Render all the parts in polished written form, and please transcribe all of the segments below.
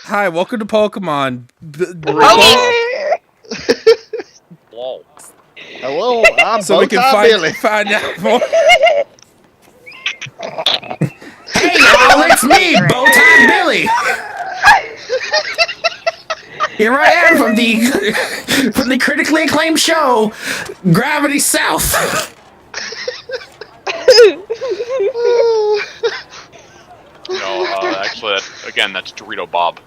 Hi, welcome to Pokemon. Whoa. Hello, I'm So we can find out more. Hey y'all, it's me, Bowtie Billy. Here I am from the critically acclaimed show, Gravity South. No, actually, that's Dorito Bob.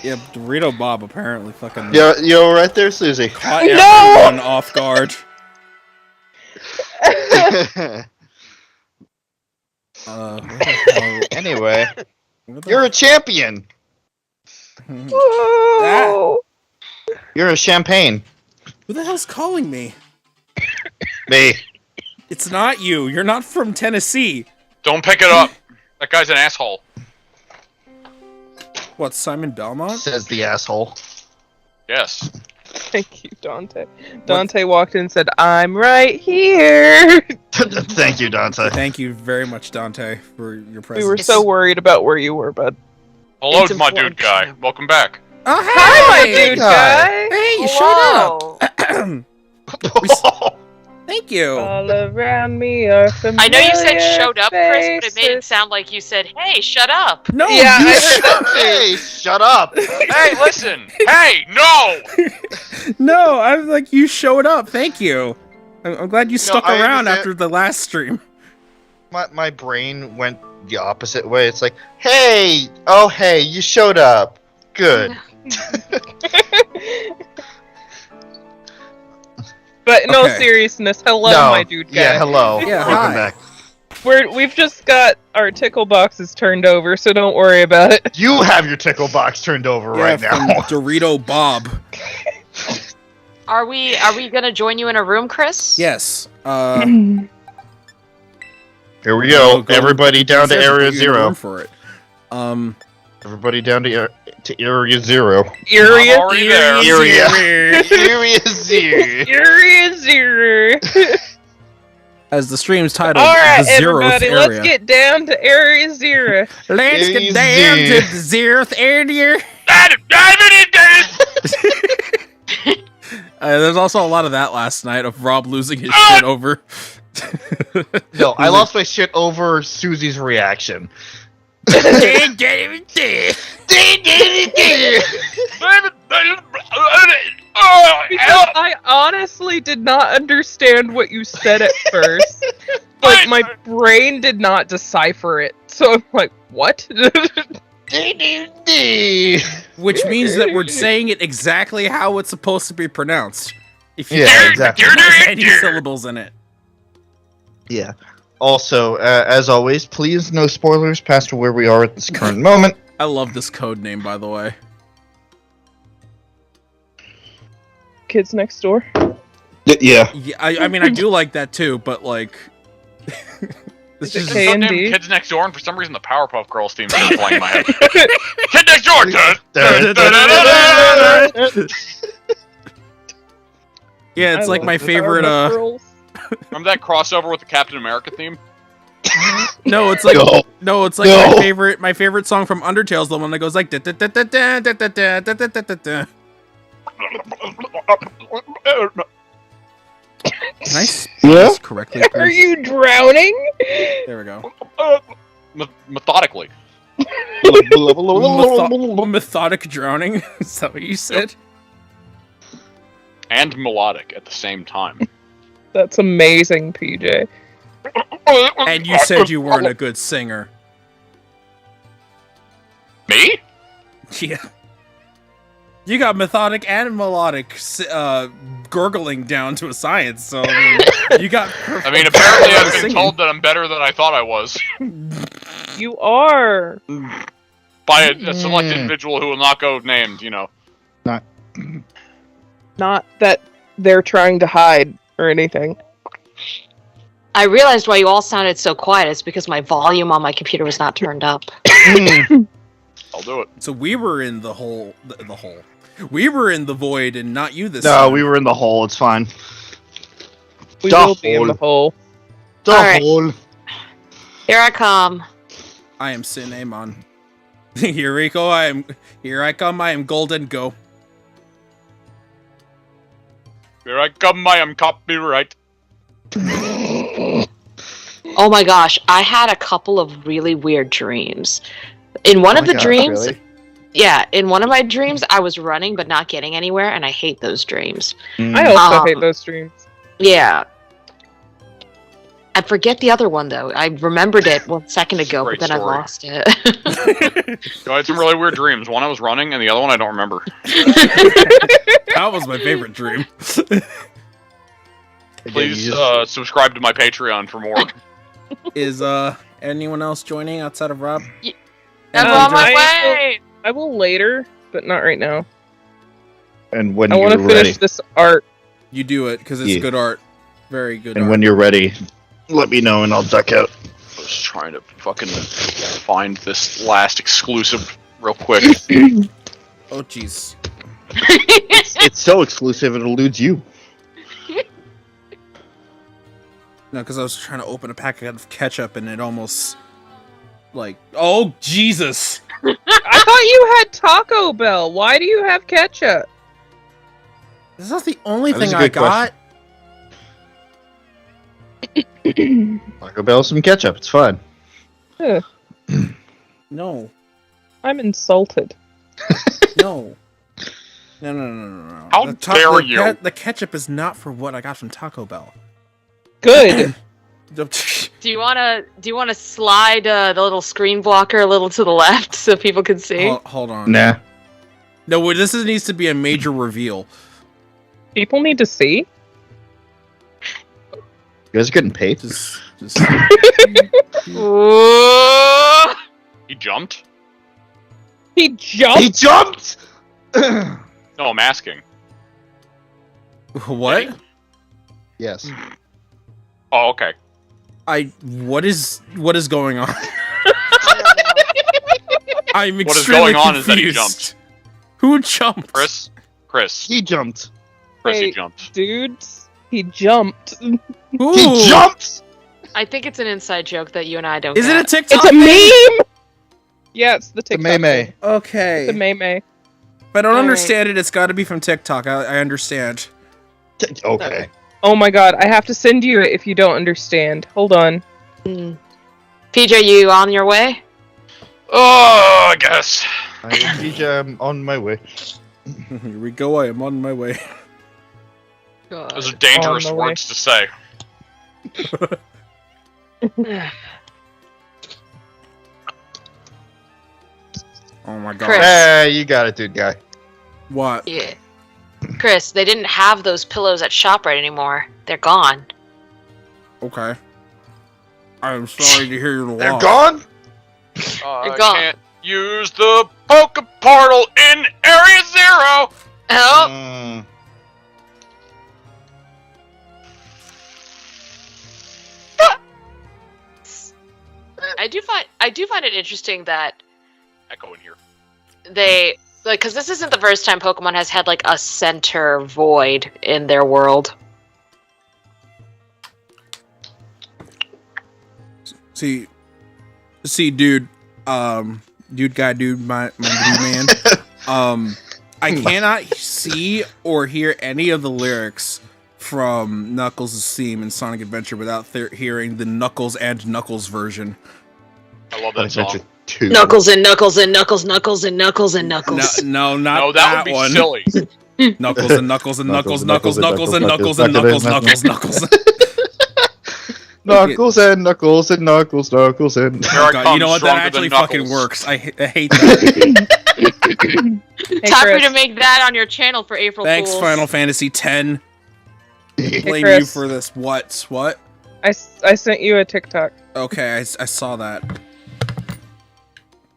Yeah, Dorito Bob apparently fucking You're right there, Susie. caught everyone off guard. Anyway, you're a champion. Whoa. You're a champagne. Who the hell's calling me? Me. It's not you. You're not from Tennessee. Don't pick it up. That guy's an asshole. What, Simon Belmont? Says the asshole. Yes. Thank you, Dante. Dante walked in and said, I'm right here. Thank you, Dante. Thank you very much, Dante, for your presence. We were so worried about where you were, bud. Hello, my dude guy. Welcome back. Oh, hey! Hi, my dude guy. Hey, you Hello. showed up. Thank you. All around me are familiar I know you said showed up, Chris, but it made it faces. sound like you said, hey, shut up. No, Yeah, you Hey, shut up. Hey, listen. Hey, no. No, I'm like, you showed up. Thank you. I'm glad you stuck I around understand. after the last stream. My brain went the opposite way. It's like, hey, oh hey, you showed up. Good. But no Okay. seriousness, hello, No, my dude guy. yeah, hello. Yeah, Welcome hi. back. We've just got our tickle boxes turned over, so don't worry about it. You have your tickle box turned over right from now. Dorito Bob. Are we gonna join you in a room, Chris? Yes. Here we go. Go- Everybody down to Says Area you're in the room 0. for it. Everybody down to Area 0. Area I'm already there. Area 0. Area 0. As the stream's titled, Alright, the Zeroth everybody, area. let's get down to Area 0. Let's Area get down to zero. the Zeroth area. There's also a lot of that last night of Rob losing his shit over. No, I lost my shit over Susie's reaction. Because I honestly did not understand what you said at first. Like, my brain did not decipher it. So I'm like, what? Which means that we're saying it exactly how it's supposed to be pronounced. If you Yeah, don't exactly. have any syllables in it. Yeah. Also, as always, please no spoilers past where we are at this current moment. I love this code name, by the way. Kids Next Door? Yeah. Yeah, I mean, I do like that too, but like... this Is is it Some damn K&D? Kids Next Door, and for some reason the Powerpuff Girls theme is playing in my head. Kid Next Door! Yeah, it's I like love my the favorite, Powerpuff Girls. Remember that crossover with the Captain America theme? No, it's like No. it's like No. my favorite song from Undertale's the one that goes like da da da da da da da da da da da da. Can I spell this correctly? Are Please? you drowning? There we go. Methodically. Methodic drowning. Is that what you said? And melodic at the same time. That's amazing, PJ. And you said you weren't a good singer. Me? Yeah. You got methodic and melodic gurgling down to a science, so I mean, you got. I mean, apparently I've been singing. told that I'm better than I thought I was. You are. By a select individual who will not go named, you know. Not that they're trying to hide or anything. I realized why you all sounded so quiet. It's because my volume on my computer was not turned up. I'll do it. So we were in the hole. The hole. We were in the void, and not you this No, time. we were in the hole. It's fine. We The will be in hole. the hole. The Alright. hole. Here I come. I am Sin Amon. Here I go. Here I come. I am golden. Go. Here I come, I am copyright. Oh my gosh, I had a couple of really weird dreams. In one of the dreams, really? yeah, in one of my dreams, I was running but not getting anywhere, and I hate those dreams. I also hate those dreams. Yeah. I forget the other one though. I remembered it 1 second ago, but Great then I story. lost it. I had some really weird dreams. One I was running, and the other one I don't remember. That was my favorite dream. Please subscribe to my Patreon for more. Is anyone else joining outside of Rob? I'm Um, on my I- way. I will later, but not right now. And when I want you're to finish ready, this art. You do it because it's Yeah. good art. Very good and art. when you're ready, let me know and I'll duck out. I was trying to fucking find this last exclusive real quick. Oh jeez. It's so exclusive it eludes you. No, because I was trying to open a packet of ketchup and it almost like, oh Jesus! I thought you had Taco Bell. Why do you have ketchup? This is the only That was thing a I good got. Taco Bell, some ketchup. It's fine. No, I'm insulted. no, no. How dare you. The ketchup is not for what I got from Taco Bell. Good. Do you wanna slide the little screen blocker a little to the left so people can see? Hold on. Nah. No, needs to be a major reveal. People need to see. You guys are getting paid? Just Ooh. He jumped? He jumped. He jumped! No, I'm asking. what? Yes. Oh, okay. What is going on? I'm What is extremely going on is that he confused. jumped. Who jumped? Chris, He jumped. he Hey, jumped. dudes, he jumped. Who? He jumped! I think it's an inside joke that you and I don't Is it a get. TikTok? It's a thing? meme. Yeah, it's the The TikTok. May May. thing. Okay. The May May. If I don't Alright. understand it, it's got to be from TikTok. I understand. Okay. Oh my god, I have to send you it if you don't understand. Hold on. PJ, you on your way? Oh, I guess. I'm on my way. Here we go. I am on my way. Those are dangerous On the way. words to say. Oh my god. Chris. Hey, you got it, dude guy. What? Yeah. Chris, they didn't have those pillows at ShopRite anymore. They're gone. Okay. I'm sorry to hear your loss. They're gone? I gone. can't use the Poke Portal in Area 0! Oh, Mm. I do find it interesting that Echo in here. they like because this isn't the first time Pokemon has had like a center void in their world. See, dude, dude, my dude man. I cannot see or hear any of the lyrics from Knuckles' theme in Sonic Adventure without hearing the Knuckles and Knuckles version. I love that song. Adventure 2. Knuckles and Knuckles and Knuckles, Knuckles and Knuckles and Knuckles. No, not No, that would be one. silly. Knuckles and Knuckles and Knuckles, Knuckles, Knuckles and Knuckles and Knuckles, Knuckles, Knuckles. Knuckles and Knuckles and Knuckles, Knuckles and... Here I God, come, you know what? That stronger actually than fucking Knuckles. works. I hate that. Hey, Time for you Chris. to make that on your channel for April Thanks, Fools. Final Fantasy X. Blame you Chris. for this. What? I sent you a TikTok. Okay, I saw that.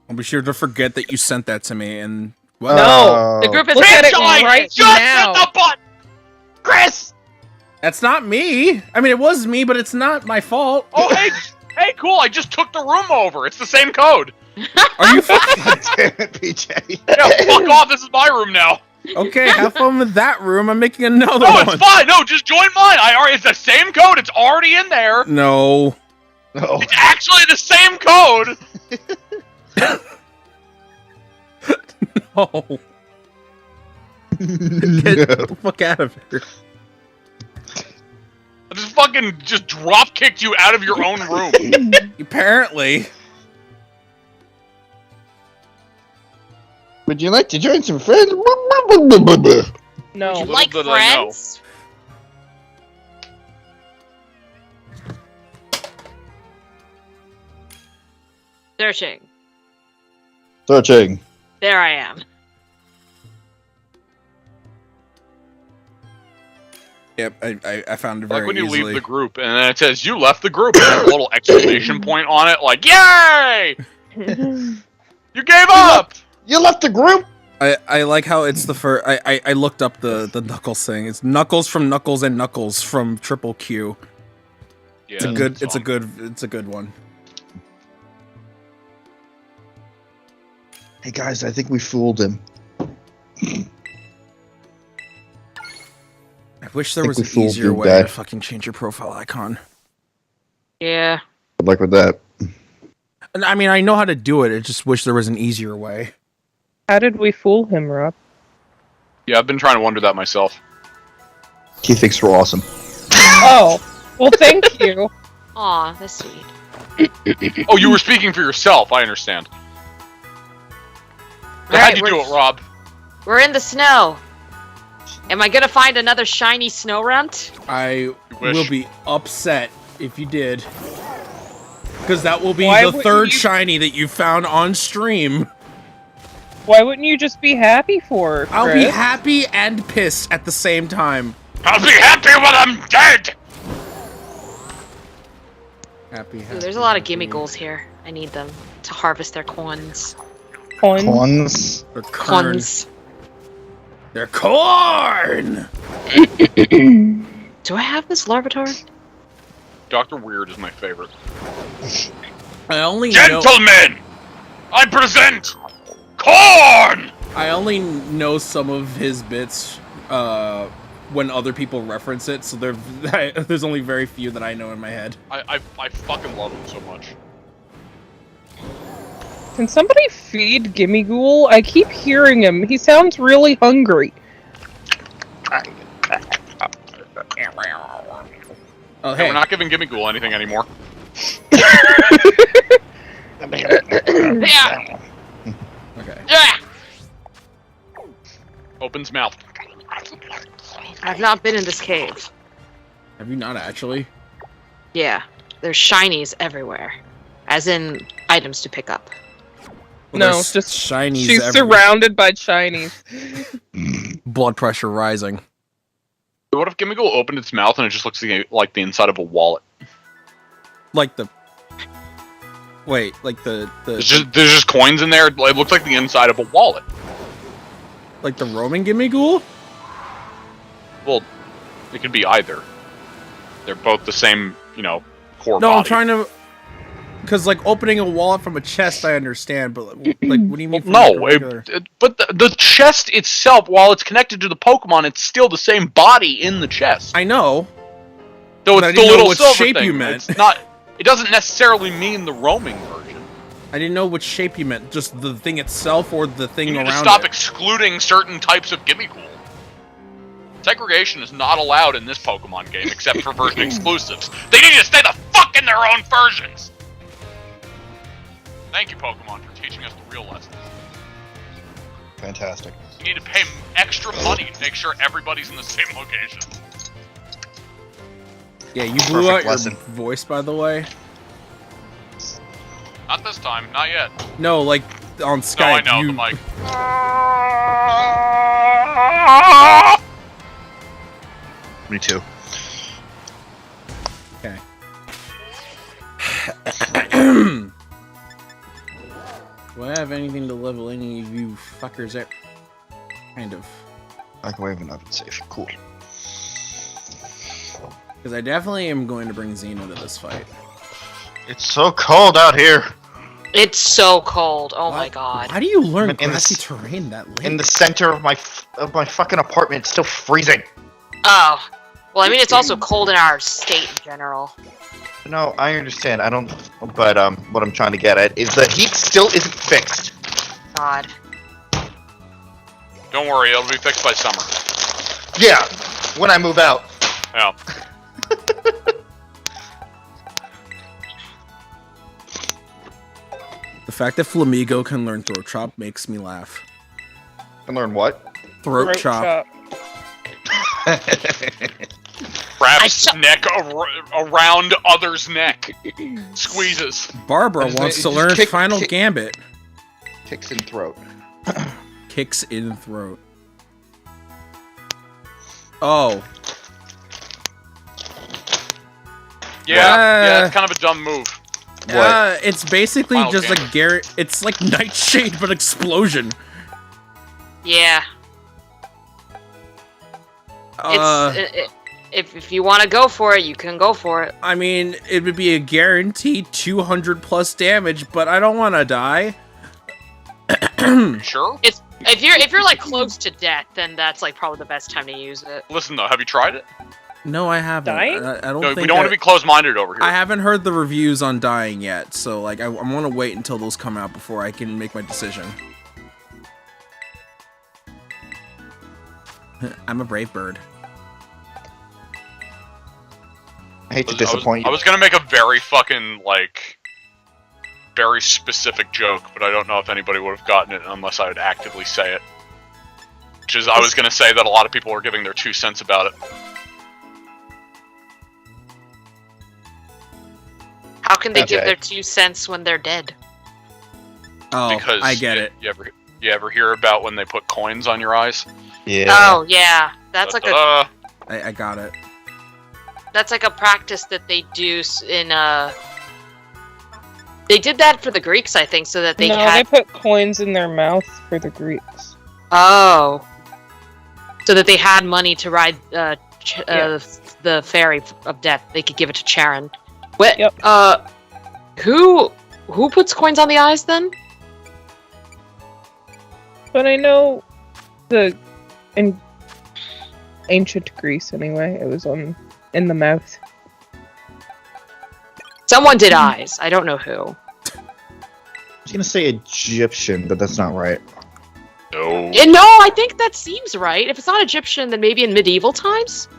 I'll be sure to forget that you sent that to me. And what? No. The group is Look at it Franchise, right just now. hit the button! Chris! That's not me. I mean, it was me, but it's not my fault. Oh, hey, cool, I just took the room over. It's the same code. Are you fucking Damn it, PJ. Yeah, fuck off, this is my room now. okay? Have fun with that room. I'm making another No, one. it's fine. No, just join mine. It's the same code. It's already in there. No. No. It's actually the same code. No. Get the fuck out of here. I just fucking drop kicked you out of your own room. Apparently. Would you like to join some friends? No. Little Like did I know. friends? Searching. Searching. There I am. Yep, I found it very Like when you easily. leave the group and then it says you left the group and there's a little exclamation point on it, like yay! You gave up. You left the group? I like how it's the first. I looked up the Knuckles thing. It's Knuckles from Knuckles and Knuckles from Triple Q. Yeah, It's a good. It's a good one. Hey guys, I think we fooled him. I wish there think was we an fooled easier you, way guy. to fucking change your profile icon. Yeah. Good luck with that. And I mean, I know how to do it. I just wish there was an easier way. How did we fool him, Rob? Yeah, I've been trying to wonder that myself. He thinks we're awesome. Oh, well, thank you. Aw, that's sweet. Oh, you were speaking for yourself. I understand. So Alright, how'd you do it, Rob? We're in the snow. Am I gonna find another shiny snow runt? I wish. will be upset if you did, because that will be Why the wouldn't third you- shiny that you found on stream. Why wouldn't you just be happy for her, I'll be Chris? happy and pissed at the same time. I'll be happy when I'm dead. Happy. Ooh, there's a lot of gimme goals here. I need them to harvest their corns. Coin? Cons. They're corn. Corns. They're corn. Do I have this Larvitar? Dr. Weird is my favorite. I only know. Gentlemen, I present corn. I only know some of his bits when other people reference it, so there's only very few that I know in my head. I fucking love him so much. Can somebody feed Gimme Ghoul? I keep hearing him. He sounds really hungry. Oh, Hey, hey. we're not giving Gimme Ghoul anything anymore. Yeah. Okay. Yeah. Opens mouth. I've not been in this cave. Have you not actually? Yeah. There's shinies everywhere. As in items to pick up. Well, No, there's just shinies. she's everywhere. surrounded by shinies. Blood pressure rising. What if Gimme Ghoul opened its mouth and it just looks like the inside of a wallet? Like the. Wait, like the There's just coins in there. It looks like the inside of a wallet. like the Roman Gimme Ghoul? Well, it could be either. They're both the same, core No, body. I'm trying to. Because like opening a wallet from a chest, I understand, but like, what do you mean? From, No, like, a regular... but the chest itself, while it's connected to the Pokemon, it's still the same body in the chest. I know. So but I it's the didn't know little what silver shape thing. you meant. It's not. It doesn't necessarily mean the roaming version. I didn't know what shape you meant. Just the thing itself or the thing You need around to stop it. excluding certain types of Gimme Ghoul. Segregation is not allowed in this Pokemon game, except for version exclusives. They need to stay the fuck in their own versions! Thank you, Pokemon, for teaching us the real lessons. Fantastic. You need to pay extra money to make sure everybody's in the same location. Yeah, you blew out Perfect your lesson. voice, by the way. Not this time, not yet. No, like on Skype. No, I know, you... the mic. Me too. Okay. Do I have anything to level any of you fuckers up? Kind of. Microwave and oven safe. Cool. Because I definitely am going to bring Xeno to this fight. It's so cold out here. It's so cold. Oh my Why- god. How do you learn In the grassy s- terrain that late? In the center of my fucking apartment, it's still freezing. Oh. Well, I mean, it's also cold in our state in general. No, I understand. I don't. But what I'm trying to get at is the heat still isn't fixed. God. Don't worry, it'll be fixed by summer. Yeah, when I move out. Yeah. The fact that Flamigo can learn throat chop makes me laugh. And learn what? Throat chop. Wraps neck around other's neck. Squeezes. Barbara wants to learn kick- Final kick- Gambit. Kicks in throat. Kicks in throat. Oh. Yeah, it's kind of a dumb move. It's basically Final just Gambit. like Garrett. It's like Nightshade, but explosion. Yeah. If you want to go for it, you can go for it. I mean, it would be a guaranteed 200 plus damage, but I don't want to die. Sure. If you're like close to death, then that's like probably the best time to use it. Listen though, have you tried it? No, I haven't. Dying? I don't No, think we don't want to be closed-minded over here. I haven't heard the reviews on dying yet, so like I want to wait until those come out before I can make my decision. I'm a brave bird. I hate to disappoint I you. was gonna make a very fucking, like, very specific joke, but I don't know if anybody would have gotten it unless I would actively say it. Which is, I was gonna say that a lot of people were giving their 2 cents about it. How can they give Okay. their 2 cents when they're dead? Oh, Because I get it. You ever hear about when they put coins on your eyes? Yeah. Oh yeah, that's like a I got it. practice that they do in They did that for the Greeks, I think, so that they they put coins in their mouth for the Greeks. Oh. So that they had money to ride the ferry of death. They could give it to Charon. What? Yep. Who puts coins on the eyes then? But I know in ancient Greece anyway, it was in the mouth. Someone did eyes. I don't know who. I was gonna say Egyptian, but that's not right. No. No, I think that seems right. If it's not Egyptian, then maybe in medieval times?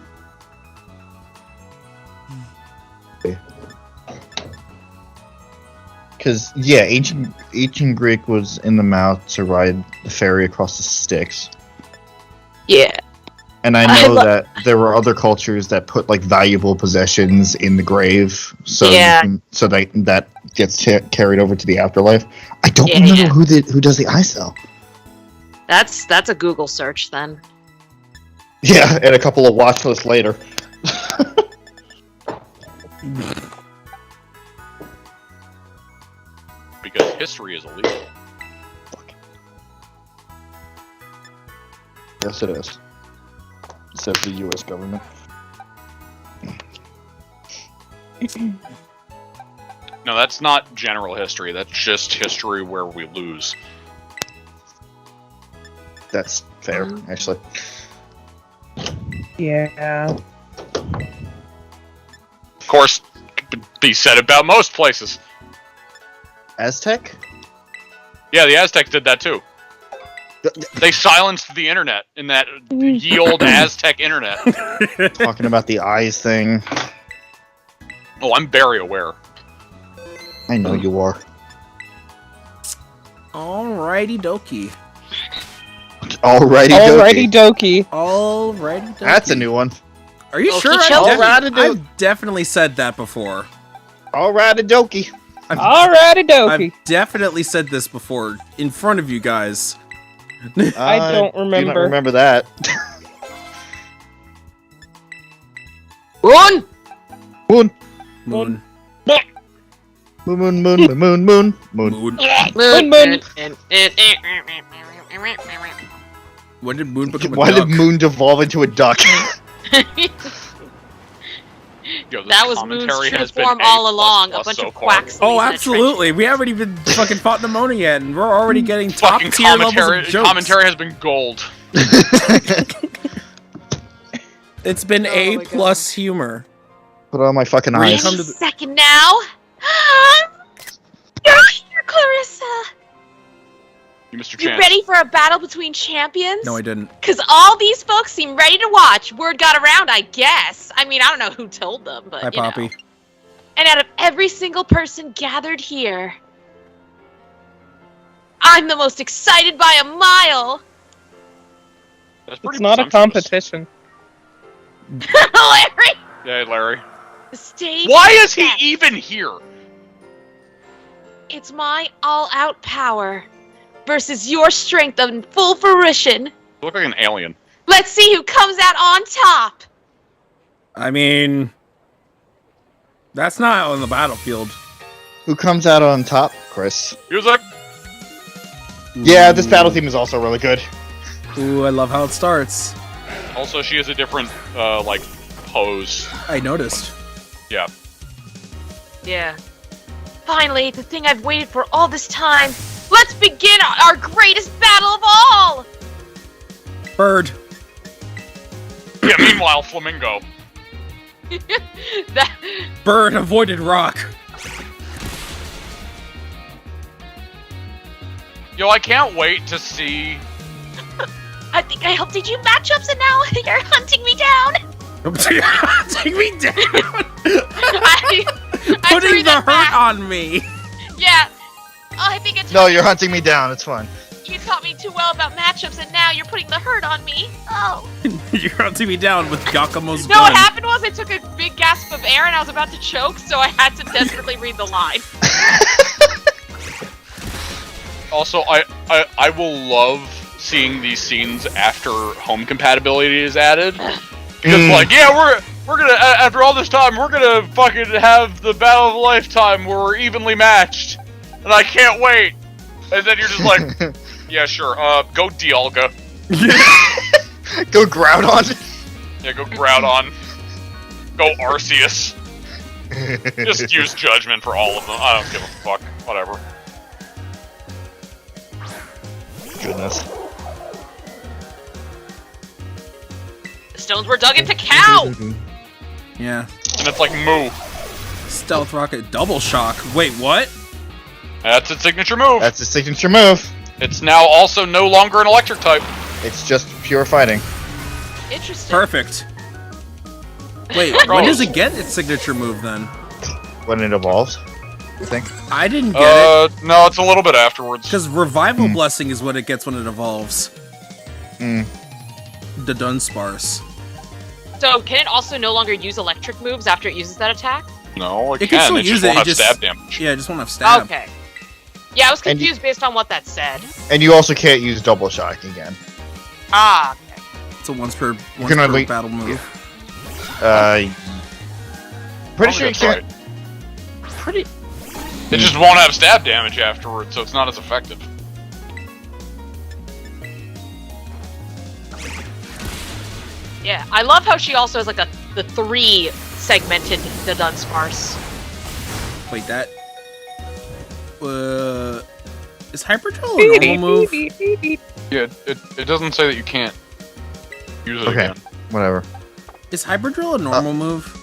Because, yeah, ancient Greek was in the mouth to ride the ferry across the Styx. Yeah. And I know that there were other cultures that put, like, valuable possessions in the grave, so so that gets carried over to the afterlife. I don't remember who does the eyes, though. That's a Google search, then. Yeah, and a couple of watch lists later. Because history is illegal. Yes, it is. Says the U.S. government. No, that's not general history. That's just history where we lose. That's fair, actually. Yeah. Of course, could be said about most places. Aztec? Yeah, the Aztecs did that too. They silenced the internet in that ye old Aztec internet. Talking about the eyes thing. Oh, I'm very aware. I know you are. Alrighty dokie. Alrighty Alrighty dokie. dokie. Alrighty dokie. That's a new one. Are you sure? I've definitely said that before. Alrighty dokie. Alrighty dokie. I've definitely said this before in front of you guys. I don't Do not remember. remember that. Moon! Moon. Moon. Moon, moon, moon, moon, moon, moon. Moon. Moon. When did Moon become a Why duck? did Moon devolve into a duck? Yo, this That was Moon's commentary true has been form A++ all along. A bunch so of far. quacks. Oh, absolutely. We haven't even fucking fought Nimona yet, and we're already getting top Fucking tier levels of jokes. commentary has been gold. It's been Oh A my plus humor. Put on my fucking Wait, eyes. come Wait to a the- second now. You're here, Clarissa. You missed your You chance. ready for a battle between champions? No, I didn't. Because all these folks seem ready to watch. Word got around, I guess. I mean, I don't know who told them, but Hi, you Poppy. know. And out of every single person gathered here, I'm the most excited by a mile. That's pretty It's not a presumptuous. competition. Larry! Yeah, Larry. The stage Why is he set. even here? It's my all-out power versus your strength in full fruition. You look like an alien. Let's see who comes out on top. I mean, that's not on the battlefield. Who comes out on top, Chris? He was like, Yeah, this battle theme is also really good. Ooh, I love how it starts. also, she has a different, like, pose. I noticed. Yeah. Yeah. Finally, the thing I've waited for all this time. Let's begin our greatest battle of all! Bird. Yeah, meanwhile, Flamingo. That, Bird avoided rock. Yo, I can't wait to see... I think I helped teach you matchups and now you're hunting me down! Take me down. I Putting threw the that hurt back. on me. Yeah. Oh, I think it's No, you're hunting me down. It's fine. you taught me too well about matchups and now you're putting the hurt on me. Oh. You're hunting me down with Giacomo's No, gun. what happened was I took a big gasp of air and I was about to choke, so I had to desperately read the line. Also, I will love seeing these scenes after home compatibility is added. Because, like, yeah, we're gonna, after all this time, we're gonna fucking have the battle of a lifetime where we're evenly matched. And I can't wait. And then you're just like, yeah, sure, go Dialga. Go Groudon. Yeah, go Groudon. Go Arceus. Just use Judgment for all of them. I don't give a fuck. Whatever. Goodness. The stones were dug into cow! Yeah. And it's like, moo. Stealth rocket double shock. Wait, what? That's its signature move. That's his signature move. It's now also no longer an electric type. It's just pure fighting. Interesting. Perfect. Wait, when does it get its signature move then? When it evolves, I think. I didn't get it. No, it's a little bit afterwards. Because Revival Blessing is what it gets when it evolves. Mm. The Dunsparce. So, can it also no longer use electric moves after it uses that attack? No, it It can can. still It use just it, won't it have just- stab damage. Yeah, I just want to have stab. Okay. Yeah, I was And you- confused based on what that said. And you also can't use double shock again. Ah, okay. It's a once per can only- battle move. Pretty Oh, sure you that's can't. right. Pretty. It just won't have stab damage afterwards, so it's not as effective. Yeah, I love how she also has like the 3 segmented the Dunsparce. Wait, that. Is Hyperdrill a normal move? Yeah, it doesn't say that you can't use it Okay. again. Whatever. Is Hyperdrill a normal move?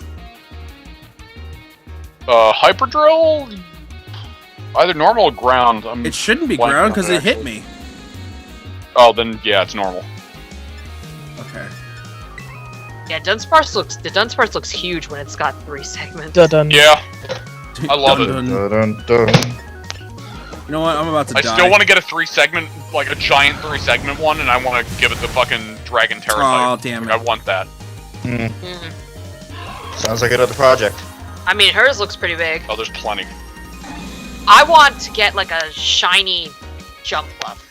Hyperdrill? Either normal or ground. It shouldn't be blanking ground on because it, it hit actually. me. Oh, then yeah, it's normal. Okay. Yeah, the Dunsparce looks huge when it's got 3 segments. Dun. Yeah, I love it. Dun. Dun, dun. You know what? I'm about to I die. still want to get a 3-segment, like a giant 3-segment one, and I want to give it the fucking Dragon Terra Oh, type. damn Like, it. I want that. Mhm. Sounds like another project. I mean, hers looks pretty big. Oh, there's plenty. I want to get like a shiny jump glove.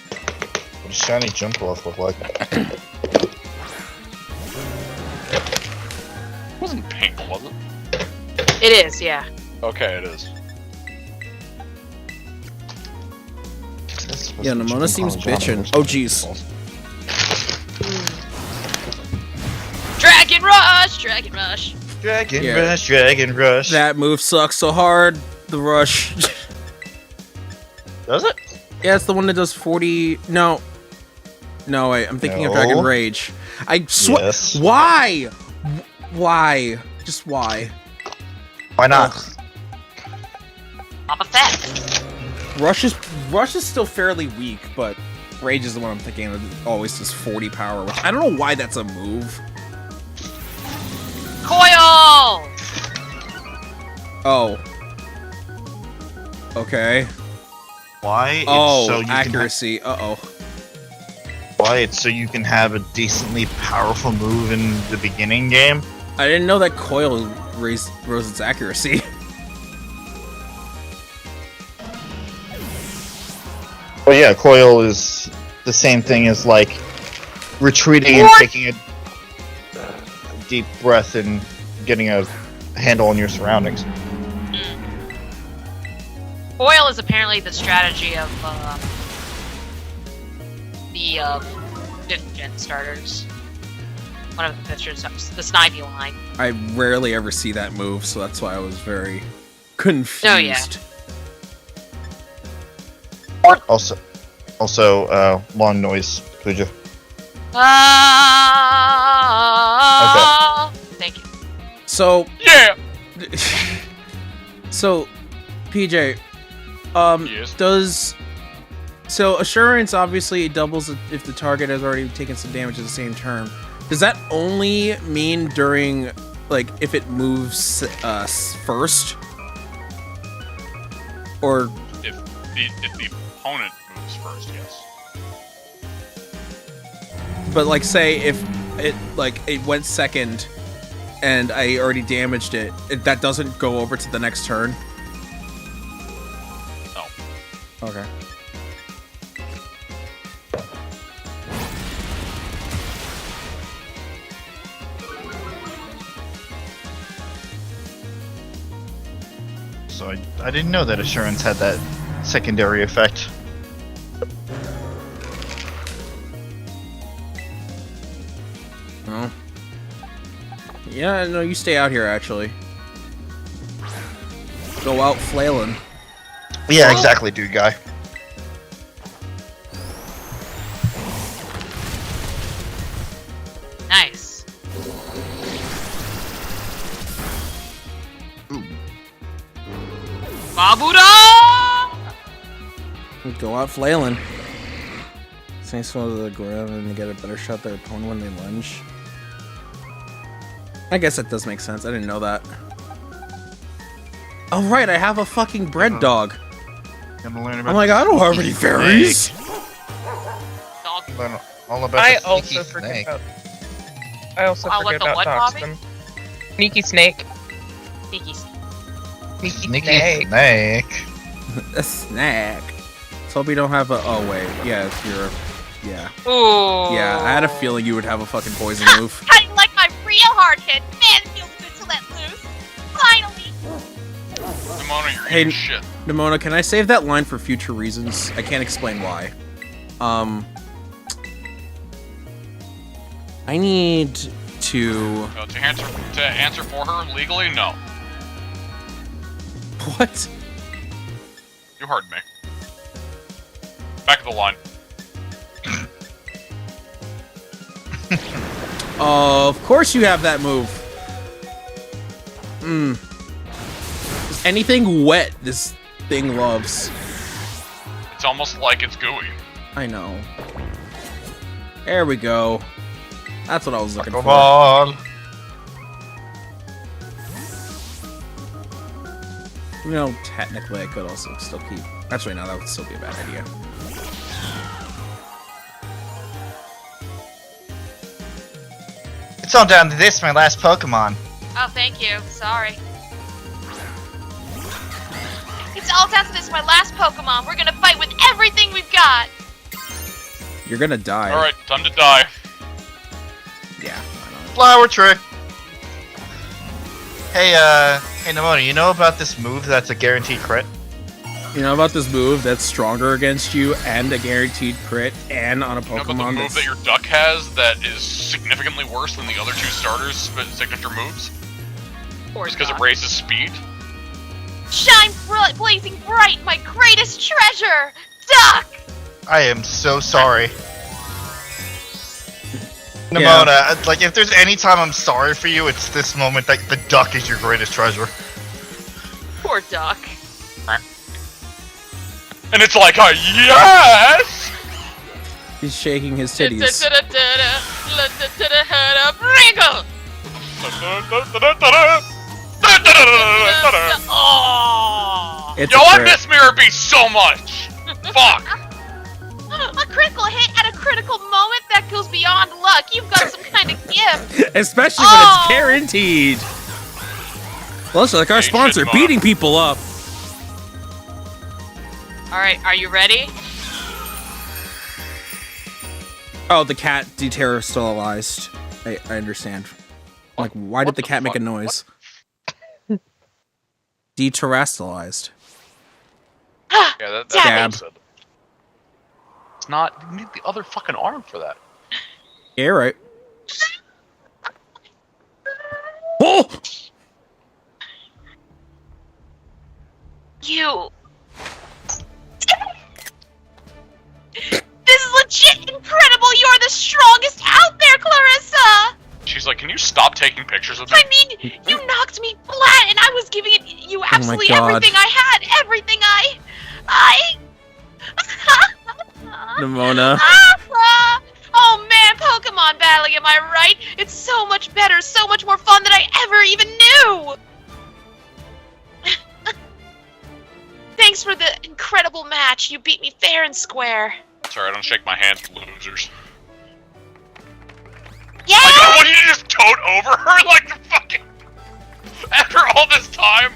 What does shiny jump off look like? It wasn't pink, was it? It is, yeah. Okay, it is. Yeah, Nimona seems bitchin'. Oh, jeez. Dragon Rush! Dragon Rush! Dragon Yeah. Rush, Dragon Rush. That move sucks so hard. The rush. Does it? Yeah, it's the one that does 40. No. No, wait. I'm thinking of No. Dragon Rage. I swear. Yes. Why? Why? Just why? Why not? Papa Fett! Rush is still fairly weak, but Rage is the one I'm thinking of. Always does 40 power, which I don't know why that's a move. Coil! Oh. Okay. Why? Oh, so you accuracy. Uh-oh. Why? It's so you can have a decently powerful move in the beginning game? I didn't know that Coil rose its accuracy. Well, yeah, Coil is the same thing as, like, retreating and taking a deep breath and getting a handle on your surroundings. Coil is apparently the strategy of the 5th gen starters. One of the pictures, the Snivy line. I rarely ever see that move, so that's why I was very confused. Oh, yeah. Also, long noise, Pooja. Thank you. So, Yeah! so, PJ, Yes. So assurance obviously doubles if the target has already taken some damage at the same turn. Does that only mean during, like, if it moves first? Or If the opponent moves first, yes. but like say if it went second and I already damaged it, that doesn't go over to the next turn? No. Okay. So I didn't know that Assurance had that secondary effect. Oh. Yeah, no, you stay out here, actually. Go out flailing. Yeah, exactly, dude guy. Nice. Ooh. Babuda! Go out flailing. Saints fall to the ground and they get a better shot their opponent when they lunge. I guess that does make sense. I didn't know that. Oh right, I have a fucking bread dog. Gonna learn about I'm like, I don't have any fairies. Dog. Learn all about I the also sneaky forget snake. about. I also Oh, what forget the about what, Bobby? Toxin. Sneaky snake. Sneaky. Sneaky snake. snake. A snack. Let's hope we don't have a. Oh wait, yeah, you're. Yeah, Ooh. yeah. I had a feeling you would have a fucking poison move. How do you like my real hard hit? Man, it feels good to let loose. Finally. Demona, you're Hey, eating shit. Nimona, can I save that line for future reasons? I can't explain why. I need to. To answer for her legally, no. What? You heard me. Back of the line. Of course you have that move. Anything wet, this thing loves. It's almost like it's gooey. I know. There we go. That's what I was looking for. Pokeball. You know, technically I could also still keep. Actually, no, that would still be a bad idea. It's all down to this, my last Pokemon. Oh, thank you. Sorry. It's all down to this, my last Pokemon. We're gonna fight with everything we've got. You're gonna die. Alright, time to die. Yeah. I know. Flower trick. Hey, Nimona, you know about this move that's a guaranteed crit? You know about this move that's stronger against you and a guaranteed crit and on a You know about the Pokemon move that's... that your duck has that is significantly worse than the other two starters' signature moves? Poor Just because it Duck. raises speed? Shine blazing bright, my greatest treasure, Duck. I am so sorry. Yeah. Nimona, like, if there's any time I'm sorry for you, it's this moment that the duck is your greatest treasure. Poor Duck. And it's like, yes! He's shaking his titties. Pringle! Oh! It's Yo, a I crit. miss Mirror Beast so much! Fuck! A critical hit at a critical moment? That goes beyond luck. You've got some kind of gift. Especially when it's guaranteed. Well, it's like our sponsor, Mom. beating people up. Alright, are you ready? Oh, the cat deterrestrialized. I understand. Like, why did the cat make a noise? Deterrestrialized. Yeah, that's Damn. what I said. It's not. You need the other fucking arm for that. Yeah, you're right. Oh! You. This is legit incredible. You're the strongest out there, Clarissa. She's like, can you stop taking pictures of me? I mean, you knocked me flat, and I was giving you absolutely God. everything I had. Everything I. Nimona. Oh man, Pokemon battling, am I right? It's so much better, so much more fun than I ever even knew! Thanks for the incredible match. You beat me fair and square. Sorry, I don't shake my hands, losers. Yeah! Like, I want you to just tote over her like the fucking... After all this time?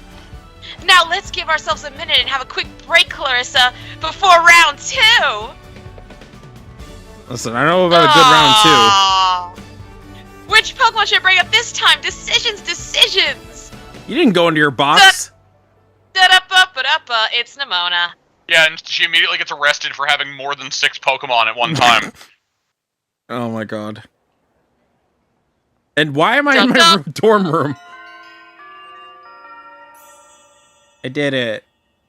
Now let's give ourselves a minute and have a quick break, Clarissa, before round 2! Listen, I know about a good round two. Which Pokemon should I bring up this time? Decisions! 2. You didn't go into your box. Da-da-ba-ba-da-ba, it's Nimona. Yeah, and she immediately gets arrested for having more than 6 Pokemon at one time. Oh my god. And why am I in my dorm room? I did it.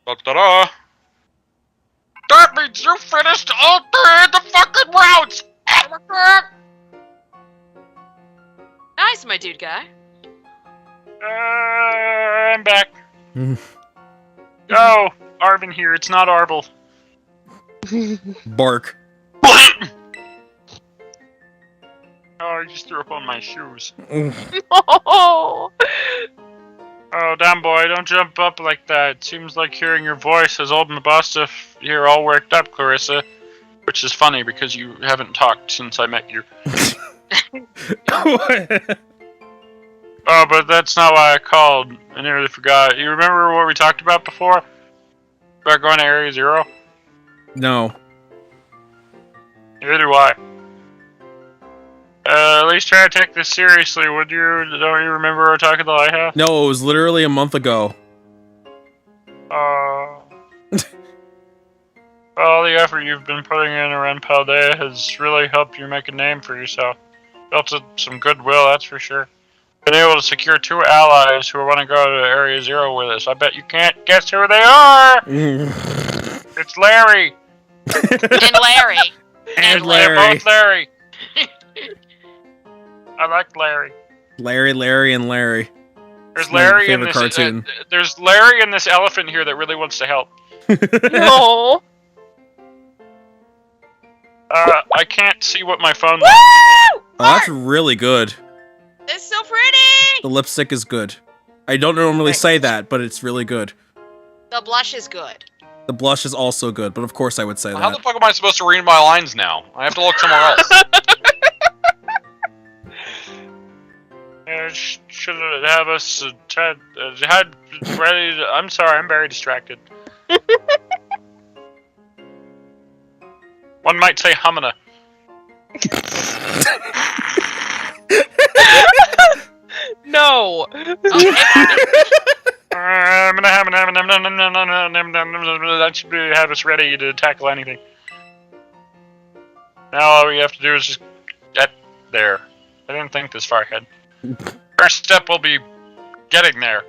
Da-da-da. That means you finished all 3 of the fucking rounds! Nice, my dude guy. I'm back. Oh, Arvin here. It's not Arble. Bark. Oh, I just threw up on my shoes. Oh! Oh, damn boy, don't jump up like that. Seems like hearing your voice has old my boss to here all worked up, Clarissa. Which is funny because you haven't talked since I met you. Oh, but that's not why I called. I nearly forgot. You remember what we talked about before? About going to Area 0? No. Neither do I. At least try to take this seriously, would you? Don't you remember our talk at the lighthouse? No, it was literally a month ago. All the effort you've been putting in around Paldea has really helped you make a name for yourself. Built up some goodwill, that's for sure. Been able to secure 2 allies who want to go to Area 0 with us. I bet you can't guess who they are! It's Larry! And Larry. And They're Larry. both Larry! I like Larry. Larry, and Larry. There's my Larry in favorite this cartoon. there's Larry and this elephant here that really wants to help. No. I can't see what my phone. Woo! Oh, that's really good. It's so pretty! The lipstick is good. I don't normally say that, but it's really good. The blush is good. The blush is also good, but of course I would say How that. the fuck am I supposed to read my lines now? I have to look somewhere else. Should have us had ready. I'm sorry, I'm very distracted. One might say Humana. No. That should have us ready to tackle anything. Now all we have to do is just get there. I didn't think this far ahead. First step will be getting there.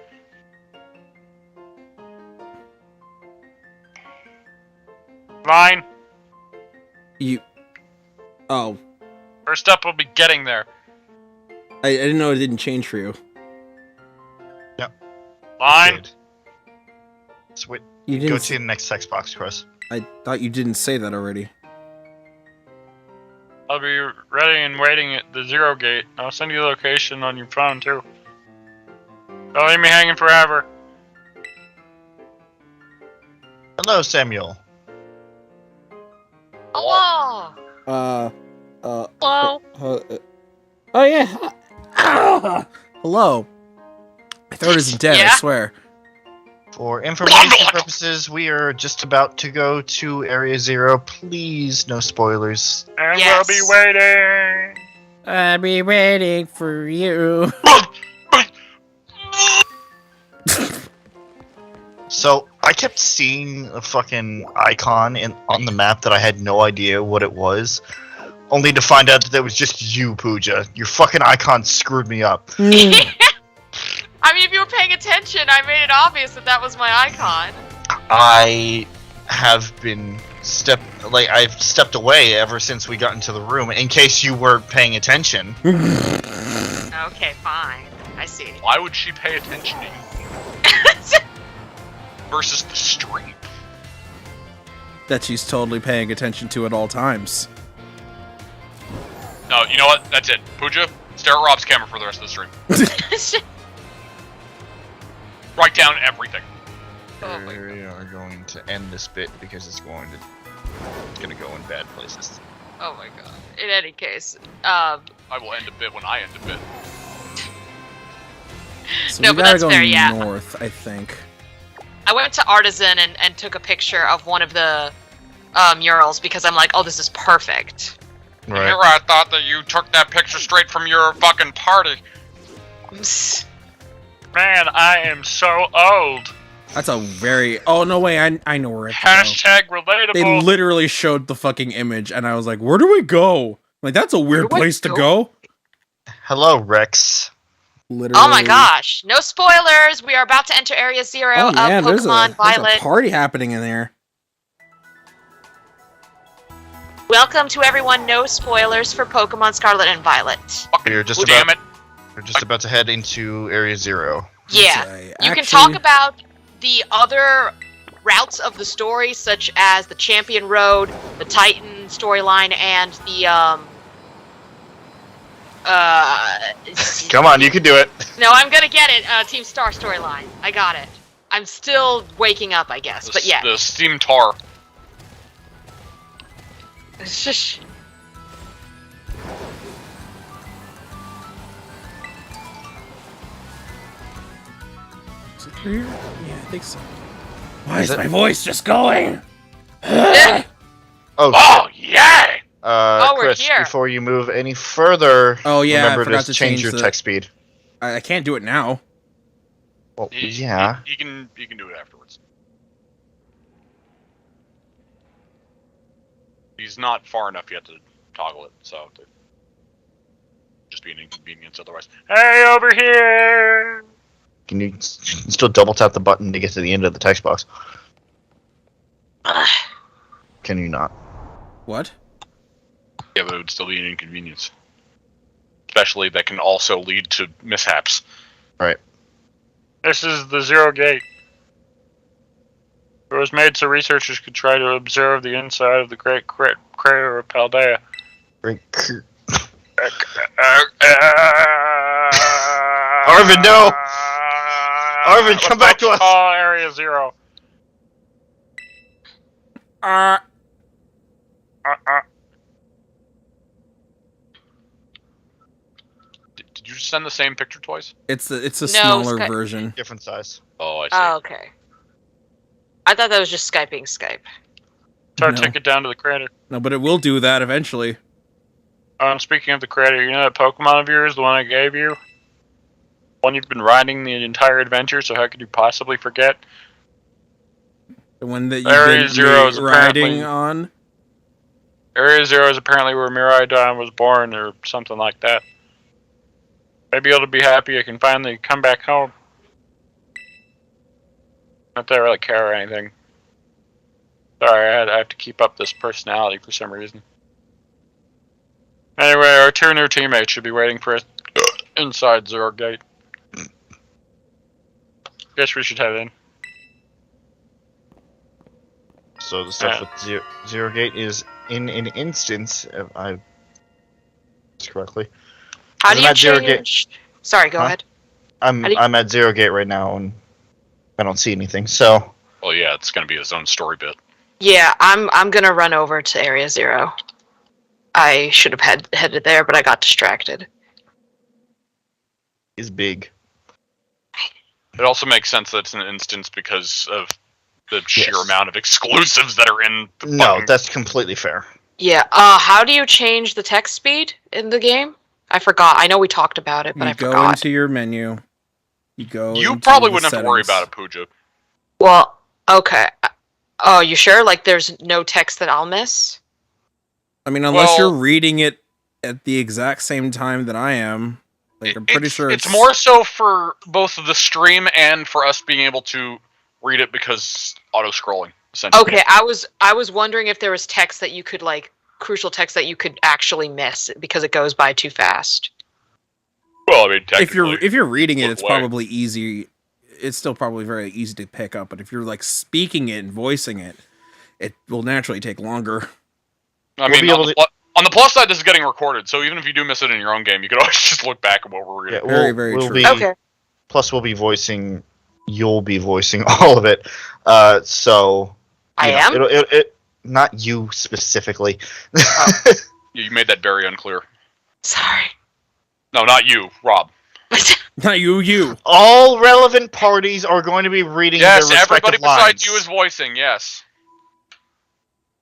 Line. You. Oh. First step will be getting there. I didn't know it didn't change for you. Line. Sweet. You Go didn't. to the next text box, Chris. I thought you didn't say that already. I'll be ready and waiting at the Zero Gate. I'll send you the location on your phone, too. Don't leave me hanging forever. Hello, Samuel. Hello. Hello. Oh yeah. Hello. My throat isn't dead. I Yeah? swear. For information purposes, we are just about to go to Area 0. Please, no spoilers. And Yes. we'll be waiting. I'll be waiting for you. So, I kept seeing a fucking icon on the map that I had no idea what it was, only to find out that it was just you, Pooja. Your fucking icon screwed me up. I mean, if you were paying attention, I made it obvious that that was my icon. I have been I've stepped away ever since we got into the room, in case you weren't paying attention. Okay, fine. I see. Why would she pay attention to you? Versus the stream. That she's totally paying attention to at all times. No, you know what? That's it. Pooja, stare at Rob's camera for the rest of the stream. Write down everything. Oh my We are going to end this bit because it's going to go in bad places. Oh my god. In any case, I will end a bit when I end a bit. So No, we but gotta that's go fair, yeah. north, I think. I went to Artisan and took a picture of one of the murals because I'm like, oh, this is perfect. Here I thought that you took that picture straight from your fucking party. Man, I am so old. That's a very... Oh, no way, I know where it's Hashtag relatable. They literally showed the fucking image, and I was like, where do we go? Like, that's a weird do I place to go? go. Hello, Rex. Literally. Oh my gosh. No spoilers. We are about to enter Area 0 Oh of man, there's Pokemon a Violet. party happening in there. Welcome to everyone. No spoilers for Pokemon Scarlet and Violet. We're just Damn it. We're just about to head into Area 0. Yeah. Okay, You can actually- talk about the other routes of the story, such as the Champion Road, the Titan storyline, and the Come on, you can do it. No, I'm gonna get it. Team Star storyline. I got it. I'm still waking up, I guess. But yeah. The Steam Tar. Shush. Is it through here? Yeah, I think so. Why Is is it? my voice just going? Yeah. Oh, Yeah! we're Chris, here. before you move any further, Oh, yeah, I remember forgot to to change change your the- text speed. I can't do it now. Well, yeah. You can do it afterwards. He's not far enough yet to toggle it, so just be an inconvenience otherwise. Hey, over here! Can you still double tap the button to get to the end of the text box? Can you not? What? Yeah, but it would still be an inconvenience. Especially that can also lead to mishaps. Right. This is the Zero Gate. It was made so researchers could try to observe the inside of the Great Crater of Paldea. Arvin, no! Arvin, come back to us! Call Area 0. Did you just send the same picture twice? It's a No, smaller Sky- version. Different size. Oh, I see. Oh, okay. I thought that was just Skyping Skype. So No. take it down to the crater. No, but it will do that eventually. Speaking of the crater, you know that Pokemon of yours, the one I gave you? One you've been riding the entire adventure, so how could you possibly forget? The one that you've Area been Zero is riding apparently- on. Area 0 is apparently where Miraidon was born, or something like that. Maybe you'll be happy I can finally come back home. Not that I really care or anything. Sorry, I have to keep up this personality for some reason. Anyway, our two new teammates should be waiting for us inside Zero Gate. Guess we should head in. So the stuff with Zero Gate is in an instance, if I correctly. How do you change? Sorry, go ahead. I'm at Zero Gate right now, and I don't see anything. So. Well, yeah, it's gonna be his own story bit. Yeah, I'm gonna run over to Area 0. I should have headed there, but I got distracted. Is big. It also makes sense that it's an instance because of the sheer amount of exclusives that are in the No, that's completely fair. Yeah, how do you change the text speed in the game? I forgot. I know we talked about it, but I forgot. You go into your menu. You probably wouldn't have to worry about it, Pooja. Well, okay. Oh, you sure? Like, there's no text that I'll miss? I mean, unless you're reading it at the exact same time that I am. Like, I'm pretty sure it's more so for both the stream and for us being able to read it because auto-scrolling, essentially. Okay, I was wondering if there was text that you could, like, crucial text that you could actually miss because it goes by too fast. Well, I mean, technically, if you're reading it, it's probably easy. It's still probably very easy to pick up, but if you're like speaking it and voicing it, it will naturally take longer. I mean, on the plus side, this is getting recorded, so even if you do miss it in your own game, you can always just look back at what we're reading. Yeah, very true. Okay. Plus, you'll be voicing all of it. So I am? It not you specifically. You made that very unclear. Sorry. No, not you, Rob. Not you. All relevant parties are going to be reading their respective everybody besides lines. you is voicing, yes.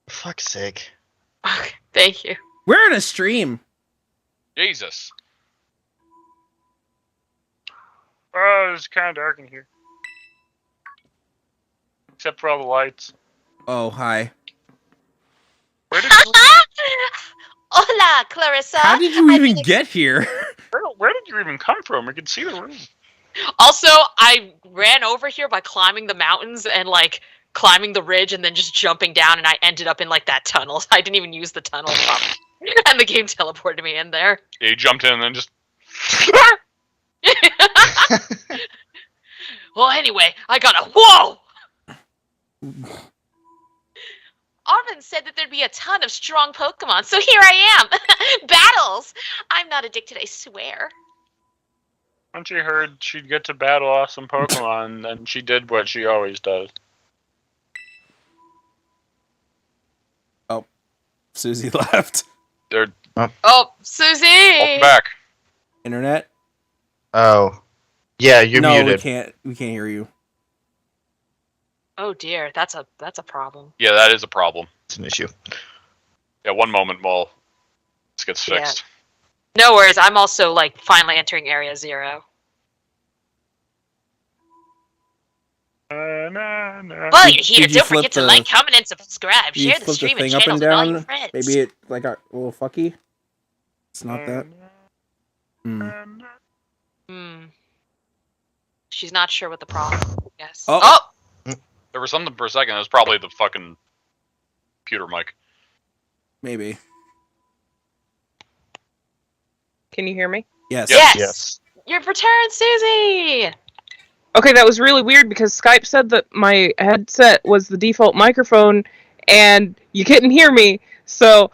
For fuck's sake. Okay, thank you. We're in a stream. Jesus. Oh, it's kind of dark in here. Except for all the lights. Oh, hi. Where did you... Hola, Clarissa. How did you even get here? Where did you even come from? I could see the room. Also, I ran over here by climbing the mountains and, like, climbing the ridge and then just jumping down, and I ended up in, like, that tunnel. I didn't even use the tunnel. And the game teleported me in there. Yeah, you jumped in and then just... Well, anyway, I got a... Whoa! Arvin said that there'd be a ton of strong Pokemon, so here I am! Battles! I'm not addicted, I swear. Once she heard she'd get to battle awesome Pokemon, then she did what she always does. Oh, Susie left. They're... Oh, Susie! Welcome back. Internet? Oh. Yeah, you're muted. No, we can't hear you. Oh dear, that's a problem. Yeah, that is a problem. It's an issue. Yeah, one moment while this gets fixed. Yeah. No worries, I'm also, like, finally entering Area 0. Well, you're here. Don't forget to like, comment, and subscribe. Share the stream and channels with all your friends. Maybe it, like, a little fucky? It's not that? She's not sure what the problem is, I guess. Oh! There was something for a second. It was probably the fucking computer mic. Maybe. Can you hear me? Yes. Yes. Your return, Susie! Okay, that was really weird because Skype said that my headset was the default microphone and you couldn't hear me. So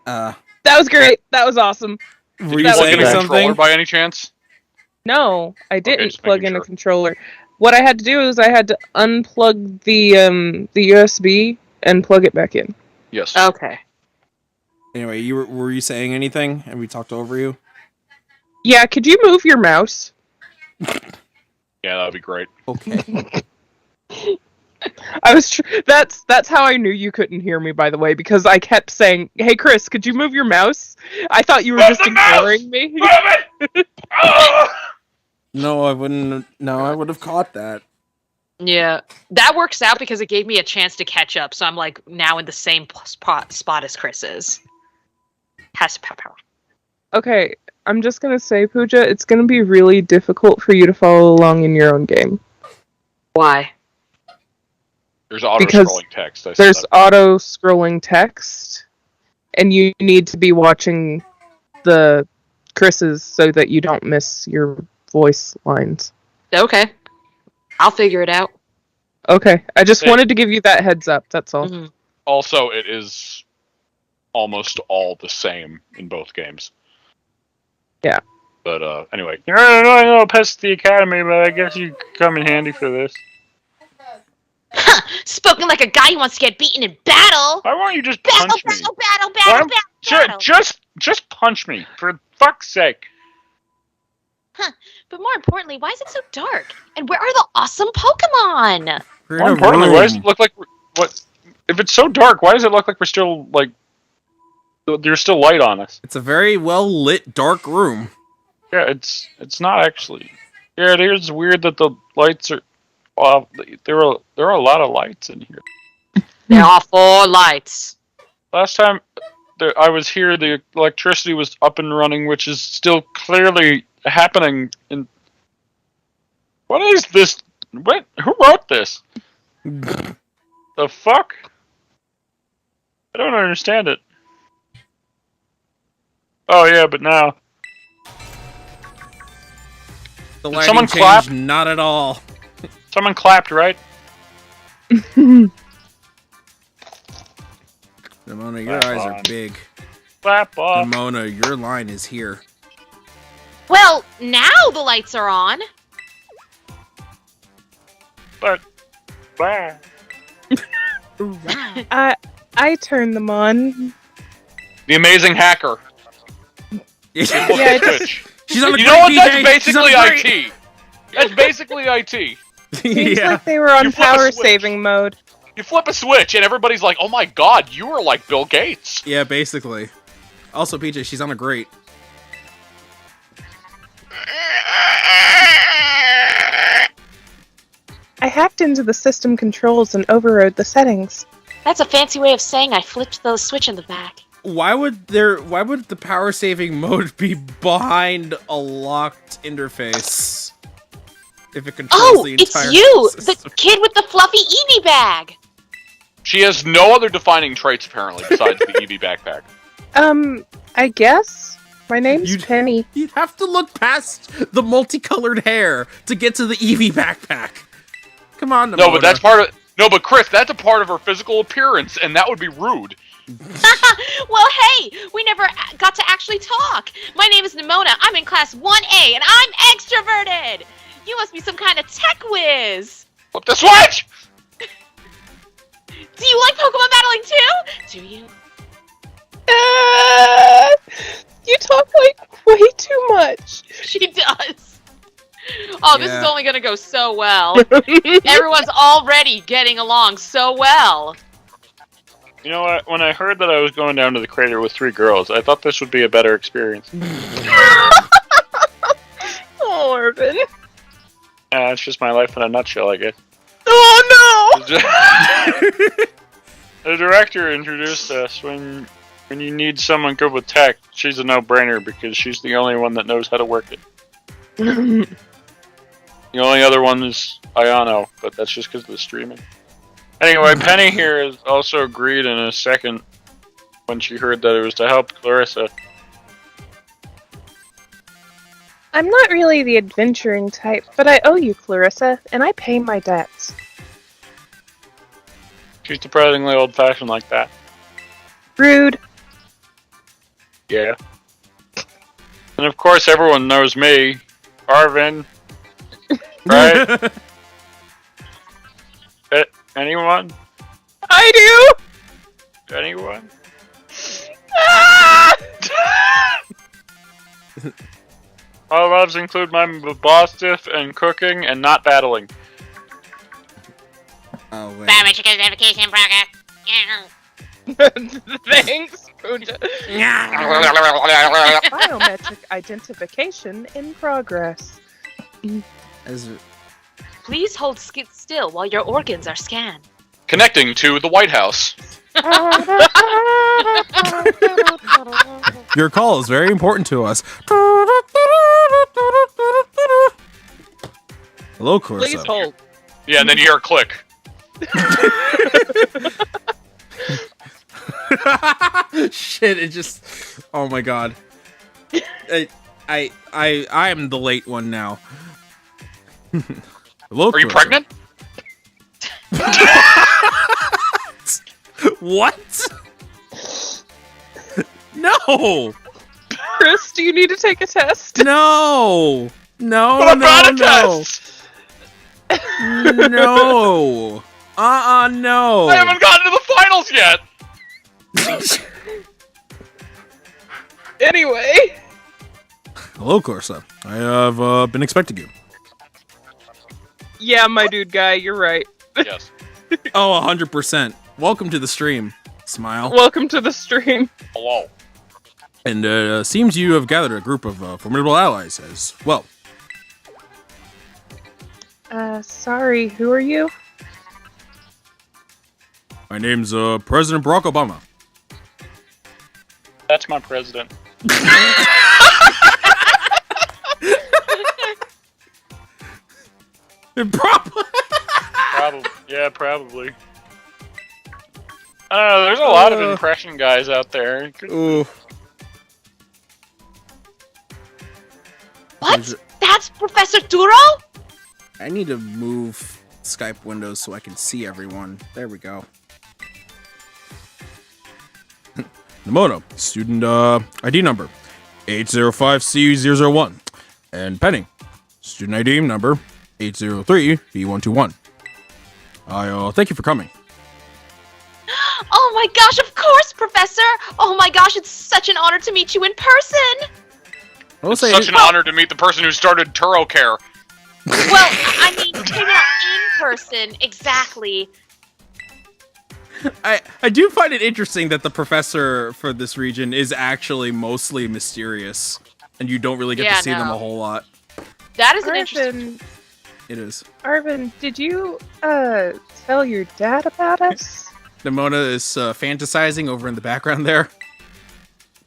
that was great. That was awesome. Were you saying something? Controller by any chance? No, I didn't plug in a sure. controller. What I had to do is I had to unplug the USB and plug it back in. Yes. Okay. Anyway, were you saying anything? Have we talked over you? Yeah, could you move your mouse? Yeah, that'd be great. Okay. I was that's how I knew you couldn't hear me, by the way, because I kept saying, "Hey Chris, could you move your mouse?" I thought you were just ignoring me. Move it! Oh! No, I wouldn't. No, I would have caught that. Yeah, that works out because it gave me a chance to catch up, so I'm, like, now in the same spot as Chris is. Has power. Okay, I'm just gonna say, Pooja, it's gonna be really difficult for you to follow along in your own game. Why? There's auto-scrolling text. There's auto-scrolling text, and you need to be watching the Chris's so that you don't miss your voice lines. Okay. I'll figure it out. Okay, I just wanted to give you that heads up, that's all. Mm-hmm. also, it is almost all the same in both games. Yeah. But anyway. You're a little pest the academy, but I guess you come in handy for this. Spoken like a guy who wants to get beaten in battle. Why won't you just Battle, punch me? battle. Just punch me, for fuck's sake. But more importantly, why is it so dark? And where are the awesome Pokemon? More importantly, why does it look like what? If it's so dark, why does it look like we're still like there's still light on us? It's a very well lit dark room. Yeah, it's not actually. Yeah, it is weird that the lights are. Well, there are a lot of lights in here. There are 4 lights. Last time I was here, the electricity was up and running, which is still clearly happening. What is this? What? Who wrote this? The fuck? I don't understand it. Oh yeah, but now. The Did lighting someone changed clap? not at all. Someone clapped, right? Nimona, your Clap eyes on. are big. Clap off. Nimona, your line is here. Well, now the lights are on. But. Bah. I turned them on. The amazing hacker. Yeah, I just- she's on the You know what? great That's DJ. She's on basically the great- IT. That's basically IT. Seems Yeah. like they were on You flip a power switch. saving mode. You flip a switch and everybody's like, "Oh my god, you are like Bill Gates." Yeah, basically. Also, PJ, she's on a grate. I hacked into the system controls and overrode the settings. That's a fancy way of saying I flipped the switch in the back. Why would the power saving mode be behind a locked interface? If it controls Oh, the it's entire you! system. The kid with the fluffy Eevee bag! She has no other defining traits apparently besides the EV backpack. I guess? My name's You'd- Penny. You'd have to look past the multicolored hair to get to the Eevee backpack. Come on, No, Nimona. but that's part of. No, but Chris, that's a part of her physical appearance, and that would be rude. Well, hey! We never got to actually talk! My name is Nimona, I'm in class 1A, and I'm extroverted! You must be some kind of tech whiz! Flip the switch! Do you like Pokemon battling too? Do you? You talk like way too much. She does! Oh, this is Yeah. only gonna go so well. Everyone's already getting along so well. You know what? When I heard that I was going down to the crater with 3 girls, I thought this would be a better experience. Oh, Orphan. It's just my life in a nutshell, I guess. Oh The director introduced us when you need someone good with tech. She's a no-brainer because she's the only one that knows how to work it. no! The only other one is Ayano, but that's just because of the streaming. Anyway, Penny here has also agreed in a second when she heard that it was to help Clarissa. I'm not really the adventuring type, but I owe you, Clarissa, and I pay my debts. She's surprisingly old-fashioned like that. Rude. Yeah. And of course everyone knows me. Arvin. Right? Anyone? I do! Anyone? Ah! My loves include my boss diff and cooking and not battling. Oh, wait. Biometric identification progress. Thanks, Pooja. Biometric identification in progress. As- Please hold still while your organs are scanned. Connecting to the White House. Your call is very important to us. Hello, Clarissa. Please hold. Yeah, and then you hear a click. Shit! It just. Oh my god. I am the late one now. Hello, Are you Clarissa. pregnant? What? No! Chris, do you need to take a test? No! No, What about a no. test? No! No! I haven't gotten to the finals yet! Anyway. Hello, Corsa. I have been expecting you. Yeah, my dude guy, you're right. Yes. Oh, 100%. Welcome to the stream, Smile. Welcome to the stream. Hello. And seems you have gathered a group of formidable allies as well. Sorry, who are you? My name's President Barack Obama. That's my president. Probably. Yeah, probably. I don't know, there's a lot of impression guys out there. Ooh. What? That's Professor Duro? I need to move Skype windows so I can see everyone. There we go. Namono, student ID number 805C001. And Penny, student ID number 803B121. I thank you for coming. Oh my gosh, of course, Professor! Oh my gosh, it's such an honor to meet you in person! I'll It's say such an honor to meet the person who started TuroCare. Well, I mean, maybe not in person, exactly. I do find it interesting that the professor for this region is actually mostly mysterious, and you don't really get to see them a whole lot. That is an interesting... It is. Arvin, did you, tell your dad about us? Nimona is fantasizing over in the background there.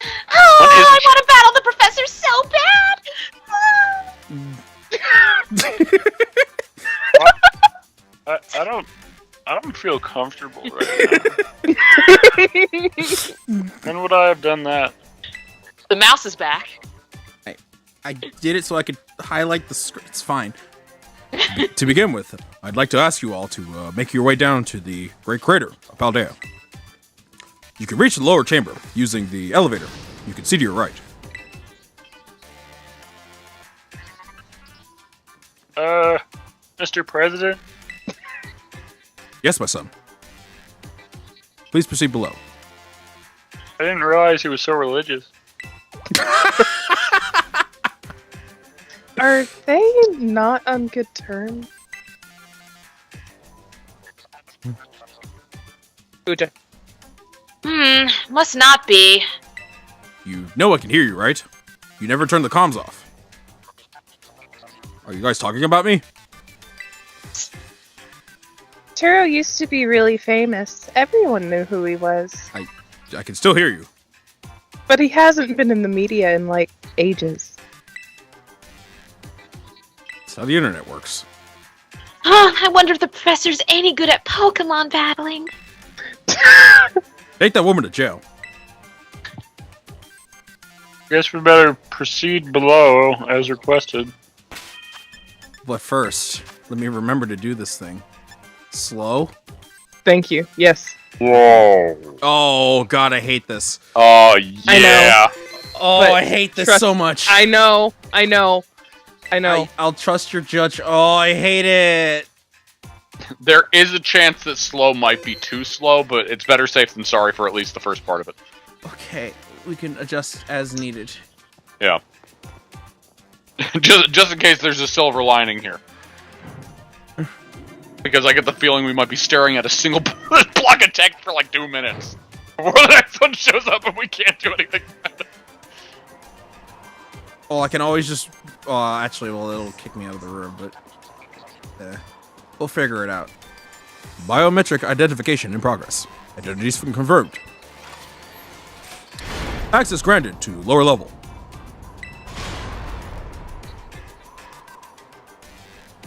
Oh, I want to battle the professor so bad! I don't feel comfortable right now. When would I have done that? The mouse is back. I did it so I could highlight the script. It's fine. To begin with, I'd like to ask you all to make your way down to the Great Crater of Paldea. You can reach the lower chamber using the elevator. You can see to your right. Mr. President? Yes, my son. Please proceed below. I didn't realize he was so religious. Are they not on good terms? Uja. Must not be. You know I can hear you, right? You never turned the comms off. Are you guys talking about me? Turo used to be really famous. Everyone knew who he was. I can still hear you. But he hasn't been in the media in, like, ages. That's how the internet works. I wonder if the professor's any good at Pokémon battling. Take that woman to jail. Guess we better proceed below as requested. But first, let me remember to do this thing. Slow. Thank you. Yes. Whoa. Oh, God, I hate this. Oh, yeah. I know. Oh, But I hate this trust- so much. I know. I'll trust your judge. Oh, I hate it. There is a chance that slow might be too slow, but it's better safe than sorry for at least the first part of it. Okay, we can adjust as needed. Yeah. just in case there's a silver lining here. Because I get the feeling we might be staring at a single block of text for like 2 minutes. Before the next one shows up and we can't do anything. Oh, I can always just... actually, well, it'll kick me out of the room, but... we'll figure it out. Biometric identification in progress. Identities confirmed. Access granted to lower level.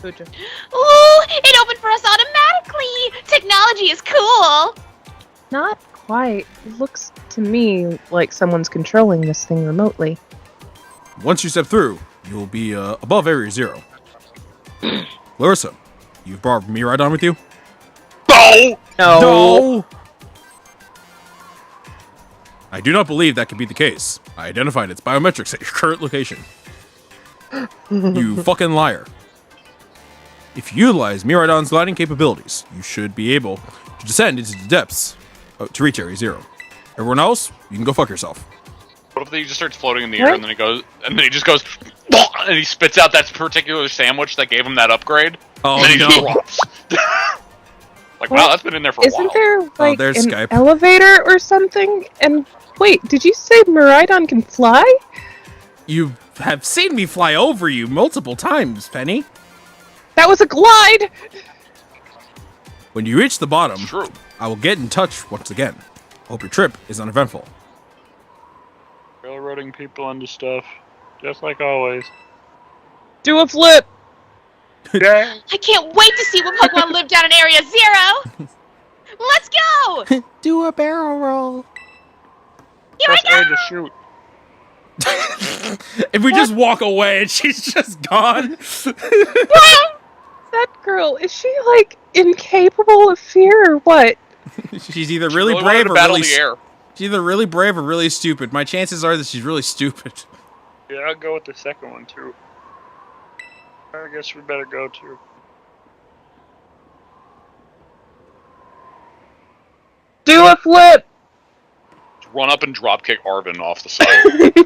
Uja. Ooh, it opened for us automatically! Technology is cool! Not quite. It looks to me like someone's controlling this thing remotely. Once you step through, you'll be above Area 0. Larissa, you've brought me right on with you? No! No. I do not believe that could be the case. I identified its biometrics at your current location. You fucking liar. If you utilize Miraidon's gliding capabilities, you should be able to descend into the depths to reach Area 0. Everyone else, you can go fuck yourself. What if he just starts floating in the air and then he just goes, and he spits out that particular sandwich that gave him that upgrade? Oh, and then he no. just drops. Like, wow, that's been in there for a while. Isn't there, like, an Skype. elevator or something? And, wait, did you say Miraidon can fly? You have seen me fly over you multiple times, Penny. That was a glide! When you reach the bottom, True. I will get in touch once again. Hope your trip is uneventful. Railroading people into stuff. Just like always. Do a flip! Yeah. I can't wait to see what Pokemon live down in Area 0! Let's go! Do a barrel roll. Here I Best way go! to shoot. If we just walk away and she's just gone. That girl, is she, like, incapable of fear or what? She's either really wanted brave to or battle really the air. She's either really brave or really stupid. My chances are that she's really stupid. Yeah, I'll go with the second one too. I guess we better go too. Do a flip! Just run up and dropkick Arvin off the side.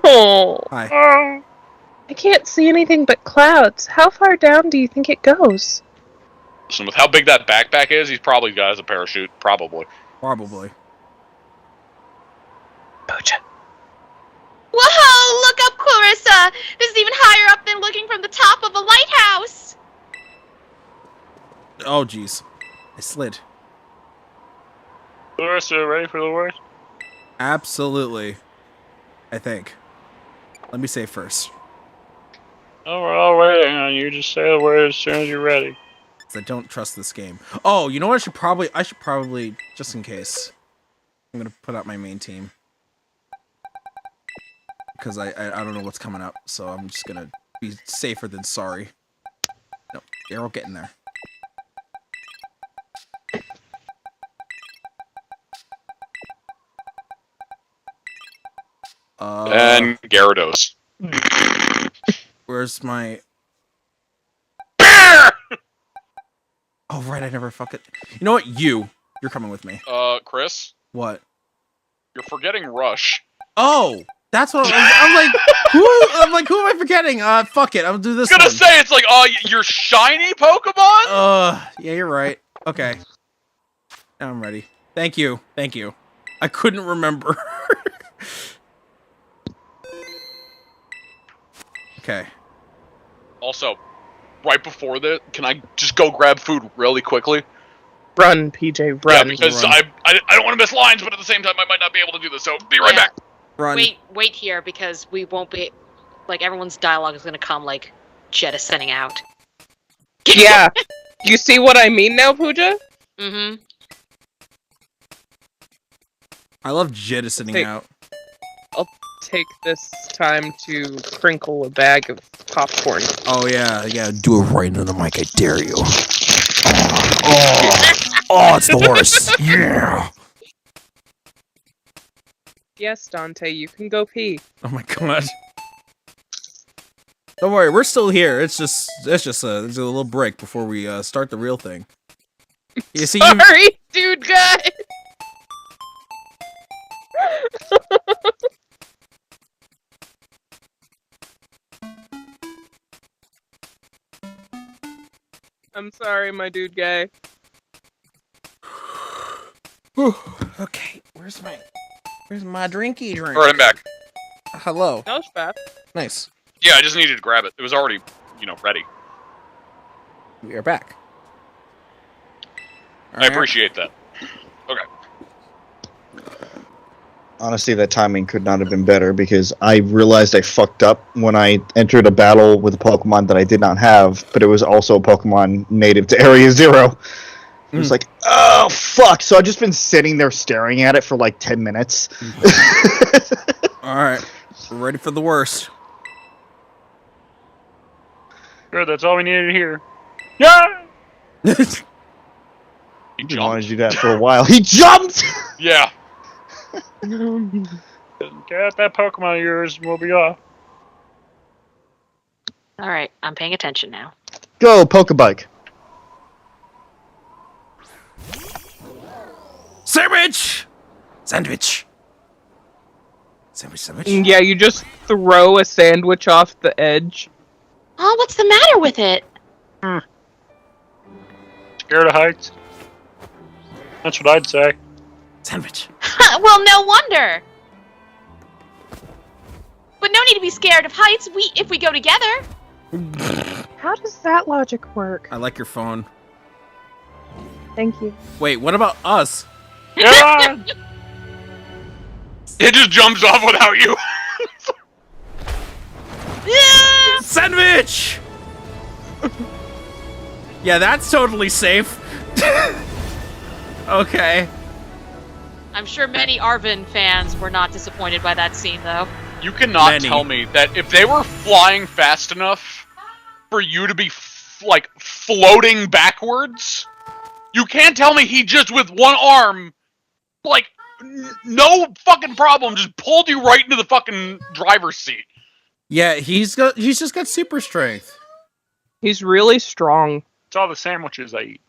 Oh, Hi. Oh, I can't see anything but clouds. How far down do you think it goes? Listen, with how big that backpack is, he's probably got as a parachute. Probably. Probably. Pooja. Whoa, look up, Clarissa! This is even higher up than looking from the top of a lighthouse! Oh, jeez. I slid. Larissa, ready for the worst? Absolutely. I think. Let me say first. Oh, we're all waiting on you. Just say the word as soon as you're ready. 'Cause I don't trust this game. Oh, you know what? I should probably, just in case, I'm gonna put out my main team. Because I don't know what's coming up, so I'm just gonna be safer than sorry. No, Daryl, get in there. And Gyarados. Where's my... Oh, right, I never fuck it. You know what? You're coming with me. Chris, What? you're forgetting Rush. Oh! That's what I'm like, who am I forgetting? Fuck it, I'll do this I was one. gonna say, it's like, your shiny Pokemon? Yeah, you're right. Okay. Now I'm ready. Thank you. I couldn't remember. Okay. Also, right before that, can I just go grab food really quickly? Run, PJ, Yeah, run. because Run. I don't want to miss lines, but at the same time, I might not be able to do this, so be right Yeah. back. Run. Wait here, because we won't be... Like, everyone's dialogue is gonna come, like, jettisoning out. Yeah. You see what I mean now, Pooja? Mm-hmm. I love jettisoning Hey. out. Take this time to crinkle a bag of popcorn. Oh, yeah, do it right into the mic, I dare you. Oh, it's the worst. Yeah. Yes, Dante, you can go pee. Oh my god. Don't worry, we're still here. It's just there's a little break before we start the real thing. You see, Sorry, dude, guy. I'm sorry, my dude guy. Okay, where's my drinky drink? Alright, I'm back. Hello. That was fast. Nice. Yeah, I just needed to grab it. It was already, ready. We are back. I appreciate that. Okay. Honestly, that timing could not have been better because I realized I fucked up when I entered a battle with a Pokemon that I did not have, but it was also a Pokemon native to Area 0. It was like, oh, fuck. So I've just been sitting there staring at it for like 10 minutes. Alright. We're ready for the worst. Good, that's all we needed to hear. Yeah! He I wanted jumped. to do that for a while. He jumped! Yeah. Get out that Pokemon of yours and we'll be off. Alright, I'm paying attention now. Go, Pokebike. Sandwich! Sandwich! Sandwich. Yeah, you just throw a sandwich off the edge. Oh, what's the matter with it? Scared of heights? That's what I'd say. Sandwich. Well, no wonder. But no need to be scared of heights. If we go together. How does that logic work? I like your phone. Thank you. Wait, what about us? Yeah! It just jumps off without you. Sandwich! Yeah, that's totally safe. Okay. I'm sure many Arvin fans were not disappointed by that scene, though. You cannot Many. tell me that if they were flying fast enough for you to be like floating backwards, you can't tell me he just with one arm, like no fucking problem, just pulled you right into the fucking driver's seat. Yeah, he's just got super strength. He's really strong. It's all the sandwiches I eat.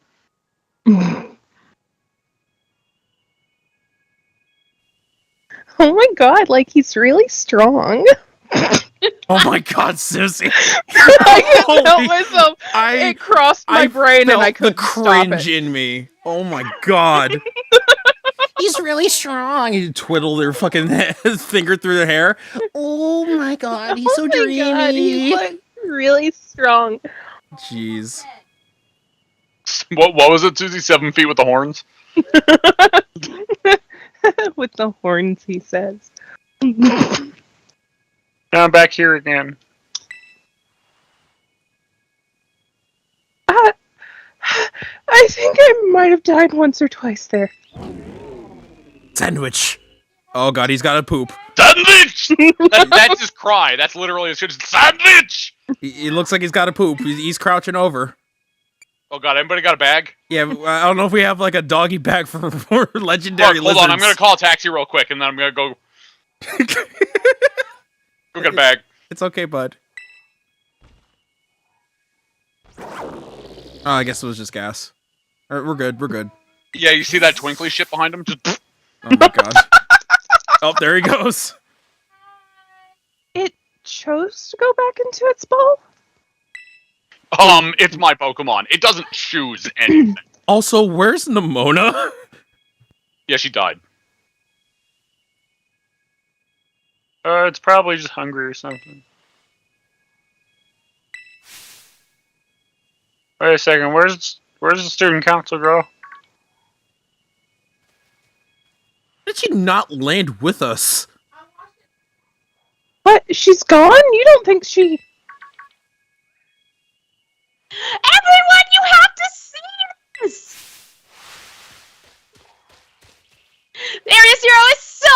Oh my god, like he's really strong. Oh my god, Susie. I couldn't help Holy- myself. I It crossed my brain and I felt the couldn't stop cringe it. in me. Oh my god. He's really strong. You twiddle their fucking finger through the hair. Oh my god, he's so Oh my dreamy. god, he's like really strong. Jeez. What was it, Susie? 7 feet with the horns? With the horns, he says. Now I'm back here again. I think I might have died once or twice there. Sandwich. Oh god, he's got to poop. Sandwich! That's his cry. That's literally his sandwich! He looks like he's got to poop. He's crouching over. Oh god, anybody got a bag? Yeah, I don't know if we have like a doggy bag for legendary Hold lizards. on, I'm gonna call a taxi real quick and then I'm gonna go get a bag. It's okay, bud. Oh, I guess it was just gas. We're good. We're good. Yeah, you see that twinkly shit behind him? Just Oh my god. Oh, there he goes. It chose to go back into its ball? it's my Pokemon. It doesn't choose anything. Also, where's Nimona? Yeah, she died. It's probably just hungry or something. Wait a second, where's the student council girl? Did she not land with us? What? She's gone? You don't think she... Everyone, you have to see this! Area Zero is so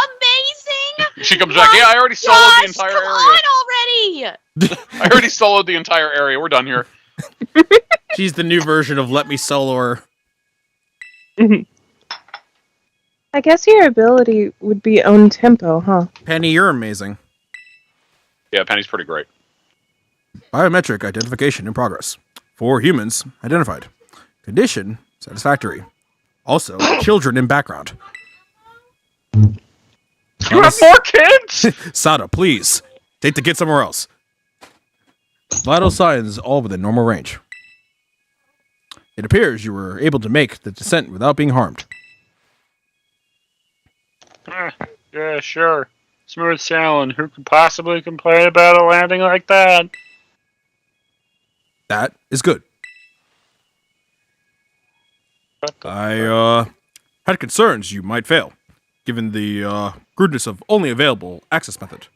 amazing! She comes back. Yeah, I already soloed the entire come area. on already! I already soloed the entire area. We're done here. She's the new version of Let Me Solo Her. I guess your ability would be own tempo, huh? Penny, you're amazing. Yeah, Penny's pretty great. Biometric identification in progress. 4 humans identified. Condition satisfactory. Also, children in background. You have more kids? Sada, please. Take the kid somewhere else. Vital signs all within normal range. It appears you were able to make the descent without being harmed. Yeah, sure. Smooth sailing. Who could possibly complain about a landing like that? That is good. I had concerns you might fail, given the crudeness of only available access method.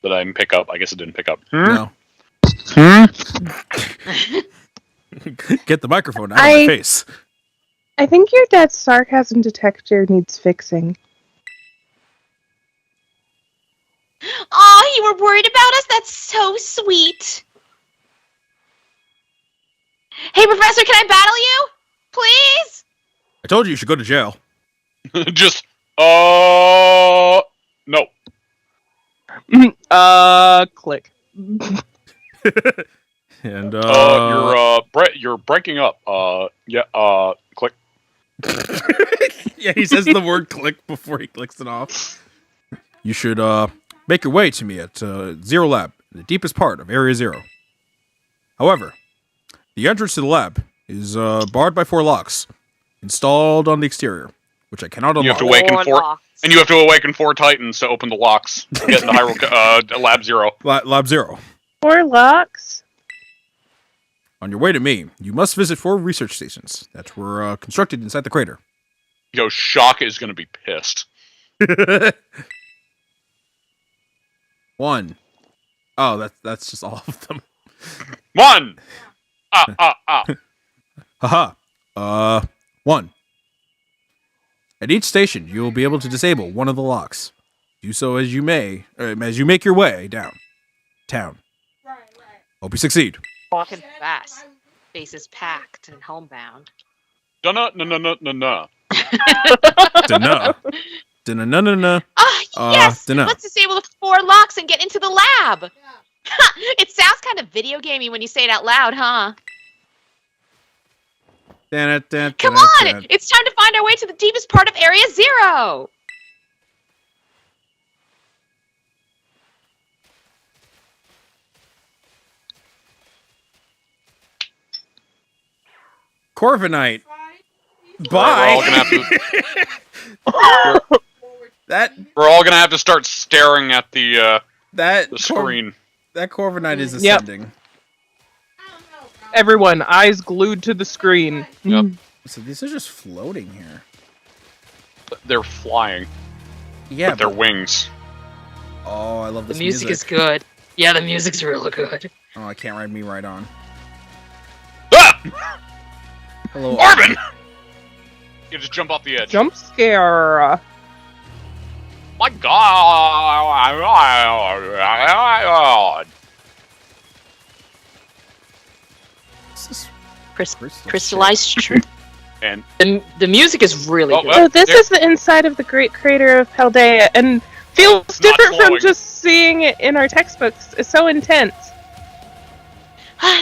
Did I pick up? I guess it didn't pick up. No. Get the microphone out of my face. I think your dad's sarcasm detector needs fixing. Aw, you were worried about us? That's so sweet. Hey, Professor, can I battle you? Please? I told you should go to jail. Just, no. Click. And you're breaking up. Click. Yeah, he says the word click before he clicks it off. You should make your way to me at Zero Lab, in the deepest part of Area 0. However, the entrance to the lab is barred by 4 locks installed on the exterior, which I cannot unlock. You have to awaken 4, and you have to awaken 4 Titans to open the locks to get into Lab 0. Lab 0. 4 locks? On your way to me, you must visit 4 research stations that were constructed inside the crater. Yo, Shaka is gonna be pissed. 1. Oh, that's just all of them. 1! Haha. 1. At each station, you will be able to disable one of the locks. Do so as you make your way down town. Hope you succeed. Walking fast. Faces packed and homebound. No. Dunno. Yes! Dunno. Let's disable the 4 locks and get into the lab! It sounds kind of video gamey when you say it out loud, huh? Come on! It's time to find our way to the deepest part of Area 0! Corviknight. Bye. We're all gonna have to start staring at the screen. That Corviknight is ascending. Everyone, eyes glued to the screen. Yep. So these are just floating here. They're flying. Yeah, with their wings. Oh, I love this music. The music is good. Yeah, the music's really good. Oh, I can't ride me right on. Ah! Hello, Arvin! You just jump off the edge. Jump scare. My God! Crystallized truth. And the music is really good. So this is the inside of the Great Crater of Paldea, and feels different from just seeing it in our textbooks. It's so intense.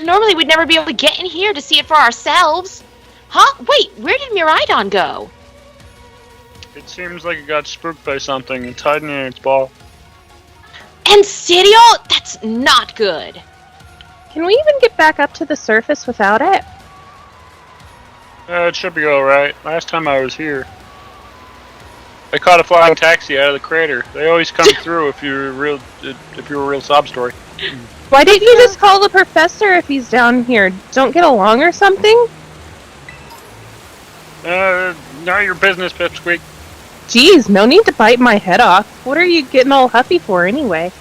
Normally we'd never be able to get in here to see it for ourselves. Huh? Wait, where did Miraidon go? It seems like it got spooked by something. It's hiding in its ball. And Sirio? That's not good. Can we even get back up to the surface without it? It should be alright. Last time I was here, I caught a flying taxi out of the crater. They always come through if you're a real sob story. Why didn't you just call the professor if he's down here? Don't get along or something? Not your business, Pipsqueak. Geez, no need to bite my head off. What are you getting all huffy for anyway?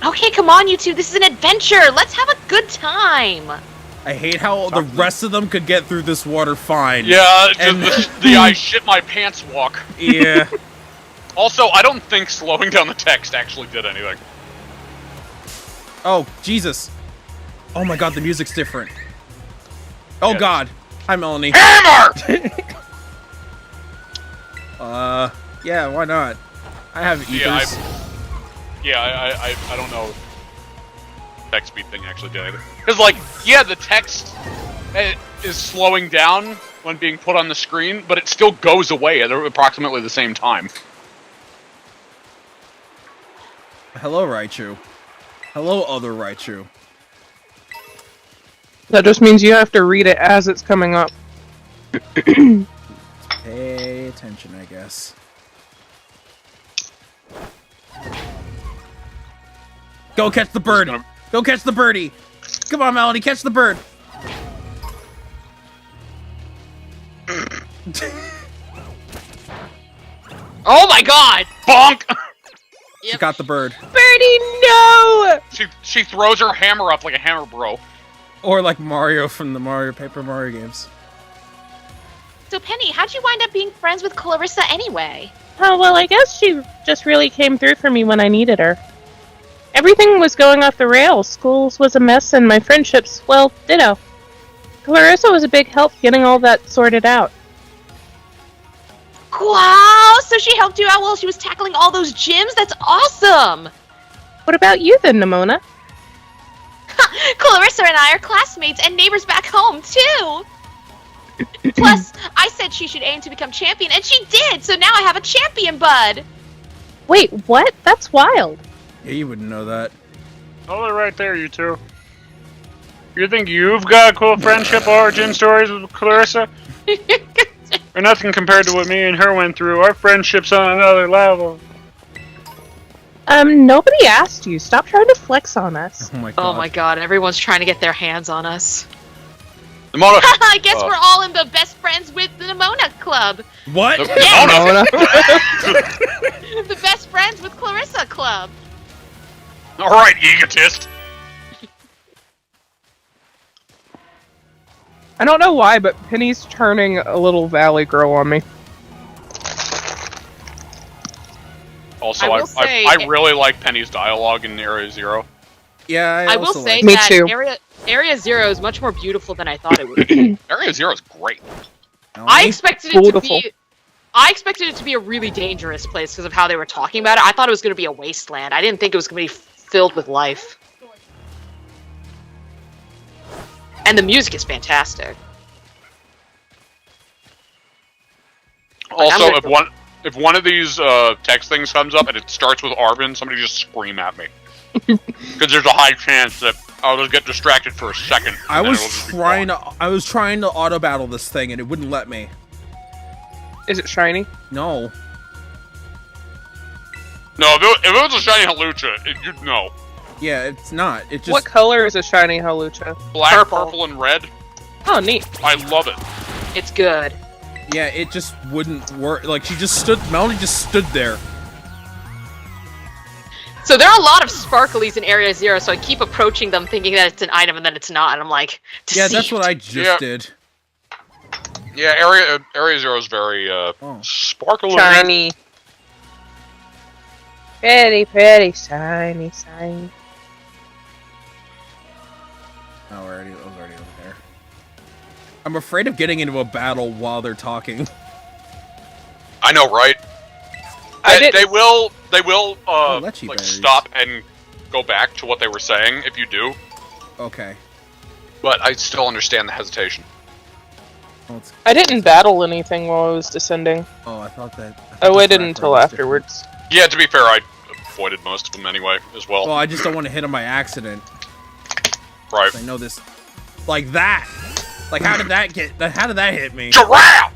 Okay, come on, you two. This is an adventure. Let's have a good time. I hate how the rest of them could get through this water fine. Yeah, just the I shit my pants walk. Yeah. Also, I don't think slowing down the text actually did anything. Oh, Jesus. Oh my God, the music's different. Oh yeah. God. Hi, Melanie. Hammer! Yeah, why not? I have ethers. I don't know if the text speed thing actually did anything. Because, like, yeah, the text is slowing down when being put on the screen, but it still goes away at approximately the same time. Hello, Raichu. Hello, other Raichu. That just means you have to read it as it's coming up. Pay attention, I guess. Go catch the bird! Go catch the birdie! Come on, Melody, catch the bird! Oh my God! Bonk! She got the bird. Birdie, no! She throws her hammer up like a hammer bro. Or like Mario from the Paper Mario games. So Penny, how'd you wind up being friends with Clarissa anyway? Oh, well, I guess she just really came through for me when I needed her. Everything was going off the rails. Schools was a mess and my friendships, well, ditto. Clarissa was a big help getting all that sorted out. Wow, so she helped you out while she was tackling all those gyms? That's awesome! What about you then, Nimona? Clarissa and I are classmates and neighbors back home, too! Plus, I said she should aim to become champion, and she did, so now I have a champion bud! Wait, what? That's wild. Yeah, you wouldn't know that. Hold it right there, you two. You think you've got cool friendship origin stories with Clarissa? Or nothing compared to what me and her went through. Our friendship's on another level. Nobody asked you. Stop trying to flex on us. Oh my god, everyone's trying to get their hands on us. Nimona! I guess we're all in the best friends with the Nimona Club. What? Yeah. The best friends with Clarissa Club. Alright, egotist! I don't know why, but Penny's turning a little valley girl on me. Also, I will say- I really like Penny's dialogue in Area Zero. Yeah, I will say Me that too. Area Zero is much more beautiful than I thought it would be. Area Zero is great. I expected it to Beautiful. be. I expected it to be a really dangerous place because of how they were talking about it. I thought it was going to be a wasteland. I didn't think it was going to be filled with life. And the music is fantastic. Also, I'm if one of these text things comes up and it starts with Arvin, somebody just scream at me. Because there's a high chance that I'll just get distracted for a second. I was trying to auto battle this thing and it wouldn't let me. Is it shiny? No. No, if it was a shiny Halucha, you'd know. Yeah, it's not. It just What color is a shiny Halucha? Black, Purple. purple, and red. Oh, neat. I love it. It's good. yeah, it just wouldn't work. Like Melanie just stood there. So there are a lot of sparklies in Area Zero, so I keep approaching them thinking that it's an item and then it's not, and I'm like, Yeah, that's deceived. what I just Yeah. did. Yeah, Area Zero is very sparkly. Shiny. Pretty, pretty, shiny, shiny. Oh, I was already over there. I'm afraid of getting into a battle while they're talking. I know, right? I They didn't- will Leche like berries. stop and go back to what they were saying if you do. Okay. But I still understand the hesitation. Well, it's- I didn't battle anything while I was descending. oh, I thought that. I waited until afterwards. Yeah, to be fair, I avoided most of them anyway, as well. Well, I just don't want to hit him by accident. Right. I know this. Like that. Like how did that hit me? Giraffe!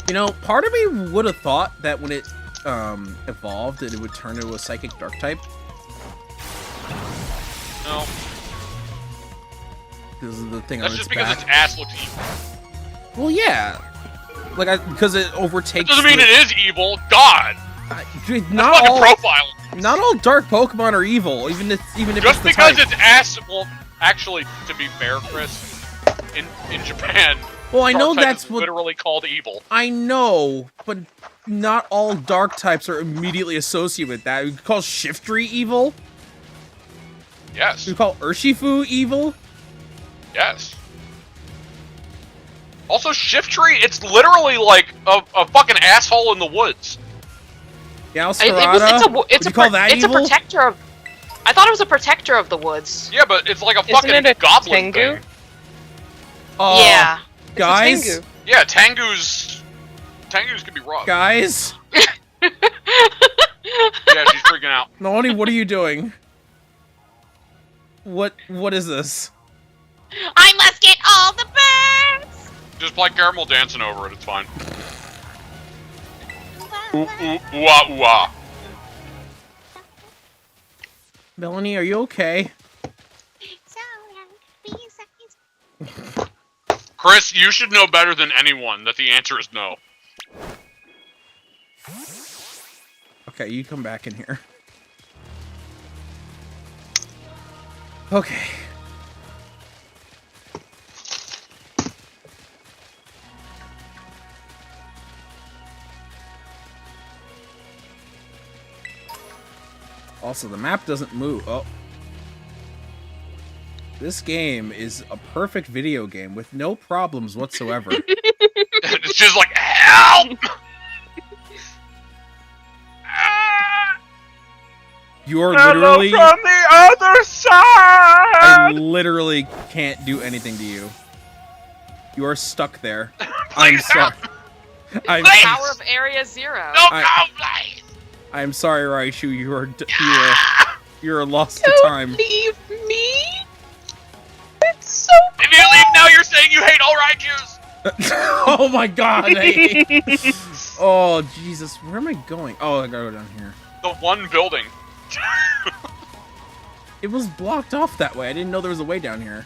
You know, part of me would have thought that when it evolved, that it would turn into a psychic dark type. No, This is the thing that's on just its because back. its ass looks evil. Well, yeah. Like, because it overtakes. Doesn't mean it is evil. God! Dude, That's not fucking all. profiling. Not all dark Pokemon are evil, even if Just it's the because type. its ass, well, actually, to be fair, Chris, in Japan, Well, I know dark type that's is what literally called evil. I know, but not all dark types are immediately associated with that. We call Shiftry evil. Yes, We call Urshifu evil. yes. Also, Shiftry, it's literally like a fucking asshole in the woods. Yalscarada. It's a protector of. I thought it was a protector of the woods. Yeah, but it's like a Isn't fucking it a goblin Tengu? thing. Yeah. Guys, Tengu. Yeah, Tengus can be rough. guys. Yeah, she's freaking out. Melanie, what are you doing? What is this? I must get all the birds. Just play Caramel dancing over it, it's fine. Ooh, ooh, ooh, ah, ooh, ah. Melanie, are you okay? Chris, you should know better than anyone that the answer is no. Okay, you come back in here. Okay. Also, the map doesn't move. Oh. This game is a perfect video game with no problems whatsoever. It's just like, help! You are literally from the other side. I literally can't do anything to you. You are stuck there. I'm sorry. It's the power of Area Zero. Please! I'm sorry, Raichu. You're lost to Don't time. leave me. It's so. If you leave now, you're saying you hate all Raijus! Oh my god! Oh Jesus! Where am I going? Oh, I gotta go down here. The one building. It was blocked off that way. I didn't know there was a way down here.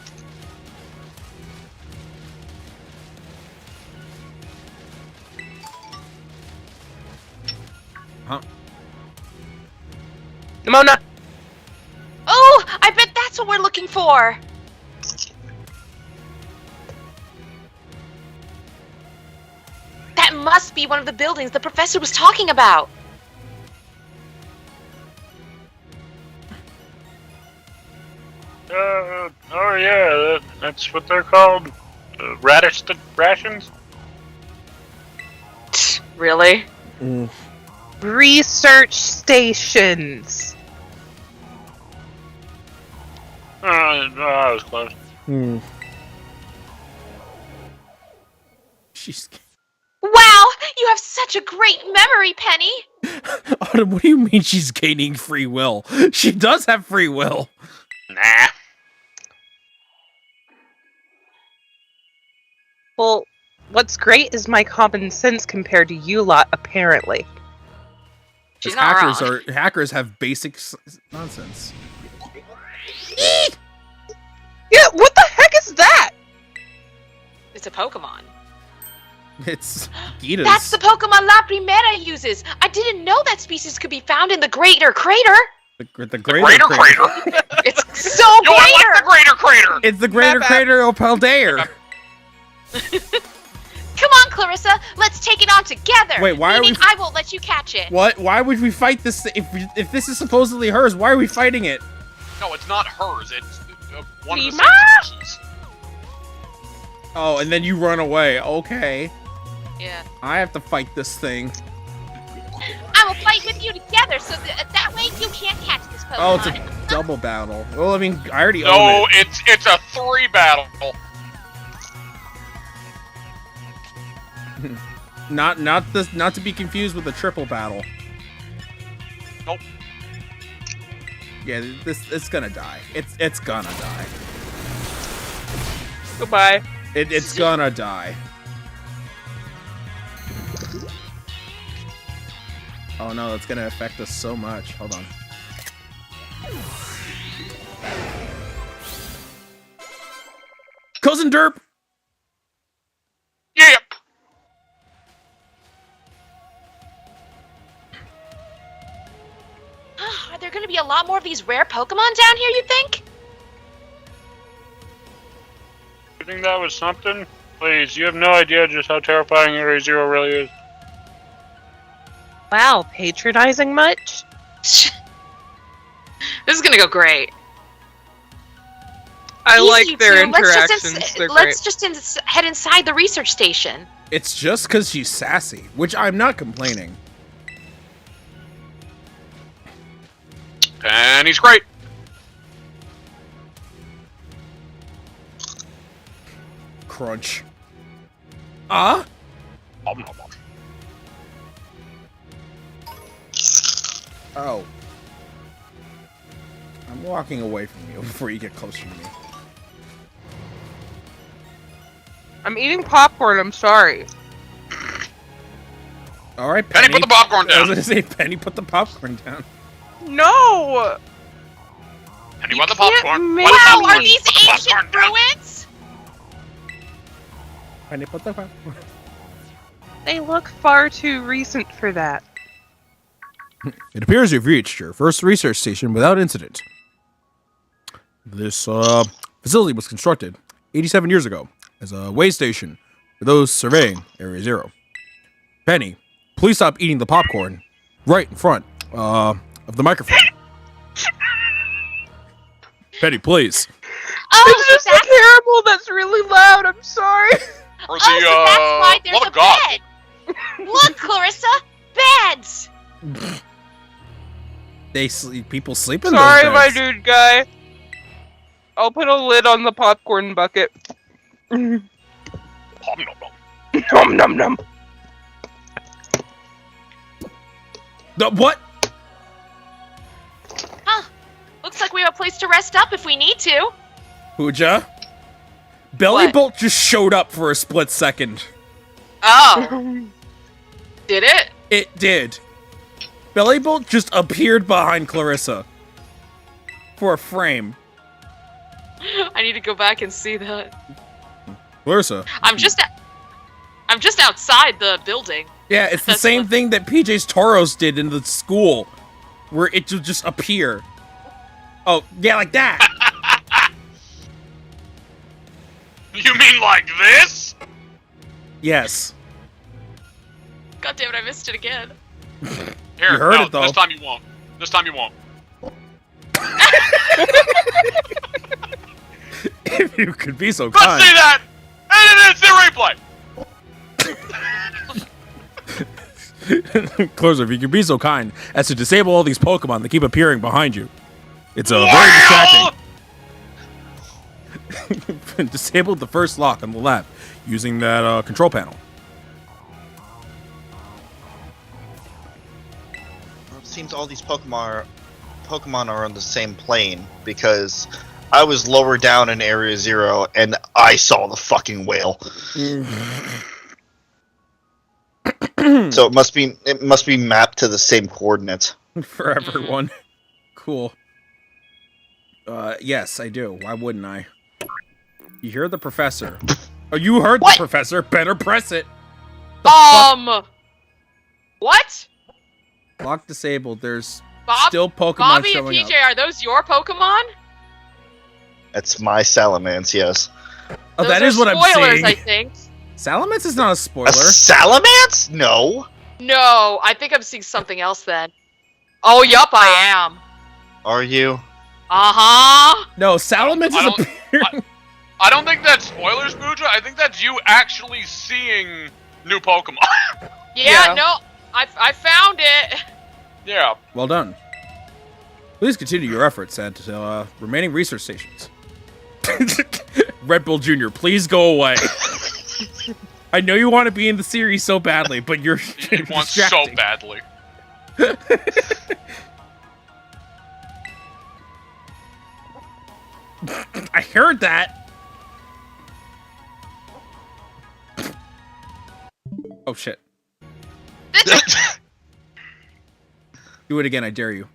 Huh? Nimona. Oh, I bet that's what we're looking for. That must be one of the buildings the professor was talking about. Oh yeah, that's what they're called. Radish rations. Really? Research stations. I was close. She's. Wow, you have such a great memory, Penny. Autumn, what do you mean she's gaining free will? She does have free will. Nah. Well, what's great is my common sense compared to you lot, apparently. She's Because not wrong. hackers have basic nonsense. Yeah, what the heck is that? It's a Pokemon. It's Gita's. That's the Pokemon La Primera uses. I didn't know that species could be found in the Greater Crater. the Greater Crater. It's so Yo, I greater. like the Greater Crater! It's the Greater Crater of Paldea. Come on, Clarissa. Let's take it on together. Wait, why are Meaning we- I won't let you catch it. What? Why would we fight this? If this is supposedly hers, why are we fighting it? No, it's not hers. It's one of the Lima? same species. Oh, and then you run away. Okay. Yeah. I have to fight this thing. I will fight with you together, so that way you can't catch this Pokemon. Oh, it's a double battle. Well, I mean, I already own No, it. it's a 3 battle. Not to be confused with a triple battle. Nope. Yeah, it's gonna die. It's gonna die. Goodbye. It's gonna die. Oh no, that's gonna affect us so much. Hold on. Cousin Derp! Yeah. Are there going to be a lot more of these rare Pokemon down here, you think? You think that was something? Please, you have no idea just how terrifying Area Zero really is. Wow, patronizing much? This is going to go great. I Easy, like their too. interactions. They're Let's great. just head inside the research station. It's just because she's sassy, which I'm not complaining. And he's great. Crunch. Nom, nom, nom. Oh. I'm walking away from you before you get closer to me. I'm eating popcorn, I'm sorry. Alright, Penny, put the popcorn I was down. gonna say, Penny, put the popcorn down. No! Penny, You put the can't popcorn. make- Put the Wow, popcorn. are these Put the popcorn ancient down. ruins? Penny, put the popcorn. They look far too recent for that. It appears you've reached your first research station without incident. This facility was constructed 87 years ago as a way station for those surveying Area Zero. Penny, please stop eating the popcorn right in front of the microphone. Penny, please. Oh, It's so just a caramel that's really loud. I'm sorry. Or the, so that's why there's what a God? bed. Look, Clarissa, beds. People sleep in Sorry, those my beds. dude guy. I'll put a lid on the popcorn bucket. Nom nom nom. What? Huh. Looks like we have a place to rest up if we need to. Hooja? Belly What? Bolt just showed up for a split second. Oh. Did it? It did. Belly Bolt just appeared behind Clarissa. For a frame. I need to go back and see that. Clarissa. I'm just outside the building. Yeah, it's the That's same what- thing that PJ's Tauros did in the school. Where it will just appear. Oh, yeah, like that. You mean like this? Yes. God damn it, I missed it again. Here, You heard no, it, though. this time you won't. This time you won't. If you could be so Let's kind. see that! And it's the replay! Clarissa, if you could be so kind as to disable all these Pokemon that keep appearing behind you. It's very Wow! distracting. Disable the first lock on the left using that control panel. It seems all these Pokemon are on the same plane because I was lower down in Area 0 and I saw the fucking whale. So it must be mapped to the same coordinates. For everyone. Cool. Yes, I do. Why wouldn't I? You hear the professor. Oh, you heard What? the professor. Better press it. What? Lock disabled. There's Bob, still Pokemon Bobby and showing PJ, up. are those your Pokemon? That's my Salamence, yes. Oh, Those that are is what I'm spoilers, seeing. I think. Salamence is not a spoiler. A Salamence? No. No, I think I'm seeing something else then. Oh, yup, I am. Are you? Uh-huh. No, Salamence I is don't- appearing. I don't think that's spoilers, Booja. I think that's you actually seeing new Pokemon. Yeah, Yeah. no, I found it. Yeah. Well done. Please continue your efforts at remaining research stations. Red Bull Jr., please go away. I know you want to be in the series so badly, but you're You want so distracting. badly. I heard that. Oh shit. Do it again, I dare you.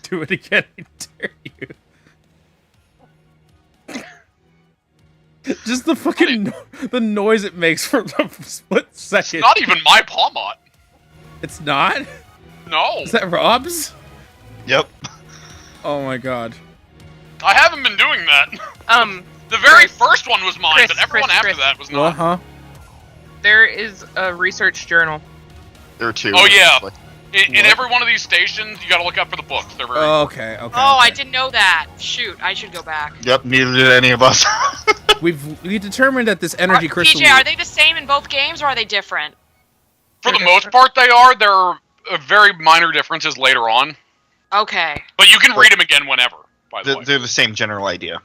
Do it again, I dare you. Just the fucking the noise it makes for a split second. Not even my Pawmot. It's not? No. Is that Rob's? Yep. Oh my god. I haven't been doing that. The very first one was mine, but everyone after that was not. Uh-huh. There is a research journal. There are two. Oh, yeah. Like, In every one of these stations, you gotta look out for the books. They're very Okay. Oh, Okay. I didn't know that. Shoot, I should go back. Yep, neither did any of us. We determined that this energy crystal. PJ, are they the same in both games or are they different? For the most part, they are. There are very minor differences later on. Okay. But you can read them again whenever, by the way. They're the same general idea.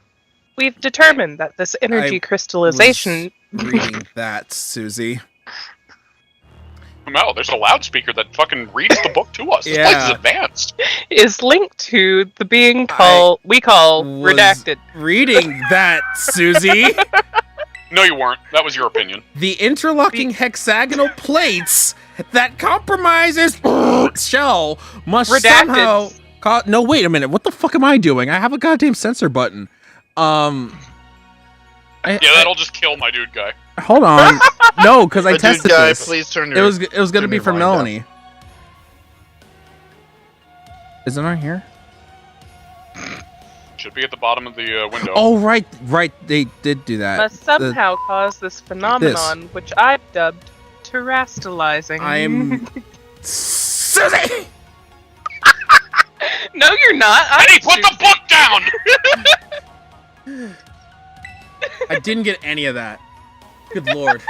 We've determined that this energy crystallization. Reading that, Susie. No, there's a loudspeaker that fucking reads the book to us. This place is advanced. Is linked to the being we call was redacted. Reading that, Susie. No, you weren't. That was your opinion. The interlocking hexagonal plates that compromises shell must Redacted. somehow. No, wait a minute. What the fuck am I doing? I have a goddamn censor button. Yeah, that'll just kill my dude guy. Hold on. No, because I But tested dude, guy, this. please turn your. It was gonna turn be your for volume down. Melanie. Is it not here? Should be at the bottom of the window. Oh, right. They did do that. Must somehow cause this phenomenon, which I've dubbed terastallizing. I'm Susie. No, you're not. Penny, put the book down! I didn't get any of that. Good lord.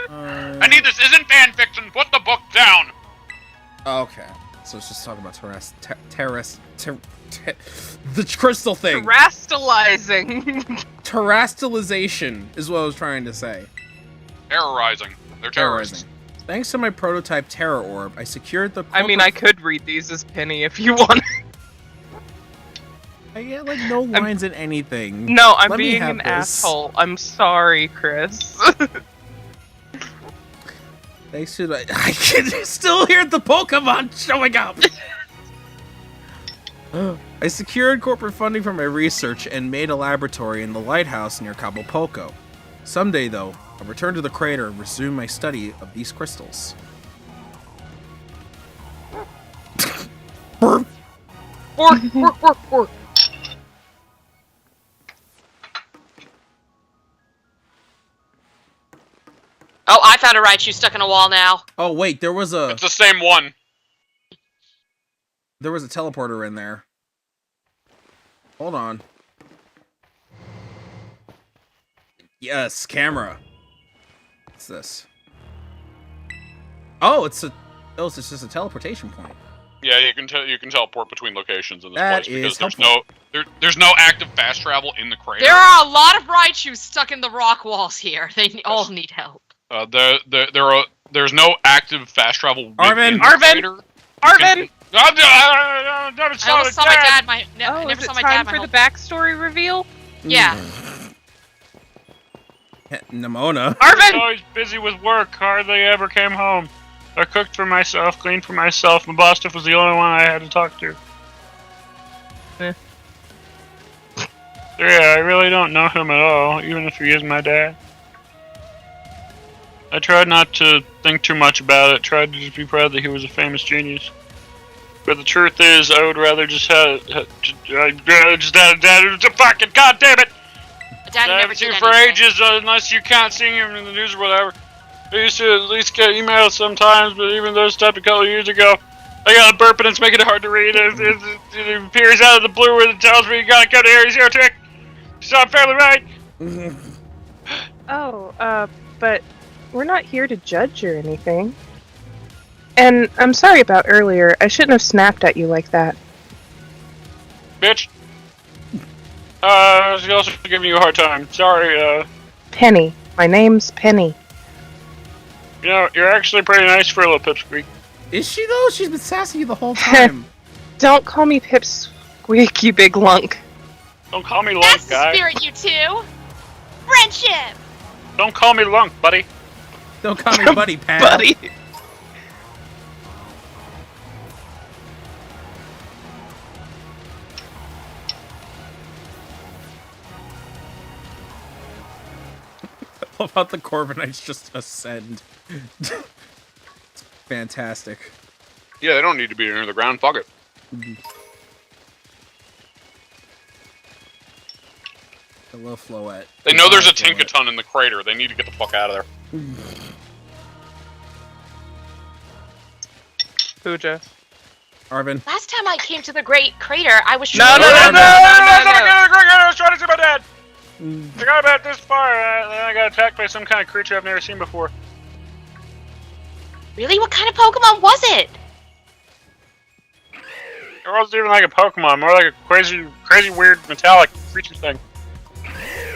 Penny, this isn't fan fiction. Put the book down. Okay. So let's just talk about the crystal thing. Terastalizing. Terastallization is what I was trying to say. Terrorizing. They're terrorists. Thanks to my prototype Terror Orb, I secured the... I mean, I could read these as Penny if you want. I get, like, no lines in anything. No, I'm Let me being have an this. asshole. I'm sorry, Chris. Thanks to I can still hear the Pokemon showing up! I secured corporate funding for my research and made a laboratory in the lighthouse near Cabo Poco. Someday, though, I'll return to the crater and resume my study of these crystals. Burp. Bork. Oh, I found a Raichu stuck in a wall now. Oh wait, there was It's the same one. a teleporter in there. Hold on. Yes, camera. What's this? Oh, it's just a teleportation point. Yeah, you can teleport between locations in this That place because is there's no active fast travel in the crater. There are a lot of Raichus stuck in the rock walls here. They all need help. There's no active fast travel. Arvin! within the crater. Arvin! I almost saw my dad. I Oh, never is saw it my time dad. for the backstory reveal? Yeah. Nimona. I was Arvin! always busy with work, hardly ever came home. I cooked for myself, cleaned for myself, my boss was the only one I had to talk to. Eh. Yeah, I really don't know him at all, even if he is my dad. I tried not to think too much about it, tried to just be proud that he was a famous genius. But the truth is, I would rather just have a dad who's a fucking goddamn it! A dad who I never haven't seen did him for anything. ages, unless you can't see him in the news or whatever. I used to at least get emails sometimes, but even those stopped a couple of years ago. I got a burp and it's making it hard to read. It appears out of the blue where it tells me you gotta go to Area Zero Trick. So I'm fairly right. But we're not here to judge or anything. And I'm sorry about earlier. I shouldn't have snapped at you like that. Bitch. She's also giving you a hard time. Sorry, Penny. My name's Penny. you know, you're actually pretty nice for a little pipsqueak. Is she though? She's been sassy the whole time. Don't call me Pipsqueak, you big lunk. Don't call me That's lunk, the guy. spirit, you two. Friendship. Don't call me lunk, buddy. Don't call me buddy, Pat. Buddy. I love how the Corviknights just ascend. It's fantastic. Yeah, they don't need to be near the ground. Fuck it. I love Floette. They know there's a Floette. Tinkaton in the crater. They need to get the fuck out of there. Pooja. Arvin. Last time I came to the Great Crater, I was No, trying no, to... no, no, I was trying to see my dad. I got about this far, and then I got attacked by some kind of creature I've never seen before. Really? What kind of Pokemon was it? It wasn't even like a Pokemon, more like a crazy, weird metallic creature thing.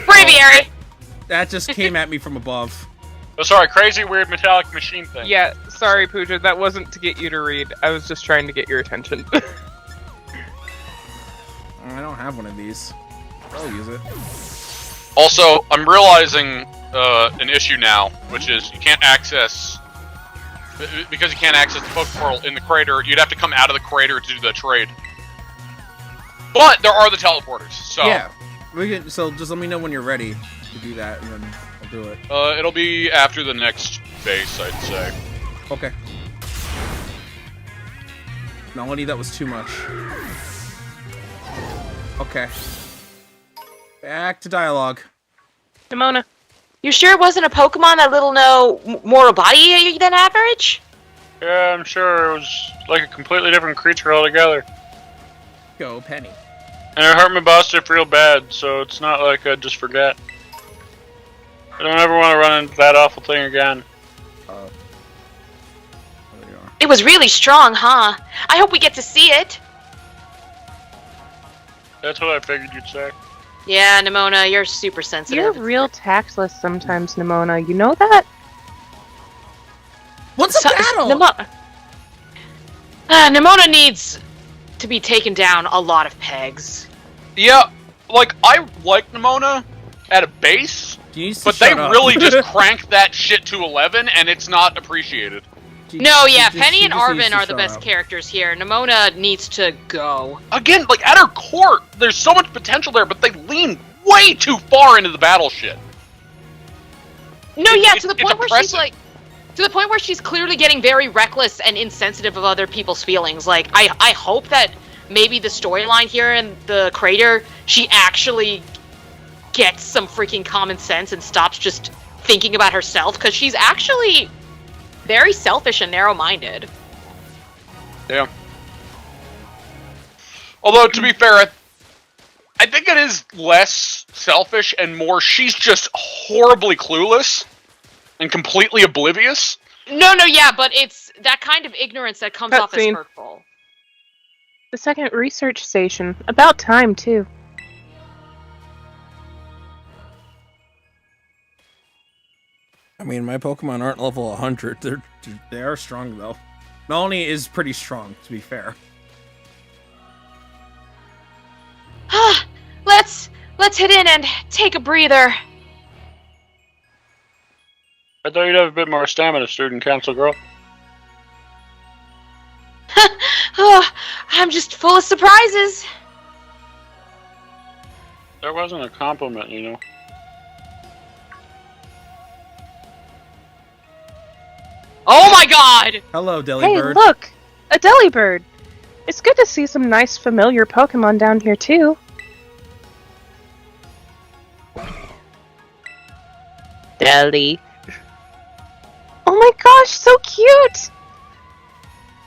Braviary. That just came at me from above. Oh, sorry, crazy, weird metallic machine thing. Yeah, sorry, Pooja. That wasn't to get you to read. I was just trying to get your attention. I don't have one of these. I'll use it. Also, I'm realizing an issue now, which is you can't access... Because you can't access the Pokeportal in the crater, you'd have to come out of the crater to do the trade. But there are the teleporters, so... Yeah. So just let me know when you're ready to do that, and then I'll do it. It'll be after the next base, I'd say. Okay. Melody, that was too much. Okay. Back to dialogue. Nimona. You sure it wasn't a Pokemon that know more about you than average? Yeah, I'm sure it was like a completely different creature altogether. Go, Penny. And it hurt my boss real bad, so it's not like I just forget. I don't ever want to run into that awful thing again. There you are. It was really strong, huh? I hope we get to see it. That's what I figured you'd say. Yeah, Nimona, you're super sensitive. You're real tactless sometimes, Nimona. You know that? What's a battle? Nimona needs to be taken down a lot of pegs. Yeah, like, I like Nimona at a base, but they really just cranked that shit to 11, and it's not appreciated. No, yeah, Penny and Arvin are the best characters here. Nimona needs to go. Again, like, at her core, there's so much potential there, but they lean way too far into the battle shit. No, yeah, to the point where she's like... To the point where she's clearly getting very reckless and insensitive of other people's feelings. Like, I hope that maybe the storyline here in the crater, she actually gets some freaking common sense and stops just thinking about herself, because she's actually very selfish and narrow-minded. Yeah. Although, to be fair, I think it is less selfish and more she's just horribly clueless and completely oblivious. No, yeah, but it's that kind of ignorance that comes off as hurtful. The second research station. About time, too. I mean, my Pokemon aren't level 100. They are strong, though. Melanie is pretty strong, to be fair. Let's hit in and take a breather. I thought you'd have a bit more stamina, student council girl. Oh, I'm just full of surprises. That wasn't a compliment, you know. Oh my god! Hello, Delibird. Hey, look! A Delibird! It's good to see some nice familiar Pokemon down here, too. Deli. Oh my gosh, so cute!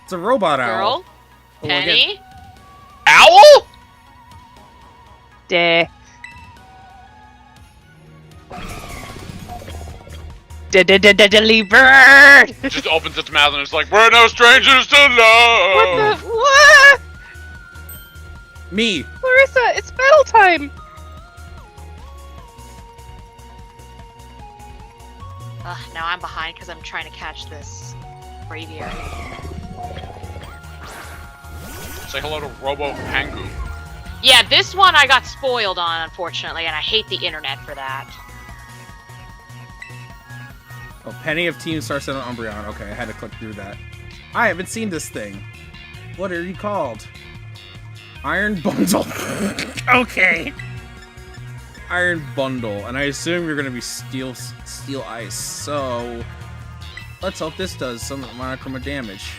It's a robot owl. Girl? Penny? Owl? Delibird. Just opens its mouth and it's like, we're no strangers to love! What? Me. Larissa, it's battle time! Now I'm behind because I'm trying to catch this Braviary. Say hello to Robo Pangu. Yeah, this one I got spoiled on, unfortunately, and I hate the internet for that. Oh, Penny of Team Star Center Umbreon. Okay, I had to click through that. I haven't seen this thing. What are you called? Iron Bundle. Okay. Iron Bundle, and I assume you're gonna be Steel Ice. So let's hope this does some monochroma damage.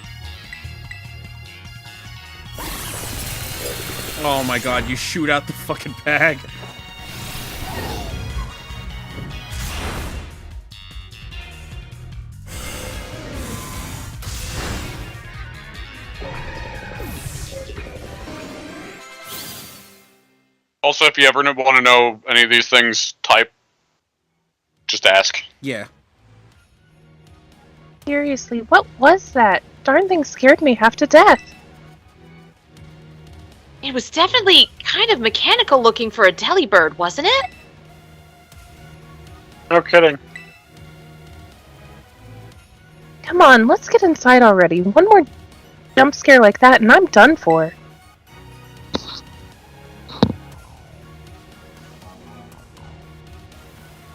Oh my god, you shoot out the fucking bag. Also, if you ever want to know any of these things, type. Just ask. Yeah. Seriously, what was that? Darn thing scared me half to death. It was definitely kind of mechanical looking for a Delibird, wasn't it? No kidding. Come on, let's get inside already. One more jump scare like that and I'm done for.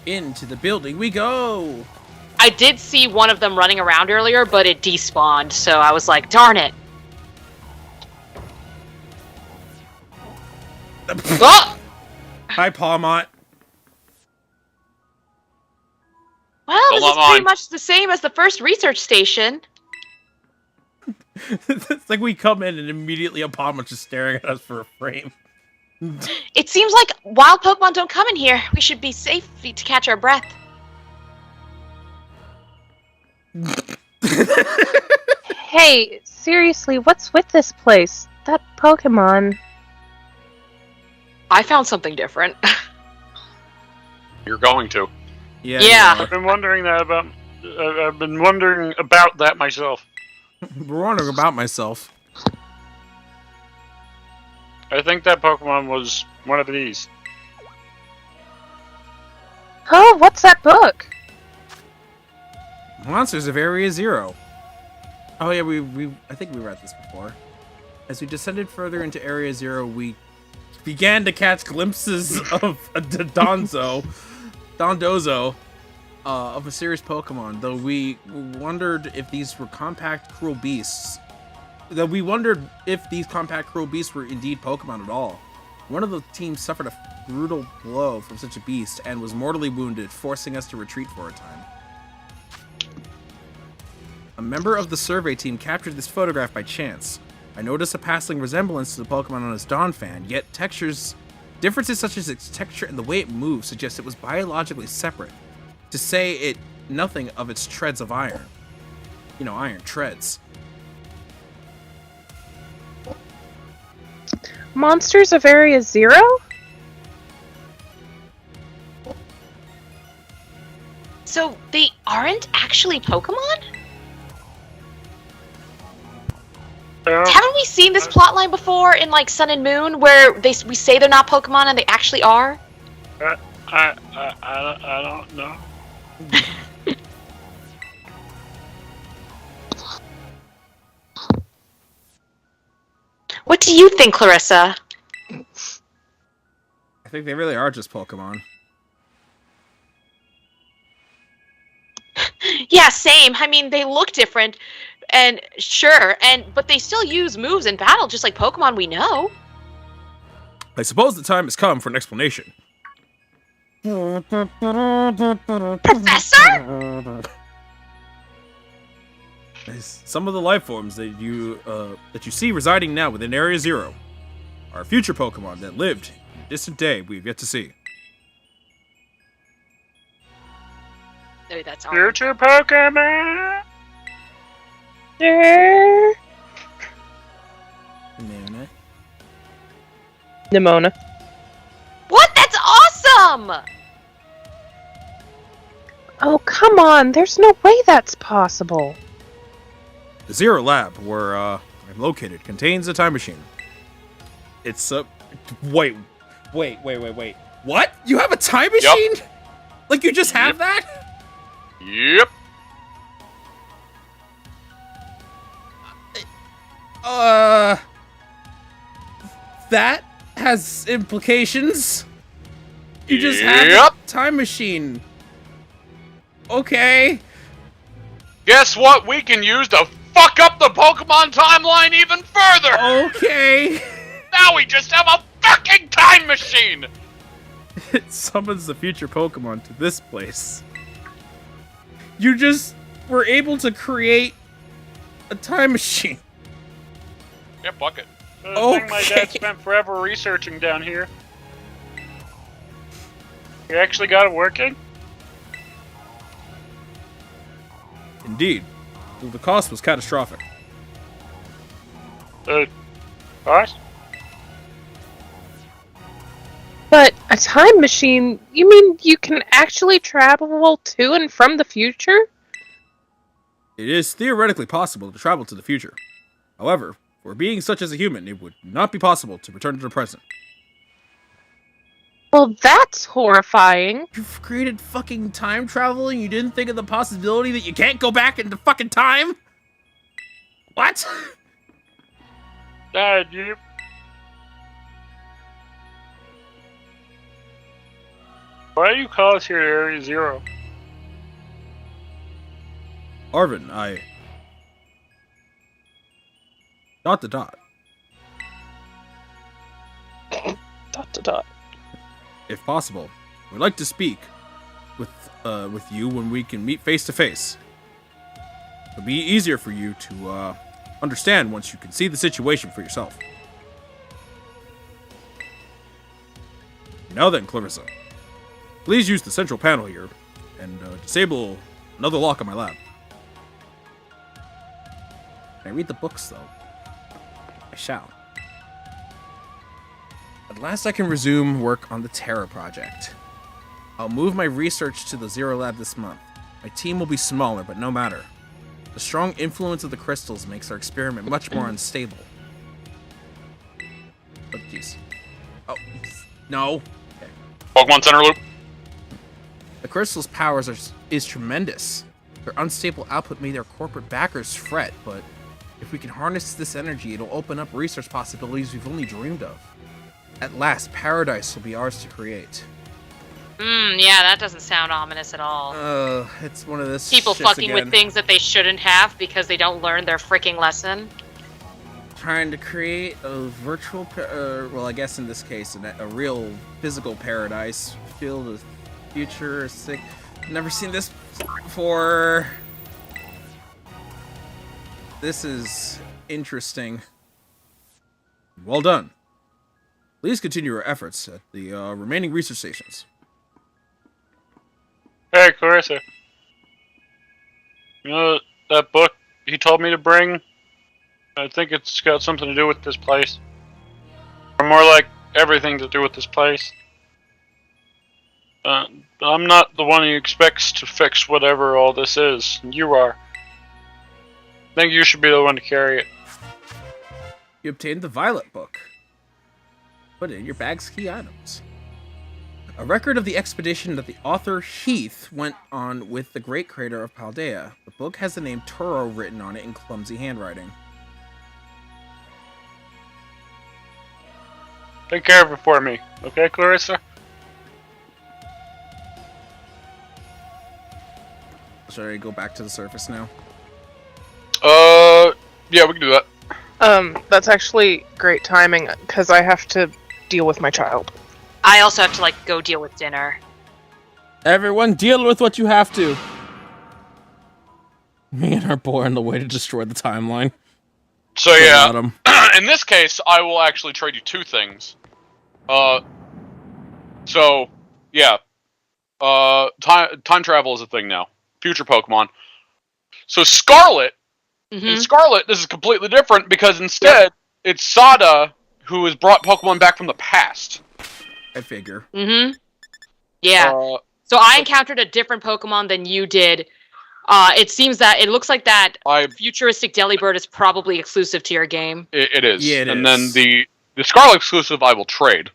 Into the building we go! I did see one of them running around earlier, but it despawned, so I was like, darn it. Oh! Hi, Pawmot. Well, this is pretty much the same as the first research station. It's like we come in and immediately a Pawmot just staring at us for a frame. It seems like wild Pokemon don't come in here. We should be safe to catch our breath. Hey, seriously, what's with this place? That Pokemon... I found something different. You're going to. Yeah. Yeah. I've been wondering that about. I've been wondering about that myself. We're wondering about myself. I think that Pokemon was one of these. Oh, what's that book? Monsters of Area Zero. Oh yeah, I think we read this before. As we descended further into Area Zero, we began to catch glimpses of a Dondozo, of a serious Pokemon. Though we wondered if these were compact, cruel beasts. Though we wondered if these compact, cruel beasts were indeed Pokemon at all. One of the teams suffered a brutal blow from such a beast and was mortally wounded, forcing us to retreat for a time. A member of the survey team captured this photograph by chance. I noticed a passing resemblance to the Pokemon on his Donphan, yet differences such as its texture and the way it moves suggest it was biologically separate. To say it nothing of its treads of iron. You know, iron treads. Monsters of Area Zero? So they aren't actually Pokemon? Haven't we seen this plotline before in like Sun and Moon, where we say they're not Pokemon and they actually are? I don't know. What do you think, Clarissa? I think they really are just Pokemon. Yeah, same. I mean, they look different, and sure, but they still use moves in battle, just like Pokemon we know. I suppose the time has come for an explanation. Professor? Some of the life forms that you see residing now within Area Zero are future Pokemon that lived in a distant day we've yet to see. Maybe that's all. Future Pokemon. Nimona. What? That's awesome! Oh, come on. There's no way that's possible. The Zero Lab, where I'm located, contains a time machine. It's wait. What? You have a time machine? Yep. Like you just have that? Yep. That has implications. You just Yep. have a time machine. Okay. Guess what we can use to fuck up the Pokemon timeline even further? Okay. Now we just have a fucking time machine! It summons the future Pokemon to this place. You just were able to create a time machine. Yeah, fuck it. The thing my dad spent forever researching down here. You actually got it working? Indeed. The cost was catastrophic. What? But a time machine? You mean you can actually travel to and from the future? It is theoretically possible to travel to the future. However, for a being such as a human, it would not be possible to return to the present. Well, that's horrifying. You've created fucking time travel and you didn't think of the possibility that you can't go back into fucking time? What? Dad, you... Why do you call us here to Area Zero? Arvin, ... If possible, we'd like to speak with you when we can meet face to face. It'll be easier for you to understand once you can see the situation for yourself. Now then, Clarissa, please use the central panel here and disable another lock on my lab. Can I read the books though? I shall. At last I can resume work on the Terra project. I'll move my research to the Zero Lab this month. My team will be smaller, but no matter. The strong influence of the crystals makes our experiment much more unstable. Oh, jeez. Oh, no. Okay. Pokemon Center Loop. The crystal's powers is tremendous. Their unstable output made their corporate backers fret, but if we can harness this energy, it'll open up research possibilities we've only dreamed of. At last, paradise will be ours to create. Yeah, that doesn't sound ominous at all. It's one of this People shits fucking again. with things that they shouldn't have because they don't learn their freaking lesson. Trying to create a virtual, well, I guess in this case, a real physical paradise filled with futuristic. Never seen this before. This is interesting. Well done. Please continue your efforts at the remaining research stations. Hey, Clarissa. You know that book he told me to bring? I think it's got something to do with this place. Or more like everything to do with this place. I'm not the one he expects to fix whatever all this is. You are. I think you should be the one to carry it. You obtained the Violet Book. Put it in your bag's key items. A record of the expedition that the author Heath went on with the great crater of Paldea. The book has the name Turo written on it in clumsy handwriting. Take care of it for me, okay, Clarissa? Should I go back to the surface now? Yeah, we can do that. That's actually great timing, because I have to deal with my child. I also have to, like, go deal with dinner. Everyone, deal with what you have to. Me and our boy are on the way to destroy the timeline. So yeah, in this case, I will actually trade you two things. So yeah, time travel is a thing now. Future Pokemon. So Scarlet, in Scarlet, this is completely different because instead it's Sada who has brought Pokemon back from the past. I figure. Yeah. So I encountered a different Pokemon than you did. It seems that it looks like that futuristic Delibird is probably exclusive to your game. It is. Yeah, it and is. then the Scarlet exclusive I will trade.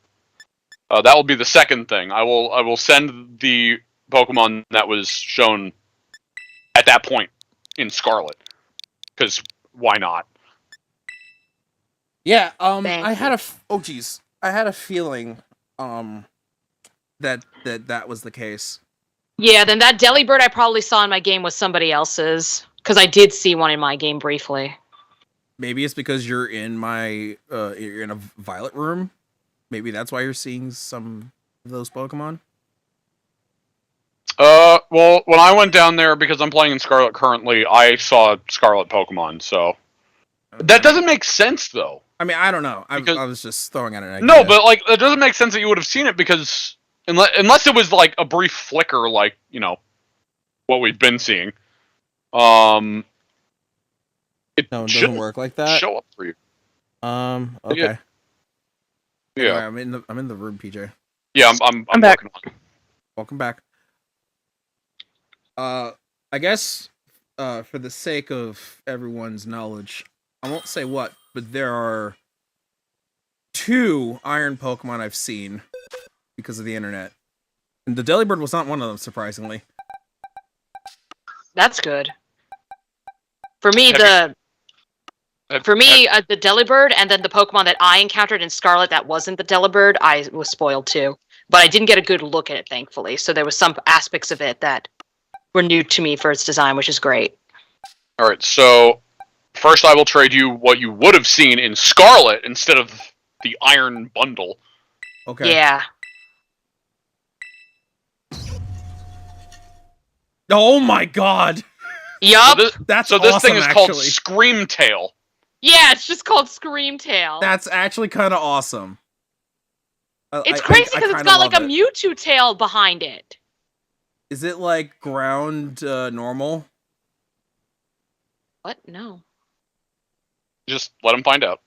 That will be the second thing. I will send the Pokemon that was shown at that point in Scarlet. Because why not? Yeah, I had a feeling that was the case. Yeah, then that Delibird I probably saw in my game was somebody else's. Because I did see one in my game briefly. Maybe it's because you're in you're in a Violet room. Maybe that's why you're seeing some of those Pokemon. Well, when I went down there, because I'm playing in Scarlet currently, I saw Scarlet Pokemon, so... Okay. That doesn't make sense, though. I mean, I don't know. I was just throwing out an idea. No, but, like, it doesn't make sense that you would have seen it, because... Unless it was, like, a brief flicker, like, you know, what we've been seeing. It doesn't work like that. Show up for you. Okay. Yeah. Anyway, I'm in the room, PJ. Yeah, I'm back. Welcome back. I guess, for the sake of everyone's knowledge, I won't say what, but there are 2 Iron Pokemon I've seen because of the internet. And the Delibird was not one of them, surprisingly. That's good. For me, the Delibird, and then the Pokemon that I encountered in Scarlet that wasn't the Delibird, I was spoiled too. But I didn't get a good look at it, thankfully. So there was some aspects of it that were new to me for its design, which is great. Alright, so first I will trade you what you would have seen in Scarlet instead of the Iron Bundle. Okay. Yeah. Oh my god! Yup! So this thing is called Screamtail. Yeah, it's just called Screamtail. That's actually kind of awesome. It's crazy because it's got like a Mewtwo tail behind it. Is it like ground normal? What? No. Just let him find out.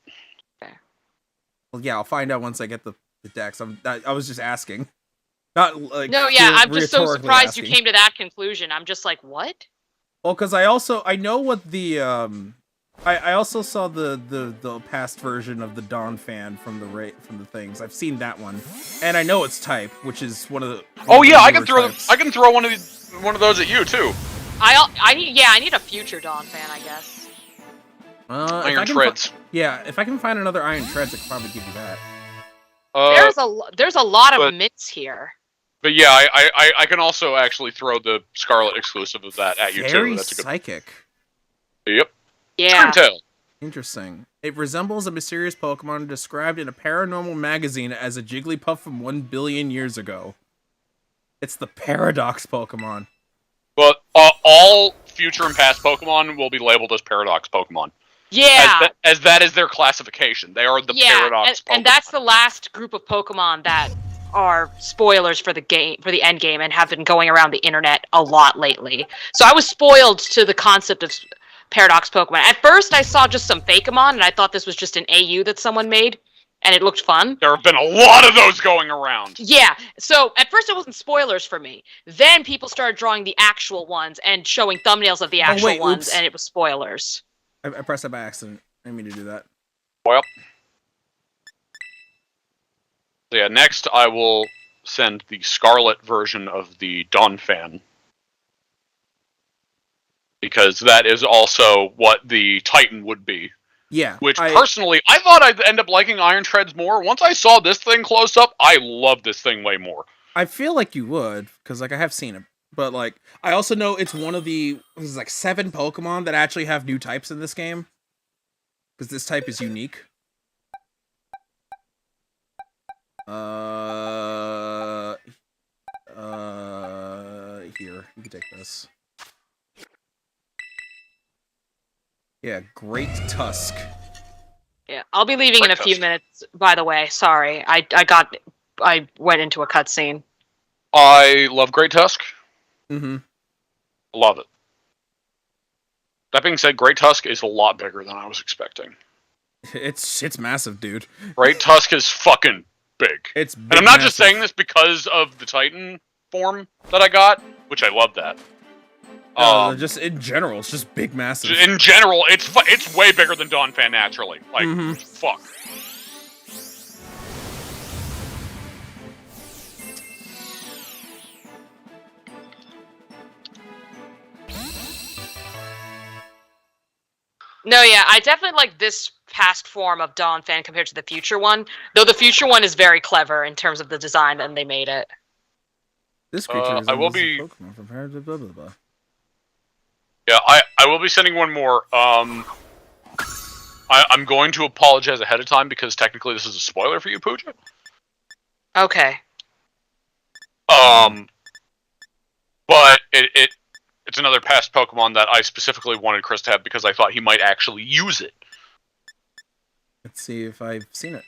Okay. Well, yeah, I'll find out once I get the the Dex. I was just asking. Not like No, yeah, I'm just so rhetorically surprised asking. you came to that conclusion. I'm just like, what? Well, because I know what the I also saw the past version of the Dawn fan from the things. I've seen that one, and I know its type, which is one of the. Oh yeah, I newer can throw one of those at you too. I need a future Dawn fan, I guess. Iron Treads. If I can find another Iron Treads, I could probably give you that. There's a lot of mitts here. But yeah, I can also actually throw the Scarlet exclusive of that at you too. Very That's a good. psychic. Yep. Yeah. Screamtail. Interesting. It resembles a mysterious Pokemon described in a paranormal magazine as a Jigglypuff from 1 billion years ago. It's the Paradox Pokemon. But all future and past Pokemon will be labeled as Paradox Pokemon. Yeah. As that is their classification. They are the Paradox Pokemon. And that's the last group of Pokemon that are spoilers for the game, for the end game, and have been going around the internet a lot lately. So I was spoiled to the concept of Paradox Pokemon. At first, I saw just some Fakeamon, and I thought this was just an AU that someone made, and it looked fun. There have been a lot of those going around. Yeah, so at first it wasn't spoilers for me. Then people started drawing the actual ones and showing thumbnails of the actual ones, and it was spoilers. I pressed that by accident. I didn't mean to do that. Well. So yeah, next I will send the Scarlet version of the Dawn fan. Because that is also what the Titan would be. Yeah. Which, personally, I thought I'd end up liking Iron Treads more. Once I saw this thing close up, I love this thing way more. I feel like you would, because like I have seen it. But like, I also know it's one of the 7 Pokemon that actually have new types in this game. Because this type is unique. Here, you can take this. Yeah, Great Tusk. Yeah, I'll be leaving in a few minutes, by the way. Sorry, I went into a cutscene. I love Great Tusk. Mm-hmm. Love it. That being said, Great Tusk is a lot bigger than I was expecting. It's massive, dude. Great Tusk is fucking big. It's big, and I'm not massive. just saying this because of the Titan form that I got, which I love that. Just in general, it's just big, massive. In general, it's way bigger than Dawn Fan naturally. Like, fuck. No, yeah, I definitely like this past form of Dawn Fan compared to the future one. Though the future one is very clever in terms of the design and they made it. This creature is I will be. Pokemon from blah, blah, blah, blah. Yeah, I will be sending one more. I'm going to apologize ahead of time because technically this is a spoiler for you, Pooja. Okay. But it's another past Pokemon that I specifically wanted Chris to have because I thought he might actually use it. Let's see if I've seen it.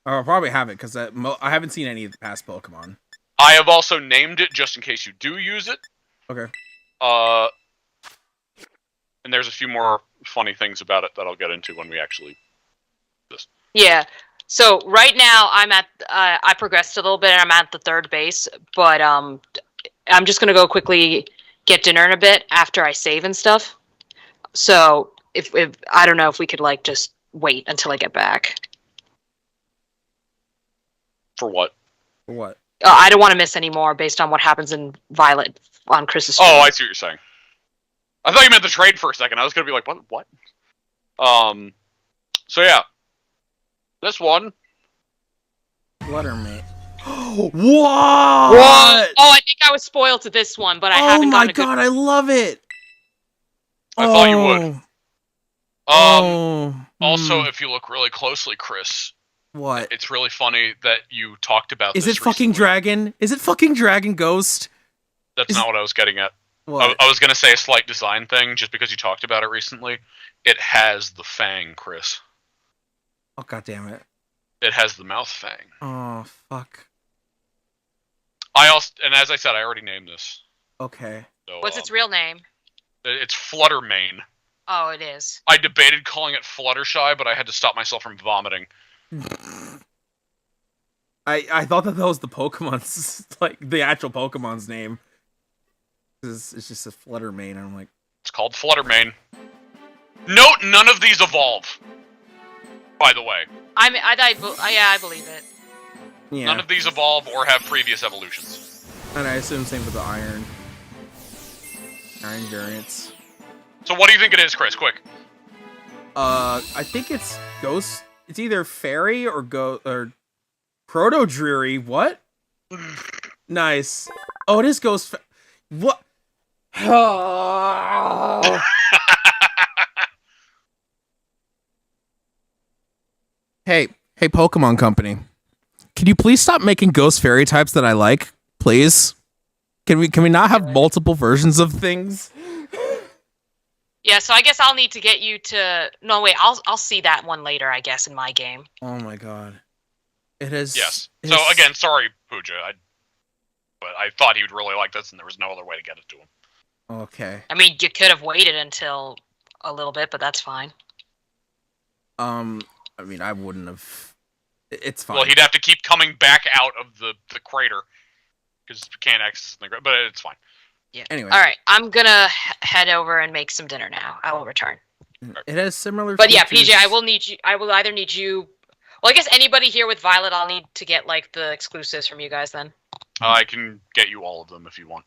Or I'll probably haven't because I haven't seen any of the past Pokemon. I have also named it just in case you do use it. Okay. And there's a few more funny things about it that I'll get into when we actually do this. Yeah. So right now I'm at I progressed a little bit and I'm at the 3rd base, but I'm just gonna go quickly get dinner in a bit after I save and stuff. So if I don't know if we could like just wait until I get back. For what? For what? I don't want to miss any more based on what happens in Violet on Chris's stream. Oh, I see what you're saying. I thought you meant the trade for a second. I was gonna be like, what? So yeah. This one. Fluttermate. What? Oh, I think I was spoiled to this one, but I haven't gotten a good... Oh my god, I love it! I thought you would. Also, if you look really closely, Chris... What? It's really funny that you talked about this. Is it fucking recently. Dragon? Is it fucking Dragon Ghost? That's not what I was getting at. What? I was going to say a slight design thing, just because you talked about it recently. It has the fang, Chris. Oh, god damn it. It has the mouth fang. Oh, fuck. And as I said, I already named this. Okay. So, what's its real name? It's Fluttermane. Oh, it is. I debated calling it Fluttershy, but I had to stop myself from vomiting. I thought that was the Pokemon's like the actual Pokemon's name. It's just a Fluttermane. I'm like, it's called Fluttermane. Note, none of these evolve. By the way, I believe it. yeah. None of these evolve or have previous evolutions. And I assume same with the Iron variants. So what do you think it is, Chris? Quick. I think it's Ghost. It's either Fairy or Proto Dreary. What? Nice. Oh, it is Ghost. What? Hey, Pokemon Company. Can you please stop making Ghost Fairy types that I like, please? Can we not have multiple versions of things? Yeah, so I guess I'll need to get you to. No, wait. I'll see that one later. I guess in my game. Oh my god. It is. Yes. So again, sorry, Pooja. But I thought he would really like this, and there was no other way to get it to him. Okay. I mean, you could have waited until a little bit, but that's fine. I mean, I wouldn't have. It's fine. Well, he'd have to keep coming back out of the crater because you can't access the crater, but it's fine. Yeah. Anyway. All right, I'm gonna head over and make some dinner now. I will return. It has similar. But yeah, features. PJ, I will need you. I will either need you. Well, I guess anybody here with Violet, I'll need to get like the exclusives from you guys then. I can get you all of them if you want.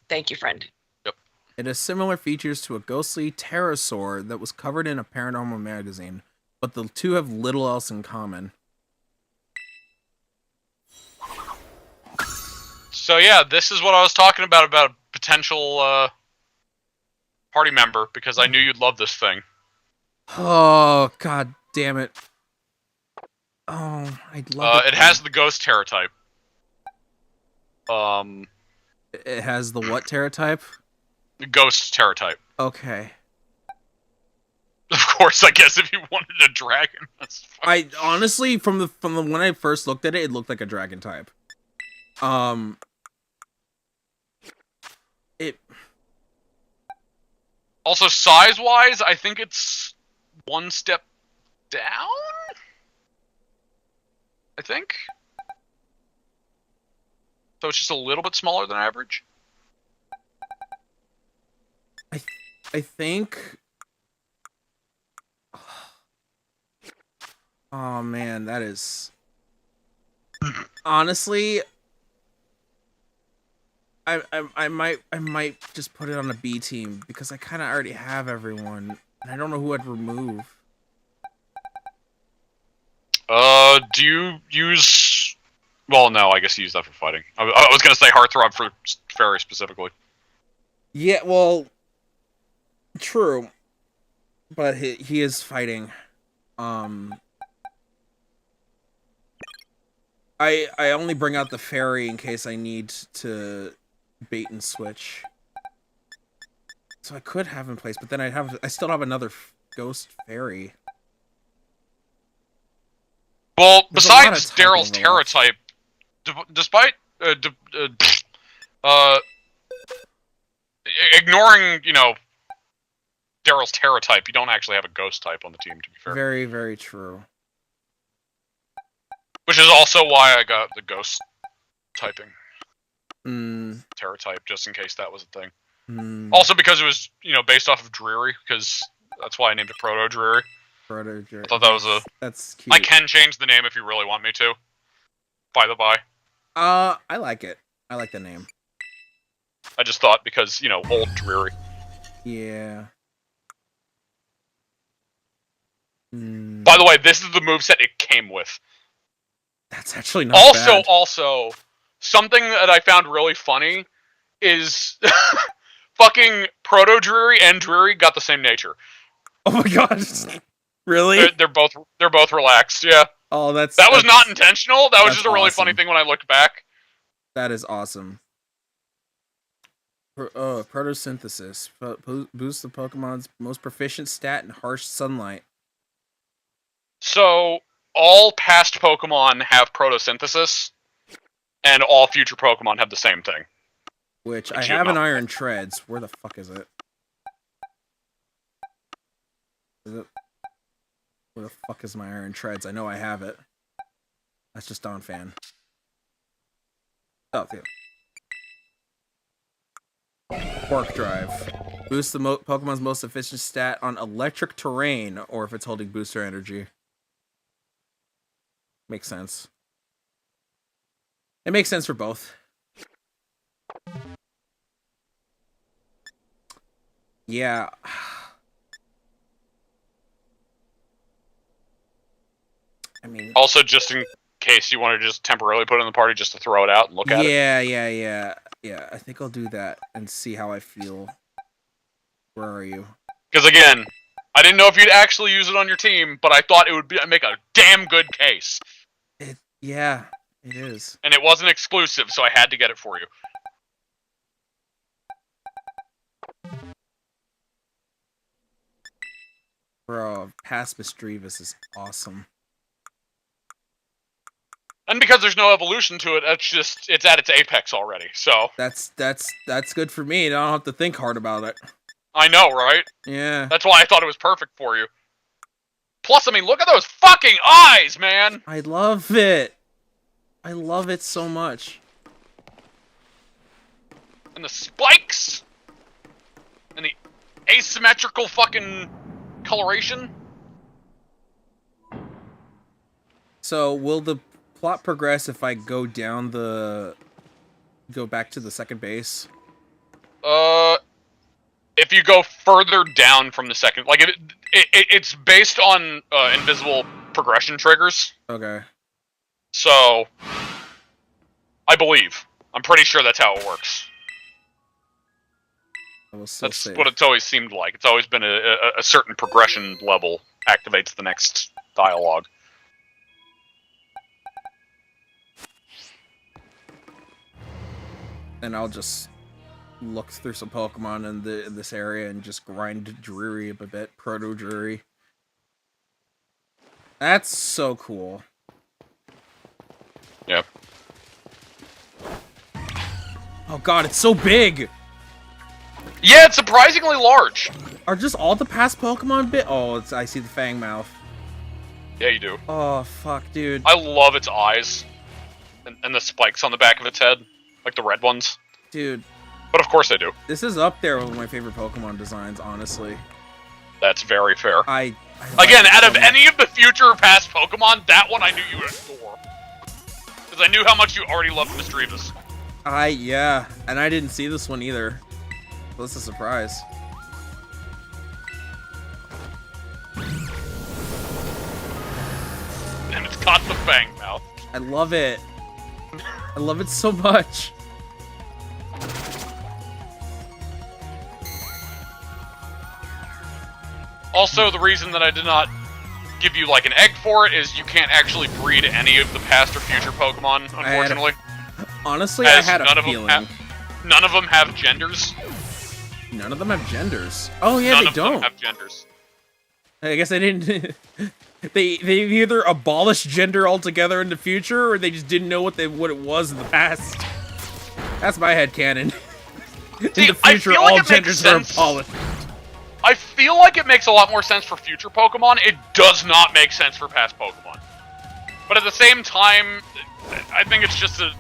Thank you, friend. Yep. It has similar features to a ghostly pterosaur that was covered in a paranormal magazine, but the two have little else in common. So yeah, this is what I was talking about potential party member, because I knew you'd love this thing. Oh, god damn it. Oh, I'd love it. It has the ghost Terra type. It has the what Terra type? The ghost Terra type. Okay. Of course, I guess if you wanted a dragon, that's fine. I honestly, from the when I first looked at it, it looked like a dragon type. It also size-wise, I think it's one step down. I think. So it's just a little bit smaller than average. I think. Oh man, that is. Honestly, I might just put it on a B team because I kind of already have everyone, and I don't know who I'd remove. Do you use? Well, no, I guess you use that for fighting. I was gonna say Heartthrob for Fairy specifically. Yeah, well, true, but he is fighting. I only bring out the Fairy in case I need to bait and switch. So I could have in place, but then I still have another Ghost Fairy. Well, There's a lot besides of Daryl's typing Terra type, despite ignoring, Daryl's Terra type, you don't actually have a ghost type on the team, to be fair. Very, very true. Which is also why I got the ghost typing. Terra type, just in case that was a thing. Also because it was, based off of Dreary, because that's why I named it Proto Dreary. Proto Dreary. I thought that was That's cute. I can change the name if you really want me to. By the by. I like it. I like the name. I just thought because, old Dreary. Yeah. By the way, this is the moveset it came with. That's actually not bad. Also, something that I found really funny is fucking Proto Dreary and Dreary got the same nature. Oh my god. Really? They're both relaxed, yeah. Oh, that was not intentional. That was just a really awesome. funny thing when I looked back. That is awesome. Photosynthesis. Boosts the Pokemon's most proficient stat in harsh sunlight. So, all past Pokemon have photosynthesis, and all future Pokemon have the same thing. Which I have an Iron Treads. Where the fuck is it? Where the fuck is my Iron Treads? I know I have it. That's just Donphan. Oh, yeah. Quark Drive. Boost the Pokemon's most efficient stat on electric terrain, or if it's holding booster energy. Makes sense. It makes sense for both. Yeah. I mean... Also, just in case you want to just temporarily put it in the party just to throw it out and look at it. Yeah, I think I'll do that and see how I feel. Where are you? Because again, I didn't know if you'd actually use it on your team, but I thought it would make a damn good case. Yeah, it is. And it wasn't exclusive, so I had to get it for you. Bro, past Misdreavus is awesome. And because there's no evolution to it, it's at its apex already, so... That's good for me. I don't have to think hard about it. I know, right? Yeah. That's why I thought it was perfect for you. Plus, I mean, look at those fucking eyes, man! I love it. I love it so much. And the spikes! And the asymmetrical fucking coloration. So, will the plot progress if I go back to the second base? If you go further down from the second, like it's based on invisible progression triggers. Okay. So, I believe. I'm pretty sure that's how it works. That's what it's always seemed like. It's always been a certain progression level activates the next dialogue. And I'll just look through some Pokemon in this area and just grind Drury up a bit. Proto Drury. That's so cool. Yep. Oh god, it's so big! Yeah, it's surprisingly large. Are just all the past Pokemon bit? Oh, I see the Fang mouth. Yeah, you do. Oh, fuck, dude. I love its eyes. And the spikes on the back of its head. Like the red ones. Dude. But of course I do. This is up there with my favorite Pokemon designs, honestly. That's very fair. I Again, out of any of the future or past Pokemon, that one I knew you would adore. Because I knew how much you already loved Misdreavus. Yeah. And I didn't see this one either. So this is a surprise. And it's got the fang mouth. I love it. I love it so much. Also, the reason that I did not give you like an egg for it is you can't actually breed any of the past or future Pokemon, unfortunately. Honestly, I had a feeling. None of them have genders. None of them have genders. Oh yeah, they don't. None of them have genders. I guess they didn't. they either abolished gender altogether in the future, or they just didn't know what it was in the past. That's my headcanon. In the future, all genders are abolished. I feel like it makes a lot more sense for future Pokemon. It does not make sense for past Pokemon. But at the same time, I think it's just a,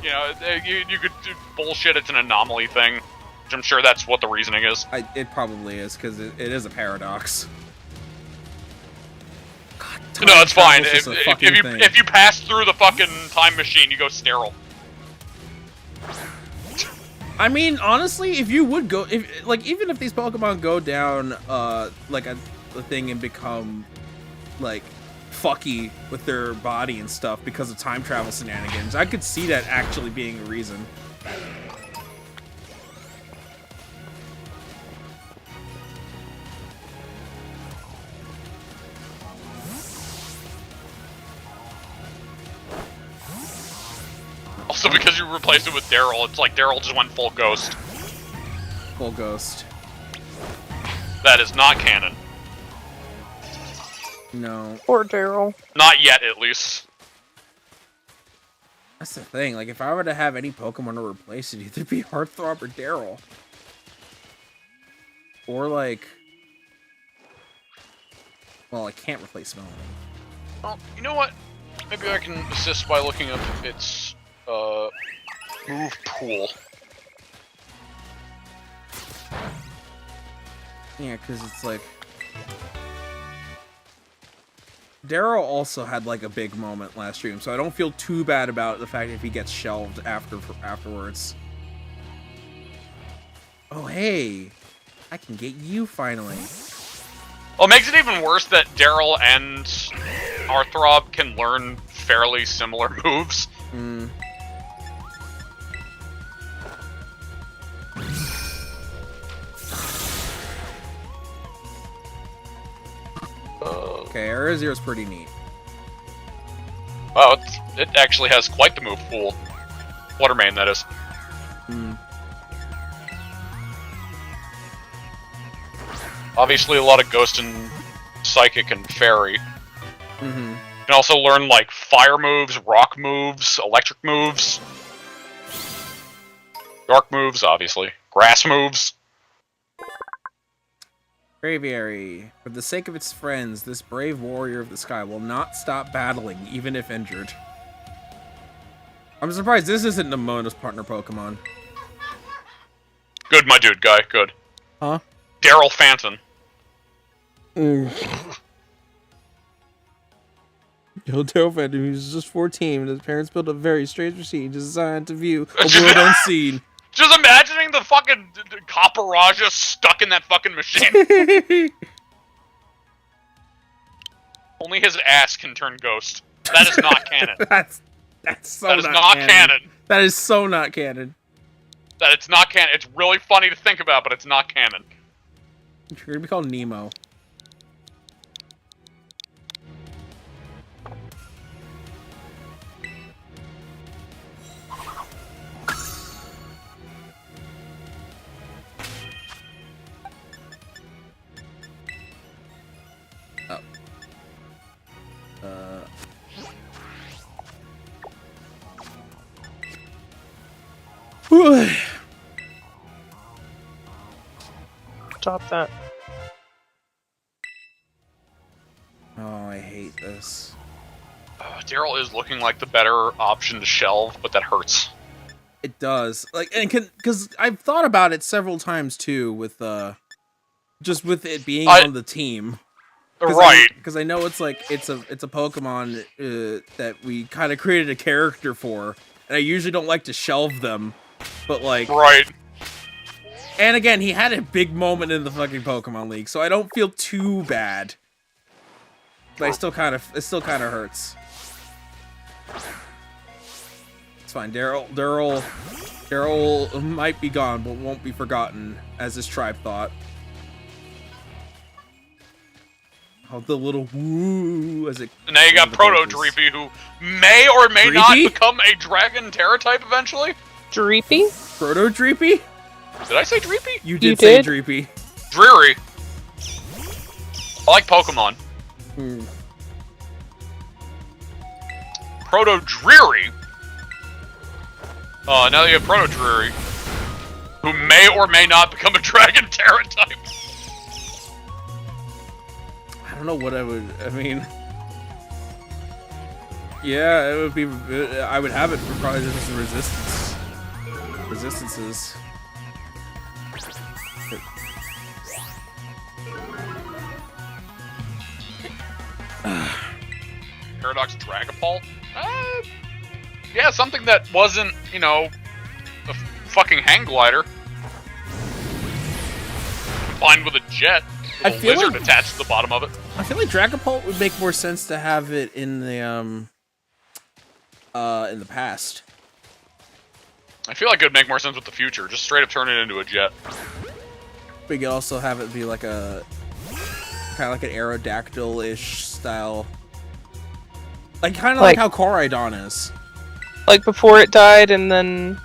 you could do bullshit. It's an anomaly thing. Which I'm sure that's what the reasoning is. It probably is, because it is a paradox. God, no, it's fine. If you pass through the fucking time machine, you go sterile. I mean, honestly, if you would go, even if these Pokemon go down, like a thing and become, like, fucky with their body and stuff because of time travel shenanigans, I could see that actually being a reason. Also, because you replaced it with Daryl, it's like Daryl just went full ghost. Full ghost. That is not canon. No. Poor Daryl. Not yet, at least. That's the thing. Like, if I were to have any Pokemon to replace it, it'd either be Heartthrob or Daryl. Or, like... Well, I can't replace Melanie. Well, you know what? Maybe I can assist by looking up its Move pool. Yeah, because it's like... Daryl also had like a big moment last stream, so I don't feel too bad about the fact if he gets shelved afterwards. Oh, hey! I can get you finally. Well, it makes it even worse that Daryl and Arthrob can learn fairly similar moves. Hmm. Okay, Area Zero's pretty neat. Wow, it actually has quite the move pool. Water main, that is. Hmm. Obviously, a lot of Ghost and Psychic and Fairy. Mm-hmm. You can also learn, like, fire moves, rock moves, electric moves. Dark moves, obviously. Grass moves. Braviary. For the sake of its friends, this brave warrior of the sky will not stop battling, even if injured. I'm surprised this isn't Nemona's partner Pokemon. Good, my dude, guy, good. Huh? Daryl Phantom. Yo, Daryl Phantom, he's just 14, and his parents built a very strange machine designed to view a world unseen. Just imagining the fucking Copperajah stuck in that fucking machine. Only his ass can turn ghost. That is not canon. That's so that is not canon. That is so not canon. That it's not canon. It's really funny to think about, but it's not canon. You're gonna be called Nemo. Stop that. Oh, I hate this. Daryl is looking like the better option to shelve, but that hurts. It does. Like, and because I've thought about it several times too, with just with it being on the team. Right. Because I know it's like it's a Pokemon that we kind of created a character for, and I usually don't like to shelve them, but like. Right. And again, he had a big moment in the fucking Pokemon League, so I don't feel too bad. But it still kind of hurts. It's fine. Daryl might be gone, but won't be forgotten, as his tribe thought. Oh, the little woo as it. And now you got Proto Dreepy, who may or may not become a Dragon Terra type eventually. Dreepy? Proto Dreepy? Did I say Dreepy? You did say Dreepy. Dreary. I like Pokemon. Proto Dreary. Now that you have Proto Dreary, who may or may not become a Dragon Terra type. I don't know what I mean... Yeah, it would be... I would have it for probably just resistance. Resistances. Paradox Dragapult? Yeah, something that wasn't, you know, a fucking hang glider. Combined with a jet. A lizard attached to the bottom of it. I feel like Dragapult would make more sense to have it in the past. I feel like it would make more sense with the future. Just straight up turn it into a jet. We could also have it be like a kind of like an Aerodactyl-ish style. Like kind of like how Koraidon is. Like before it died and then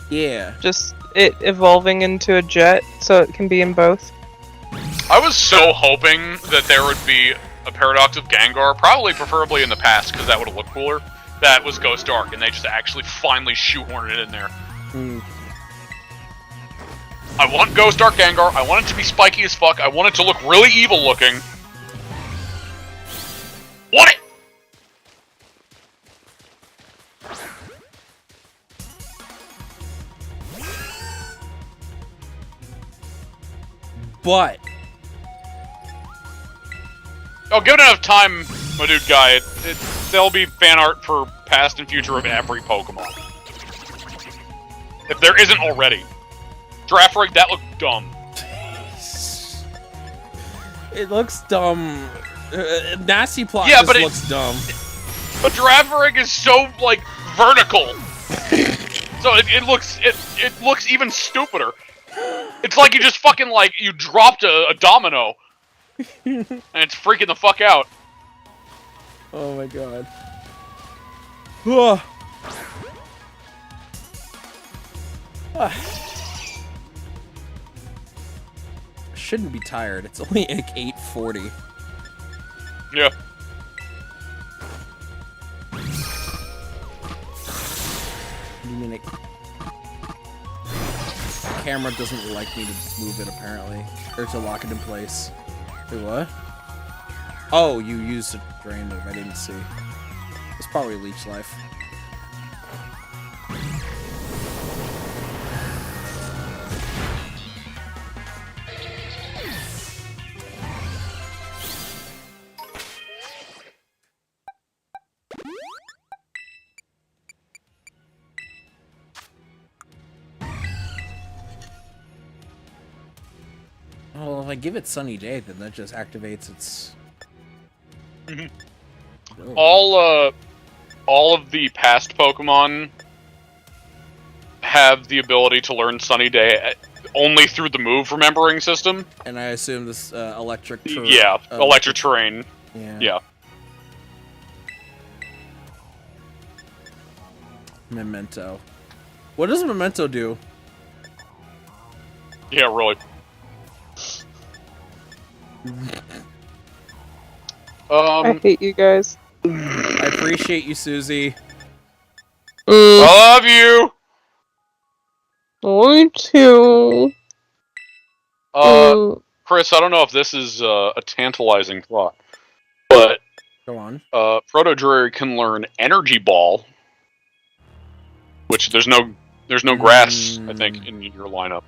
just it evolving into a jet so it can be in both. I was so hoping that there would be a Paradox of Gengar, probably preferably in the past because that would have looked cooler. That was Ghost Dark, and they just actually finally shoehorned it in there. I want Ghost Dark Gengar, I want it to be spiky as fuck, I want it to look really evil looking. Want it! but oh, give it enough time, my dude guy. There'll be fan art for past and future of every Pokemon. If there isn't already. Draft Rig, that looked dumb. It looks dumb. Nasty Plot yeah, just but looks dumb. But Draft Rig is so, like, vertical. So it looks even stupider. It's like you just fucking, like, you dropped a domino. And it's freaking the fuck out. Oh my god. I shouldn't be tired. It's only like 8:40. Yeah. You mean it? The camera doesn't like me to move it apparently, or to lock it in place. Wait, what? Oh, you used a drain move. I didn't see. It's probably Leech Life. Well, if I give it Sunny Day, then that just activates its... All of the past Pokemon have the ability to learn Sunny Day only through the move remembering system. And I assume this electric... electric terrain. Yeah. Memento. What does Memento do? Yeah, really. I hate you guys. I appreciate you, Susie. I love you! Me too. Chris, I don't know if this is a tantalizing thought, but go on. Proto-Drary can learn Energy Ball, which there's no grass, I think, in your lineup.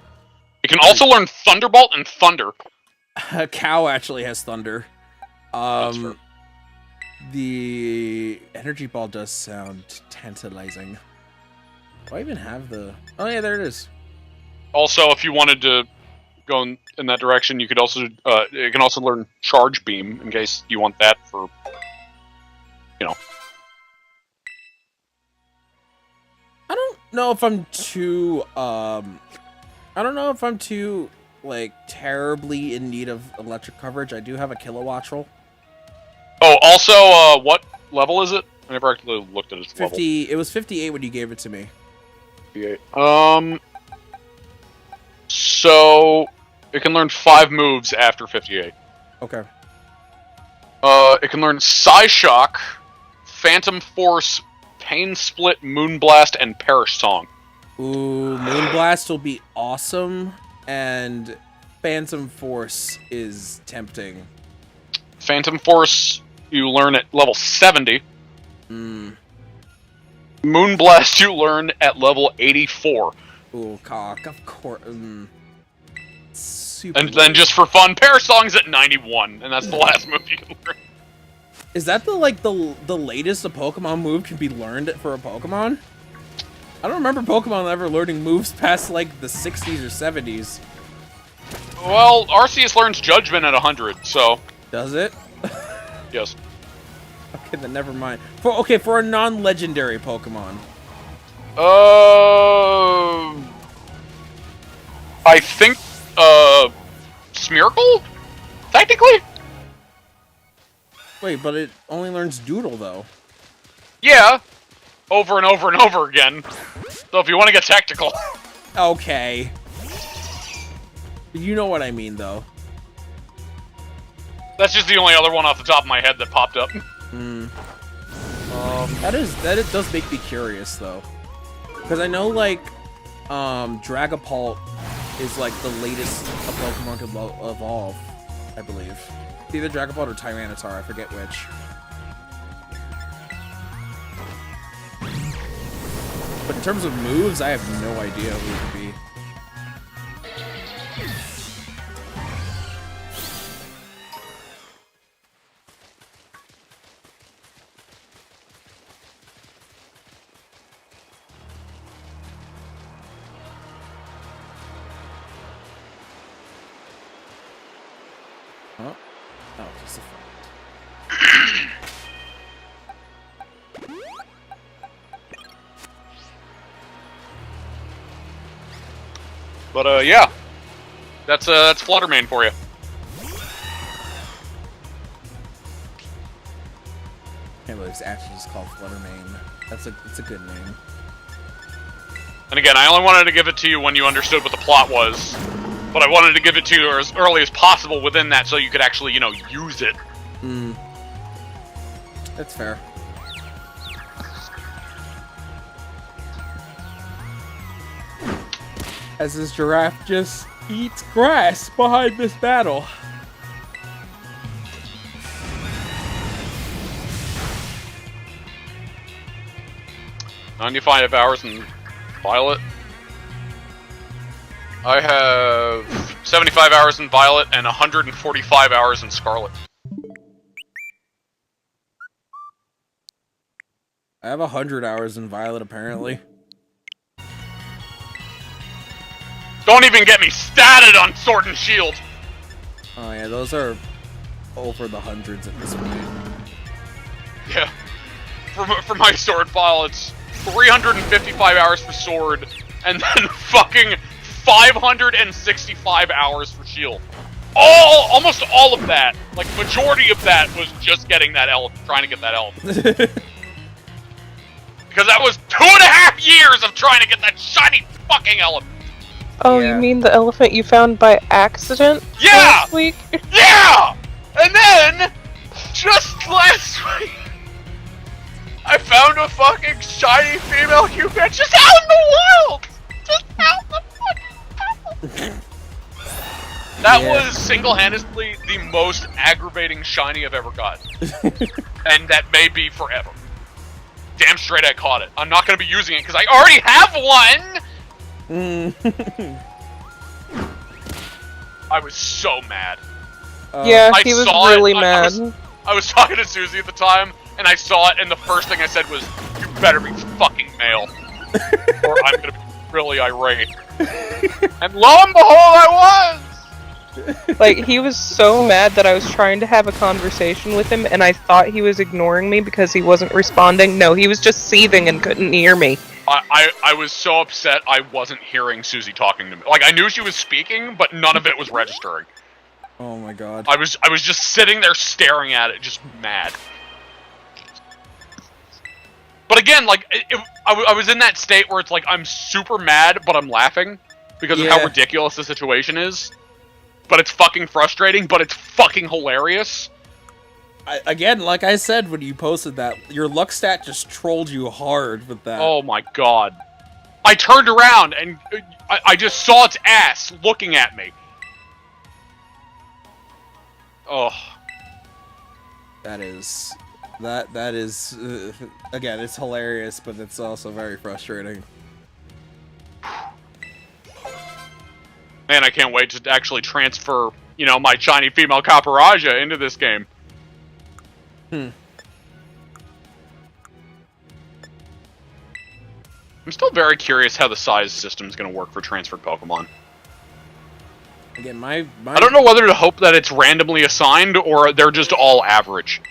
It can also learn Thunderbolt and Thunder. Cow actually has Thunder. That's fair. The Energy Ball does sound tantalizing. Do I even have the... Oh yeah, there it is. Also, if you wanted to go in that direction, you could also it can also learn Charge Beam in case you want that for, you know. I don't know if I'm too like terribly in need of electric coverage. I do have a Kilowattrel. Oh, also, what level is it? I never actually looked at its 50. level. It was 58 when you gave it to me. 58. So it can learn 5 moves after 58. Okay. It can learn Psyshock, Phantom Force, Pain Split, Moonblast, and Perish Song. Ooh, Moonblast will be awesome, and Phantom Force is tempting. Phantom Force you learn at level 70. Moonblast you learn at level 84. Ooh, cock, of course. Super. And then just for fun, Perish Song's at 91, and that's the last move you can learn. Is that the latest a Pokemon move can be learned for a Pokemon? I don't remember Pokemon ever learning moves past like the 60s or 70s. Well, Arceus learns Judgment at 100, so... Does it? Yes. Okay, then never mind. For a non-legendary Pokemon. I think, Smeargle? Technically? Wait, but it only learns Doodle, though. Yeah. Over and over and over again. So if you want to get technical. Okay. You know what I mean, though. That's just the only other one off the top of my head that popped up. That does make me curious, though. Because I know, like, Dragapult is, like, the latest a Pokemon could evolve, I believe. It's either Dragapult or Tyranitar, I forget which. But in terms of moves, I have no idea who it could be. Oh, just a But yeah, that's Fluttermane for you. Can't believe it's actually just called Fluttermane. It's a good name. And again, I only wanted to give it to you when you understood what the plot was, but I wanted to give it to you as early as possible within that, so you could actually, use it. That's fair. As this giraffe just eats grass behind this battle. "95 hours in Violet. I have 75 hours in Violet and 145 hours in Scarlet. I have 100 hours in Violet, apparently. Don't even get me statted on Sword and Shield! Oh yeah, those are over the hundreds at this point. Yeah. For my Sword file, it's 355 hours for Sword, and then fucking 565 hours for Shield. Almost all of that, like majority of that, was just getting that elf, trying to get that elf. Because that was 2.5 years of trying to get that shiny fucking elephant. Oh, Yeah. you mean the elephant you found by accident last week? Yeah! And then, just last week, I found a fucking shiny female Cupid just out in the wild! Just out in the fucking wild! That was single-handedly the most aggravating shiny I've ever gotten. And that may be forever. Damn straight I caught it. I'm not gonna be using it because I already have one! I was so mad. Yeah, he was really mad. I was talking to Susie at the time, and I saw it, and the first thing I said was, "You better be fucking male, or I'm gonna be really irate." And lo and behold, I was! Like, he was so mad that I was trying to have a conversation with him, and I thought he was ignoring me because he wasn't responding. No, he was just seething and couldn't hear me. I was so upset I wasn't hearing Susie talking to me. Like, I knew she was speaking, but none of it was registering. Oh my god. I was just sitting there staring at it, just mad. But again, like, I was in that state where it's like, I'm super mad, but I'm laughing because of how ridiculous the situation is. But it's fucking frustrating, but it's fucking hilarious. Again, like I said when you posted that, your luck stat just trolled you hard with that. Oh my god. I turned around and I just saw its ass looking at me. Oh. That is... again, it's hilarious, but it's also very frustrating. Man, I can't wait to actually transfer, my shiny female Caparaja into this game. I'm still very curious how the size system is going to work for transferred Pokemon. Again, my I don't know whether to hope that it's randomly assigned or they're just all average.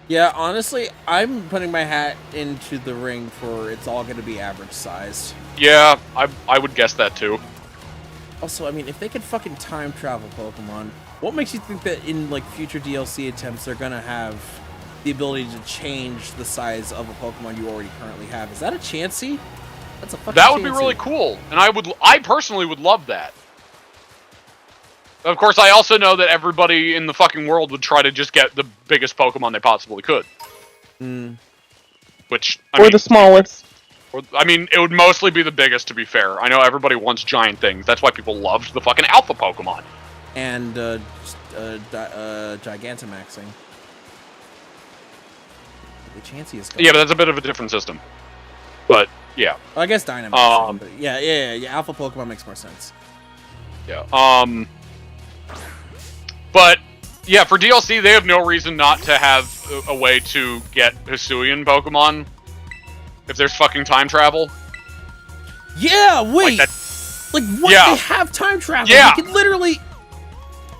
Yeah, honestly, I'm putting my hat into the ring for it's all going to be average sized. Yeah, I would guess that too. Also, I mean, if they could fucking time travel Pokemon, what makes you think that in, like, future DLC attempts they're gonna have the ability to change the size of a Pokemon you already currently have? Is that a Chansey? That's a fucking That would be Chansey. really cool, and I personally would love that. Of course, I also know that everybody in the fucking world would try to just get the biggest Pokemon they possibly could. Which, the smallest. It would mostly be the biggest, to be fair. I know everybody wants giant things. That's why people loved the fucking Alpha Pokemon. And, Gigantamaxing. The Chansey is gone. Yeah, but that's a bit of a different system. But, yeah. Well, I guess Dynamaxing. But yeah. Alpha Pokemon makes more sense. Yeah, But, yeah, for DLC, they have no reason not to have a way to get Hisuian Pokemon. If there's fucking time travel. Yeah, wait! Like what? Yeah. They have time travel! Yeah. You can literally...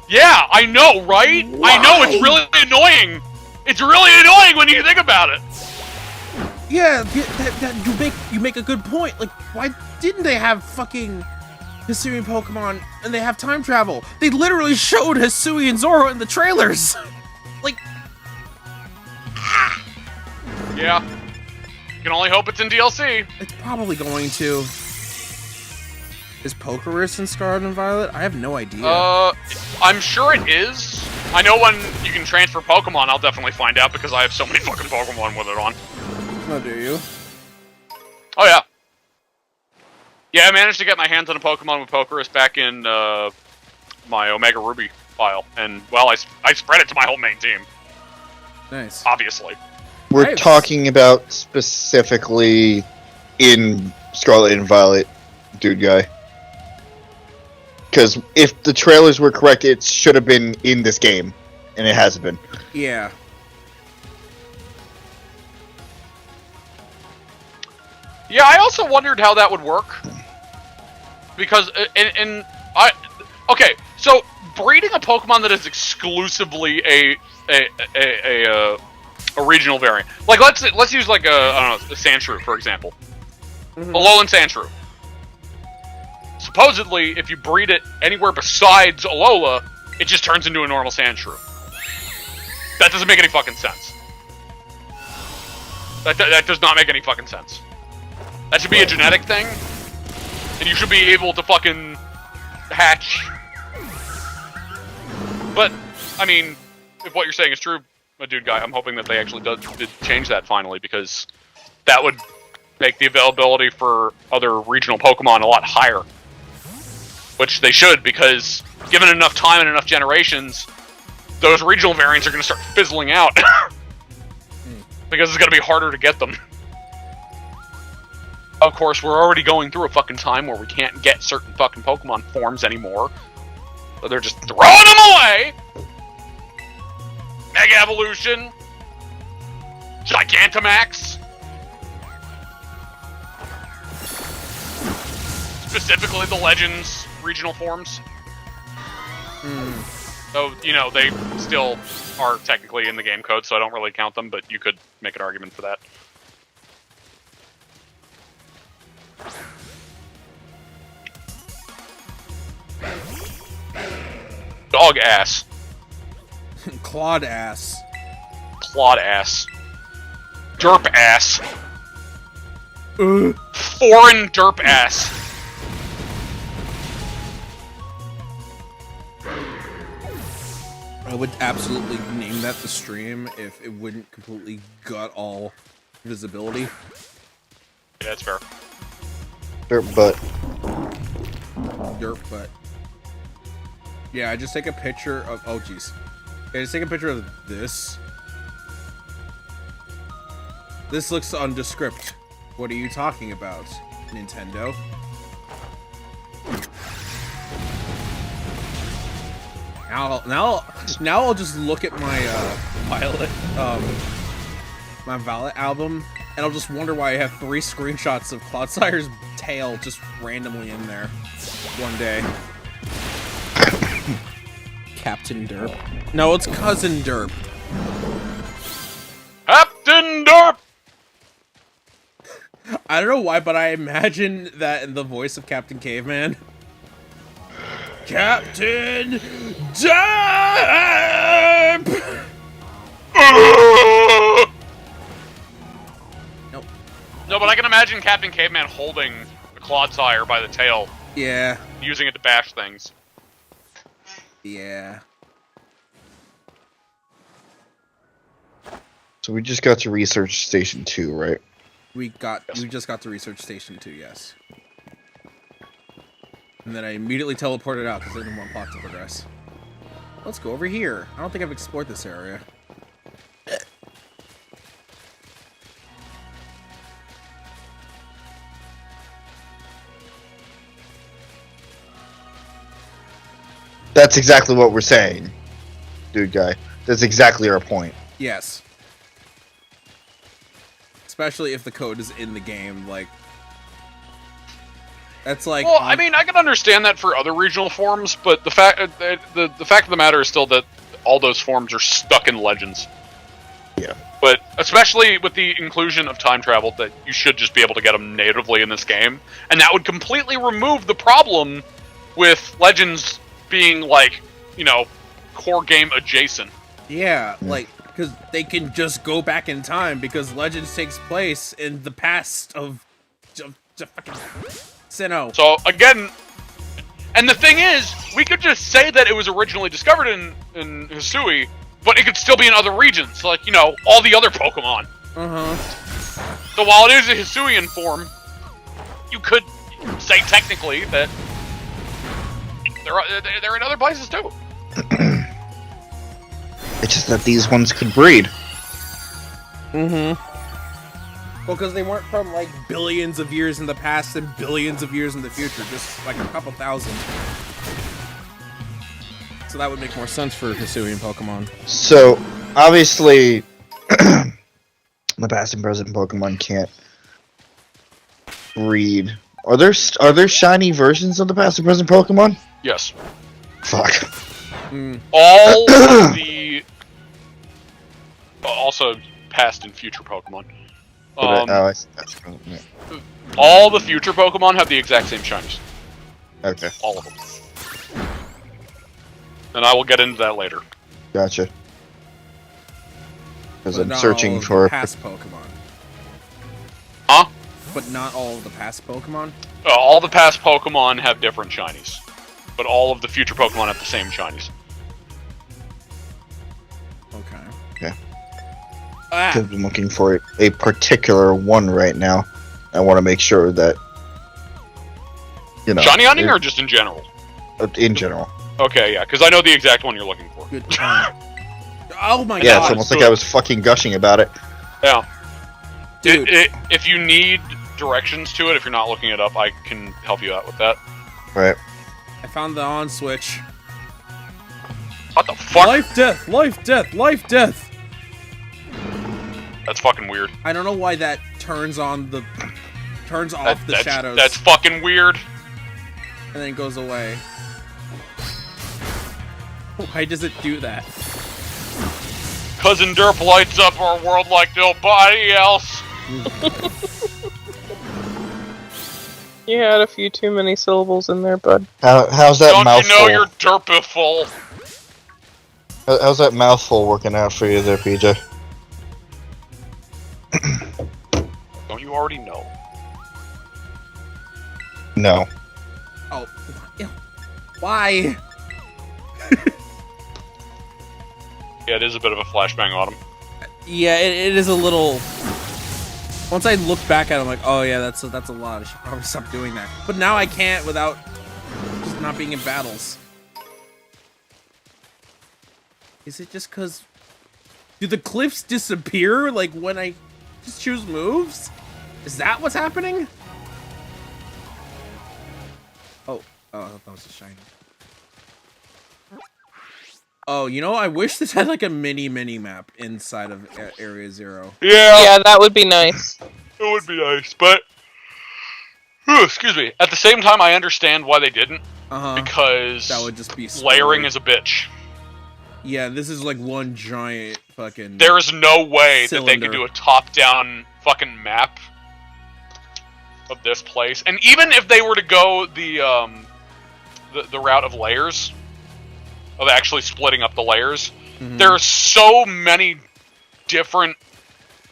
Yeah, I know, right? Why? I know, it's really annoying. It's really annoying when you think about it. Yeah, you make a good point. Like, why didn't they have fucking Hisui Pokemon and they have time travel? They literally showed Hisui and Zoro in the trailers. Like, yeah. You can only hope it's in DLC. it's probably going to. Is Pokerus in Scarlet and Violet? I have no idea. I'm sure it is. I know when you can transfer Pokemon, I'll definitely find out because I have so many fucking Pokemon with it on. Oh, do you? Oh, yeah. Yeah, I managed to get my hands on a Pokemon with Pokerus back in, my Omega Ruby file. And, well, I spread it to my whole main team. Nice. Obviously. We're Nice. talking about specifically in Scarlet and Violet, dude guy. Because if the trailers were correct, it should have been in this game, and it hasn't been. Yeah. Yeah, I also wondered how that would work. Because, okay, so breeding a Pokemon that is exclusively a regional variant. Like, let's use like I don't know, a Sandshrew, for example. Mm-hmm. A Alolan Sandshrew. Supposedly, if you breed it anywhere besides Alola, it just turns into a normal Sandshrew. That doesn't make any fucking sense. That does not make any fucking sense. That should be a genetic thing, and you should be able to fucking hatch. But, I mean, if what you're saying is true, my dude guy, I'm hoping that they actually did change that finally, because that would make the availability for other regional Pokemon a lot higher. Which they should, because given enough time and enough generations, those regional variants are going to start fizzling out. Because it's going to be harder to get them. Of course, we're already going through a fucking time where we can't get certain fucking Pokemon forms anymore. So they're just throwing them away! Mega Evolution! Gigantamax! Specifically the Legends regional forms. So, you know, they still are technically in the game code, so I don't really count them, but you could make an argument for that. Dog ass. Clawed ass. Clawed ass. Derp ass. Foreign derp ass. I would absolutely name that the stream if it wouldn't completely gut all visibility. Yeah, that's fair. Dirt butt. Derp butt. Yeah, I just take a picture of. Oh, jeez. Yeah, just take a picture of this. This looks undescript. What are you talking about, Nintendo? Now I'll just look at my my Violet album, and I'll just wonder why I have 3 screenshots of Cloudsire's tail just randomly in there one day. Captain Derp. No, it's Cousin Derp. Captain Derp! I don't know why, but I imagine that in the voice of Captain Caveman. Captain Derp! Nope. No, but I can imagine Captain Caveman holding the Clodsire by the tail, Yeah. using it to bash things. Yeah. So we just got to Research Station 2, right? We just got to Research Station 2, yes. And then I immediately teleported out because I didn't want plot to progress. Let's go over here. I don't think I've explored this area. That's exactly what we're saying, dude guy. That's exactly our point. Yes. Especially if the code is in the game, like... That's like. Well, I mean, I can understand that for other regional forms, but the fact of the matter is still that all those forms are stuck in Legends. Yeah. But especially with the inclusion of time travel, that you should just be able to get them natively in this game, and that would completely remove the problem with Legends being like, core game adjacent. Yeah, like, because they can just go back in time because Legends takes place in the past of fucking Sinnoh. So again, and the thing is, we could just say that it was originally discovered in Hisui, but it could still be in other regions, like, all the other Pokemon. So while it is a Hisuian form, you could say technically that they're in other places too. It's just that these ones could breed. Well, because they weren't from, like, billions of years in the past and billions of years in the future, just, like, a couple thousand. So that would make more sense for Hisuian Pokemon. So, obviously, the past and present Pokemon can't breed. Are there shiny versions of the past and present Pokemon? Yes. Fuck. All of the... Also, past and future Pokemon. All the future Pokemon have the exact same shinies. Okay. All of them. And I will get into that later. Gotcha. Because I'm not searching all of for... the past Pokemon. Huh? But not all of the past Pokemon? All the past Pokemon have different shinies. But all of the future Pokemon have the same shinies. Okay. Okay. Ah! I'm looking for a particular one right now. I want to make sure that, Shiny hunting or just in general? In general. Okay, yeah, because I know the exact one you're looking for. Good. Oh my god! Yeah, it's almost like I was fucking gushing about it. Yeah. Dude. If you need directions to it, if you're not looking it up, I can help you out with that. Right. I found the on switch. What the fuck? Life, death, life, death, life, death! That's fucking weird. I don't know why that turns off the shadows. That's fucking weird. And then goes away. Why does it do that? Cousin Derp lights up our world like nobody else. You had a few too many syllables in there, bud. How's that Don't mouthful? you know you're derpiful? How's that mouthful working out for you there, PJ? Don't you already know? No. Oh, why? Yeah, it is a bit of a flashbang on him. Yeah, it is a little. Once I look back at it, I'm like, oh yeah, that's a lot. I should probably stop doing that. But now I can't without just not being in battles. Is it just because? Do the cliffs disappear like when I just choose moves? Is that what's happening? Oh, I thought that was a shiny. Oh, I wish this had like a mini map inside of Area Zero. Yeah, that would be nice. It would be nice, but excuse me. At the same time, I understand why they didn't. Because that would just be layering is a bitch. Yeah, this is like one giant fucking. There is no way cylinder. that they could do a top-down fucking map of this place. And even if they were to go the route of layers, of actually splitting up the layers, there are so many different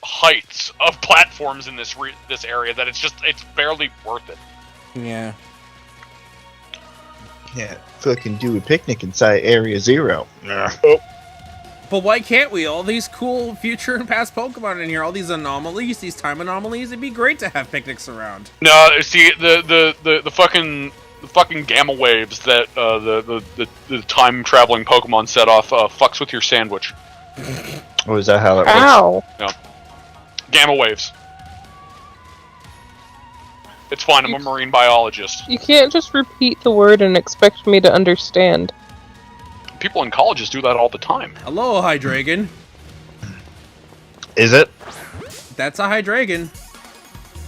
heights of platforms in this area that it's barely worth it. Yeah. Can't fucking do a picnic inside Area Zero. But why can't we? All these cool future and past Pokemon in here, all these anomalies, these time anomalies, it'd be great to have picnics around. No, see, the fucking gamma waves that the time traveling Pokemon set off fucks with your sandwich. Oh, is that how that works? Ow! No. Gamma waves. It's fine, I'm a marine biologist. You can't just repeat the word and expect me to understand. People in colleges do that all the time. Hello, Hydreigon. Is it? That's a Hydreigon.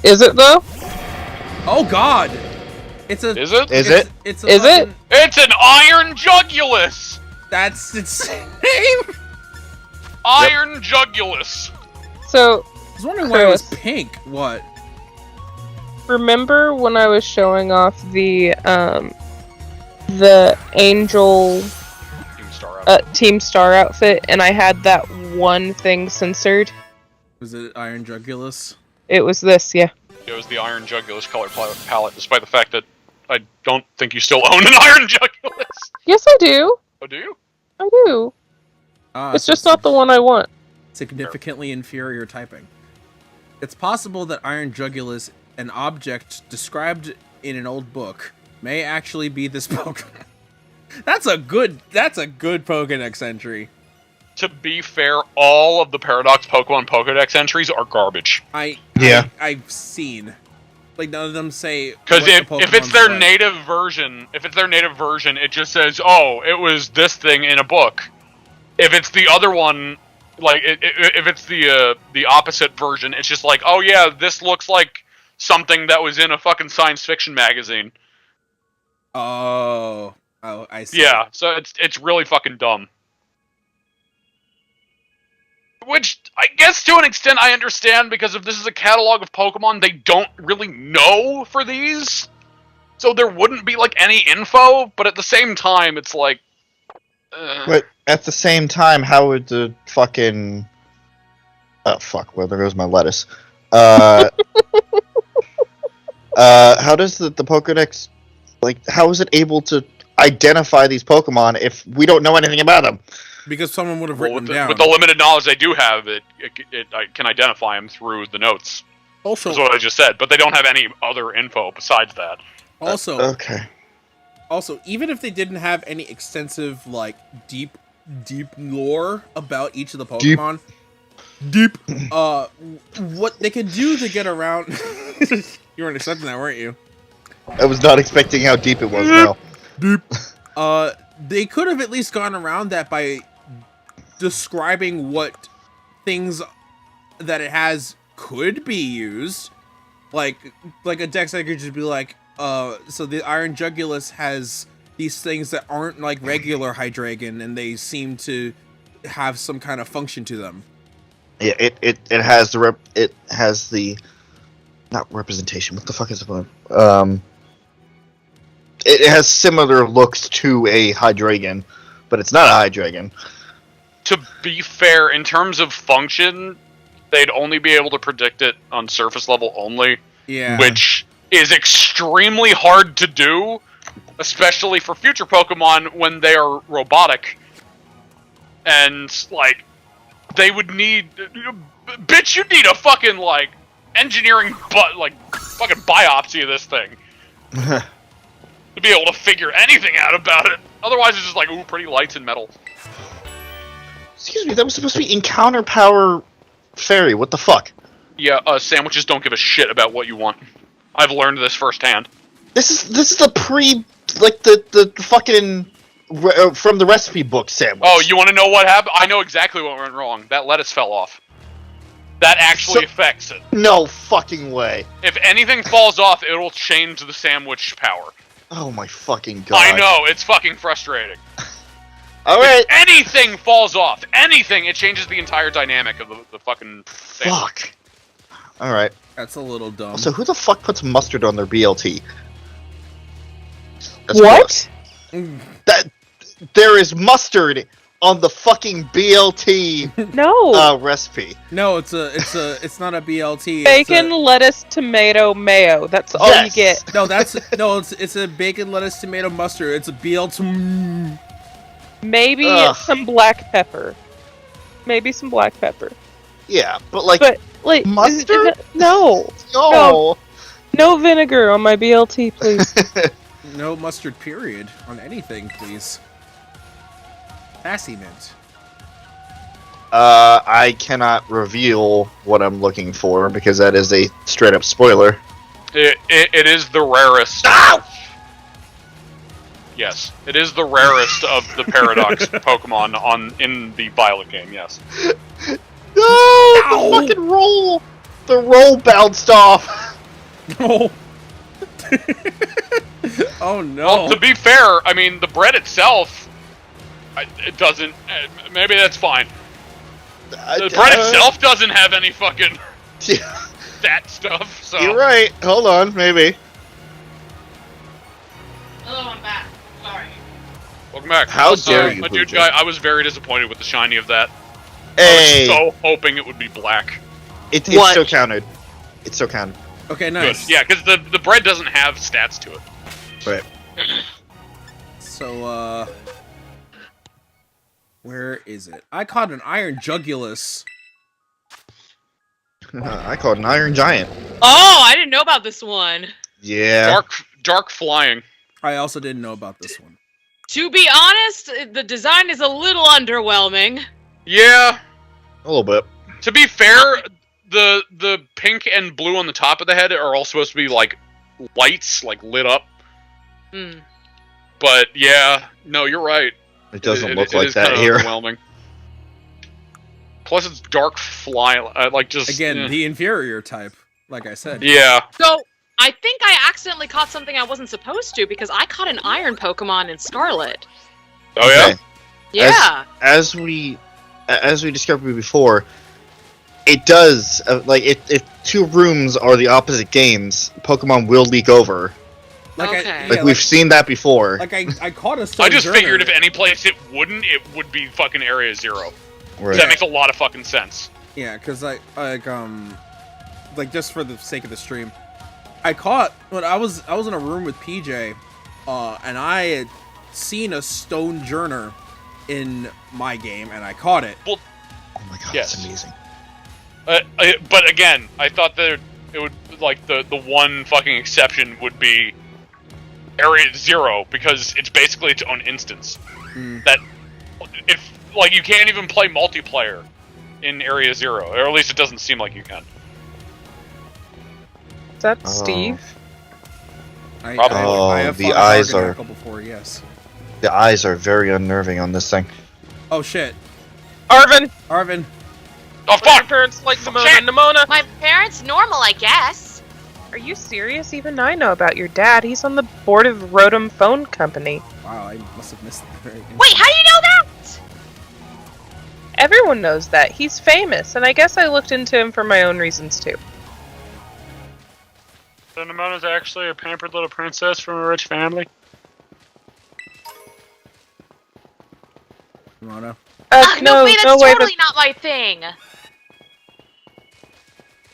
Is it though? Oh God! It's a. Is it? Is it? It's a Is it? It's an Iron Jugulus! That's its name. Iron Jugulus! So, I was wondering why it was Chris. pink. What? remember when I was showing off the Angel Team Star outfit, and I had that one thing censored? Was it Iron Jugulus? It was this, yeah. It was the Iron Jugulus color palette, despite the fact that I don't think you still own an Iron Jugulus. Yes, I do. Oh, do you? I do. It's just not the one I want. Significantly inferior typing. It's possible that Iron Jugulus, an object described in an old book, may actually be this Pokemon. That's a good Pokedex entry. To be fair, all of the Paradox Pokemon Pokedex entries are garbage. I've seen. Like, none of them say... Because if it's their native version, it just says, oh, it was this thing in a book. If it's the other one, like, if it's the opposite version, it's just like, oh yeah, this looks like something that was in a fucking science fiction magazine. Oh, I see. Yeah, so it's really fucking dumb. Which, I guess to an extent I understand, because if this is a catalog of Pokemon, they don't really know for these. So there wouldn't be, like, any info, but at the same time, it's like... But at the same time, how would the fucking... Oh, fuck, well, there goes my lettuce. How does the Pokedex... Like, how is it able to identify these Pokemon if we don't know anything about them? Because someone would have written them down. With the limited knowledge they do have, I can identify them through the notes. Also, that's what I just said, but they don't have any other info besides that. Also, okay. Also, even if they didn't have any extensive, like, deep lore about each of the Pokemon, what they could do to get around... You weren't expecting that, weren't you? I was not expecting how deep it was, no. They could have at least gone around that by describing what things that it has could be used. Like a dex that could just be like, so the Iron Jugulus has these things that aren't like regular Hydreigon, and they seem to have some kind of function to them. Yeah, it has the not representation. What the fuck is it called? It has similar looks to a Hydreigon, but it's not a Hydreigon. To be fair, in terms of function, they'd only be able to predict it on surface level only. Yeah. Which is extremely hard to do, especially for future Pokemon when they are robotic. And, like, they would need... Bitch, you'd need a fucking, like, engineering fucking biopsy of this thing. To be able to figure anything out about it. Otherwise it's just like, ooh, pretty lights and metal. Excuse me, that was supposed to be Encounter Power Fairy, what the fuck? Yeah, sandwiches don't give a shit about what you want. I've learned this firsthand. This is the the fucking from the recipe book sandwich. Oh, you want to know what happened? I know exactly what went wrong. That lettuce fell off. That actually affects it. No fucking way. If anything falls off, it'll change the sandwich power. Oh my fucking god. I know, it's fucking frustrating. Alright. If anything falls off, it changes the entire dynamic of the fucking thing. Fuck. Alright. That's a little dumb. So who the fuck puts mustard on their BLT? That's what? That there is mustard on the fucking BLT no recipe. No, it's not a BLT. Bacon, lettuce, tomato, mayo. That's all you get. No, it's a bacon, lettuce, tomato, mustard. It's a BLT. Maybe some black pepper. Maybe some black pepper. Yeah, but like mustard? No. No vinegar on my BLT, please. No mustard, period, on anything, please. Sassy mint. I cannot reveal what I'm looking for because that is a straight up spoiler. It is the rarest. Ow! Yes, it is the rarest of the Paradox Pokemon in the Violet game. Yes. No, the fucking roll. The roll bounced off. No. Oh no. Well, to be fair, I mean, the bread itself, it doesn't. Maybe that's fine. The bread itself doesn't have any fucking that stuff. So you're right. Hold on, maybe. Hello, I'm back. Sorry. Welcome back. How dare you, my dude Pooja. guy? I was very disappointed with the shiny of that. Hey, I was so hoping it would be black. it's still counted. It's still counted. Okay, nice. Good. Yeah, because the bread doesn't have stats to it. Right. So, where is it? I caught an iron jugulus. I called an iron giant. Oh, I didn't know about this one. Yeah. Dark flying. I also didn't know about this one. To be honest, the design is a little underwhelming. Yeah. A little bit. To be fair, the pink and blue on the top of the head are all supposed to be like lights, like lit up. Hmm. But yeah, no, you're right. It doesn't look it like is that kind of here. Overwhelming. Plus, it's dark fly, like just Again, the inferior type, like I said. Yeah. So, I think I accidentally caught something I wasn't supposed to because I caught an iron Pokemon in Scarlet. Oh yeah. Okay. Yeah. As we discovered before, it does if two rooms are the opposite games, Pokemon will leak over. Like Okay. We've seen that before. Like I caught a I just Sojourner. figured if any place it wouldn't, it would be fucking Area 0. Right. That makes a lot of fucking sense. Yeah, because like just for the sake of the stream, I caught when I was in a room with PJ, and I had seen a Stonejourner in my game, and I caught it. Well, Oh my god, yes. that's amazing. But again, I thought that it would like the one fucking exception would be Area 0 because it's basically its own instance. That if like you can't even play multiplayer in Area 0, or at least it doesn't seem like you can. Is that Steve? I Oh, have the fought eyes Garganacl are- before, yes. The eyes are very unnerving on this thing. Oh shit, Arvin! Arvin. Oh Your fuck! parents like Shit. Nimona. My parents normal, I guess. Are you serious? Even I know about your dad. He's on the board of Rotom Phone Company. Wow, I must have missed that. Wait, how do you know that? Everyone knows that. He's famous, and I guess I looked into him for my own reasons too. So Nimona's actually a pampered little princess from a rich family. Ramona. No way, that's totally not my thing.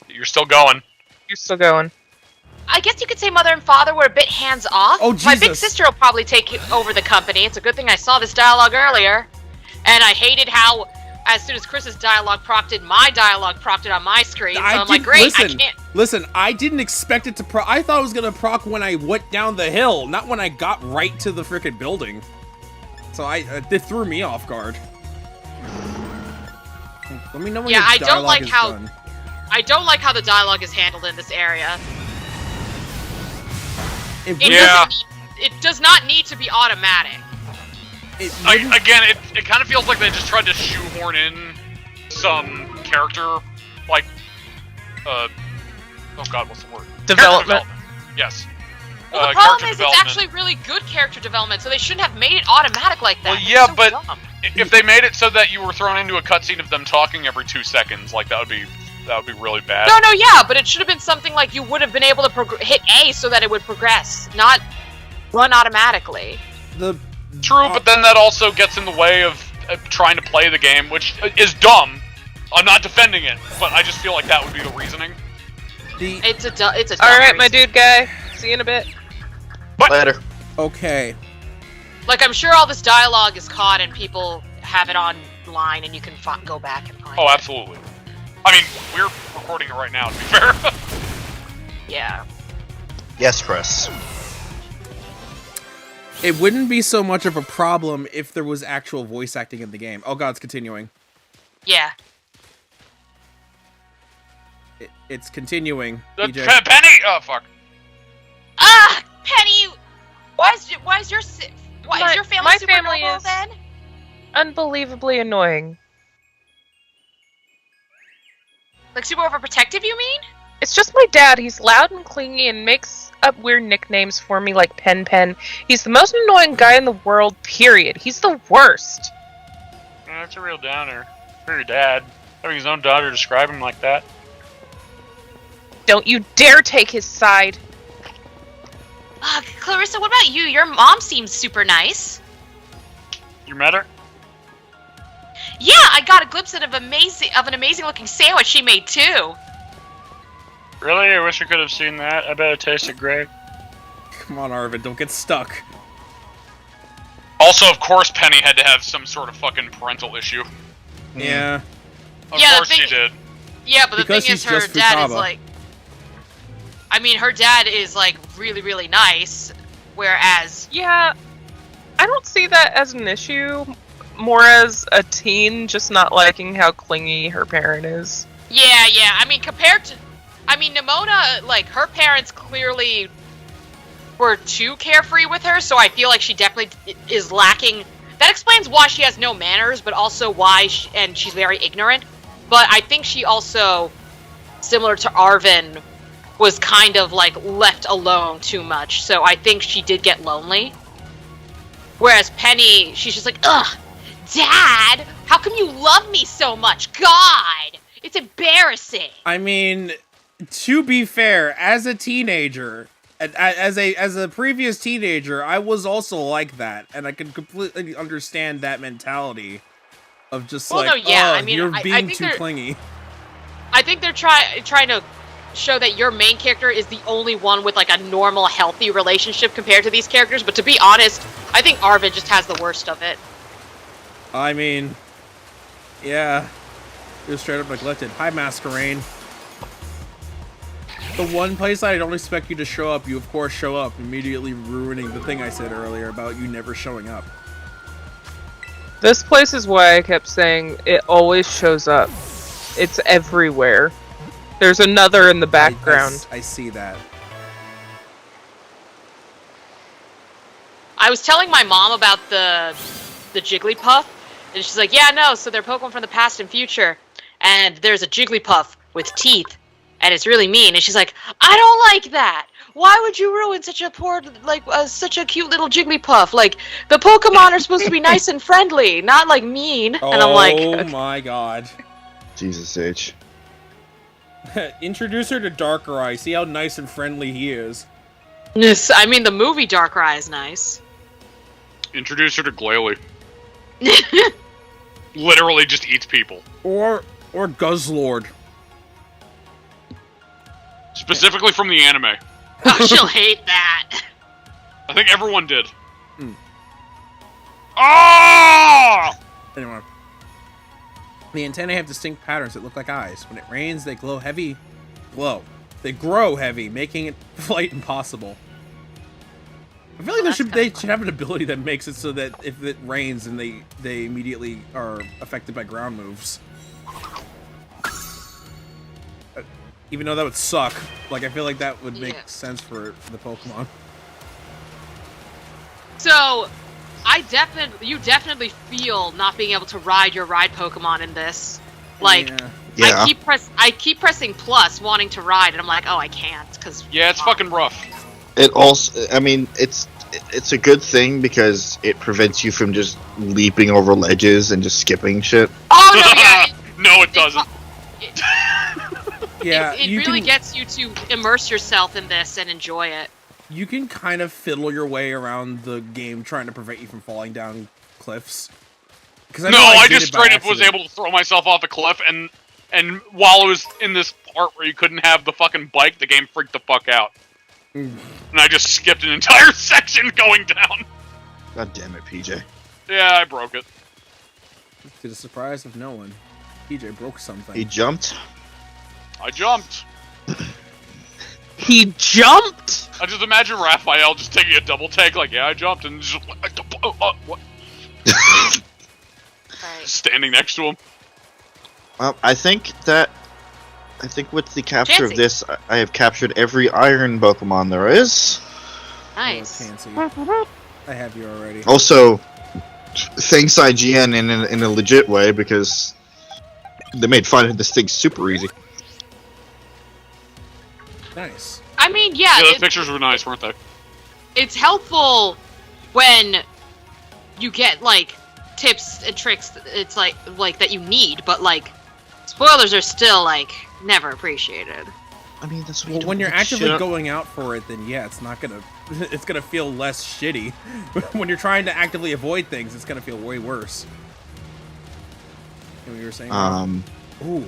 You're still going. You're still going. I guess you could say mother and father were a bit hands off. Oh, My big Jesus. sister will probably take over the company. It's a good thing I saw this dialogue earlier. And I hated how, as soon as Chris's dialogue procted, my dialogue procted on my screen. So I'm like, great, I can't. Listen, I didn't expect it to proc. I thought it was gonna proc when I went down the hill, not when I got right to the frickin' building. So it threw me off guard. Let me know when Yeah, your I don't dialogue like is how- done. I don't like how the dialogue is handled in this area. It It, Yeah. it does not need to be automatic. wouldn't- Again, it kind of feels like they just tried to shoehorn in some character, like, oh god, what's the word? Development. Yes. Well, the Character problem is it's development. actually really good character development, so they shouldn't have made it automatic like that. Well, It's yeah, so but dumb. if they made it so that you were thrown into a cutscene of them talking every 2 seconds, like that would be really bad. No, yeah, but it should have been something like you would have been able to hit A so that it would progress, not run automatically. True, but then that also gets in the way of trying to play the game, which is dumb. I'm not defending it, but I just feel like that would be the reasoning. It's a dumb Alright, my reason. dude guy. See you in a bit. Later. Okay. Like, I'm sure all this dialogue is caught and people have it online and you can go back and find Oh, it. absolutely. I mean, we're recording it right now, to be fair. Yeah. Yes, Chris. It wouldn't be so much of a problem if there was actual voice acting in the game. Oh god, it's continuing. Yeah. It's continuing. The PJ. Penny! Oh, fuck. Ah! Penny! Why is your family my super family normal, is- then? Unbelievably annoying. Like, super overprotective, you mean? It's just my dad. He's loud and clingy and makes up weird nicknames for me like Pen Pen. He's the most annoying guy in the world, period. He's the worst. That's a real downer. For your dad. Having his own daughter describe him like that. Don't you dare take his side. Clarissa, what about you? Your mom seems super nice. You met her? Yeah, I got a glimpse of an amazing looking sandwich she made too. Really? I wish I could have seen that. I bet it tasted great. Come on, Arvid, don't get stuck. Also, of course, Penny had to have some sort of fucking parental issue. Yeah. Of course she did. Yeah, but Because the thing is, he's her just dad is Futaba. like... I mean, her dad is, like, really, really nice, whereas... Yeah, I don't see that as an issue. More as a teen just not liking how clingy her parent is. Yeah, I mean, compared to... I mean, Nimona, like, her parents clearly were too carefree with her, so I feel like she definitely is lacking... That explains why she has no manners, but also why... and she's very ignorant. But I think she also, similar to Arvin, was kind of, like, left alone too much. So I think she did get lonely. Whereas Penny, she's just like, ugh, Dad, how come you love me so much? God, it's embarrassing. I mean, to be fair, as a teenager, as a previous teenager, I was also like that, and I can completely understand that mentality of just you're being too clingy. I think they're trying to show that your main character is the only one with like a normal, healthy relationship compared to these characters. But to be honest, I think Arvid just has the worst of it. I mean, yeah, he was straight up neglected. Hi, Masquerain. The one place I don't expect you to show up, you of course show up, immediately ruining the thing I said earlier about you never showing up. This place is why I kept saying it always shows up. It's everywhere. There's another in the background. I see that. I was telling my mom about the Jigglypuff, and she's like, yeah, no, so they're Pokemon from the past and future, and there's a Jigglypuff with teeth, and it's really mean, and she's like, I don't like that! Why would you ruin such a poor, like, such a cute little Jigglypuff? Like, the Pokemon are supposed to be nice and friendly, not, like, mean. And I'm like... Oh my god. Jesus H. Introduce her to Darkrai, see how nice and friendly he is. Yes, I mean, the movie Darkrai is nice. Introduce her to Glalie. Literally just eats people. Or Guzzlord. Specifically from the anime. Oh, she'll hate that. I think everyone did. Ah! Anyway. The antennae have distinct patterns that look like eyes. When it rains, they glow heavy. They grow heavy, making it flight impossible. I feel like they should have an ability that makes it so that if it rains, then they immediately are affected by ground moves. Even though that would suck. Like, I feel like that would make sense for the Pokemon. So, you definitely feel not being able to ride your ride Pokemon in this. Like, Yeah. I keep pressing plus, wanting to ride, and I'm like, oh, I can't, cause... Yeah, it's fucking rough. It also, I mean, it's a good thing because it prevents you from just leaping over ledges and just skipping shit. Oh, no, yeah! No, it doesn't. Yeah, it really gets you to immerse yourself in this and enjoy it. You can kind of fiddle your way around the game trying to prevent you from falling down cliffs. I just straight up was able to throw myself off a cliff, and while I was in this part where you couldn't have the fucking bike, the game freaked the fuck out. And I just skipped an entire section going down. God damn it, PJ. Yeah, I broke it. To the surprise of no one, PJ broke something. He jumped. I jumped. He jumped? I just imagine Raphael just taking a double take, like, yeah, I jumped, and just what? Standing next to him. I think with the capture of this, I have captured every iron Pokemon there is. Nice. Oh, I have you already. Also, thanks IGN in a legit way because they made finding this thing super easy. Nice. I mean, yeah. Yeah, those pictures were nice, weren't they? It's helpful when you get like tips and tricks. It's like that you need, but like spoilers are still like never appreciated. I mean, that's well, when you're actively going out for it, then yeah, it's not gonna. It's gonna feel less shitty. When you're trying to actively avoid things, it's gonna feel way worse. You know what you were saying? Ooh.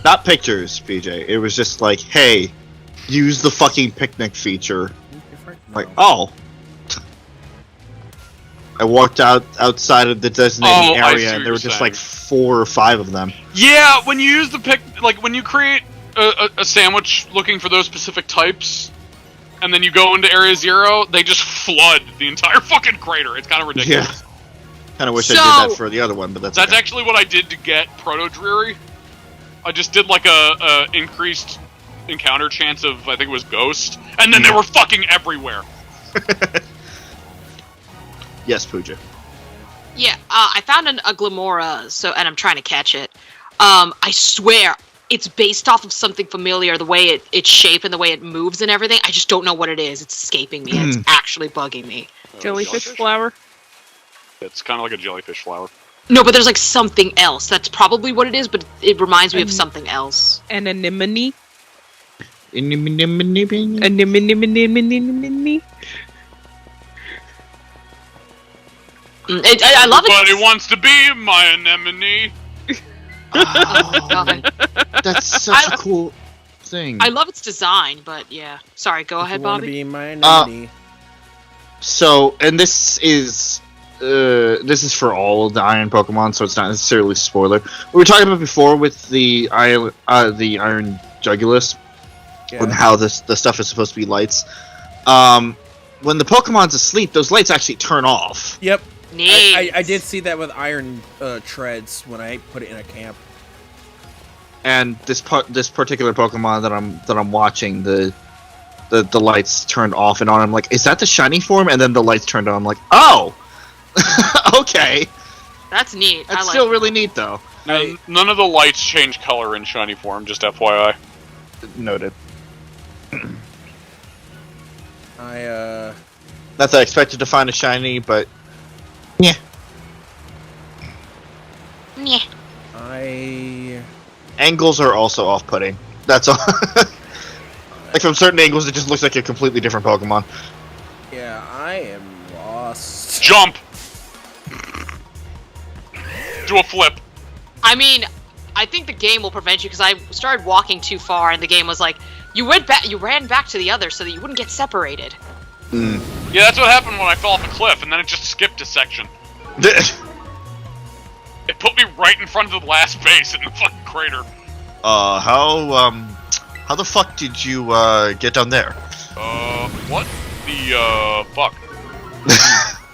Not pictures, BJ. It was just like, hey, use the fucking picnic feature. Like, oh. I walked outside of the designated area, and there were just like 4 or 5 of them. Yeah, when you use the when you create a sandwich looking for those specific types, and then you go into Area 0, they just flood the entire fucking crater. It's kind of ridiculous. Yeah. Kind of wish I did that for the other one, but that's okay. Actually what I did to get Proto Dreary. I just did like a increased encounter chance of, I think it was Ghost, and then they were fucking everywhere. Yes, Pooja. Yeah, I found a Glamora, and I'm trying to catch it. I swear, it's based off of something familiar, the way its shape and the way it moves and everything. I just don't know what it is. It's escaping me, and it's actually bugging me. Jellyfish flower? It's kind of like a jellyfish flower. No, but there's like something else. That's probably what it is, but it reminds me of something else. An anemone? Anemone? Anemone? I love it. Everybody wants to be my anemone. Oh, God. That's such a cool thing. I love its design, but yeah. Sorry, go ahead, Bobby. Be my anemone. So, and this is for all of the Iron Pokemon, so it's not necessarily a spoiler. We were talking about before with the Iron Jugulus, and how the stuff is supposed to be lights. When the Pokemon's asleep, those lights actually turn off. Yep. Neat. I did see that with Iron Treads when I put it in a camp. And this particular Pokemon that I'm watching, the lights turned off and on. I'm like, is that the shiny form? And then the lights turned on. I'm like, oh, okay. That's neat. That's still really neat, though. None of the lights change color in shiny form. Just FYI. Noted. That's I expected to find a shiny, but yeah. Angles are also off-putting. That's all. Like from certain angles, it just looks like a completely different Pokemon. Yeah, I am lost. Jump. Do a flip. I mean, I think the game will prevent you because I started walking too far, and the game was like, you ran back to the other so that you wouldn't get separated. Mm. Yeah, that's what happened when I fell off a cliff, and then it just skipped a section. It put me right in front of the last base in the fucking crater. How the fuck did you get down there? What the fuck?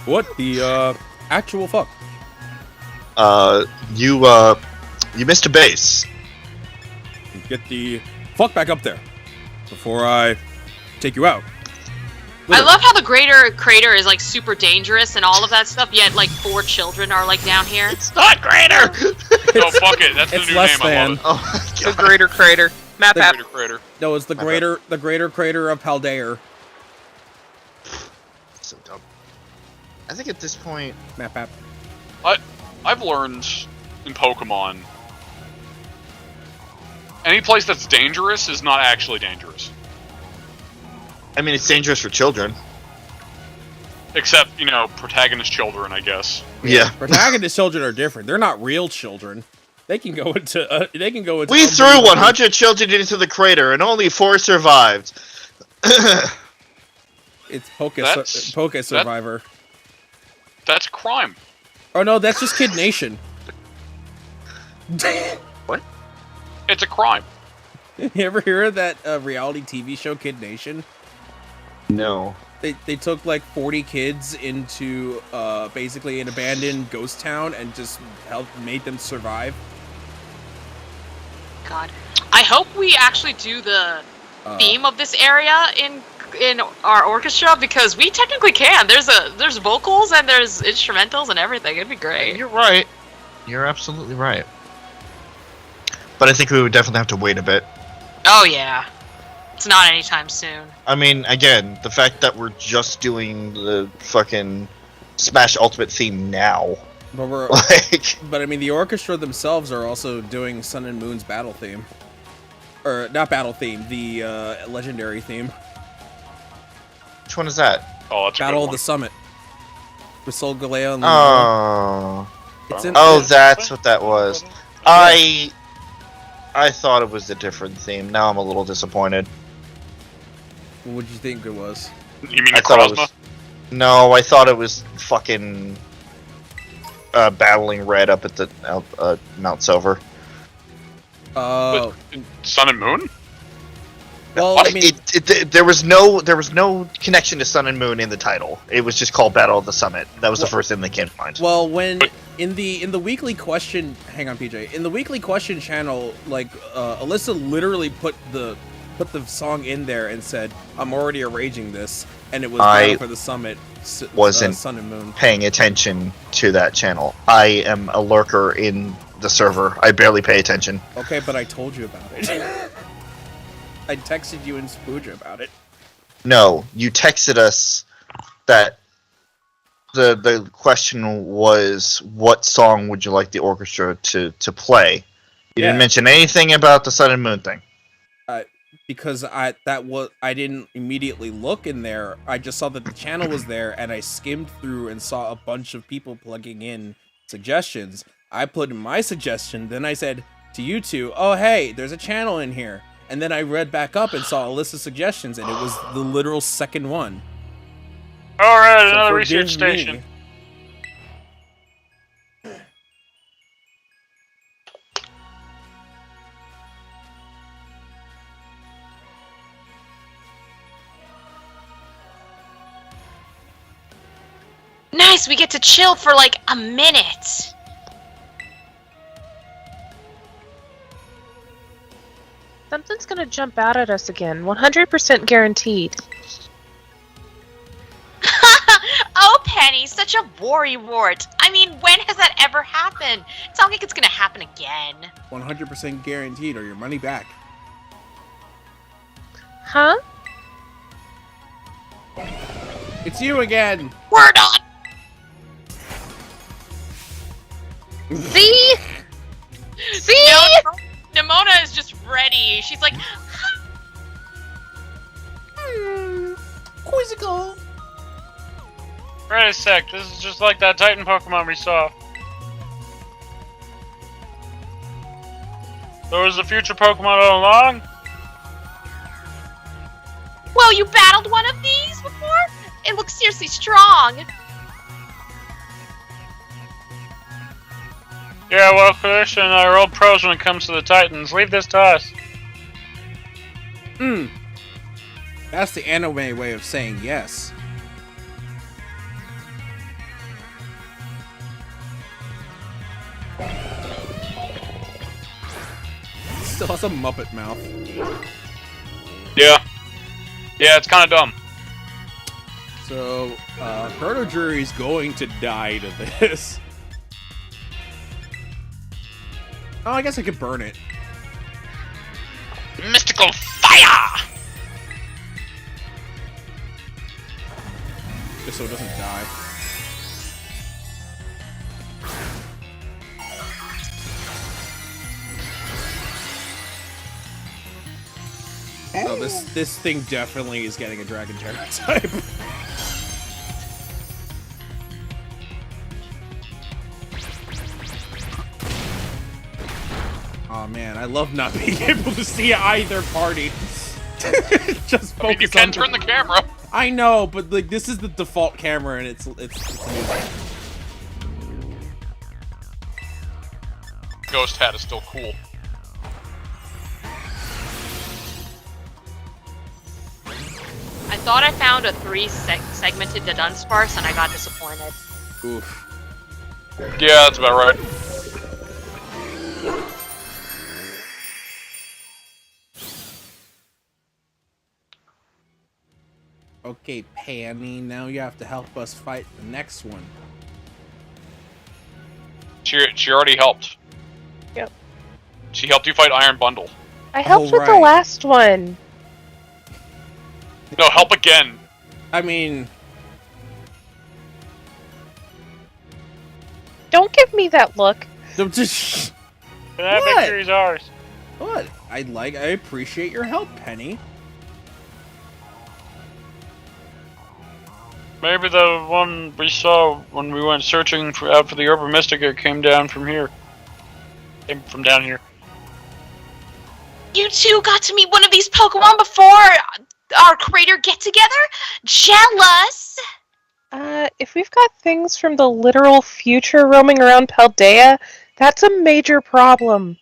What the actual fuck? You missed a base. Get the fuck back up there before I take you out. I love how the greater crater is like super dangerous and all of that stuff, yet like 4 children are like down here. It's not greater! No, fuck it. That's the new less name. than. I love it. The greater crater. Map app. Greater crater. No, it's the greater crater of Paldeir. So dumb. I think at this point, Map app. I've learned in Pokemon, any place that's dangerous is not actually dangerous. I mean, it's dangerous for children. Except, protagonist children, I guess. Yeah. Protagonist children are different. They're not real children. They can go into. We threw 100 children into the crater, and only 4 survived. It's Poke Survivor. That's a crime. Oh no, that's just Kid Nation. What? It's a crime. You ever hear of that reality TV show, Kid Nation? No. They took like 40 kids into basically an abandoned ghost town and just made them survive. God, I hope we actually do the theme of this area in our orchestra because we technically can. There's vocals and there's instrumentals and everything. It'd be great. You're right. You're absolutely right. But I think we would definitely have to wait a bit. Oh yeah. It's not anytime soon. I mean, again, the fact that we're just doing the fucking Smash Ultimate theme now. But we're but I mean, the orchestra themselves are also doing Sun and Moon's battle theme, or not battle theme, the legendary theme. Which one is that? Oh, that's Battle a of good the Summit with Sol Galeo and Oh, that's what that was. I thought it was a different theme. Now I'm a little disappointed. What did you think it was? You mean I thought it was. No, I thought it was fucking battling Red up at the Mount Silver. Oh, Sun and Moon? well, I mean, there was no connection to Sun and Moon in the title. It was just called Battle of the Summit. That was the first thing that came to mind. well, when in the weekly question, hang on, PJ, in the weekly question channel, like Alyssa literally put the song in there and said, "I'm already arranging this," and it was Battle for the Summit. Wasn't Sun and Moon. paying attention to that channel. I am a lurker in the server. I barely pay attention. Okay, but I told you about it. I texted you and Spooja about it. No, you texted us that the question was, what song would you like the orchestra to play? You didn't mention anything about the Sun and Moon thing. Because I didn't immediately look in there. I just saw that the channel was there, and I skimmed through and saw a bunch of people plugging in suggestions. I put in my suggestion, then I said to you two, "Oh hey, there's a channel in here." And then I read back up and saw Alyssa's suggestions, and it was the literal second one. Alright, another research station. Nice, we get to chill for like a minute. Something's gonna jump out at us again. 100% guaranteed. Oh, Penny, such a worrywart. I mean, when has that ever happened? It's not like it's gonna happen again. 100% guaranteed, or your money back. Huh? It's you again. Word on. See? See? No, Nimona is just ready. She's like, Quizzical. Wait a sec, this is just like that Titan Pokemon we saw. So is the future Pokemon all along? well, you battled one of these before? It looks seriously strong. Yeah, well, Felicia and I are old pros when it comes to the Titans. Leave this to us. That's the anime way of saying yes. Still has a Muppet mouth. Yeah. Yeah, it's kind of dumb. So, Proto Jury's going to die to this. Oh, I guess I could burn it. Mystical fire! Just so it doesn't die. Oh, this thing definitely is getting a Dragon Terror type. Oh man, I love not being able to see either party. Just focus you can on turn the camera. I know, but like this is the default camera, and it's amazing. Ghost hat is still cool. I thought I found a 3-segmented Dunsparce, and I got disappointed. Oof. Yeah, that's about right. Okay, Penny, now you have to help us fight the next one. She already helped. Yep. She helped you fight Iron Bundle. I helped with the last one. No, help again. I mean... Don't give me that look. That victory's ours. What? I appreciate your help, Penny. Maybe the one we saw when we went searching out for the Urban Mystica came down from here. Came from down here. You two got to meet one of these Pokemon before our crater get-together? Jealous! If we've got things from the literal future roaming around Paldea, that's a major problem.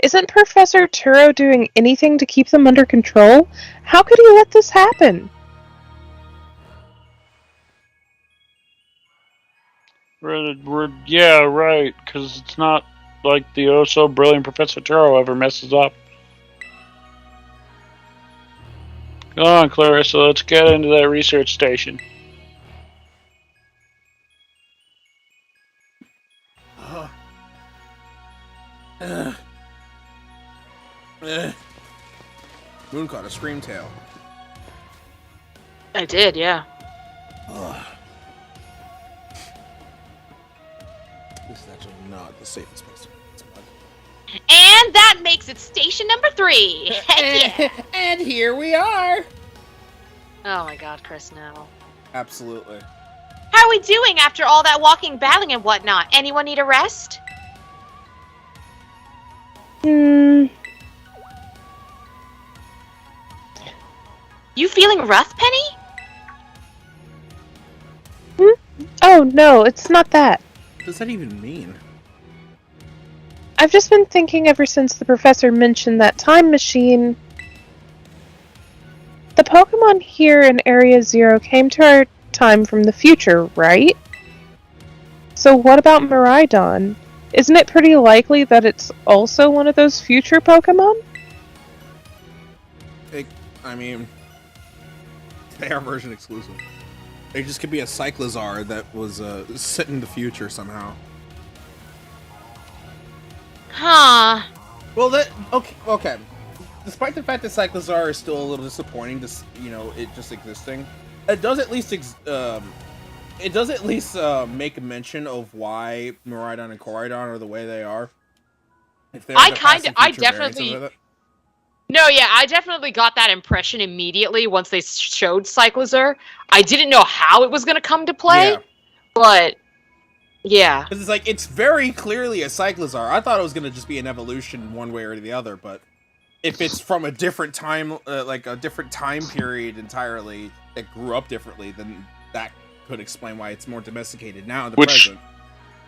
Isn't Professor Turo doing anything to keep them under control? How could he let this happen? Yeah, right, because it's not like the oh-so-brilliant Professor Turo ever messes up. Come on, Clarissa, let's get into that research station. Moon caught a screamtail. I did, yeah. This is actually not the safest place to put this bug. And that makes it station number 3. Heck yeah. And here we are. Oh my god, Chris, no. Absolutely. How are we doing after all that walking, battling, and whatnot? Anyone need a rest? You feeling rough, Penny? Oh, no, it's not that. What does that even mean? I've just been thinking ever since the professor mentioned that time machine. The Pokemon here in Area 0 came to our time from the future, right? So what about Miraidon? Isn't it pretty likely that it's also one of those future Pokemon? I mean, they are version exclusive. It just could be a Cyclizar that was set in the future somehow. Huh. Well, okay. Despite the fact that Cyclizar is still a little disappointing, it just existing, it does at least make a mention of why Miraidon and Koraidon are the way they are. I definitely got that impression immediately once they showed Cyclizar. I didn't know how it was going to come to play, but yeah. Because it's very clearly a Cyclizar. I thought it was going to just be an evolution one way or the other, but if it's from a different time, a different time period entirely that grew up differently, then that could explain why it's more domesticated now in the present.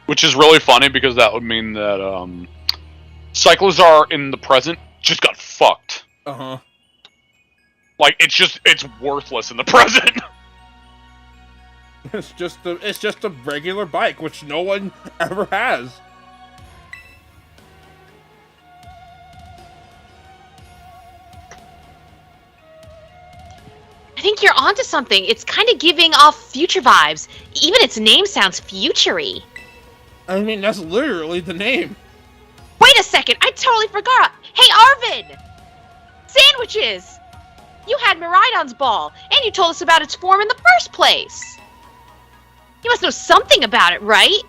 Which is really funny because that would mean that Cyclizar in the present just got fucked. Uh-huh. It's worthless in the present. It's just a regular bike, which no one ever has. I think you're onto something. It's kind of giving off future vibes. Even its name sounds futury. I mean, that's literally the name. Wait a second, I totally forgot. Hey, Arvin! Sandwiches! You had Miraidon's ball, and you told us about its form in the first place. You must know something about it, right?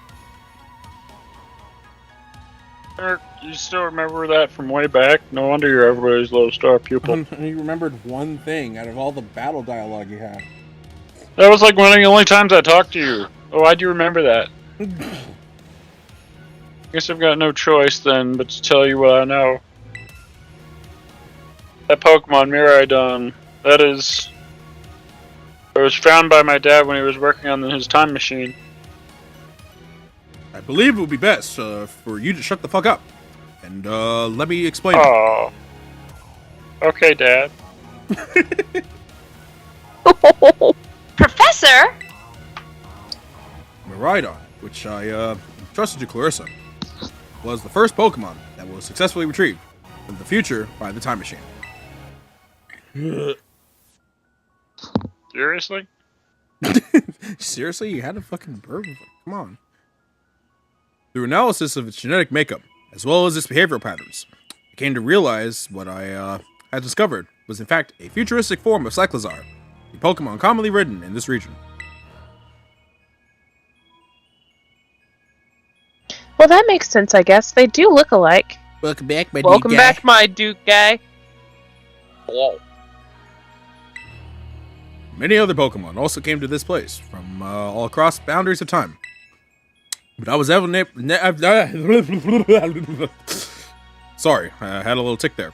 Eric, you still remember that from way back? No wonder you're everybody's little star pupil. You remembered one thing out of all the battle dialogue you have. That was like one of the only times I talked to you. Oh, why'd you remember that? Guess I've got no choice then but to tell you what I know. That Pokemon, Miraidon, it was found by my dad when he was working on his time machine. I believe it would be best for you to shut the fuck up. And let me explain. Oh. Okay, Dad. Professor? Miraidon, which I trusted to Clarissa, was the first Pokemon that was successfully retrieved from the future by the time machine. Seriously? Seriously? You had a fucking burp? Come on. Through analysis of its genetic makeup, as well as its behavioral patterns, I came to realize what I had discovered was in fact a futuristic form of Cyclizar, the Pokemon commonly ridden in this region. Well, that makes sense, I guess. They do look alike. Welcome back, my Welcome back, my Duke guy. Whoa. Many other Pokemon also came to this place from all across boundaries of time. But I was sorry, I had a little tick there.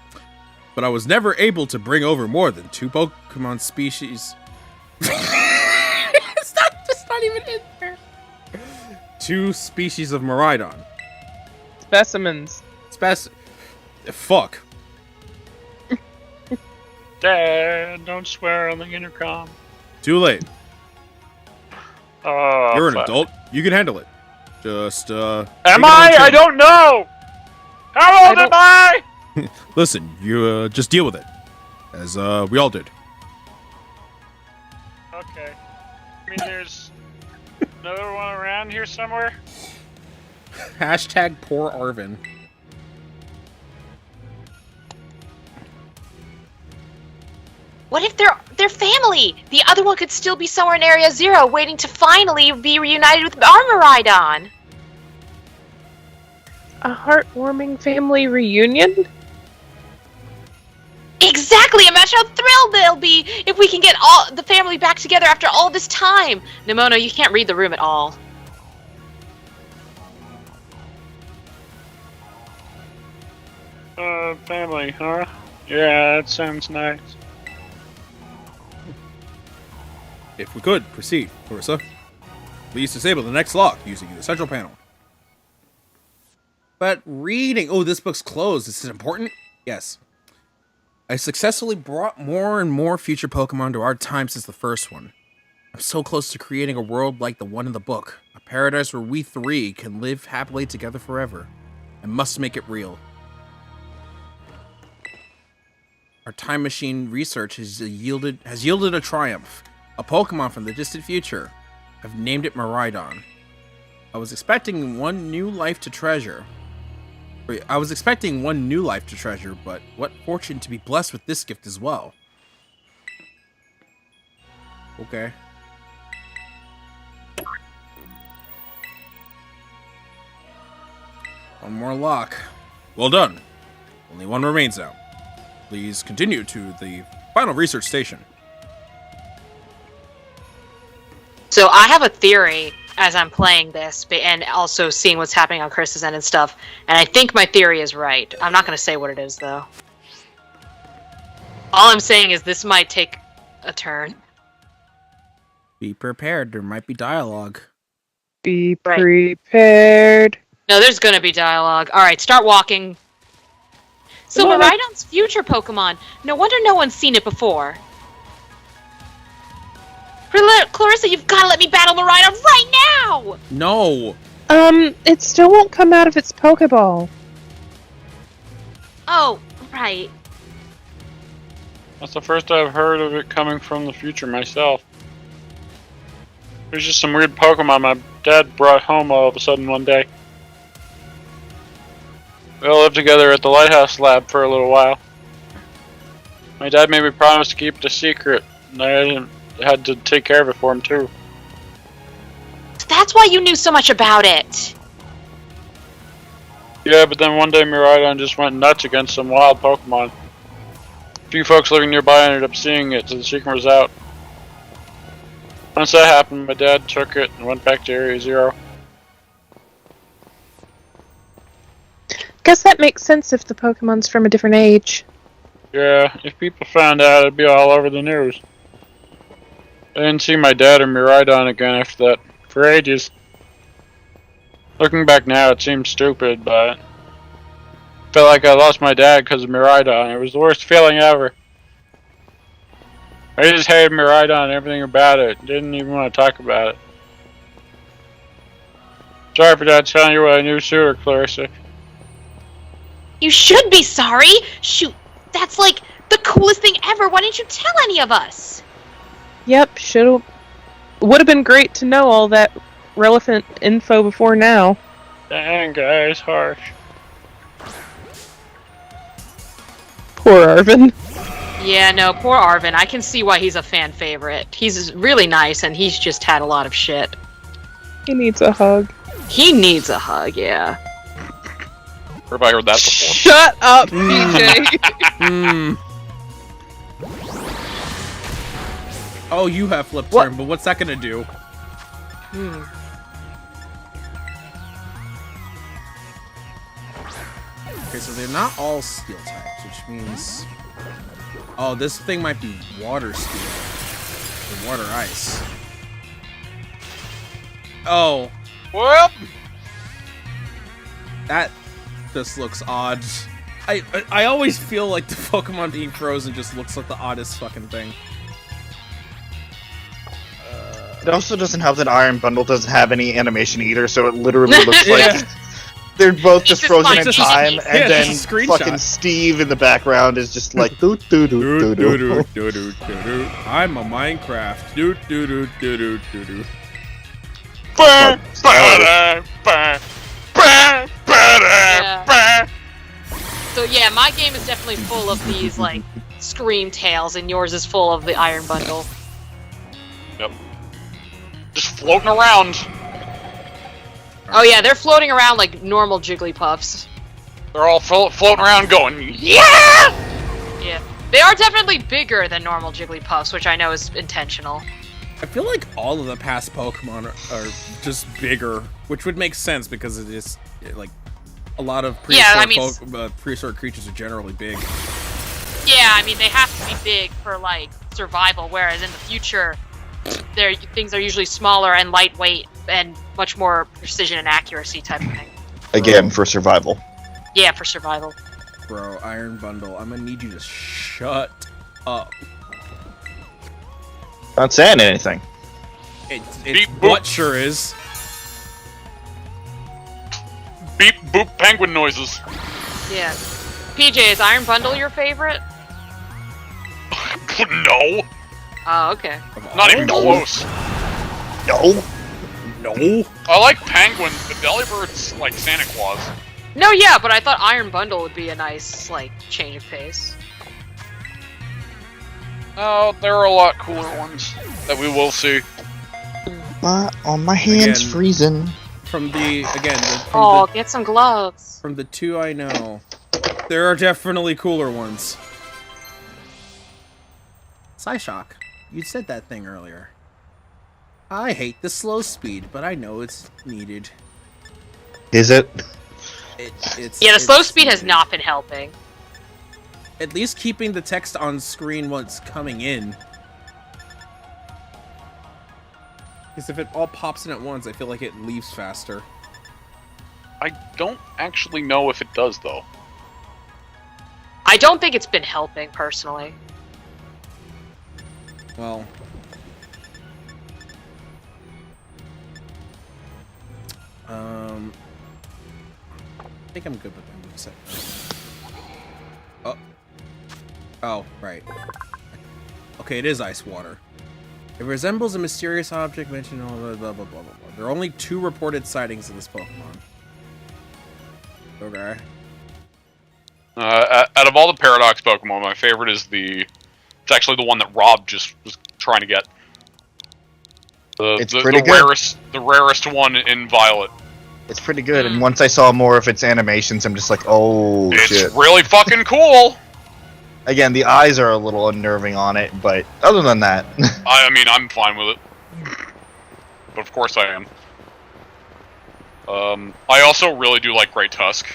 But I was never able to bring over more than 2 Pokemon species. it's not even in there. 2 species of Miraidon. Specimens. Fuck. Dad, don't swear on the intercom. Too late. Oh, You're an fuck. adult. You can handle it. Just, Am take it on I? the I chin. don't know! How old am I? Listen, you, just deal with it. As, we all did. Okay. I mean, there's another one around here somewhere? Hashtag poor Arvin. What if they're family? The other one could still be somewhere in Area Zero, waiting to finally be reunited with Armoridon. A heartwarming family reunion? Exactly! Imagine how thrilled they'll be if we can get all the family back together after all this time. Nimona, you can't read the room at all. Family, huh? Yeah, that sounds nice. If we could, proceed, Clarissa. Please disable the next lock using the central panel. But reading... Oh, this book's closed. Is this important? Yes. I successfully brought more and more future Pokemon to our time since the first one. I'm so close to creating a world like the one in the book. A paradise where we 3 can live happily together forever. I must make it real. Our time machine research has yielded a triumph. A Pokemon from the distant future. I've named it Miraidon. I was expecting one new life to treasure, but what fortune to be blessed with this gift as well. Okay. One more lock. Well done. Only one remains now. Please continue to the final research station. So I have a theory as I'm playing this, and also seeing what's happening on Chris's end and stuff, and I think my theory is right. I'm not going to say what it is, though. All I'm saying is this might take a turn. Be prepared, there might be dialogue. Be prepared. No, there's going to be dialogue. Alright, start walking. So Miraidon's future Pokemon. No wonder no one's seen it before. Clarissa, you've got to let me battle Miraidon right now! No! It still won't come out of its Pokeball. Oh, right. That's the first I've heard of it coming from the future myself. It was just some weird Pokemon my dad brought home all of a sudden one day. We all lived together at the Lighthouse Lab for a little while. My dad made me promise to keep it a secret, and I had to take care of it for him too. That's why you knew so much about it. Yeah, but then one day Miraidon just went nuts against some wild Pokemon. A few folks living nearby ended up seeing it, so the secret was out. Once that happened, my dad took it and went back to Area Zero. Guess that makes sense if the Pokemon's from a different age. Yeah, if people found out, it'd be all over the news. I didn't see my dad or Miraidon again after that, for ages. Looking back now, it seems stupid, but... I felt like I lost my dad because of Miraidon. It was the worst feeling ever. I just hated Miraidon and everything about it. Didn't even want to talk about it. Sorry for not telling you what I knew sooner, Clarissa. You should be sorry! Shoot, that's like the coolest thing ever. Why didn't you tell any of us? Yep, would have been great to know all that relevant info before now. Dang, guys, harsh. Poor Arvin. Yeah, no, poor Arvin. I can see why he's a fan favorite. He's really nice, and he's just had a lot of shit. He needs a hug. He needs a hug, yeah. Where have I heard that before? Shut up, PJ. Oh, you have flip turn, but what's that gonna do? Okay, so they're not all steel types, which means... Oh, this thing might be water steel. Or water ice. Oh. Well, That just looks odd. I always feel like the Pokemon being frozen just looks like the oddest fucking thing. It also doesn't help that Iron Bundle doesn't have any animation either, so it literally looks like they're both just frozen in time, and then fucking Steve in the background is just like doo doo doo doo doo doo doo. I'm a Minecraft. Doo doo doo doo doo doo doo. Yeah. So yeah, my game is definitely full of these like scream tails, and yours is full of the Iron Bundle. Yep. Just floating around. Oh yeah, they're floating around like normal Jigglypuffs. They're all floating around going, yeah! Yeah. They are definitely bigger than normal Jigglypuffs, which I know is intentional. I feel like all of the past Pokemon are just bigger, which would make sense because it is like a lot of prehistoric creatures are generally big. Yeah, I mean they have to be big for like survival, whereas in the future, things are usually smaller and lightweight and much more precision and accuracy type of thing. Again, for survival. Yeah, for survival. Bro, Iron Bundle, I'm gonna need you to shut up. Not saying anything. It's what sure is. Beep boop penguin noises. Yeah. PJ, is Iron Bundle your favorite? No. Oh, okay. Not even close. No. No. I like penguins, but Delibirds like Santa Claus. No, yeah, but I thought Iron Bundle would be a nice, like, change of pace. Oh, there are a lot cooler ones that we will see. My hands Again. freezing. From the Get some gloves. From the two I know, there are definitely cooler ones. Psyshock, you said that thing earlier. I hate the slow speed, but I know it's needed. Is it? The slow speed has not been helping. At least keeping the text on screen while it's coming in. Because if it all pops in at once, I feel like it leaves faster. I don't actually know if it does, though. I don't think it's been helping, personally. Well... I think I'm good with the moveset. Oh, right. Okay, it is ice water. It resembles a mysterious object mentioned in all the blah blah blah blah blah. There are only 2 reported sightings of this Pokemon. Okay. Out of all the Paradox Pokemon, my favorite is it's actually the one that Rob just was trying to get. The rarest one in Violet. It's pretty good, and once I saw more of its animations, I'm just like, oh it's shit. It's really fucking cool! Again, the eyes are a little unnerving on it, but other than that... I mean, I'm fine with it. But of course I am. I also really do like Great Tusk.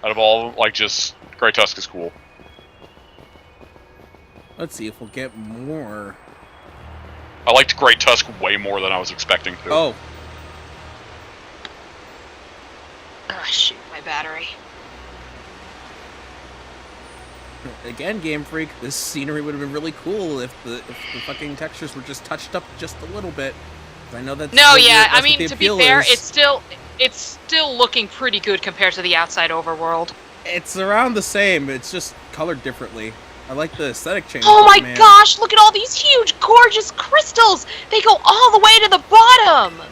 Out of all, like, just... Great Tusk is cool. Let's see if we'll get more. I liked Great Tusk way more than I was expecting to. Oh. Ah, shoot, my battery. Again, Game Freak, this scenery would have been really cool if the fucking textures were just touched up just a little bit. I know that's I mean, to be fair, is. it's still looking pretty good compared to the outside overworld. It's around the same. It's just colored differently. I like the aesthetic change. Oh my gosh! Look at all these huge, gorgeous crystals. They go all the way to the bottom.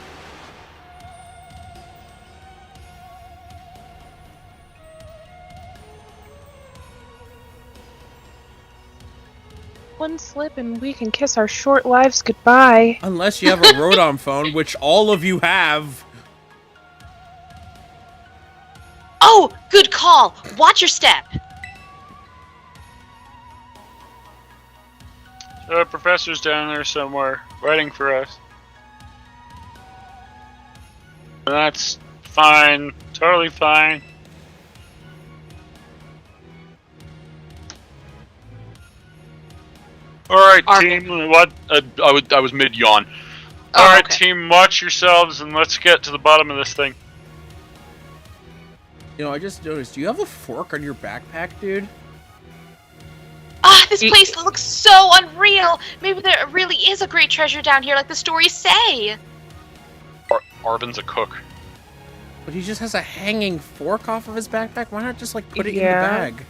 One slip and we can kiss our short lives goodbye. Unless you have a Rodon phone, which all of you have. Oh, good call. Watch your step. The professor's down there somewhere, waiting for us. That's fine. Totally fine. Alright, team, what? I was mid yawn. Alright, team, watch yourselves and let's get to the bottom of this thing. You know, I just noticed, do you have a fork on your backpack, dude? Ah, this place looks so unreal. Maybe there really is a great treasure down here, like the stories say. Arvin's a cook. But he just has a hanging fork off of his backpack. Why not just like put it in the bag?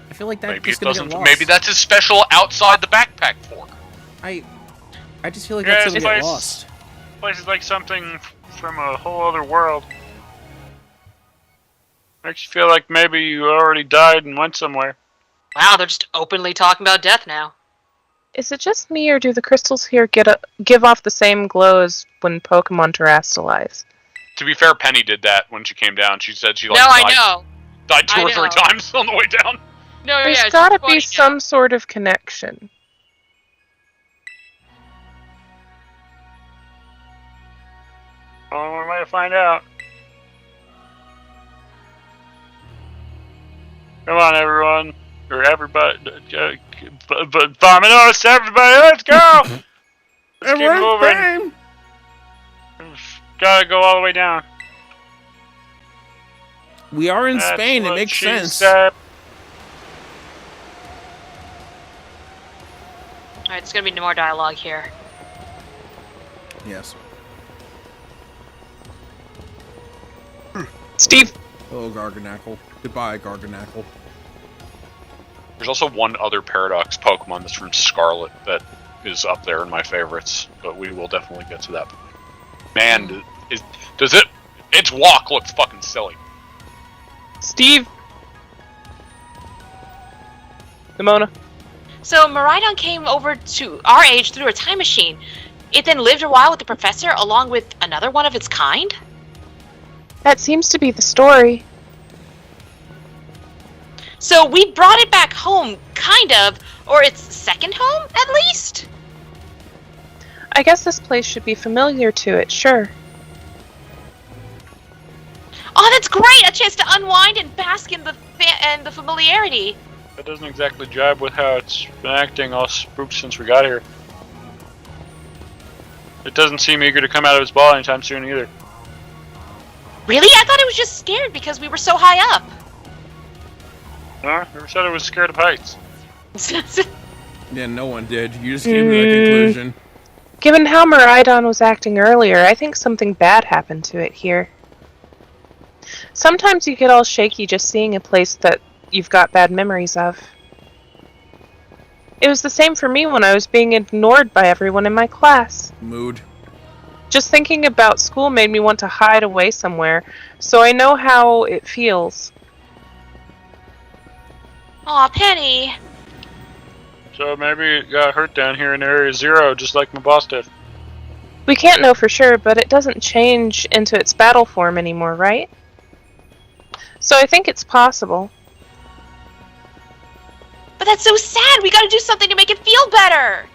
I feel like that's Maybe just it gonna doesn't. get lost. Maybe that's his special outside the backpack fork. I just feel like that's gonna get lost. Place is like something from a whole other world. Makes you feel like maybe you already died and went somewhere. Wow, they're just openly talking about death now. Is it just me, or do the crystals here give off the same glow as when Pokemon terrestrialize? To be fair, Penny did that when she came down. She said she No, I know. died two or three times on the way down. No, There's yeah, gotta be some sort of connection. Oh, we might find out. Come on, everyone. Or everybody. But Vominos, everybody, let's go! Let's keep moving. Gotta go all the way down. We are in Spain, it makes sense. Alright, it's gonna be more dialogue here. Yes. Steve! Oh, Garganackle. Goodbye, Garganackle. There's also one other Paradox Pokemon that's from Scarlet that is up there in my favorites, but we will definitely get to that point. Man, its walk looks fucking silly. Steve! Nimona. So, Miraidon came over to our age through a time machine. It then lived a while with the professor along with another one of its kind? That seems to be the story. So we brought it back home, kind of, or its second home, at least? I guess this place should be familiar to it, sure. Oh, that's great! A chance to unwind and bask in the familiarity. That doesn't exactly jibe with how it's been acting all spooked since we got here. It doesn't seem eager to come out of its ball anytime soon either. Really? I thought it was just scared because we were so high up. Huh? Never said it was scared of heights. Yeah, no one did. You just came to that conclusion. Given how Miraidon was acting earlier, I think something bad happened to it here. Sometimes you get all shaky just seeing a place that you've got bad memories of. It was the same for me when I was being ignored by everyone in my class. Mood. Just thinking about school made me want to hide away somewhere, so I know how it feels. Aw, Penny. So maybe it got hurt down here in Area Zero, just like my boss did. We can't know for sure, but it doesn't change into its battle form anymore, right? So I think it's possible. But that's so sad! We gotta do something to make it feel better!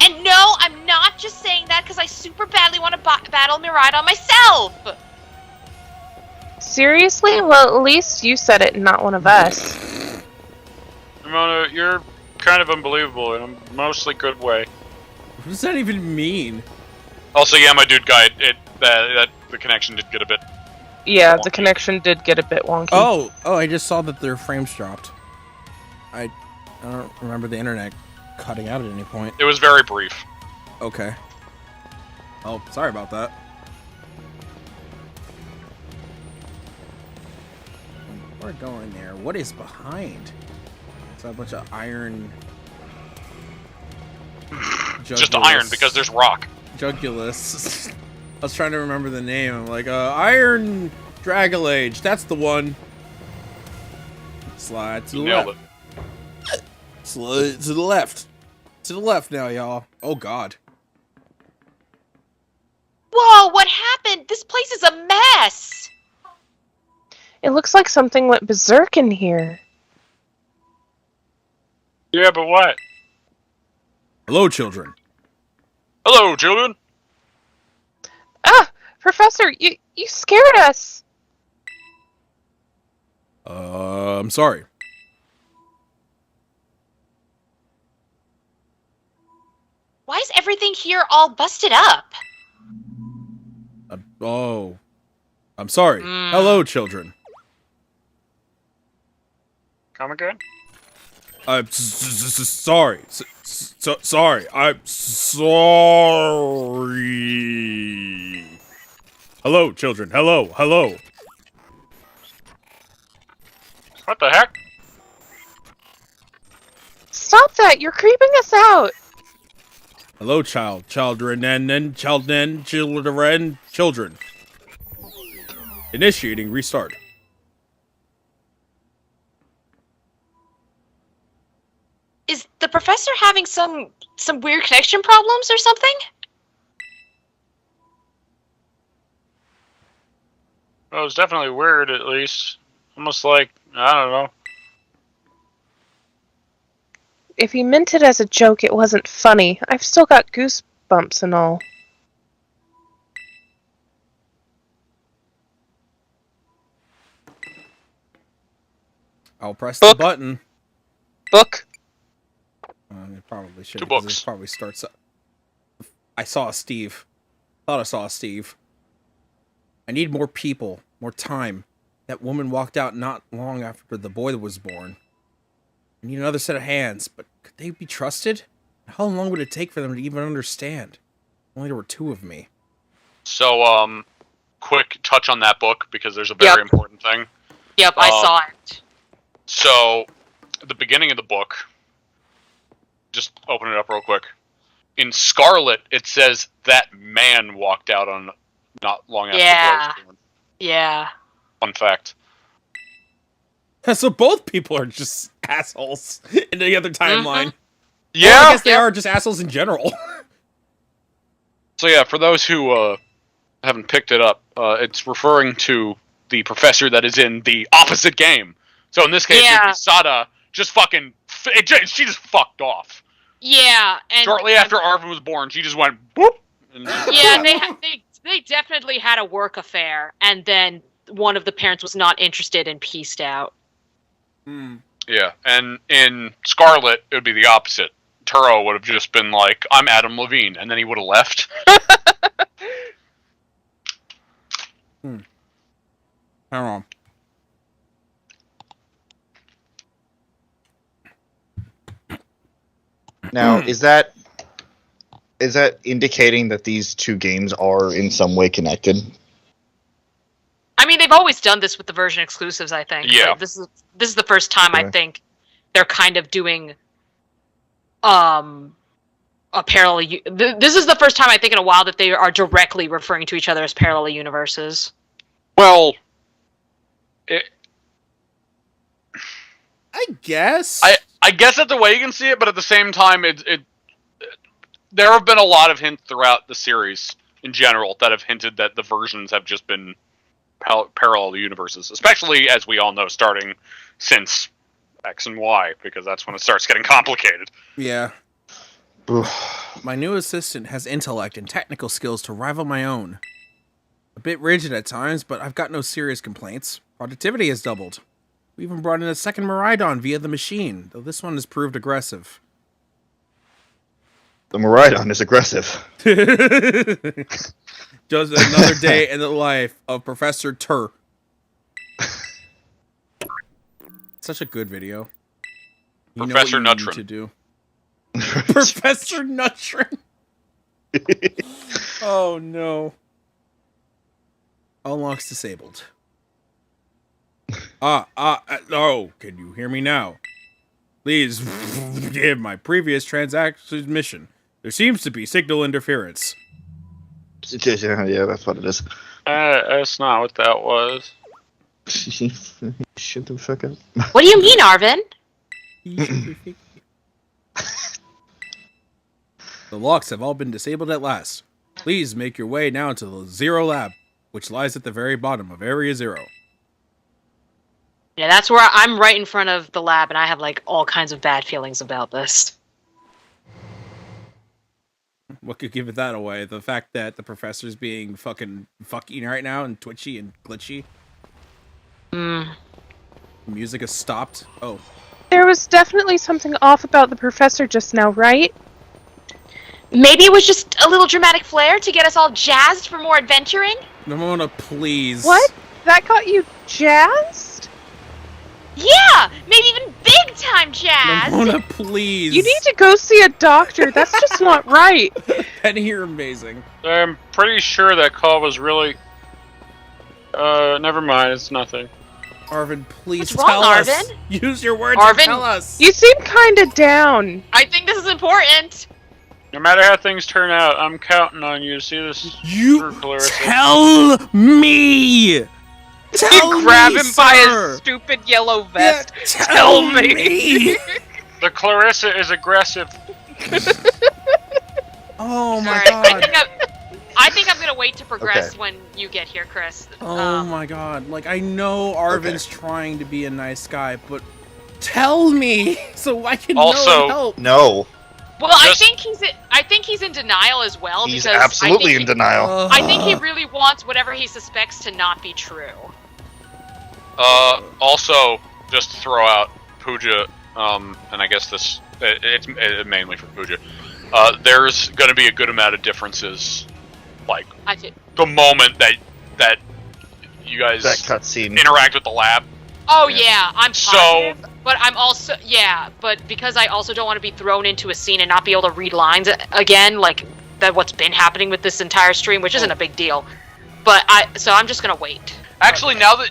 And no, I'm not just saying that because I super badly want to battle Miraidon myself! Seriously? Well, at least you said it, not one of us. Ramona, you're kind of unbelievable in a mostly good way. What does that even mean? Also, yeah, my dude guy, the connection did get a bit. Yeah, wonky. the connection did get a bit wonky. Oh, I just saw that their frames dropped. I don't remember the internet cutting out at any point. It was very brief. Okay. Oh, sorry about that. We're going there. What is behind? Is that a bunch of iron? Just iron, because there's rock. Jugulus. I was trying to remember the name. I'm like, Iron Dragolage. That's the one. Slide to the Nailed left. it. To the left. To the left now, y'all. Oh, God. Whoa, what happened? This place is a mess! It looks like something went berserk in here. Yeah, but what? Hello, children. Hello, children. Ah! Professor, you scared us! I'm sorry. Why is everything here all busted up? Oh. I'm sorry. Hello, children. Come again? I'm sorry. Sorry. I'm sorry. Hello, children. Hello. What the heck? Stop that! You're creeping us out! Hello, children. Initiating restart. Is the professor having some weird connection problems or something? Well, it was definitely weird, at least. Almost like, I don't know. If he meant it as a joke, it wasn't funny. I've still got goosebumps and all. I'll press the button. Book. It probably should. 2 books. It probably starts up. I saw a Steve. Thought I saw a Steve. I need more people, more time. That woman walked out not long after the boy was born. I need another set of hands, but could they be trusted? How long would it take for them to even understand? Only there were 2 of me. So, quick touch on that book, because there's a very important thing. Yep, I saw it. So, at the beginning of the book, just open it up real quick. In Scarlet, it says that man walked out on not long after the boy was born. Yeah. Fun fact. So both people are just assholes in the other timeline. Yeah, well, I guess they are just assholes in general. So yeah, for those who haven't picked it up, it's referring to the professor that is in the opposite game. So in this case, Sada just fucking... she just fucked off. Yeah, and... Shortly after Arvin was born, she just went... Boop, and yeah, they definitely had a work affair, and then one of the parents was not interested and pieced out. Yeah, and in Scarlet, it would be the opposite. Turo would have just been like, I'm Adam Levine, and then he would have left. Hang on. Now, is that indicating that these 2 games are in some way connected? I mean, they've always done this with the version exclusives, I think. Yeah. But this is the first time I think they're kind of doing a parallel... This is the first time I think in a while that they are directly referring to each other as parallel universes. Well... I guess. I guess that's the way you can see it, but at the same time, there have been a lot of hints throughout the series in general that have hinted that the versions have just been parallel universes, especially, as we all know, starting since X and Y, because that's when it starts getting complicated. Yeah. My new assistant has intellect and technical skills to rival my own. A bit rigid at times, but I've got no serious complaints. Productivity has doubled. We even brought in a second Miraidon via the machine, though this one has proved aggressive. The Miraidon is aggressive. Just another day in the life of Professor Tur. Such a good video. You Professor know what you Nutrin. need to do. Professor Nutrin. Oh no. Unlocks disabled. Oh, can you hear me now? Please give my previous transmission. There seems to be signal interference. Yeah, that's what it is. That's not what that was. Shut the fuck up. What do you mean, Arvin? The locks have all been disabled at last. Please make your way now to the Zero Lab, which lies at the very bottom of Area 0. Yeah, that's where I'm right in front of the lab, and I have like all kinds of bad feelings about this. What could give it that away? The fact that the professor's being fucking right now and twitchy and glitchy. Music has stopped. Oh. There was definitely something off about the professor just now, right? Maybe it was just a little dramatic flair to get us all jazzed for more adventuring? Ramona, please. What? That got you jazzed? Yeah! Maybe even big time jazz! Ramona, please. You need to go see a doctor. That's just not right. Penny, you're amazing. I'm pretty sure that call was really... never mind, it's nothing. Arvin, please What's tell wrong, us. Arvin? Use your words Arvin? and tell us. You seem kinda down. I think this is important! No matter how things turn out, I'm counting on you to see this through, Clarissa. Tell me! Tell You grab me, him by sir. his stupid yellow vest. Yeah, tell me! The Clarissa is aggressive. Oh my Alright, god. I think I'm gonna wait to progress Okay. when you get here, Chris. Oh my god. Like, I know Arvin's trying to be a nice guy, but tell me so I can Also- help. No, Well, Just- I think he's in denial as well he's because absolutely in denial. I think he really wants whatever he suspects to not be true. Also, just to throw out Pooja, and I guess it's mainly for Pooja. There's going to be a good amount of differences, like I did. the moment that you guys That cutscene. interact with the lab. Oh yeah, I'm So- positive. But I'm also but because I also don't want to be thrown into a scene and not be able to read lines again, like that what's been happening with this entire stream, which isn't a big deal. But so I'm just gonna wait. Actually, now that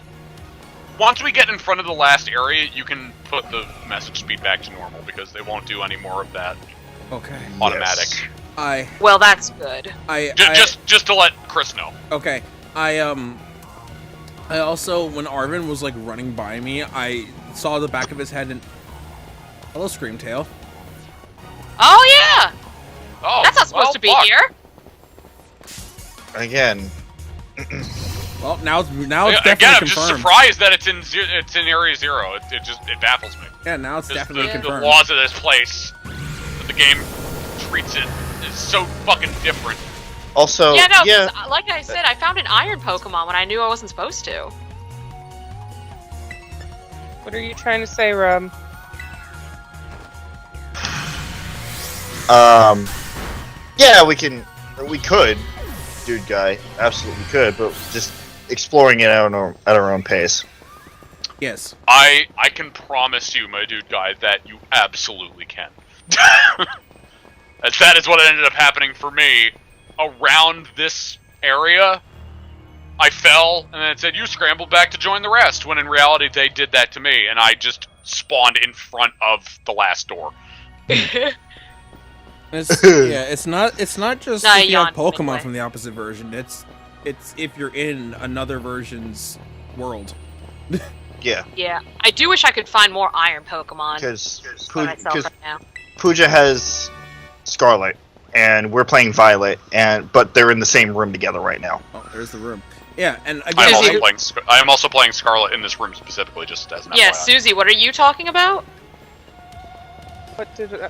once we get in front of the last area, you can put the message speed back to normal because they won't do any more of that Okay. automatic. I Well, that's good. Just to let Chris know. Okay. I also, when Arvin was like running by me, I saw the back of his head and hello, Screamtail. Oh yeah, Oh, that's not supposed to be fuck. here. Again. Well, now it's Again, definitely I'm confirmed. just surprised that it's in Area 0. It baffles me. Yeah, now it's Just definitely the confirmed. laws of this place, that the game treats it, is so fucking different. Also, Yeah, no, 'cause, like I said, I found an iron Pokemon when I knew I wasn't supposed to. What are you trying to say, Rob? yeah, we could, dude guy, absolutely could, but just exploring it at our own pace. Yes. I can promise you, my dude guy, that you absolutely can. As that is what ended up happening for me. Around this area, I fell, and then it said, you scrambled back to join the rest, when in reality they did that to me, and I just spawned in front of the last door. It's not just Nah, if you have yawn, Pokemon midway. from the opposite version. It's if you're in another version's world. Yeah, Yeah, I do wish I could find more iron Pokemon because by myself right now. Pooja has Scarlet, and we're playing Violet, but they're in the same room together right now. Oh, there's the room. Yeah, and I again, am also playing Scarlet in this room specifically, just as an Yeah, FYI. Susie, what are you talking about?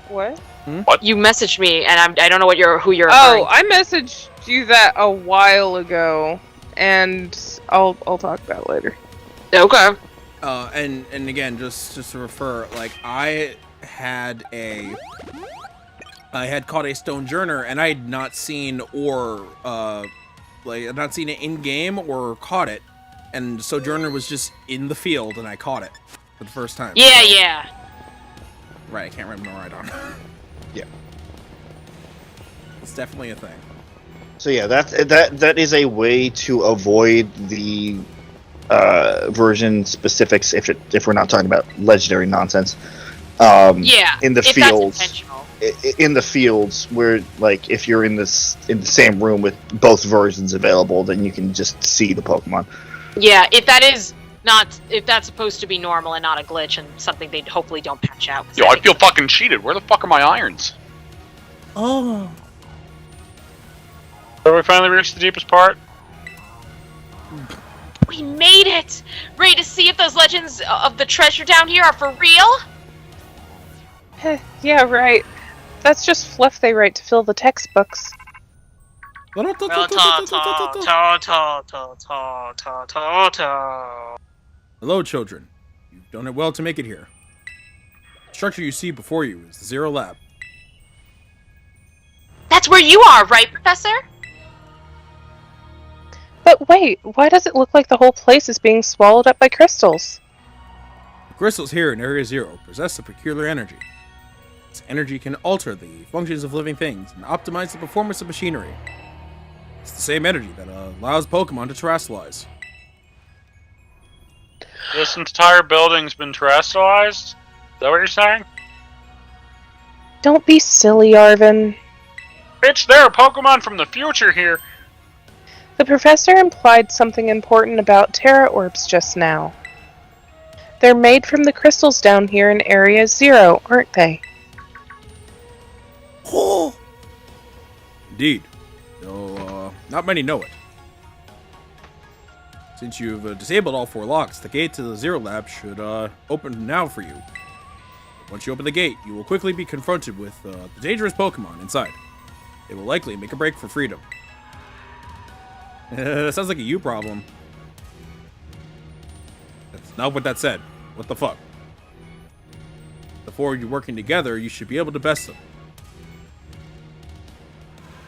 What? You messaged me, and I don't know who you're Oh, referring I messaged you that a while ago, and I'll talk about it later. to. Okay. and again, just to refer, like I had caught a Stonejourner, and I had not seen I'd not seen it in game or caught it, and Sojourner was just in the field, and I caught it for the first time. Yeah, yeah. Right, I can't remember right on. Yeah. It's definitely a thing. So yeah, that is a way to avoid the version specifics if we're not talking about legendary nonsense. Yeah. In the if fields. That's intentional. In the fields, where like if you're in the same room with both versions available, then you can just see the Pokemon. Yeah, if that's supposed to be normal and not a glitch and something they hopefully don't patch out. 'cause Yo, I I think- feel fucking cheated. Where the fuck are my irons? Oh, So we finally reached the deepest part? We made it! Ready to see if those legends of the treasure down here are for real? Yeah, right. That's just fluff they write to fill the textbooks. Hello, children. You've done it well to make it here. The structure you see before you is the Zero Lab. That's where you are, right, Professor? But wait, why does it look like the whole place is being swallowed up by crystals? The crystals here in Area Zero possess a peculiar energy. This energy can alter the functions of living things and optimize the performance of machinery. It's the same energy that allows Pokémon to terrestrialize. This entire building's been terrestrialized? Is that what you're saying? Don't be silly, Arvin. Bitch, there are Pokemon from the future here! The professor implied something important about Terra Orbs just now. They're made from the crystals down here in Area Zero, aren't they? Oh! Indeed. Though, not many know it. Since you've disabled all 4 locks, the gate to the Zero Lab should open now for you. Once you open the gate, you will quickly be confronted with the dangerous Pokemon inside. They will likely make a break for freedom. Sounds like a you problem. That's not what that said. What the fuck? The 4 of you working together, you should be able to best them.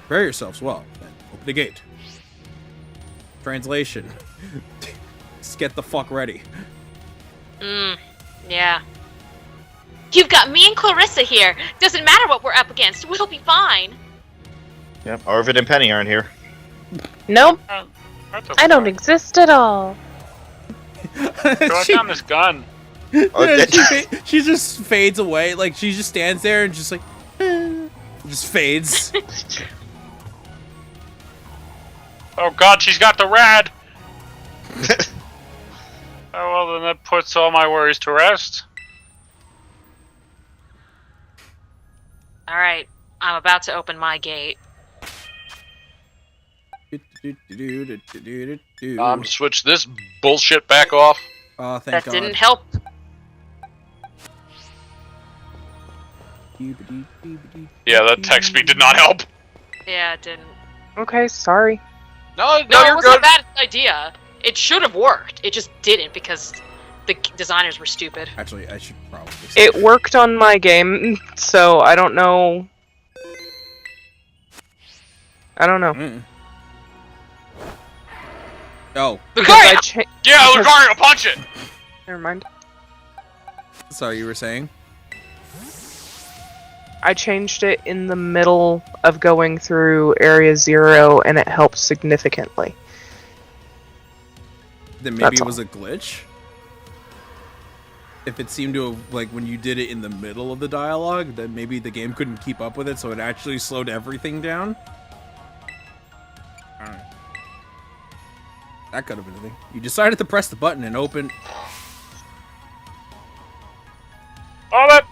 Prepare yourselves well, then open the gate. Translation. Just get the fuck ready. Yeah. You've got me and Clarissa here. Doesn't matter what we're up against, we'll be fine. Yep, Arvid and Penny aren't here. Nope. I don't exist at all. Throw down this gun. She just fades away. Like, she just stands there and just like... just fades. Oh god, she's got the rad! Oh well, then that puts all my worries to rest. Alright, I'm about to open my gate. Switch this bullshit back off. Oh, thank That God. didn't help. Yeah, that text speed did not help. Yeah, it didn't. Okay, sorry. No, No, it you're wasn't good. a bad idea. It should have worked. It just didn't because the designers were stupid. Actually, I should probably... It worked on my game, so I don't know. I don't know. Oh, Lucario! Yeah, Lucario, punch it! Never mind. sorry, you were saying? I changed it in the middle of going through Area Zero, and it helped significantly. Then maybe it was a glitch? If it seemed to have, like, when you did it in the middle of the dialogue, then maybe the game couldn't keep up with it, so it actually slowed everything down? I don't know. That could have been a thing. You decided to press the button and open... Oh, that...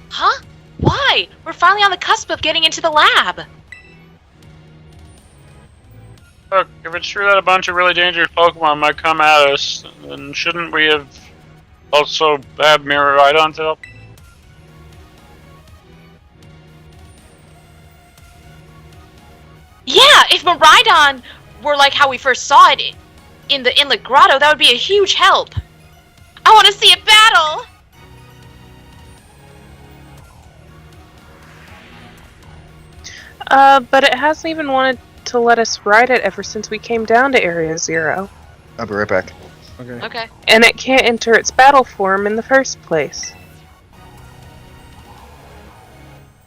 Huh? Why? We're finally on the cusp of getting into the lab. Look, if it's true that a bunch of really dangerous Pokemon might come at us, then shouldn't we have also had Miraidon to help? Yeah, if Miraidon were like how we first saw it in the Inlet Grotto, that would be a huge help. I want to see it battle! But it hasn't even wanted to let us ride it ever since we came down to Area Zero. I'll be right back. Okay. Okay. And it can't enter its battle form in the first place.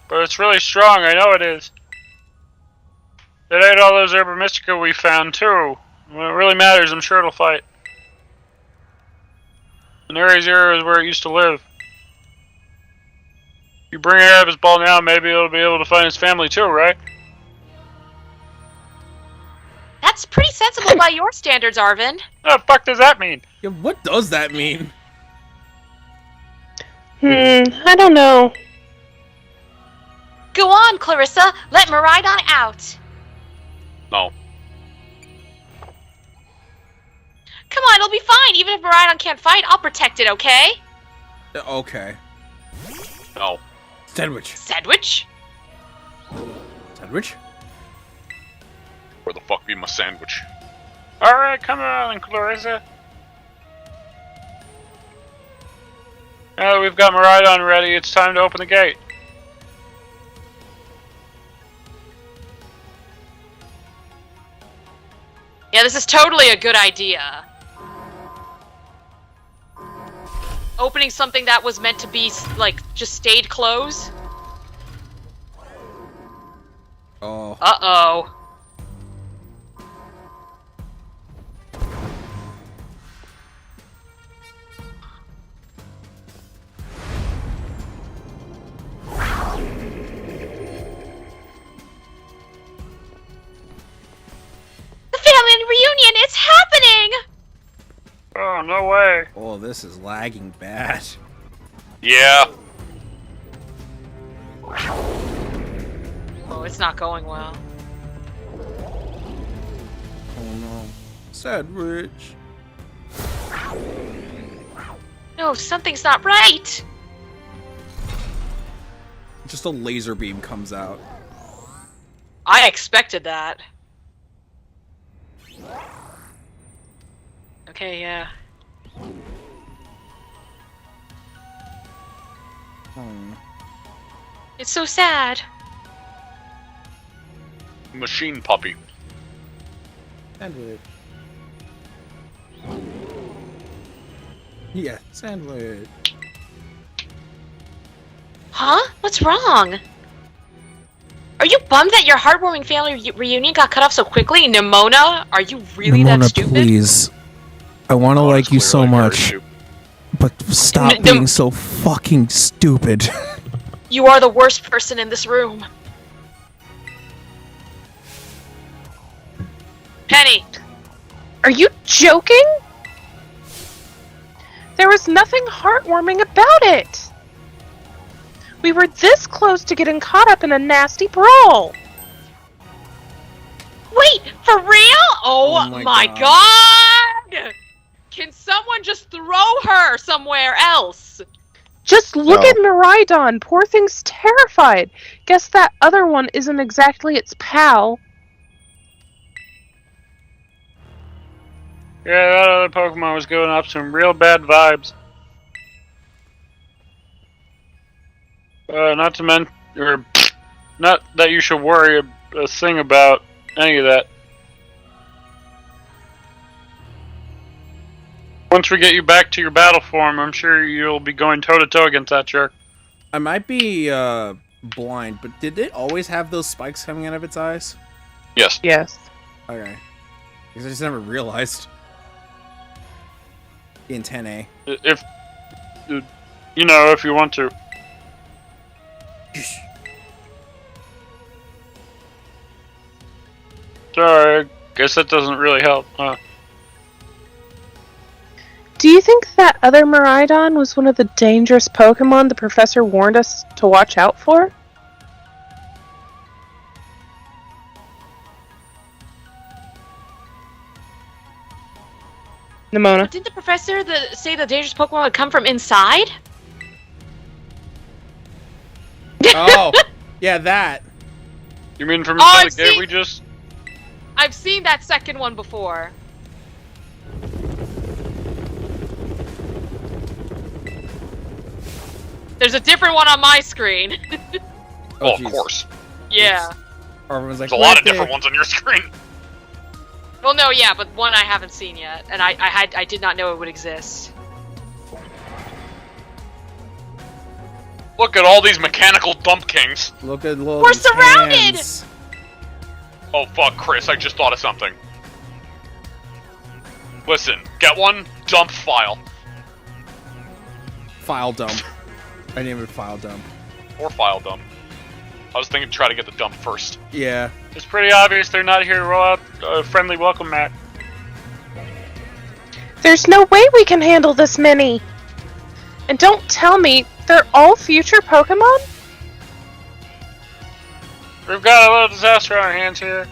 But it's really strong, I know it is. It ate all those Herba Mystica we found, too. When it really matters, I'm sure it'll fight. And Area Zero is where it used to live. You bring it out of his ball now, maybe it'll be able to find his family, too, right? That's pretty sensible by your standards, Arvin. What the fuck does that mean? Yeah, what does that mean? I don't know. Go on, Clarissa. Let Miraidon out. No. Come on, it'll be fine. Even if Miraidon can't fight, I'll protect it, okay? Okay. No. Sandwich. Sandwich? Sandwich? Where the fuck be my sandwich? Alright, come on, Clarissa. Now that we've got Miraidon ready, it's time to open the gate. Yeah, this is totally a good idea. Opening something that was meant to be, like, just stayed closed? Oh. Uh-oh. The family reunion, it's happening! Oh, no way. Oh, this is lagging bad. Yeah. Oh, it's not going well. Oh no. Sandwich. No, something's not right! Just a laser beam comes out. I expected that. Okay, yeah. Hmm. It's so sad. Machine puppy. Sandwich. Yeah, sandwich. Huh? What's wrong? Are you bummed that your heartwarming family reunion got cut off so quickly? Nimona? Are you really that stupid? Please. I want to like you so Clearly very much, stupid. but stop being so fucking stupid. You are the worst person in this room. Penny! Are you joking? There was nothing heartwarming about it. We were this close to getting caught up in a nasty brawl. Wait, for real? Oh, Oh my my god! Can someone just throw her somewhere else? Just look No. at Miraidon. Poor thing's terrified. Guess that other one isn't exactly its pal. Yeah, that other Pokemon was giving up some real bad vibes. Not to mention, or not that you should worry a thing about any of that. Once we get you back to your battle form, I'm sure you'll be going toe-to-toe against that jerk. I might be blind, but did it always have those spikes coming out of its eyes? Yes. Yes. Okay. Because I just never realized. In 10A. If, you know, if you want to. Sorry, I guess that doesn't really help. Do you think that other Miraidon was one of the dangerous Pokemon the professor warned us to watch out for? Nimona. Didn't the professor say the dangerous Pokemon would come from inside? Oh, yeah, that. You mean from Oh, inside I've the gate seen- we just... I've seen that second one before. There's a different one on my screen. Oh, of jeez. course. Yeah. Everyone's like, There's a lot of "Birthday." different ones on your screen. Well, no, yeah, but one I haven't seen yet, and I did not know it would exist. Look at all these mechanical dump kings. Look at Logan's We're surrounded! hands. Oh fuck, Chris, I just thought of something. Listen, get one, dump file. File dump. I named it file dump. Or file dump. I was thinking to try to get the dump first. Yeah. It's pretty obvious they're not here to roll out a friendly welcome mat. There's no way we can handle this many. And don't tell me they're all future Pokemon? We've got a little disaster on our hands here.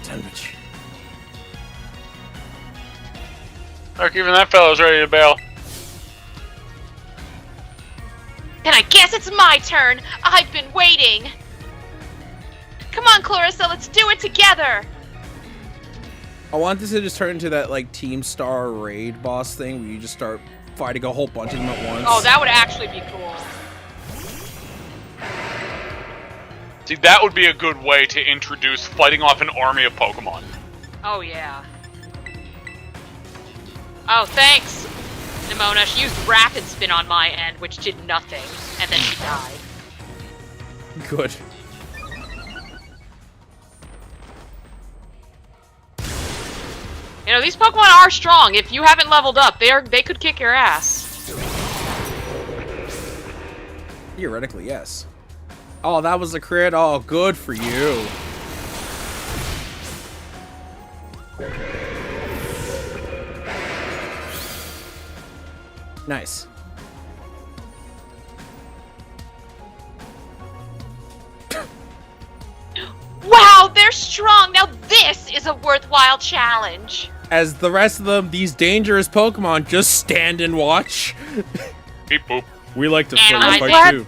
Sandwich. Look, even that fellow's ready to bail. And I guess it's my turn. I've been waiting. Come on, Clarissa, let's do it together. I want this to just turn into that like Team Star raid boss thing where you just start fighting a whole bunch of them at once. Oh, that would actually be cool. See, that would be a good way to introduce fighting off an army of Pokemon. Oh, yeah. Oh, thanks, Nimona. She used Rapid Spin on my end, which did nothing, and then she died. Good. You know, these Pokemon are strong. If you haven't leveled up, they could kick your ass. Theoretically, yes. Oh, that was a crit. Oh, good for you. Nice. Wow, they're strong. Now this is a worthwhile challenge. As the rest of them, these dangerous Pokemon just stand and watch. Beep boop. We like to And play I'm fight glad- too.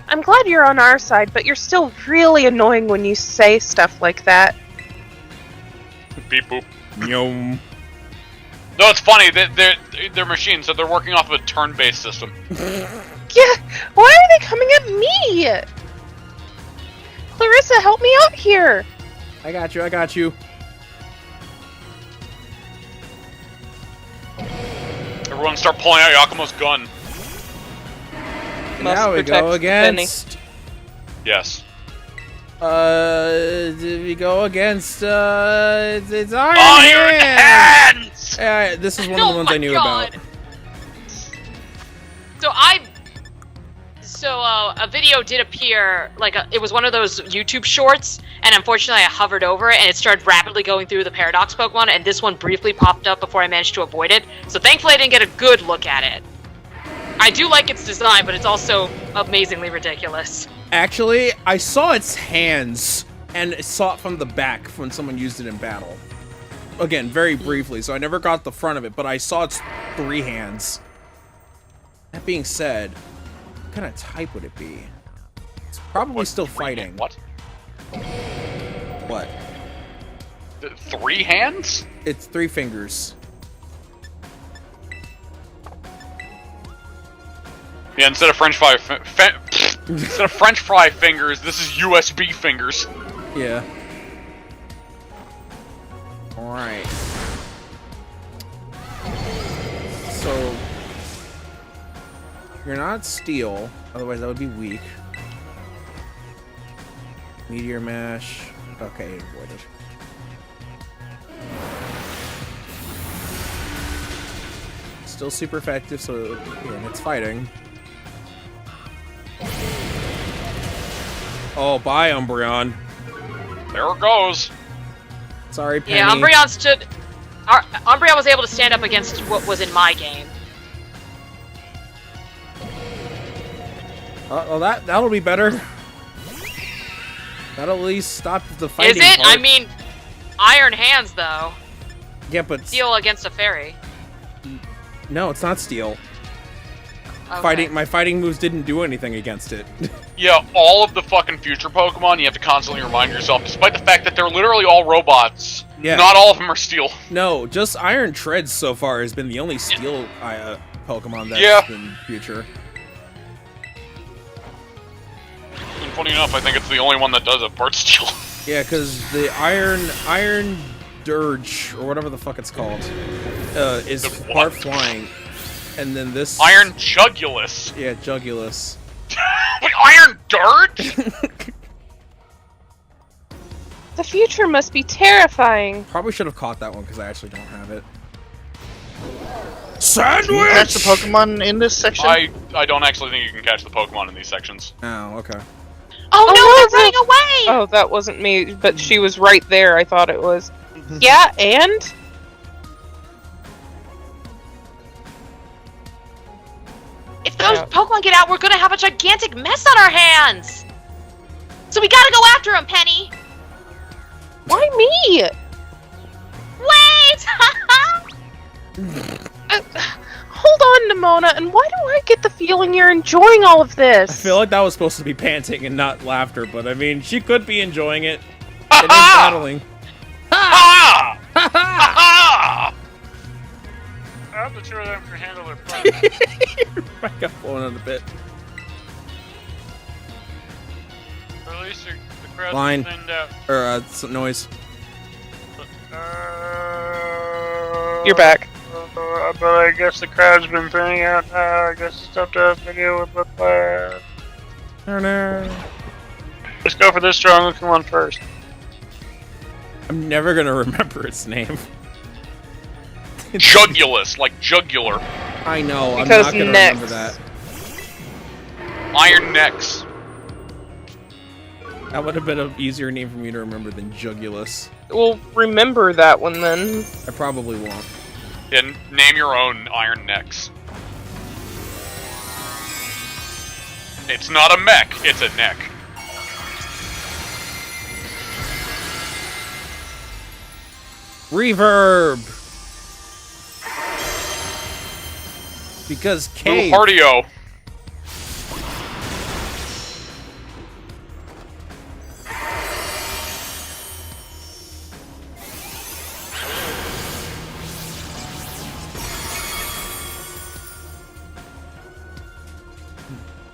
I'm glad you're on our side, but you're still really annoying when you say stuff like that. Beep boop. Yum. No, it's funny. They're machines, so they're working off of a turn-based system. Yeah, why are they coming at me? Clarissa, help me out here. I got you. I got you. Everyone start pulling out Yakumo's gun. Now we protect go against. Yes. We go against. It's Iron Iron Hands. Hands! This is one of the ones I knew about. So a video did appear, it was one of those YouTube shorts, and unfortunately I hovered over it and it started rapidly going through the Paradox Pokemon, and this one briefly popped up before I managed to avoid it. So thankfully I didn't get a good look at it. I do like its design, but it's also amazingly ridiculous. Actually, I saw its hands and saw it from the back when someone used it in battle. Again, very briefly, so I never got the front of it, but I saw its 3 hands. That being said, what kind of type would it be? It's probably still fighting. What? What? 3 hands? It's 3 fingers. Yeah, instead of French fry instead of French fry fingers, this is USB fingers. Yeah. Alright. So you're not steel, otherwise that would be weak. Meteor Mash. Okay, avoided. Still super effective, so yeah, it's fighting. Oh, bye, Umbreon. There it goes. Sorry, Penny. Yeah, Umbreon was able to stand up against what was in my game. Well, that'll be better. That'll at least stop the fighting. Is it? part. I mean, Iron Hands though. Yeah, but Steel against a fairy. no, it's not steel. Okay. My fighting moves didn't do anything against it. Yeah, all of the fucking future Pokemon, you have to constantly remind yourself, despite the fact that they're literally all robots, Yeah. not all of them are steel. No, just Iron Treads so far has been the only steel Pokemon that's Yeah. been future. And funny enough, I think it's the only one that does have part steel. Yeah, because the Iron Dirge, or whatever the fuck it's called, is The part what? flying. And then this... Iron Jugulus. Yeah, Jugulus. Wait, Iron Dirge? The future must be terrifying. Probably should have caught that one, because I actually don't have it. Can you catch the Pokemon in this section? I don't actually think you can catch the Pokemon in these sections. Oh, okay. Oh no, no, they're running away! Oh, that wasn't me, but she was right there. I thought it was. Yeah, and? If those Yeah. Pokemon get out, we're gonna have a gigantic mess on our hands! So we gotta go after him, Penny! Why me? Wait! Hold on, Nimona, and why do I get the feeling you're enjoying all of this? I feel like that was supposed to be panting and not laughter, but I mean, she could be enjoying it. It is battling. Ha! Ah! Ha! I hope the two of them can handle their fun. I got blown out a bit. Or at least the crowd's Line. thinned out. Or, some noise. You're back. But I guess the crowd's been thinning out now. I guess it's up to us to deal with the plan. No. Let's go for this strong looking one first. I'm never gonna remember its name. Jugulus, like jugular. I know, Because I'm not gonna next. remember that. Iron necks. That would have been an easier name for me to remember than Jugulus. Well, remember that one then. I probably won't. Yeah, name your own iron necks. It's not a mech, it's a neck. Reverb! Because Little cave. Hardio.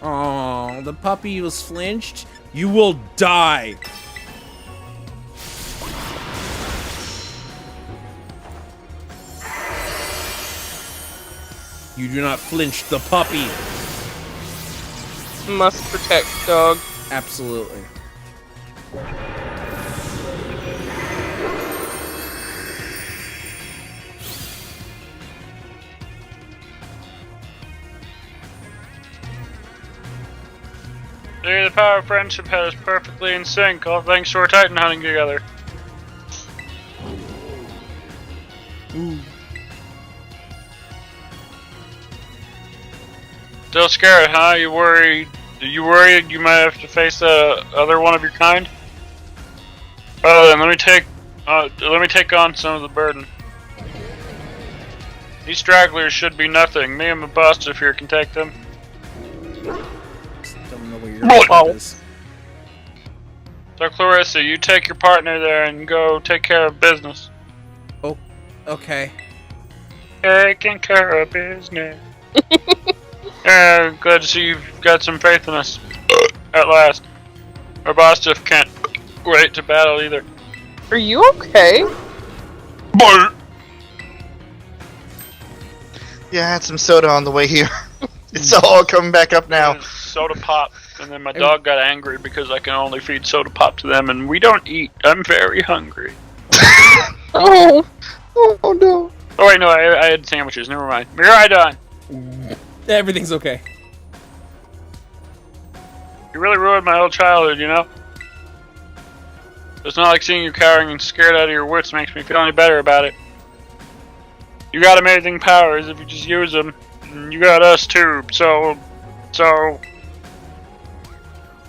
Oh, the puppy was flinched. You will die. You do not flinch the puppy. Must protect dog. Absolutely. The power of friendship had us perfectly in sync, all thanks to our Titan hunting together. Still scared, huh? You worried you might have to face the other one of your kind? Well then, let me take on some of the burden. These stragglers should be nothing. Me and my boss up here can take them. Don't know where your head is. So Clarissa, you take your partner there and go take care of business. Oh, okay. Taking care of business. Yeah, glad to see you've got some faith in us. At last. Our boss just can't wait to battle either. Are you okay? Yeah, I had some soda on the way here. It's all coming back up now. Soda pop. And then my dog got angry because I can only feed soda pop to them and we don't eat. I'm very hungry. Oh. Oh no. Oh wait, no, I had sandwiches. Never mind. Miraidon! Everything's okay. You really ruined my whole childhood, you know? It's not like seeing you cowering and scared out of your wits makes me feel any better about it. You got amazing powers if you just use them. And you got us too, so...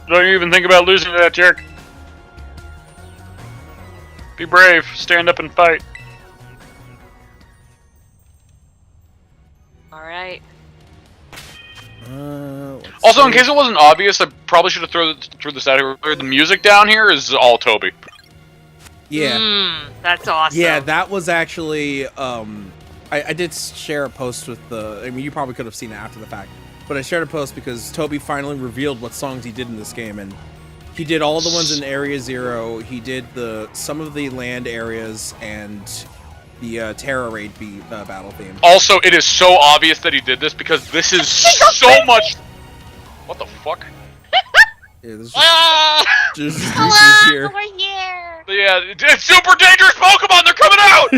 Don't you even think about losing to that jerk. Be brave, stand up and fight. Alright. Also, in case it wasn't obvious, I probably should have threw this out here. The music down here is all Toby. Yeah. That's awesome. Yeah, that was actually, I did share a post with I mean, you probably could have seen it after the fact, but I shared a post because Toby finally revealed what songs he did in this game, and he did all the ones in Area Zero, he did some of the land areas, and the Terra Raid battle theme. Also, it is so obvious that he did this because this is so much... What the fuck? Yeah, there's Ah! just Hello, here. over here. Yeah, it's super dangerous Pokemon, they're coming out!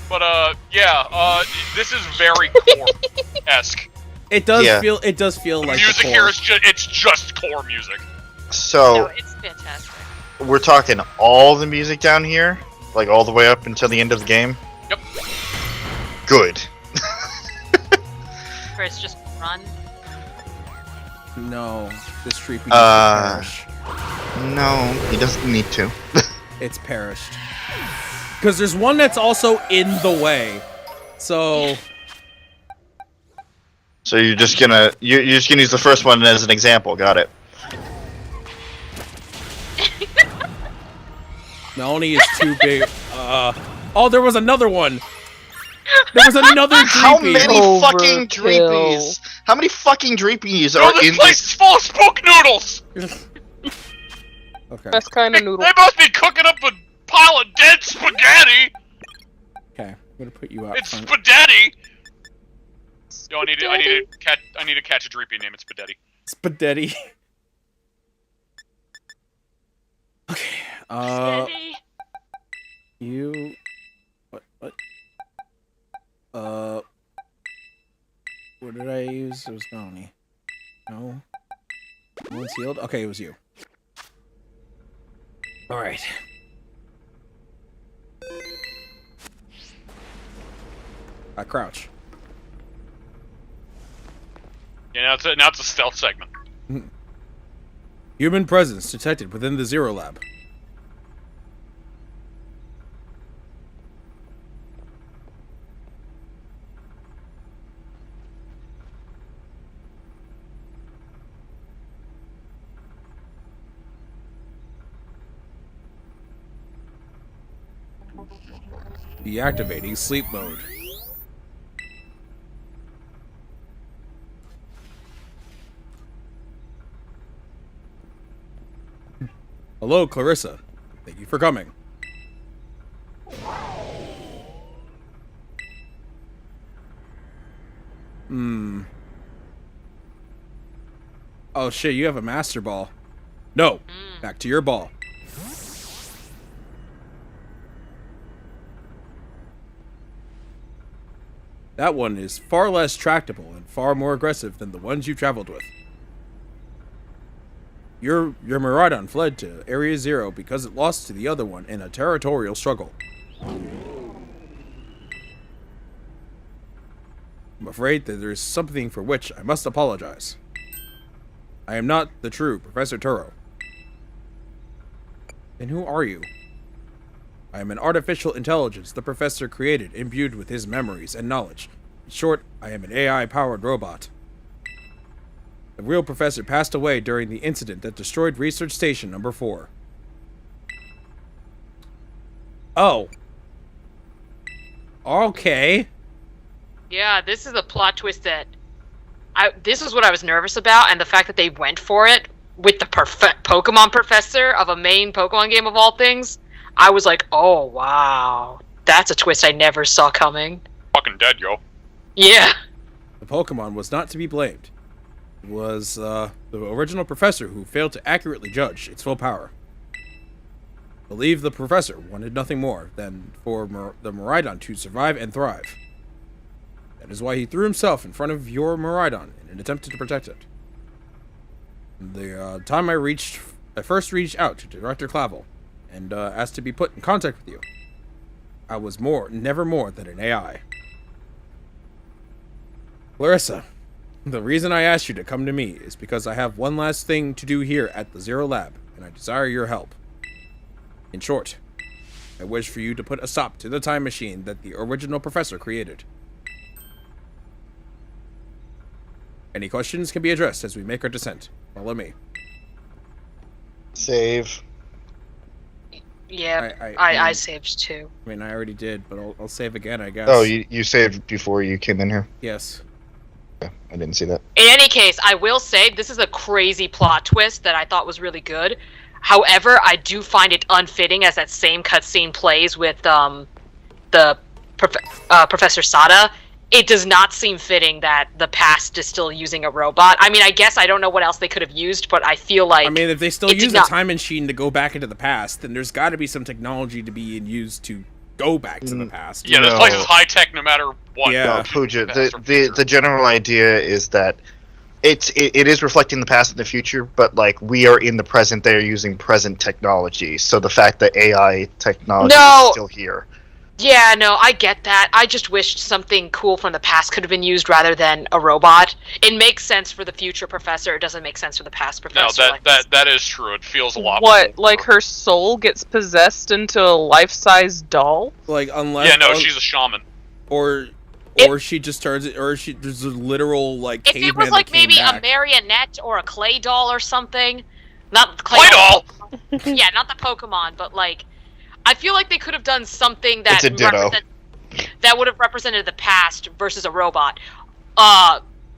But, yeah, this is very core-esque. It does Yeah. feel like The the music core. here is it's just core music. No, So it's fantastic. we're talking all the music down here, like all the way up until the end of the game. Yep. Good. Chris, just run. No, this tree piece Uh, is trash. No, he doesn't need to. It's perished. Because there's one that's also in the way. So you're just gonna use the first one as an example. Got it. Melanie is too big. Oh, there was another one. There was another Dreepy. How many Overkill. fucking Dreepies? How many fucking Dreepies Oh, are this in place is full of spook noodles! Okay. Best kind of noodle. They must be cooking up a pile of dead spaghetti! Okay. I'm gonna put you out It's front. spaghetti! Yo, I need to catch a Dreepy name. It's spaghetti. Spaghetti. Okay. Steady. You. What? What did I use? It was Melanie. No. No one's healed? Okay, it was you. Alright. I crouch. Yeah, now it's a stealth segment. Human presence detected within the Zero Lab. Deactivating sleep mode. Hello, Clarissa. Thank you for coming. Oh shit, you have a master ball. No, back to your ball. That one is far less tractable and far more aggressive than the ones you traveled with. Your Miraidon fled to Area Zero because it lost to the other one in a territorial struggle. I'm afraid that there is something for which I must apologize. I am not the true Professor Turo. Then who are you? I am an artificial intelligence the Professor created, imbued with his memories and knowledge. In short, I am an AI-powered robot. The real Professor passed away during the incident that destroyed Research Station Number 4. Oh. Okay. Yeah, this is a plot twist that this is what I was nervous about, and the fact that they went for it with the Pokemon Professor of a main Pokemon game of all things, I was like, oh wow, that's a twist I never saw coming. Fucking dead, yo. Yeah. The Pokemon was not to be blamed. It was the original Professor who failed to accurately judge its full power. I believe the Professor wanted nothing more than for the Miraidon to survive and thrive. That is why he threw himself in front of your Miraidon in an attempt to protect it. The time I first reached out to Director Clavel and asked to be put in contact with you, I was never more than an AI. Clarissa, the reason I asked you to come to me is because I have one last thing to do here at the Zero Lab, and I desire your help. In short, I wish for you to put a stop to the time machine that the original Professor created. Any questions can be addressed as we make our descent. Follow me. Save. Yeah, I saved too. I mean, I already did, but I'll save again, I guess. Oh, you saved before you came in here? Yes. Yeah, I didn't see that. In any case, I will say this is a crazy plot twist that I thought was really good. However, I do find it unfitting as that same cutscene plays with Professor Sada. It does not seem fitting that the past is still using a robot. I mean, I guess I don't know what else they could have used, but I feel like... I mean, if they still use a time machine to go back into the past, then there's got to be some technology to be used to go back to the past. Yeah, this place is high-tech no matter what. Yeah. No, Pooja, the general idea is that it is reflecting the past and the future, but like we are in the present, they are using present technology. So the fact that AI technology is still here. Yeah, no, I get that. I just wished something cool from the past could have been used rather than a robot. It makes sense for the future professor. It doesn't make sense for the past professor. No, that is true. It feels a lot. What, like her soul gets possessed into a life-size doll? Like, unless... Yeah, no, she's a shaman. Or she just turns it... Or there's a literal, like, if caveman it was, like, maybe back. a marionette or a clay doll or something. Not the clay doll! Yeah, not the Pokemon, but, like... I feel like they could have done something that would have represented the past versus a robot.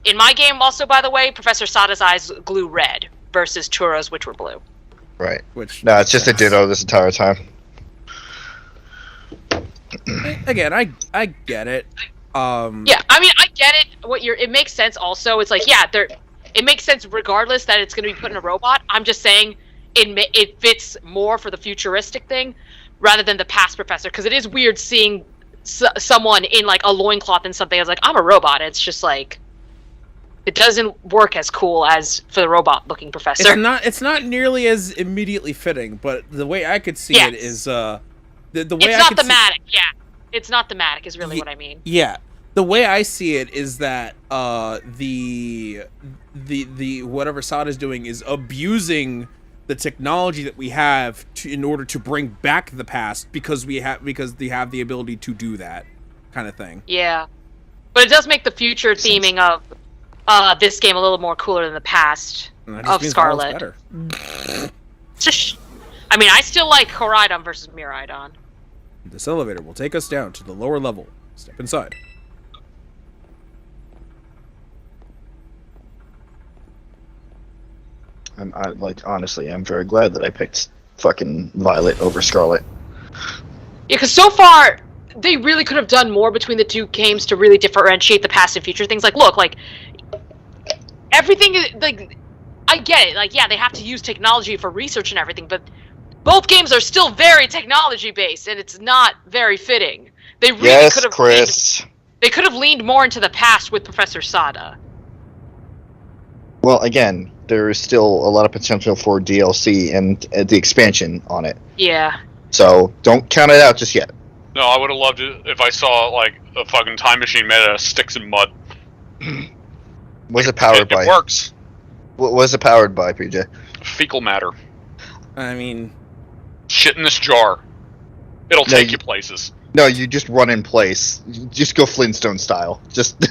In my game, also, by the way, Professor Sada's eyes glue red versus Churro's, which were blue. Right. No, it's just a Ditto this entire time. Again, I get it. Yeah, I mean, I get it. It makes sense. Also, it's like, yeah, it makes sense regardless that it's going to be put in a robot. I'm just saying it fits more for the futuristic thing rather than the past professor, because it is weird seeing someone in, like, a loincloth and something. It's like, I'm a robot. It's just like, it doesn't work as cool as for the robot-looking professor. It's not nearly as immediately fitting, but the way I could see it is the way it's not thematic. Yeah, it's not thematic is really what I mean. Yeah, the way I see it is that the whatever Sada's doing is abusing the technology that we have in order to bring back the past because they have the ability to do that kind of thing. Yeah, but it does make the future theming of this game a little more cooler than the past of Scarlet. Better. I mean, I still like Koraidon versus Miraidon. This elevator will take us down to the lower level. Step inside. Honestly, I'm very glad that I picked fucking Violet over Scarlet. Yeah, because so far, they really could have done more between the two games to really differentiate the past and future things. Like, look, like, everything is, like, I get it. Like, yeah, they have to use technology for research and everything, but both games are still very technology-based, and it's not very fitting. They really could have... Chris. They could have leaned more into the past with Professor Sada. Well, again, there is still a lot of potential for DLC and the expansion on it. Yeah. So, don't count it out just yet. No, I would have loved it if I saw, like, a fucking time machine made out of sticks and mud. Was it powered by? It works. What was it powered by, PJ? Fecal matter. I mean... Shit in this jar. It'll take you places. No, you just run in place. You just go Flintstone style. Just...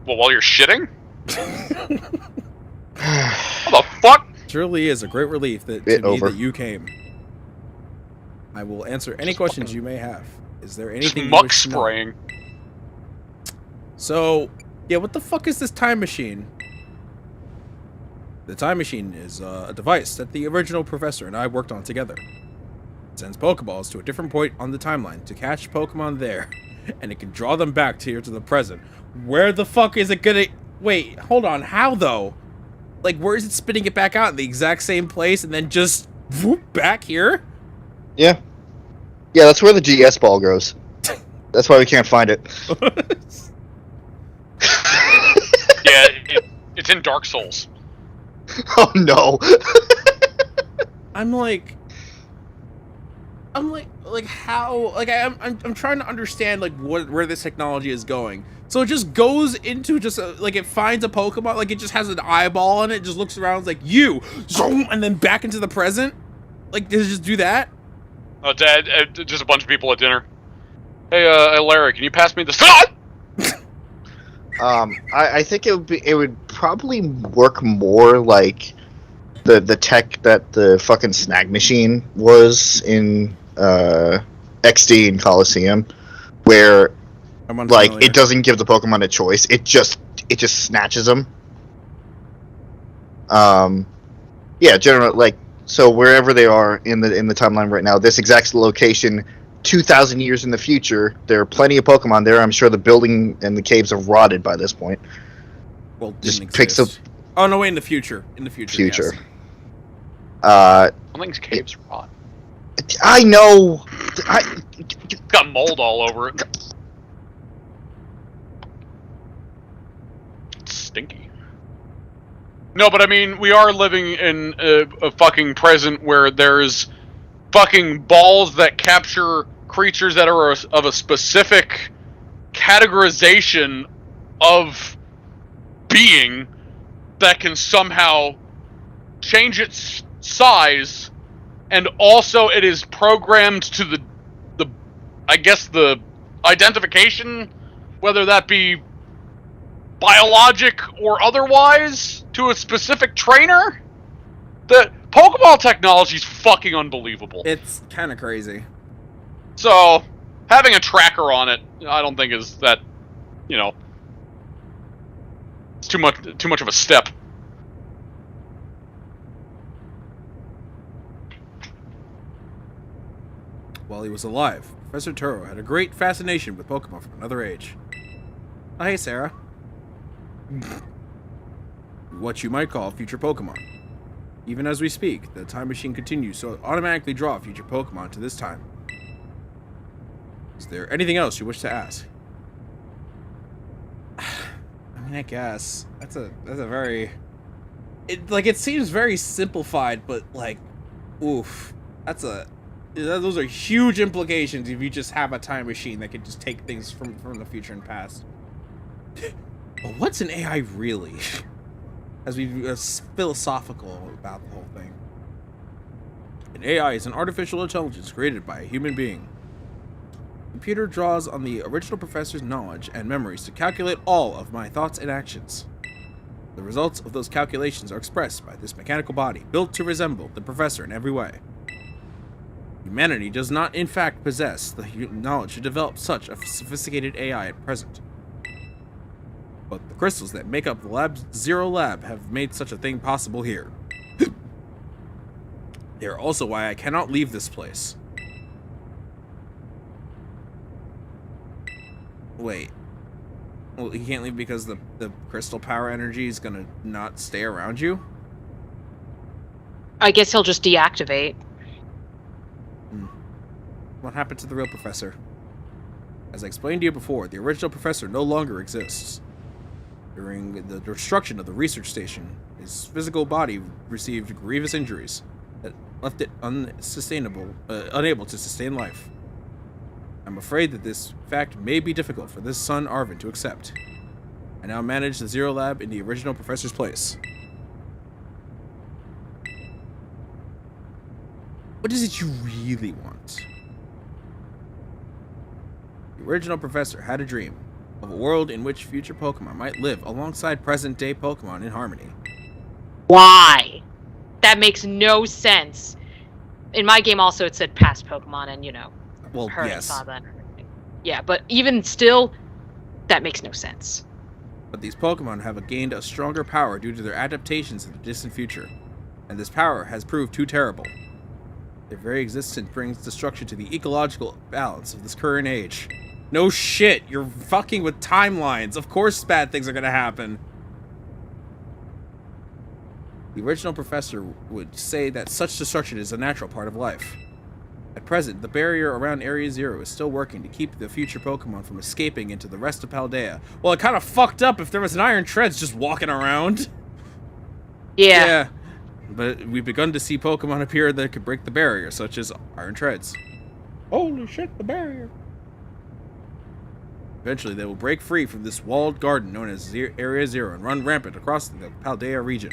Well, while you're shitting? What the fuck? It truly is a great relief that you came. I will answer any questions you may have. Is there anything muck spraying? So, yeah, what the fuck is this time machine? The time machine is a device that the original professor and I worked on together. It sends Pokeballs to a different point on the timeline to catch Pokemon there, and it can draw them back to the present. Where the fuck is it gonna... Wait, hold on, how though? Like, where is it spitting it back out in the exact same place and then just whoop back here? Yeah. Yeah, that's where the GS ball goes. That's why we can't find it. Yeah, it's in Dark Souls. Oh no. I'm like how, like, I'm trying to understand, like, where this technology is going. So it just goes into like, it finds a Pokemon, like, it just has an eyeball on it, just looks around, like, you, zoom, and then back into the present. Like, does it just do that? Oh, Dad, just a bunch of people at dinner. Hey, Larry, can you pass me this? I think it would probably work more like the tech that the fucking snag machine was in XD and Coliseum, where like it doesn't give the Pokemon a choice; it just snatches them. Yeah, generally, like, so wherever they are in the timeline right now, this exact location, 2,000 years in the future, there are plenty of Pokemon there. I'm sure the building and the caves have rotted by this point. Well, just picks up. Oh no! Wait, in the future. In the future. Yes. Something's caves rot. I know. Got mold all over it. It's stinky. No, but I mean, we are living in a fucking present where there's fucking balls that capture creatures that are of a specific categorization of being that can somehow change its size, and also it is programmed to the I guess the identification, whether that be biologic or otherwise, to a specific trainer. The Pokeball technology is fucking unbelievable. It's kind of crazy. So, having a tracker on it, I don't think is that, it's too much of a step. While he was alive, Professor Turo had a great fascination with Pokemon from another age. Oh, hey, Sarah. What you might call future Pokemon. Even as we speak, the time machine continues to automatically draw future Pokemon to this time. Is there anything else you wish to ask? I mean, I guess that's a very it seems very simplified, but like, oof, those are huge implications if you just have a time machine that can just take things from the future and past. But what's an AI really? As we philosophical about the whole thing. An AI is an artificial intelligence created by a human being. The computer draws on the original professor's knowledge and memories to calculate all of my thoughts and actions. The results of those calculations are expressed by this mechanical body, built to resemble the professor in every way. Humanity does not, in fact, possess the knowledge to develop such a sophisticated AI at present. But the crystals that make up the Zero Lab have made such a thing possible here. They are also why I cannot leave this place. Wait. Well, he can't leave because the crystal power energy is gonna not stay around you? I guess he'll just deactivate. What happened to the real professor? As I explained to you before, the original professor no longer exists. During the destruction of the research station, his physical body received grievous injuries that left it unable to sustain life. I'm afraid that this fact may be difficult for this son Arvin to accept. I now manage the Zero Lab in the original professor's place. What is it you really want? The original professor had a dream of a world in which future Pokemon might live alongside present-day Pokemon in harmony. Why? That makes no sense. In my game also it said past Pokemon and, Well, her yes. and saw that and everything. Yeah, but even still, that makes no sense. But these Pokemon have gained a stronger power due to their adaptations in the distant future, and this power has proved too terrible. Their very existence brings destruction to the ecological balance of this current age. No shit, you're fucking with timelines. Of course bad things are gonna happen. The original professor would say that such destruction is a natural part of life. At present, the barrier around Area Zero is still working to keep the future Pokemon from escaping into the rest of Paldea. Well, it kind of fucked up if there was an Iron Treads just walking around. Yeah. But we've begun to see Pokemon appear that could break the barrier, such as Iron Treads. Holy shit, the barrier. Eventually, they will break free from this walled garden known as Area Zero and run rampant across the Paldea region.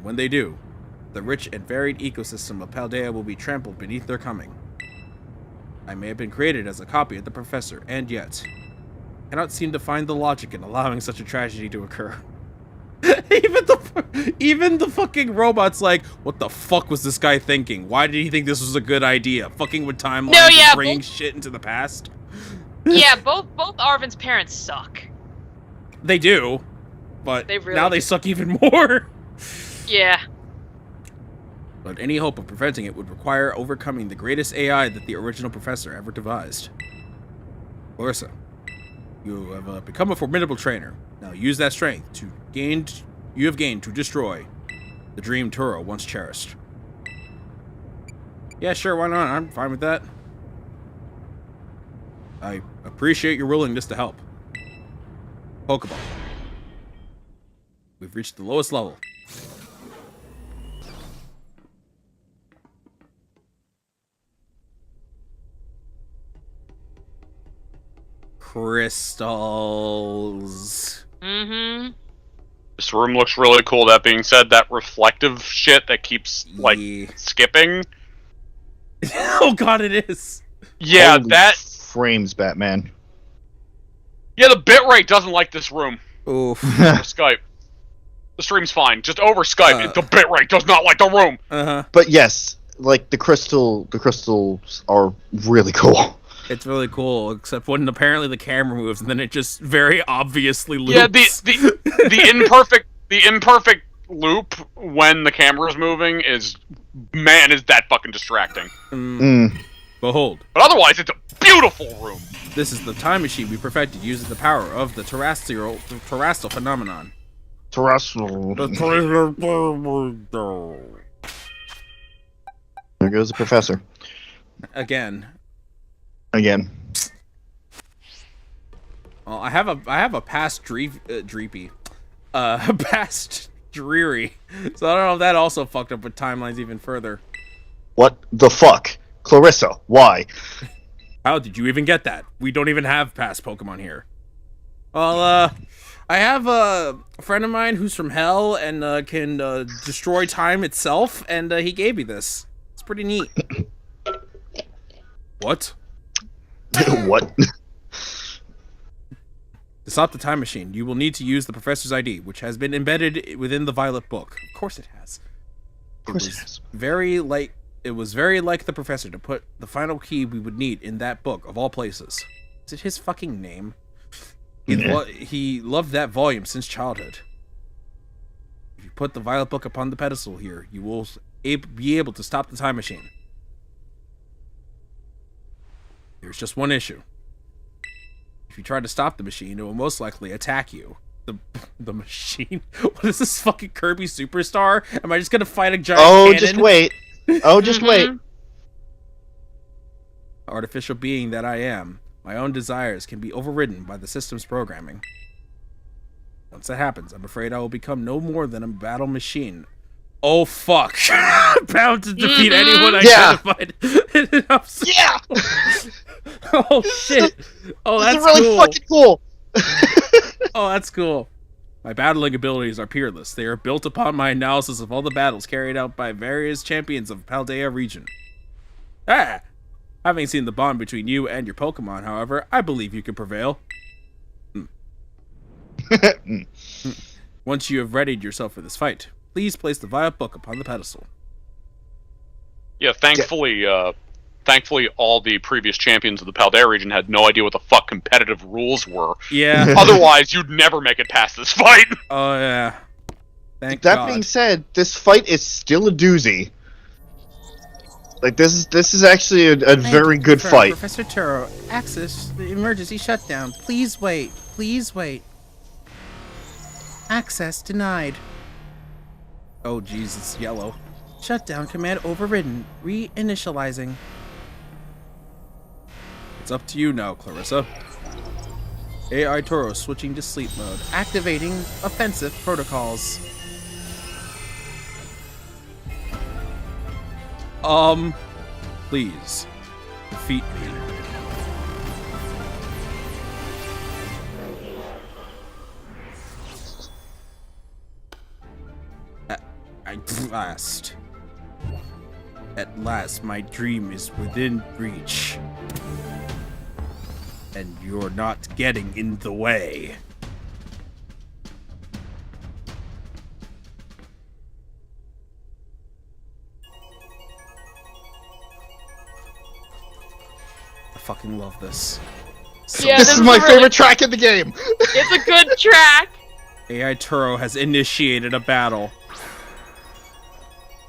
When they do, the rich and varied ecosystem of Paldea will be trampled beneath their coming. I may have been created as a copy of the professor, and yet cannot seem to find the logic in allowing such a tragedy to occur. even the fucking robot's like, what the fuck was this guy thinking? Why did he think this was a good idea? Fucking with timelines and bringing shit into the past? Yeah, both Arvin's parents suck. They do, but now they suck even more. Yeah. But any hope of preventing it would require overcoming the greatest AI that the original professor ever devised. Larissa, you have become a formidable trainer. Now use that strength you have gained to destroy the dream Turo once cherished. Yeah, sure, why not? I'm fine with that. I appreciate your willingness to help. Pokeball. We've reached the lowest level. crystals. Mm-hmm. This room looks really cool. That being said, that reflective shit that keeps, like, Yeah. skipping. Oh god, it is. Yeah, Holy that... frames, Batman. Yeah, the bitrate doesn't like this room. Oof. Over Skype. The stream's fine. Just over Skype, the bitrate does not like the room. Uh-huh. But yes, like the crystals are really cool. It's really cool, except when apparently the camera moves, and then it just very obviously loops. Yeah, the imperfect loop when the camera's moving is that fucking distracting. Behold. But otherwise, it's a beautiful room. This is the time machine we perfected using the power of the terrestrial phenomenon. Terrestrial. The There goes the professor. Again. Well, I have a past dreepy. Past dreary. So I don't know if that also fucked up with timelines even further. What the fuck? Clarissa, why? How did you even get that? We don't even have past Pokemon here. Well, I have a friend of mine who's from hell and can destroy time itself, and he gave me this. It's pretty neat. What? What? To stop the time machine, you will need to use the Professor's ID, which has been embedded within the Violet Book. Of course it has. Of course it has. It was very like the Professor to put the final key we would need in that book, of all places. Is it his fucking name? He loved that volume since childhood. If you put the Violet Book upon the pedestal here, you will be able to stop the time machine. There's just one issue. If you try to stop the machine, it will most likely attack you. The machine? What is this, fucking Kirby Superstar? Am I just gonna fight a giant cannon? Just wait. Just wait. Artificial being that I am, my own desires can be overridden by the system's programming. Once that happens, I'm afraid I will become no more than a battle machine. Oh fuck! Bound to defeat anyone identified. Yeah. Oh shit! Oh, that's really cool. fucking cool. Oh, that's cool. My battling abilities are peerless. They are built upon my analysis of all the battles carried out by various champions of Paldea region. Having seen the bond between you and your Pokemon, however, I believe you can prevail. Once you have readied yourself for this fight, please place the Violet Book upon the pedestal. Yeah, thankfully all the previous champions of the Paldea region had no idea what the fuck competitive rules were. Yeah. Otherwise, you'd never make it past this fight. Oh, yeah. Thank That God. being said, this fight is still a doozy. Like, this is actually a very good fight. Professor Turo, access the emergency shutdown. Please wait. Please wait. Access denied. Oh, jeez, it's yellow. Shutdown command overridden. Reinitializing. It's up to you now, Clarissa. AI Toro switching to sleep mode. Activating offensive protocols. Please. Defeat me. At last, my dream is within reach. And you're not getting in the way. I fucking love this. Yeah, This is my favorite track in the game. It's a good track. AI Turo has initiated a battle.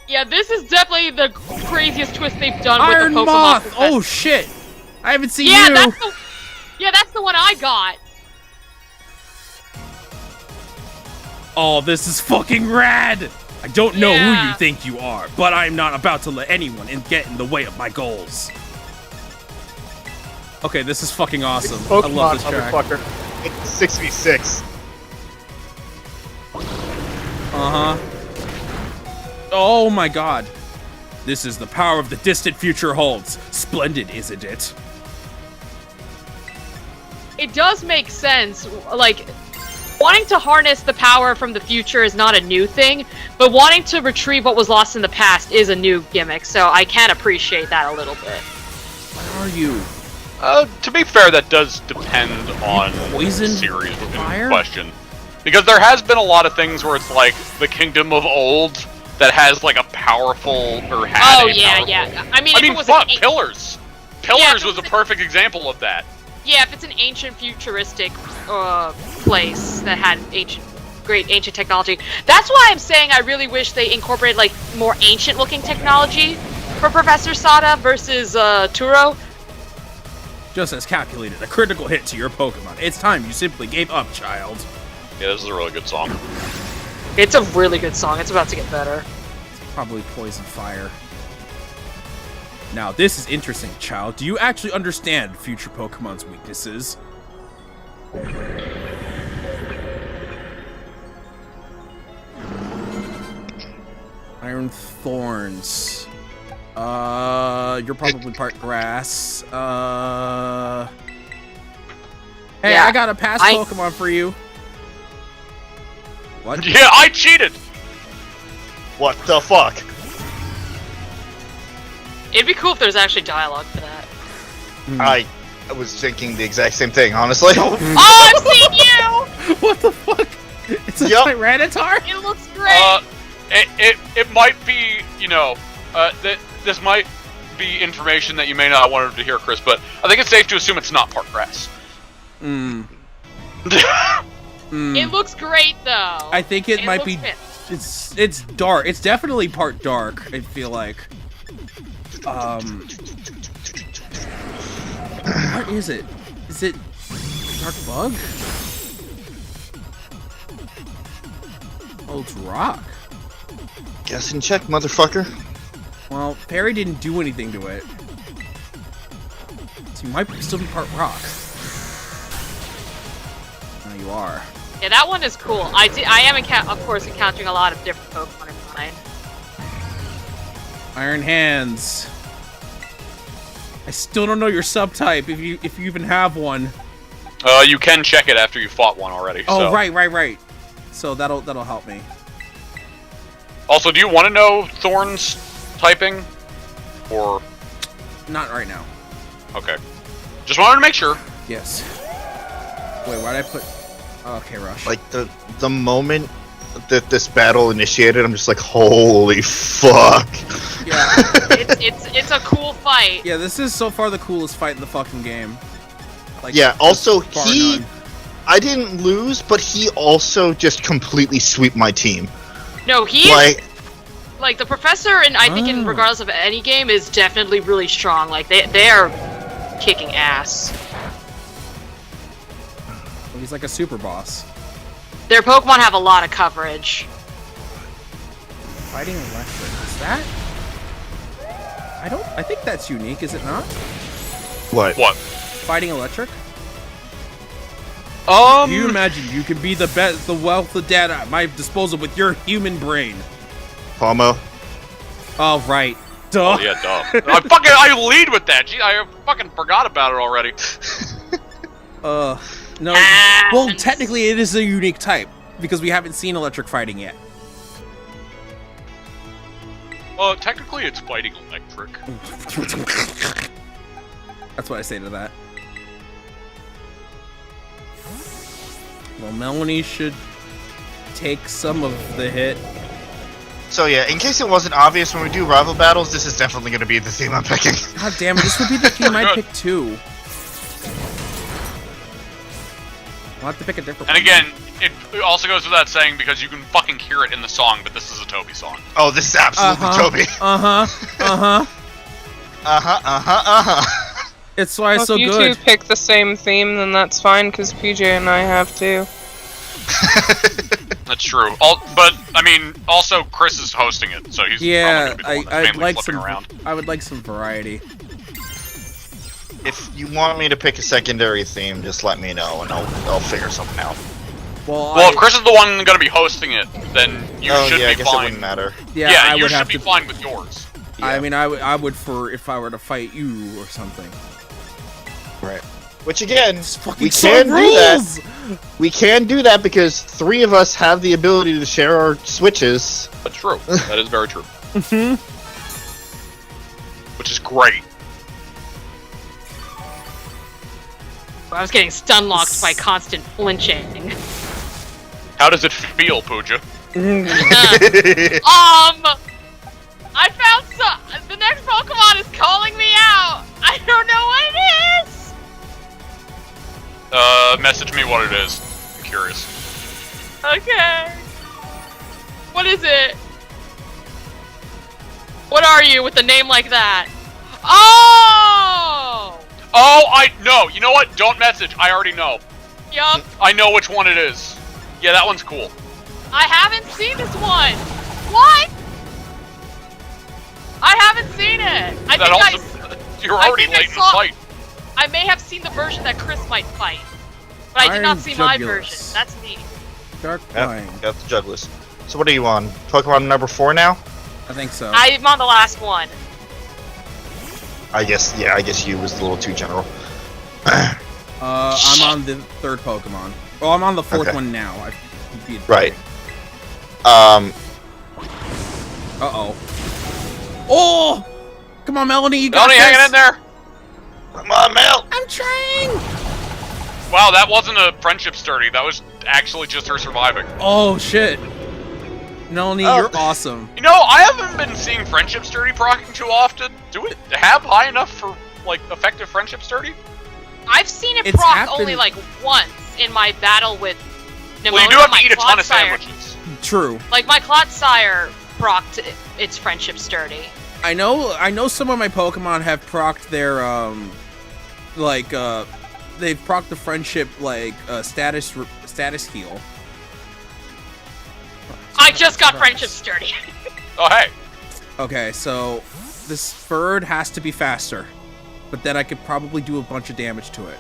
Yeah, this is definitely the craziest twist they've done Iron with the Pokemon. Moth! Oh shit! I haven't seen yeah, you! that's the one I got. Oh, this is fucking rad! I don't know who Yeah. you think you are, but I'm not about to let anyone get in the way of my goals. Okay, this is fucking awesome. I love this track. Motherfucker. It's 6v6. Uh-huh. Oh my god. This is the power of the distant future holds. Splendid, isn't it? it does make sense. Like, wanting to harness the power from the future is not a new thing, but wanting to retrieve what was lost in the past is a new gimmick, so I can appreciate that a little bit. Where are you? To be fair, that does depend on the series in question. Because there has been a lot of things where it's like the Kingdom of Old that has like a powerful, or had yeah. I mean, fuck, Pillars! Pillars was a perfect example of that. Yeah, if it's an ancient futuristic place that had great ancient technology. That's why I'm saying I really wish they incorporated like more ancient looking technology for Professor Sada versus Turo. Just as calculated, a critical hit to your Pokemon. It's time you simply gave up, child. Yeah, this is a really good song. It's a really good song. It's about to get better. It's probably Poison Fire. Now, this is interesting, child. Do you actually understand future Pokemon's weaknesses? Iron Thorns. You're probably part grass. Hey, Yeah, I got a past Pokemon for you. What? Yeah, I cheated! What the fuck? It'd be cool if there's actually dialogue for that. I was thinking the exact same thing, honestly. Oh, I've seen you! What the fuck? It's a Tyranitar? It looks great! It might be, you know, this might be information that you may not want to hear, Chris, but I think it's safe to assume it's not part grass. It looks great, though. I think it might be... fit. It's dark. It's definitely part dark, I feel like. What is it? Is it Dark Bug? Oh, it's rock. Guess and check, motherfucker. Well, Perry didn't do anything to it. So you might still be part rock. Now you are. Yeah, that one is cool. I am, of course, encountering a lot of different Pokemon in mine. Iron Hands. I still don't know your subtype, if you even have one. You can check it after you fought one already. Oh, so. right. So that'll help me. Also, do you want to know Thorn's typing? Or... Not right now. Okay. Just wanted to make sure. Yes. Wait, why'd I put... Okay, Rush. Like, the moment that this battle initiated, I'm just like, holy fuck. Yeah. It's a cool fight. Yeah, this is so far the coolest fight in the fucking game. Like, yeah, also, none. I didn't lose, but he also just completely swept my team. No, he is... Like, the Professor, and I think in regardless of any game, is definitely really strong. Like, they are kicking ass. He's like a super boss. Their Pokemon have a lot of coverage. Fighting Electric. Is that... I think that's unique, is it not? What? Fighting Electric? Can you imagine you can be the wealth of data at my disposal with your human brain? Palmo. Oh, right. Duh. Oh, yeah, duh. I lead with that. Gee, I fucking forgot about it already. No. Well, technically it is a unique type, because we haven't seen electric fighting yet. Technically it's fighting electric. That's what I say to that. Well, Melanie should take some of the hit. So yeah, in case it wasn't obvious, when we do rival battles, this is definitely going to be the theme I'm picking. God damn it, this would be the theme I'd pick too. I'll have to pick a different one. And again, it also goes without saying because you can fucking hear it in the song, but this is a Toby song. Oh, this is absolutely Toby. It's why it's so good. If you two pick the same theme, then that's fine, because PJ and I have too. That's true. But I mean, also Chris is hosting it, so he's probably gonna be the one that's mainly flipping around. I would like some variety. If you want me to pick a secondary theme, just let me know, and I'll figure something out. Well, if Chris is the one going to be hosting it, then you should be I guess fine. it wouldn't matter. Yeah, you should be fine with yours. Yeah. I mean, I would for if I were to fight you or something. Right. Which again, fucking we can do rules! that. We can do that because 3 of us have the ability to share our switches. That's true. That is very true. Mhm. Which is great. I was getting stun locked by constant flinching. How does it feel, Pooja? I found the next Pokemon is calling me out. I don't know what it is. Message me what it is. I'm curious. Okay. What is it? What are you with a name like that? Oh! Oh, no. You know what? Don't message. I already know. Yup. I know which one it is. Yeah, that one's cool. I haven't seen this one. What? I haven't seen it. You're already late in the fight. I may have seen the version that Chris might fight, but I did not see my version. That's neat. Dark Yep, Flying. got the Jugglers. So what are you on? Pokemon number 4 now? I think so. I'm on the last one. I guess you was a little too general. I'm on the 3rd Pokemon. Oh, I'm on the 4th Okay. one now. I beat it. Right. Uh-oh. Oh! Come on, Melanie, you got Melanie, this. hanging in there. Come on, Mel! I'm trying! Wow, that wasn't a friendship sturdy. That was actually just her surviving. Oh, shit. Melanie, Oh. you're awesome. You know, I haven't been seeing friendship sturdy procking too often. Do it have high enough for, like, effective friendship sturdy? I've seen it It's proc happened- only like once in my battle with Pneumonia. Well, you do have my to eat a ton of Clodsire. sandwiches. True. Like my Clodsire procced its friendship sturdy. I know some of my Pokemon have procced their, they've procced the friendship, status heal. I just got friendship sturdy. Oh, hey. Okay, so this bird has to be faster, but then I could probably do a bunch of damage to it.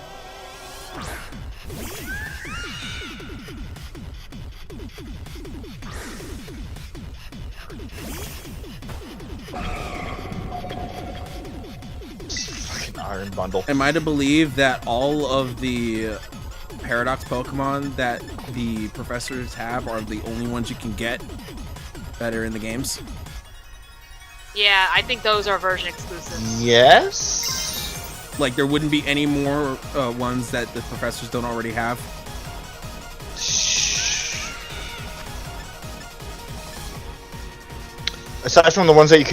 Fucking Iron Bundle. Am I to believe that all of the Paradox Pokemon that the professors have are the only ones you can get that are in the games? Yeah, I think those are version exclusives. Yes? Like, there wouldn't be any more ones that the professors don't already have? Aside from the ones that you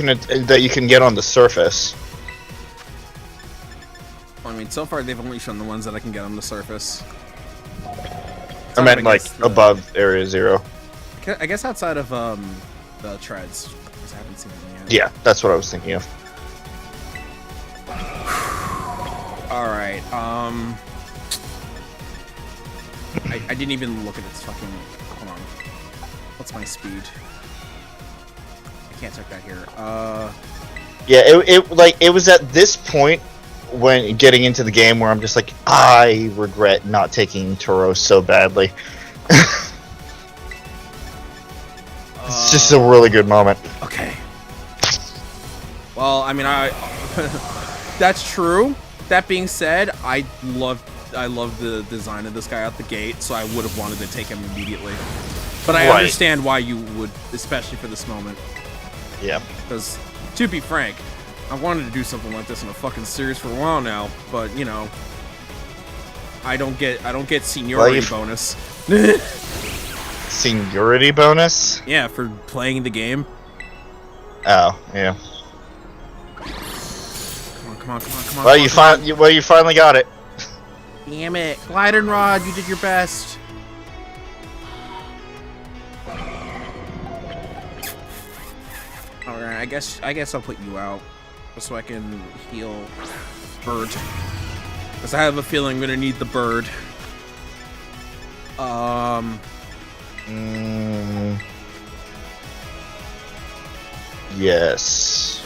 can get on the surface. I mean, so far they've only shown the ones that I can get on the surface. I meant like guess the- above Area 0. I guess outside of the treads, because I haven't seen them yet. Yeah, that's what I was thinking of. All right. I didn't even look at its fucking. Hold on. What's my speed? I can't check that here. Yeah, it was at this point when getting into the game where I'm just like, I regret not taking Tauros so badly. It's just a really good moment. Okay. Well, I mean, that's true. That being said, I love the design of this guy out the gate, so I would have wanted to take him immediately. But I understand why you would, especially for this moment. Yeah. Because, to be frank, I wanted to do something like this in a fucking series for a while now, but you know, I don't get seniority bonus. Seniority bonus? Yeah, for playing the game. Oh, yeah. Come on. Well, you finally got it. Damn it, Glide Rod, you did your best. All right, I guess I'll put you out just so I can heal Bird, because I have a feeling I'm gonna need the Bird. Yes.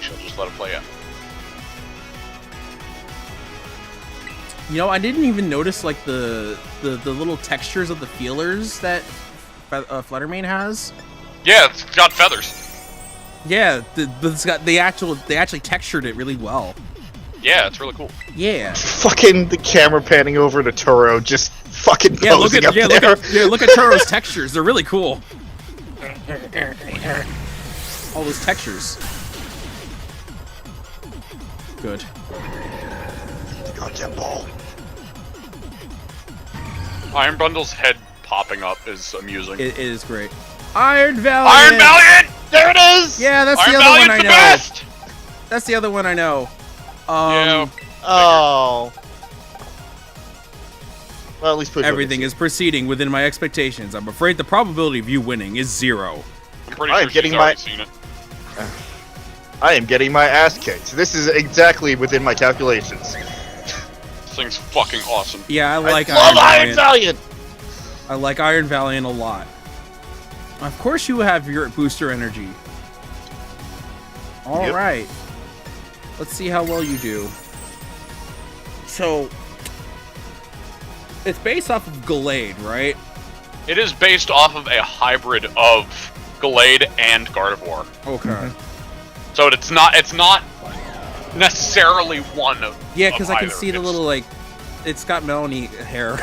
She'll just let it play out. You know, I didn't even notice like the little textures of the feelers that Fluttermane has. Yeah, it's got feathers. Yeah, they actually textured it really well. Yeah, it's really cool. Yeah. Fucking the camera panning over to Turo, just fucking posing up there. Look at Turo's textures. They're really cool. All those textures. Good. Goddamn ball. Iron Bundle's head popping up is amusing. It is great. Iron Valiant! Iron Valiant! There it is! Yeah, that's Iron the other one I Valiant's know. the best! That's the other one I know. Yeah. Oh. Well, at least put Everything is proceeding within my expectations. I'm afraid the probability of you winning is 0. I'm pretty I'm sure getting she's my- already seen it. I am getting my ass kicked. This is exactly within my calculations. This thing's fucking awesome. Yeah, I like love Iron Valiant. Valiant! I like Iron Valiant a lot. Of course you have your booster energy. All right. Yep. Let's see how well you do. So, it's based off of Gallade, right? It is based off of a hybrid of Gallade and Gardevoir. Okay. So it's not necessarily one of Yeah, because I can either. see the It's- little, like, it's got Melanie hair.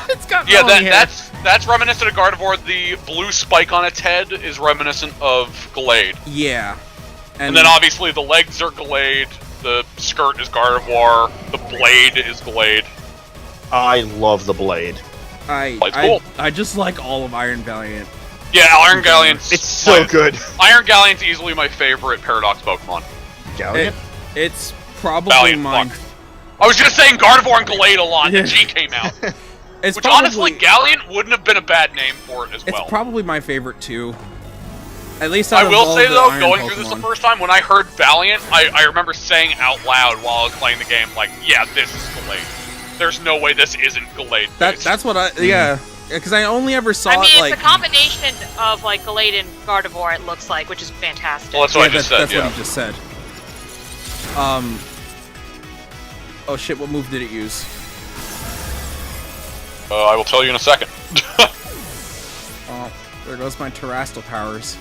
It's got Yeah, Melanie hair. that's reminiscent of Gardevoir. The blue spike on its head is reminiscent of Gallade. Yeah. And then obviously the legs are Gallade, the skirt is Gardevoir, the blade is Gallade. I love the blade. Cool. I just like all of Iron Valiant. Yeah, Iron Galleon's It's so good. Iron Galleon's easily my favorite Paradox Pokemon. Galleon? It's probably Valiant, mine. fuck. I was just saying Gardevoir and Gallade a lot, and G came out. It's Which probably, honestly, Galleon wouldn't have been a bad name for it as it's well. probably my favorite too. At least out I of will all say the though, Iron going through this the Pokemon. first time, when I heard Valiant, I remember saying out loud while I was playing the game, like, yeah, this is Gallade. There's no way this isn't Gallade. That's what I because I only ever saw I mean, it it's like a combination of like Gallade and Gardevoir. It looks like, which is fantastic. Well, that's what I just said. that's Yeah. what he just said. Oh shit! What move did it use? I will tell you in a second. Oh, there goes my Terrestrial powers.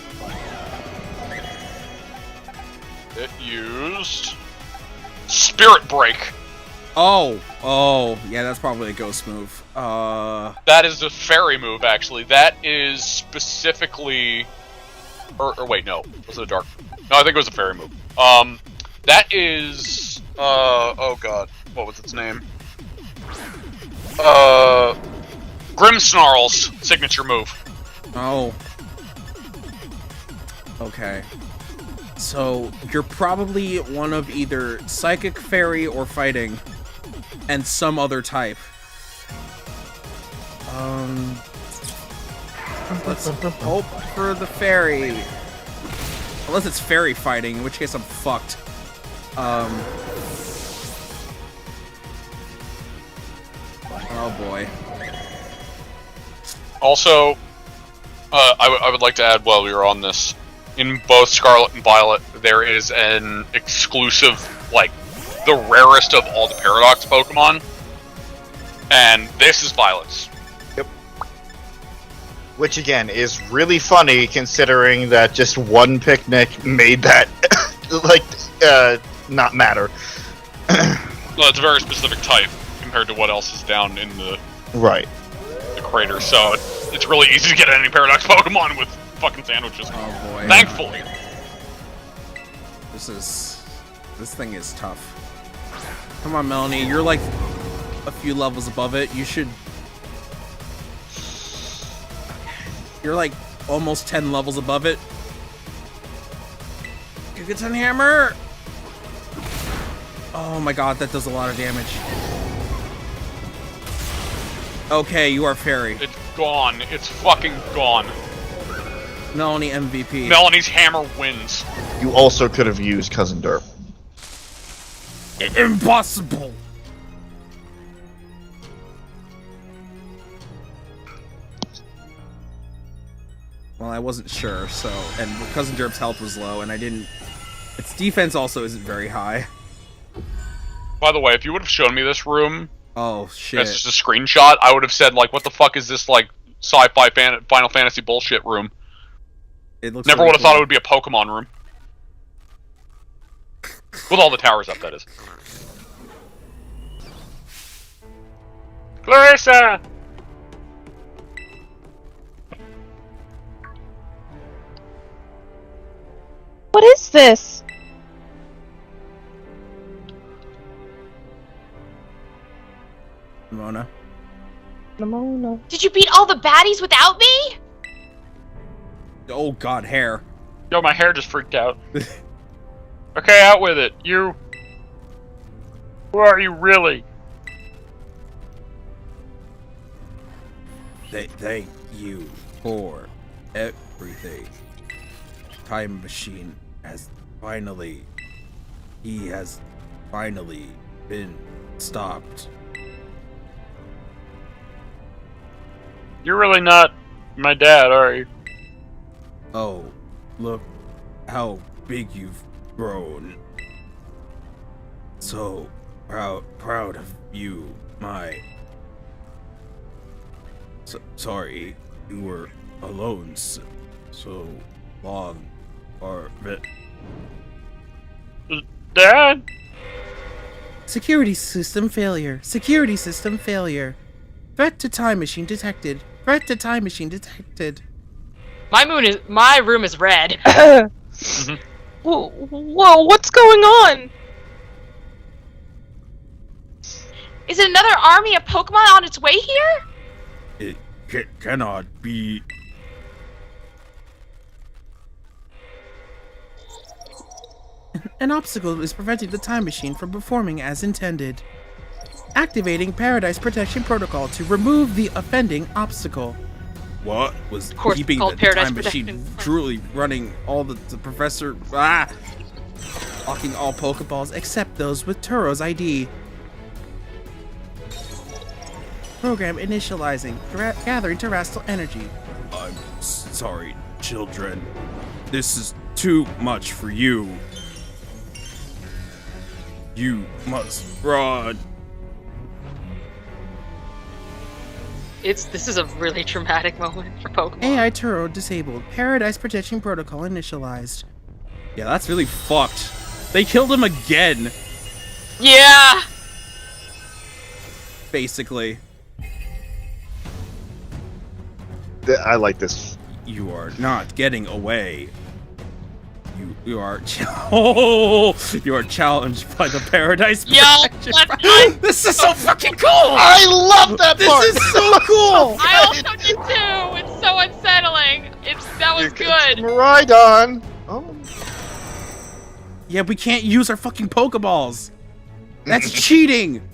It used Spirit Break. Oh, yeah, that's probably a ghost move. That is a fairy move, actually. That is specifically, or wait, no, was it a dark? No, I think it was a fairy move. That is, oh god, what was its name? Grimmsnarl's signature move. Oh. Okay. So, you're probably one of either Psychic, Fairy, or Fighting, and some other type. Let's hope for the Fairy. Unless it's Fairy Fighting, in which case I'm fucked. Oh boy. Also, I would like to add while we were on this, in both Scarlet and Violet, there is an exclusive, like, the rarest of all the Paradox Pokemon, and this is Violet's. Yep. Which again is really funny considering that just one picnic made that like not matter. Well, it's a very specific type compared to what else is down in the Right. crater, so it's really easy to get any Paradox Pokemon with fucking sandwiches. Oh boy. Thankfully. This thing is tough. Come on, Melanie, you're like a few levels above it. You're like almost 10 levels above it. Gigaton Hammer! Oh my god, that does a lot of damage. Okay, you are Fairy. It's gone. It's fucking gone. Melanie MVP. Melanie's hammer wins. You also could have used Cousin Derp. Impossible! Well, I wasn't sure, so... And Cousin Derp's health was low, and I didn't... Its defense also isn't very high. By the way, if you would have shown me this room Oh, shit. as just a screenshot, I would have said, like, what the fuck is this, like, sci-fi Final Fantasy bullshit room? It looks Never really would have thought it cool. would be a Pokemon room. With all the towers up, that is. Clarissa! What is this? Mona. Ramona. Did you beat all the baddies without me? Oh god, hair. Yo, my hair just freaked out. Okay, out with it. You... Who are you really? Thank you for everything. Time machine has finally... He has finally been stopped. You're really not my dad, are you? Oh, look how big you've grown. So proud of you, my... sorry, you were alone so long, or... Dad? Security system failure. Security system failure. Threat to time machine detected. Threat to time machine detected. My room is red. Whoa, what's going on? Is it another army of Pokemon on its way here? It cannot be. An obstacle is preventing the time machine from performing as intended. Activating Paradise Protection Protocol to remove the offending obstacle. What was keeping the time machine truly running all the professor... Locking all Pokeballs except those with Turo's ID. Program initializing. Gathering terrestrial energy. I'm sorry, children. This is too much for you. You must run. This is a really traumatic moment for Pokemon. AI Turo disabled. Paradise Protection Protocol initialized. Yeah, that's really fucked. They killed him again. Yeah! Basically. I like this. You are not getting away. You are you are challenged by the Paradise Protection. This is so fucking cool! I love that part! This is so cool! I also did too! It's so unsettling! That was good! Miraidon! Oh. Yeah, we can't use our fucking Pokeballs! That's cheating!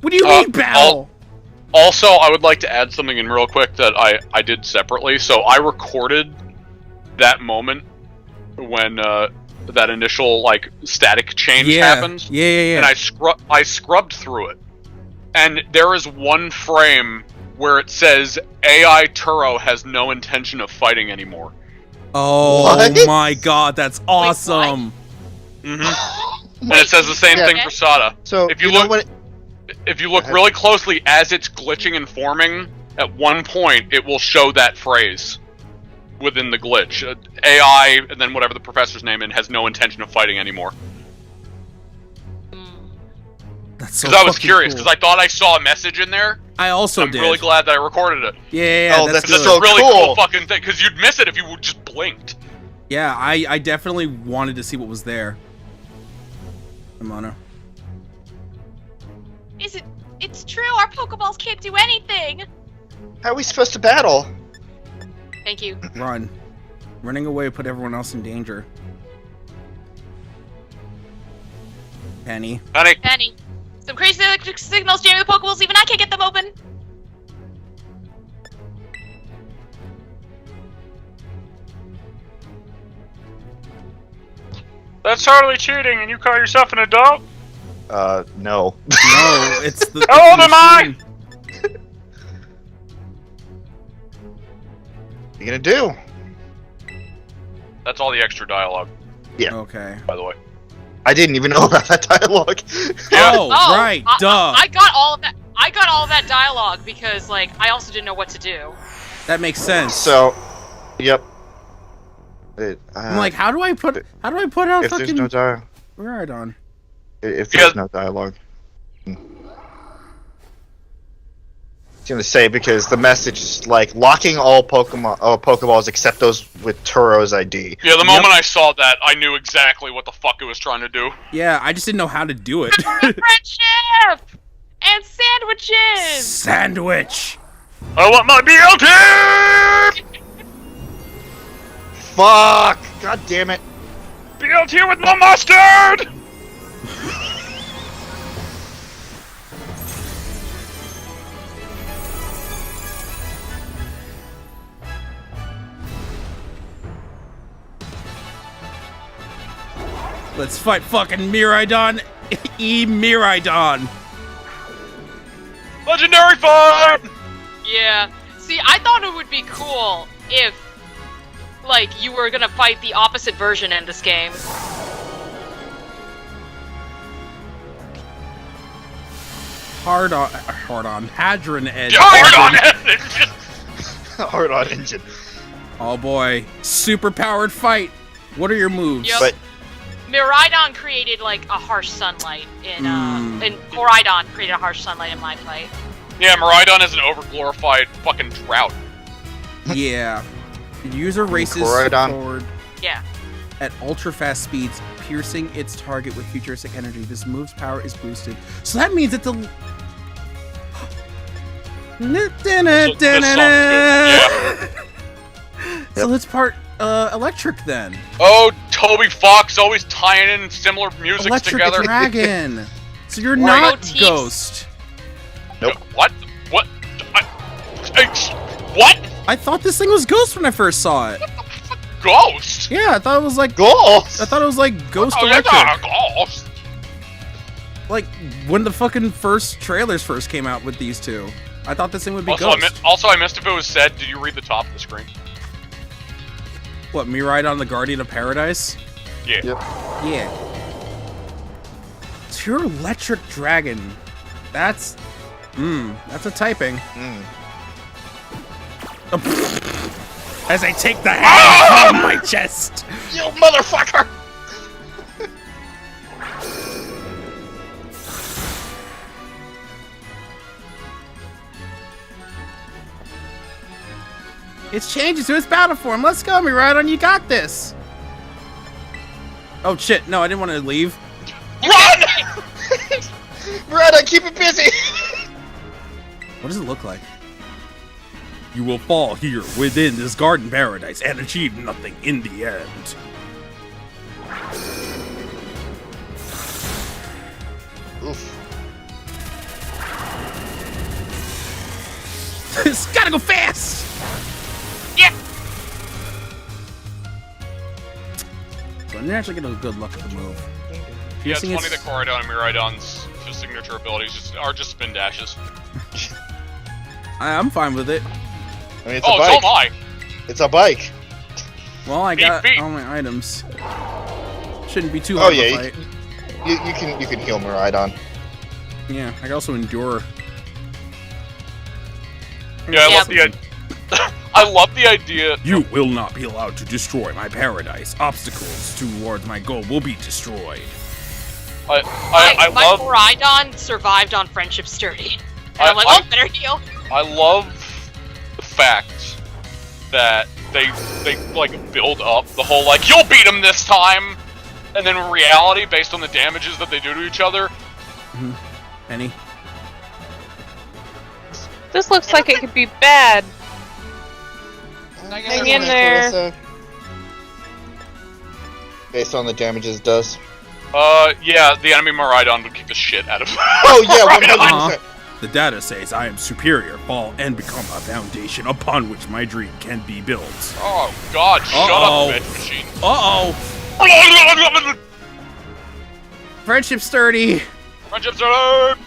What do you mean, battle? Also, I would like to add something in real quick that I did separately. So I recorded that moment when that initial like static change happens. Yeah. And I scrubbed through it, and there is one frame where it says AI Turo has no intention of fighting anymore. Oh what? My god, that's awesome! And it says the same thing for Sada. So if you look really closely as it's glitching and forming, at one point it will show that phrase within the glitch. AI, and then whatever the professor's name in, has no intention of fighting anymore. That's so Because I was curious, cool. because I thought I saw a message in there. I also did. I'm really glad that I recorded it. Yeah, oh, that's That's so a really cool. cool fucking thing, because you'd miss it if you just blinked. Yeah, I definitely wanted to see what was there. Amana. It's true, our Pokeballs can't do anything! How are we supposed to battle? Thank you. Run. Running away put everyone else in danger. Penny. Penny. Some crazy electric signals jamming the Pokeballs, even I can't get them open! That's totally cheating, and you call yourself an adult? No. No, it's the. How old am I? What are you gonna do? That's all the extra dialogue, Yeah. Okay. by the way. I didn't even know about that dialogue. Yeah. Oh, right. Duh. I got all of that. I got all of that dialogue because, like, I also didn't know what to do. That makes sense. So, yep. I'm like, how do I put out if there's fucking no dialogue. Miraidon. If there's no dialogue. I was gonna say, because the message is like locking all Pokeballs except those with Turo's ID. Yeah, the moment I saw that, I knew exactly what the fuck it was trying to do. Yeah, I just didn't know how to do it. Friendship! And sandwiches! Sandwich! I want my BLT! Fuck! God damn it! BLT with no mustard! Let's fight fucking Miraidon! Miraidon! Legendary fight! Yeah. See, I thought it would be cool if, like, you were gonna fight the opposite version in this game. Hadron Edge. Hard on engine. Oh boy. Super powered fight. What are your moves? Yep. But Miraidon created, like, a harsh sunlight in, and Koraidon created a harsh sunlight in my fight. Yeah, Miraidon is an overglorified fucking drought. Yeah. User races Koraidon? forward Yeah. at ultra fast speeds, piercing its target with futuristic energy. This move's power is boosted. So that means it's a... So it's part electric then. Oh, Toby Fox always tying in similar music Electric together. Dragon. So you're Right. not Motifs. Ghost. Nope. What? What? I thought this thing was Ghost when I first saw it. Ghost? Yeah, I thought it was like Ghost! I thought it was like Ghost Oh, that's Electric. not a ghost. Like when the fucking first trailers first came out with these two. I thought this thing would be Also, Ghost. I missed if it was said. Did you read the top of the screen? What, Miraidon the Guardian of Paradise? Yeah. Yep. Yeah. It's your Electric Dragon. That's a typing. As I take the hand from my chest. You motherfucker! It's changing to its battle form. Let's go, Miraidon. You got this. Oh shit! No, I didn't want to leave. Run! Run! Keep it busy. What does it look like? You will fall here within this garden paradise and achieve nothing in the end. Oof. It's gotta go fast. Yeah. So I'm actually getting a good look at the move. Yeah, it's Piercing funny that Koraidon and Miraidon's signature abilities are just spin dashes. I'm fine with it. I mean, it's Oh, a so bike. am I. It's a bike. Well, I Beep, got beep. all my items. Shouldn't be too Oh hard yeah, to fight. you can heal Miraidon. Yeah, I can also endure. Yeah, I love the idea. You will not be allowed to destroy my paradise. Obstacles towards my goal will be destroyed. I my love. Koraidon survived on Friendship Sturdy. And I'm like, I- oh, better heal. I love the fact that they like build up the whole like you'll beat him this time, and then in reality, based on the damages that they do to each other, Penny? This looks like it could be bad. Hang in there. Clarissa. Based on the damages it does. yeah, the enemy Miraidon would kick the shit out of him. Oh yeah, 100%. The data says I am superior, fall, and become a foundation upon which my dream can be built. Oh God! Shut Uh-oh. up, bitch machine. Uh-oh! Friendship sturdy! Friendship sturdy.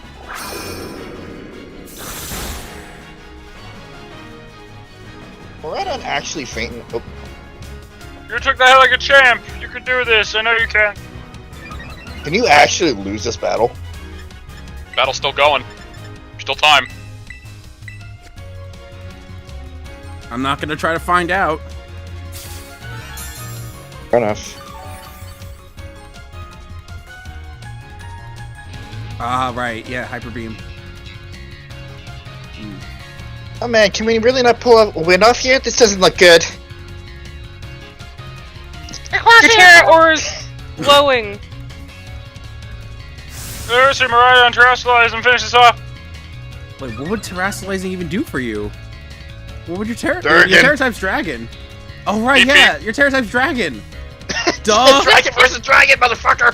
Miraidon actually fainting. Oh, You took that like a champ. You can do this. I know you can. can you actually lose this battle? Battle's still going. Still time. I'm not gonna try to find out. Fair enough. Ah, right. Yeah, hyper beam. Oh man, can we really not pull a win off here? This doesn't look good. Your Terra Aura's glowing. There's your Mariah on Terrestrialize and finish this off. Wait, what would terrestrializing even do for you? What would your Dragon. Your Terra type's dragon? Oh right, Beep, yeah, your Terra type's dragon. Duh. Dragon versus dragon, motherfucker!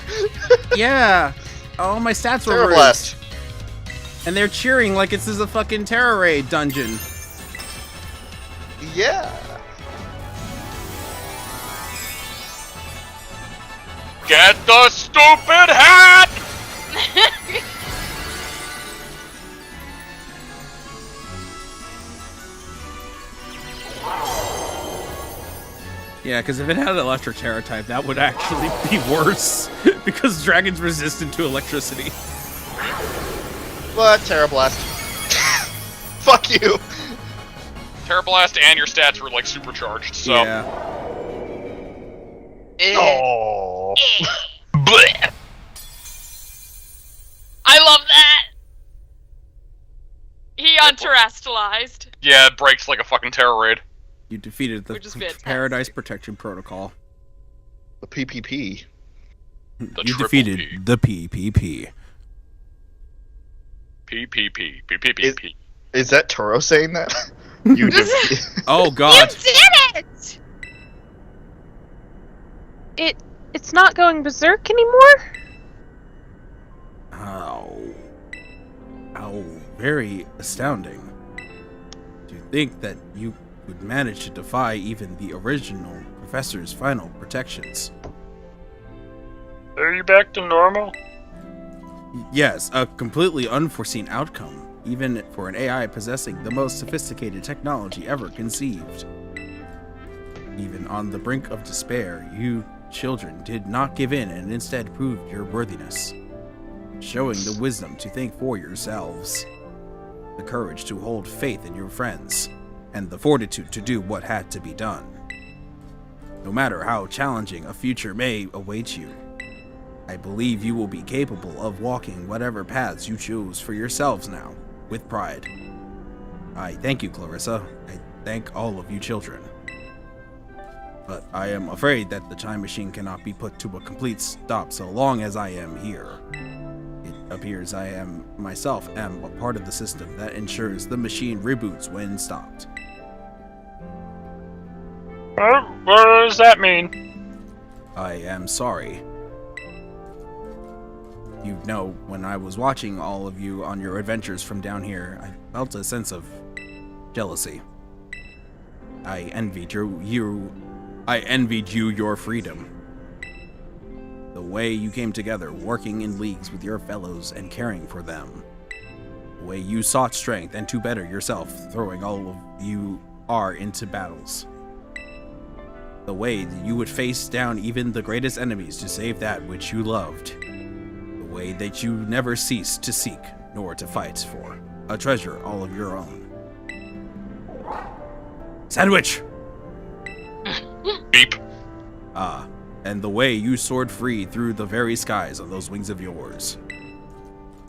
Yeah. Oh, my stats were Terra reversed. Blast. And they're cheering like this is a fucking Terra Raid dungeon. Yeah. Get the stupid hat! Yeah, because if it had an electric Terra type, that would actually be worse. Because dragon's resistant to electricity. What? Terra Blast. Fuck you. Terra Blast and your stats were like supercharged, so. Yeah. Oh. Bleh. I love that. He unterrestrialized. Yeah, it breaks like a fucking Terra Raid. You defeated the Which is fantastic. Paradise Protection Protocol. The PPP. The You triple defeated P. the PPP. PPP. Is that Toro saying that? You Oh You god. did it! It's not going berserk anymore? How very astounding. To think that you would manage to defy even the original professor's final protections. Are you back to normal? Yes, a completely unforeseen outcome, even for an AI possessing the most sophisticated technology ever conceived. Even on the brink of despair, you children did not give in and instead proved your worthiness, showing the wisdom to think for yourselves, the courage to hold faith in your friends, and the fortitude to do what had to be done. No matter how challenging a future may await you, I believe you will be capable of walking whatever paths you choose for yourselves now, with pride. I thank you, Clarissa. I thank all of you children. But I am afraid that the time machine cannot be put to a complete stop so long as I am here. It appears I am myself am a part of the system that ensures the machine reboots when stopped. What does that mean? I am sorry. You know, when I was watching all of you on your adventures from down here, I felt a sense of jealousy. I envied you your freedom. The way you came together, working in leagues with your fellows and caring for them. The way you sought strength and to better yourself, throwing all of you are into battles. The way that you would face down even the greatest enemies to save that which you loved. The way that you never ceased to seek, nor to fight for. A treasure all of your own. Sandwich! Beep. And the way you soared free through the very skies on those wings of yours.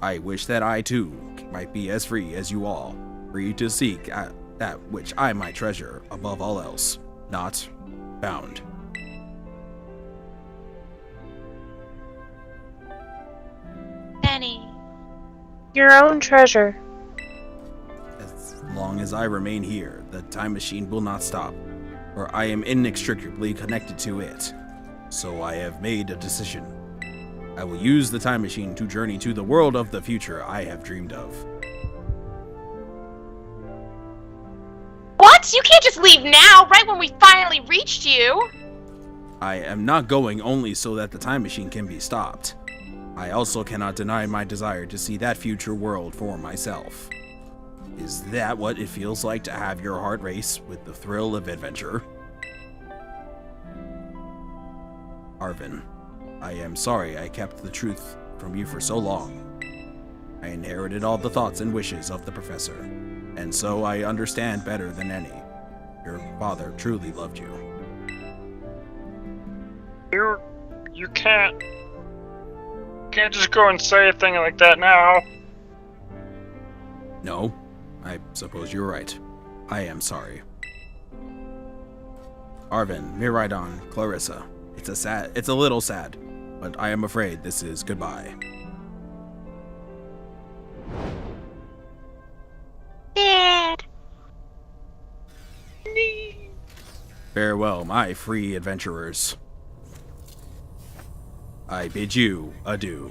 I wish that I too might be as free as you all, free to seek that which I might treasure above all else, not found. Penny. Your own treasure. As long as I remain here, the time machine will not stop, for I am inextricably connected to it. So I have made a decision. I will use the time machine to journey to the world of the future I have dreamed of. What? You can't just leave now, right when we finally reached you! I am not going only so that the time machine can be stopped. I also cannot deny my desire to see that future world for myself. Is that what it feels like to have your heart race with the thrill of adventure? Arvin, I am sorry I kept the truth from you for so long. I inherited all the thoughts and wishes of the professor, and so I understand better than any. Your father truly loved you. You can't. Can't just go and say a thing like that now. No, I suppose you're right. I am sorry. Arvin, Miraidon, Clarissa. It's a little sad, but I am afraid this is goodbye. Dad. Farewell, my free adventurers. I bid you adieu.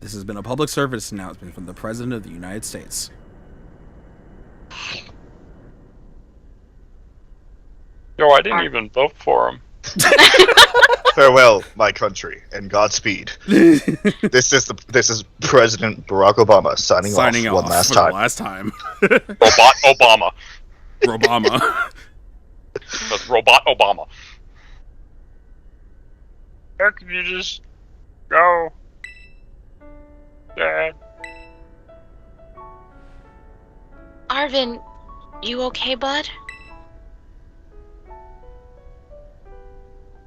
This has been a public service announcement from the President of the United States. Yo, I didn't even vote for him. Farewell, my country, and Godspeed. This is President Barack Obama signing off one last for time. the last time. Obama. Robama. That's Robot Obama. How could you just go? Dad. Arvin, you okay, bud?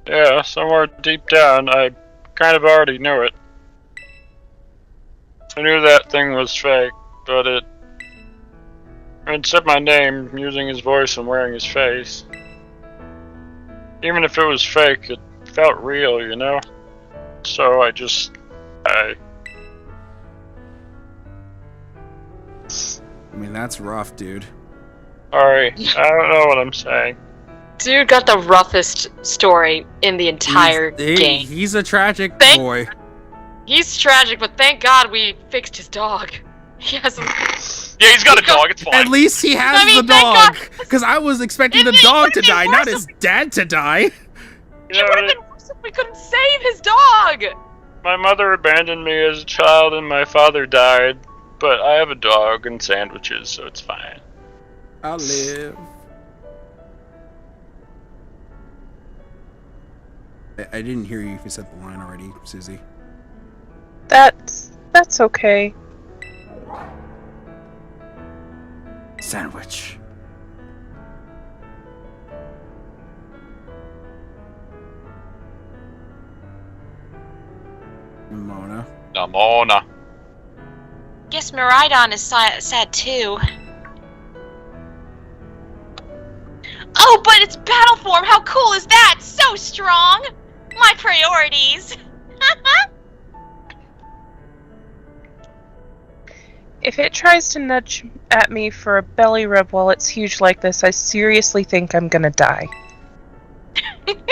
Yeah, somewhere deep down, I kind of already knew it. I knew that thing was fake, but it said my name using his voice and wearing his face. Even if it was fake, it felt real, you know? So I mean, that's rough, dude. Sorry, I don't know what I'm saying. Dude got the roughest story in the entire game. He's a tragic boy. He's tragic, but thank God we fixed his dog. He has Yeah, he's got a dog, it's fine. At least he has the dog. Because I was expecting the dog to die, not his dad to die. Yeah, it would have been worse if we couldn't save his dog! my mother abandoned me as a child and my father died, but I have a dog and sandwiches, so it's fine. I'll live. I didn't hear you if you said the line already, Susie. That's okay. Sandwich. Namona. Guess Miraidon is sad too. Oh, but it's battle form! How cool is that? So strong! My priorities! If it tries to nudge at me for a belly rub while it's huge like this, I seriously think I'm gonna die. Hey,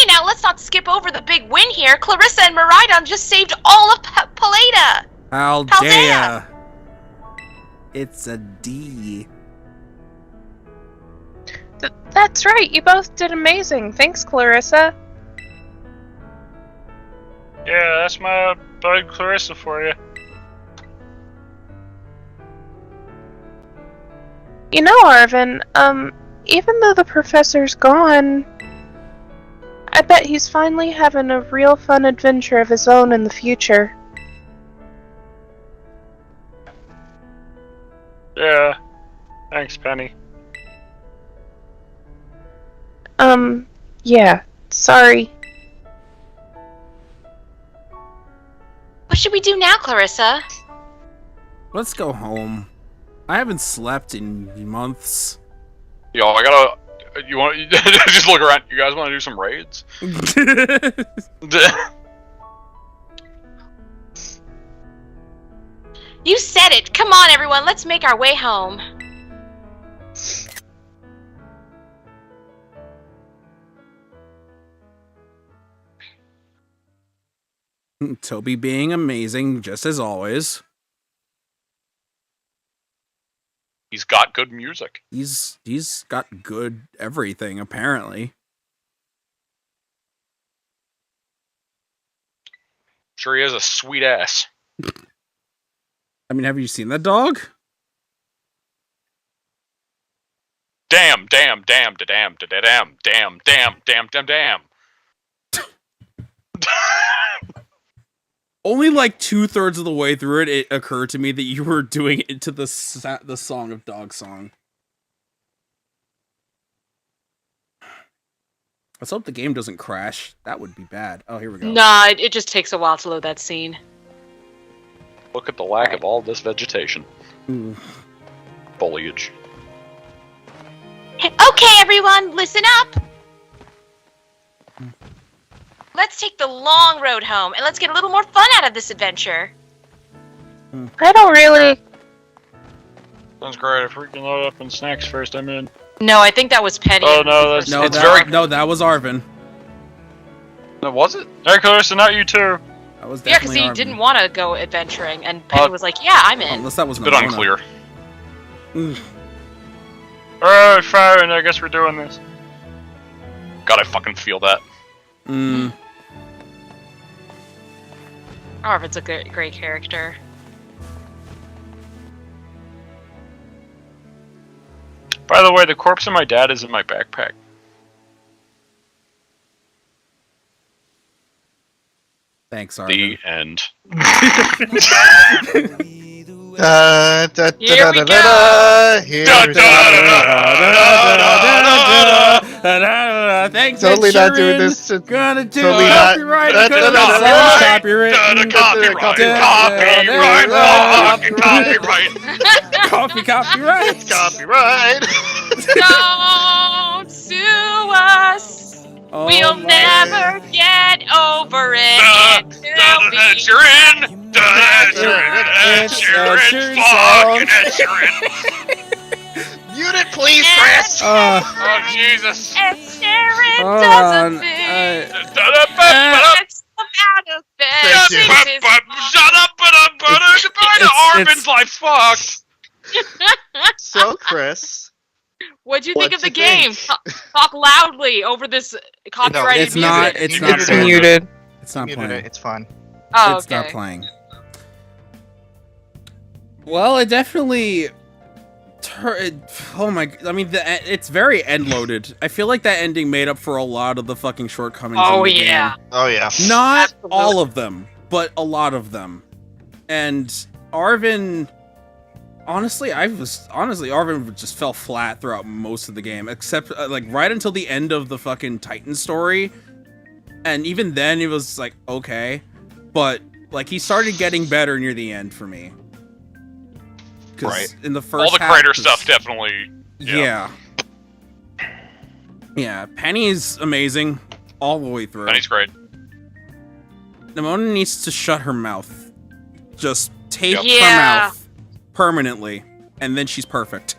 now let's not skip over the big win here. Clarissa and Miraidon just saved all of Paleta! Paldea. It's a D. That's right, you both did amazing. Thanks, Clarissa. Yeah, that's my bud Clarissa for you. You know, Arvin, even though the professor's gone, I bet he's finally having a real fun adventure of his own in the future. Yeah. Thanks, Penny. Yeah, sorry. What should we do now, Clarissa? Let's go home. I haven't slept in months. Yo, I gotta. You want just look around? You guys want to do some raids? You said it! Come on, everyone, let's make our way home. Toby being amazing, just as always. He's got good music. He's got good everything, apparently. Sure, he has a sweet ass. I mean, have you seen that dog? Damn, damn, damn, da damn, da da damn, damn, damn, damn, damn, damn. Only like 2/3 of the way through it, it occurred to me that you were doing it to the Song of Dog song. Let's hope the game doesn't crash. That would be bad. Oh, here we go. Nah, it just takes a while to load that scene. Look at the lack of all this vegetation. Ooh. Foliage. Okay, everyone, listen up. Let's take the long road home, and let's get a little more fun out of this adventure. I don't really. Sounds great. If we can load up on snacks first, I'm in. No, I think that was Penny. Oh, no, that's... No, It's that was Arvin. No, was it? Hey, Clarissa, not you too. That was Yeah, because definitely he Arvin. didn't want to go adventuring, and Penny was like, "Yeah, I'm in." Unless that was A bit Nimona. unclear. Alright, fine, I guess we're doing this. God, I fucking feel that. Arvin's a great character. By the way, the corpse of my dad is in my backpack. Thanks, Arvin. The end. Here we go. Thanks, Totally Ed not Sheeran. doing this. Gonna do Totally not. copyright. That's Gonna not sell copyright. copyright. Copyright. Copyright. Don't sue us. Oh, We'll my never get over it. Ed Sheeran. Ed Sheeran. Fucking Ed Sheeran. Mute it, please, Chris. Oh, Jesus. Ed Sheeran Hold doesn't on, think I- it's out of Thank you. Shut up, Arvin's life's fucked. So, Chris, What'd you think of What'd the you game? think? Talk loudly over this copyrighted it's music. not. It's You not muted it. playing. Muted. It's not muted playing. it. It's fine. Oh, It's okay. not playing. Well, it definitely. Oh my! I mean, it's very end loaded. I feel like that ending made up for a lot of the fucking shortcomings. Oh in the yeah. game. Oh yeah. Not Absolutely. all of them, but a lot of them. And Arvin, honestly, Arvin just fell flat throughout most of the game, except like right until the end of the fucking Titan story. And even then, it was like okay, but like he started getting better near the end for me. 'Cause Right. in the first All the half, crater 'cause- stuff definitely. Yeah. Yeah, Penny's amazing all the way through. Penny's great. Nimona needs to shut her mouth. Just tape Yep. her Yeah. mouth permanently, and then she's perfect.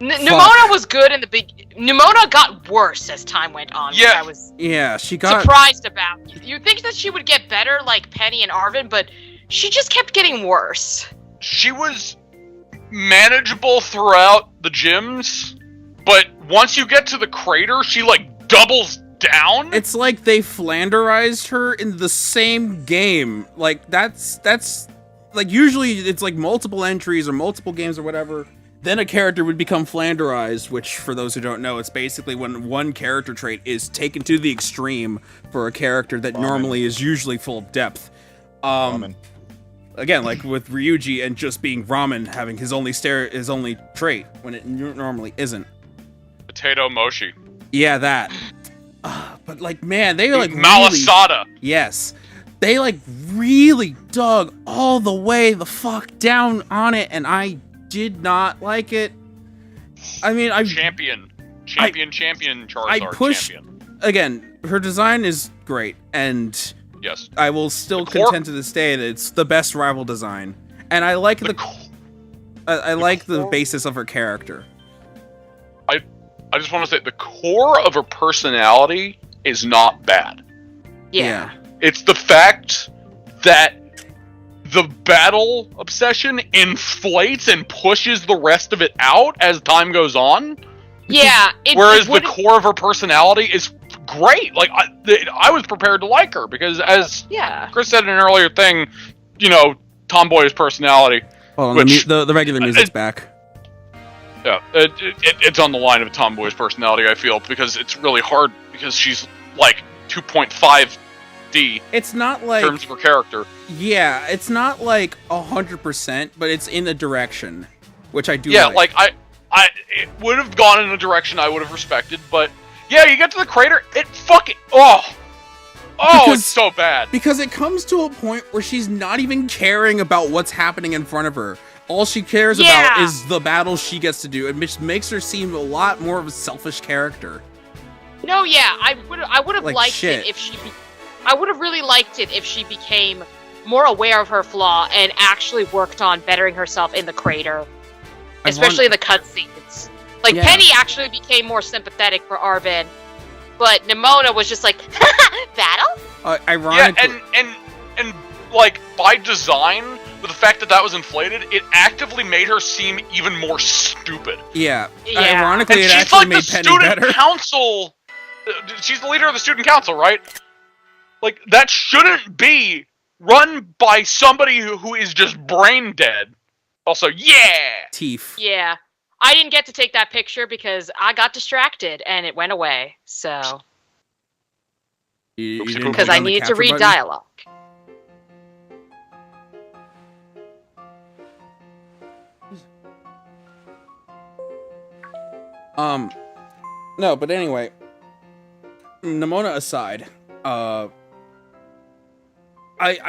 Nimona was good in the big. Nimona got worse as time went on. Yeah. Which I was Yeah, she got. surprised about. You'd think that she would get better, like Penny and Arvin, but she just kept getting worse. She was manageable throughout the gyms, but once you get to the crater, she like doubles down. It's like they flanderized her in the same game. Like that's like usually it's like multiple entries or multiple games or whatever. Then a character would become flanderized, which for those who don't know, it's basically when one character trait is taken to the extreme for a character that normally is usually full of depth. Ramen. Again, like with Ryuji and just being ramen having his only trait when it normally isn't. Potato mochi. Yeah, that. But like, man, they like really, Malasada. yes, they like really dug all the way the fuck down on it, and I did not like it. I mean, Champion Charizard. I pushed champion. again. Her design is great, and Yes. I will still The core- contend to this day that it's the best rival design, and I like I like the basis of her character. I just want to say the core of her personality is not bad. Yeah. It's the fact that the battle obsession inflates and pushes the rest of it out as time goes on. Yeah. Whereas the core of her personality is great. Like, I was prepared to like her because, as Chris said in an earlier thing, you know, tomboyish personality. Hold on, the regular music's back. Yeah, it's on the line of a tomboyish personality, I feel, because it's really hard because she's like 2.5D. It's not like in terms of her character. Yeah, it's not like 100%, but it's in the direction, which I do. Yeah, like it would have gone in a direction I would have respected, but yeah, you get to the crater, it fucking it's so bad because it comes to a point where she's not even caring about what's happening in front of her. All she cares about is the battle she gets to do. It just makes her seem a lot more of a selfish character. No, yeah, I would have like liked it if she. I would have really liked it if she became more aware of her flaw and actually worked on bettering herself in the crater, especially in the cutscenes. Like Penny actually became more sympathetic for Arven, but Nimona was just like, battle. Ironically, and like by design. With the fact that was inflated, it actively made her seem even more stupid. Yeah. Ironically, and it actually made Penny better. Council. She's the leader of the student council, right? Like, that shouldn't run by somebody who is just brain dead. Also, Teeth. Yeah. I didn't get to take that picture because I got distracted and it went away. So. Because I needed to read dialogue. No, but anyway, Nimona aside, I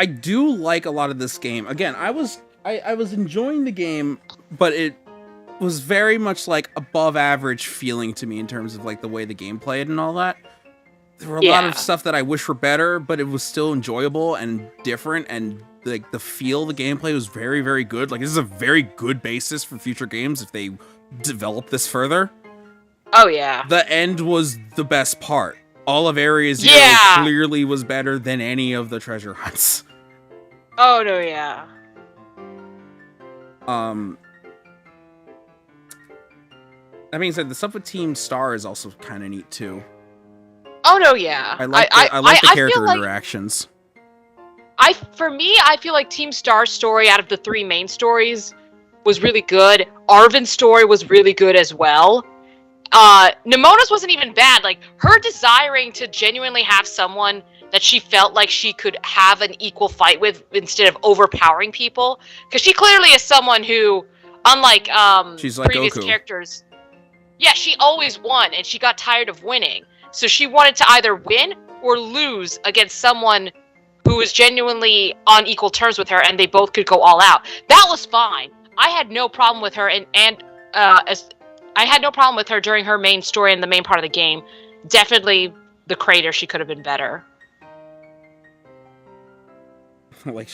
do like a lot of this game. Again, I was enjoying the game, but it was very much like above average feeling to me in terms of like the way the game played and all that. There were a lot of stuff that I wish were better, but it was still enjoyable and different, and like the feel of the gameplay was very, very good. Like, this is a very good basis for future games if they develop this further. Oh, yeah. The end was the best part. All of Area Zero clearly was better than any of the treasure hunts. Oh, no, yeah. That being said, the stuff with Team Star is also kind of neat, too. Oh, no, yeah. I like the character interactions. For me, I feel like Team Star's story out of the three main stories was really good. Arven's story was really good as well. Nimona's wasn't even bad. Like, her desiring to genuinely have someone that she felt like she could have an equal fight with instead of overpowering people. Because she clearly is someone who, unlike she's like previous Goku. characters, she always won and she got tired of winning. So she wanted to either win or lose against someone who was genuinely on equal terms with her, and they both could go all out. That was fine. I had no problem with her, I had no problem with her during her main story and the main part of the game. Definitely the crater, she could have been better. Like,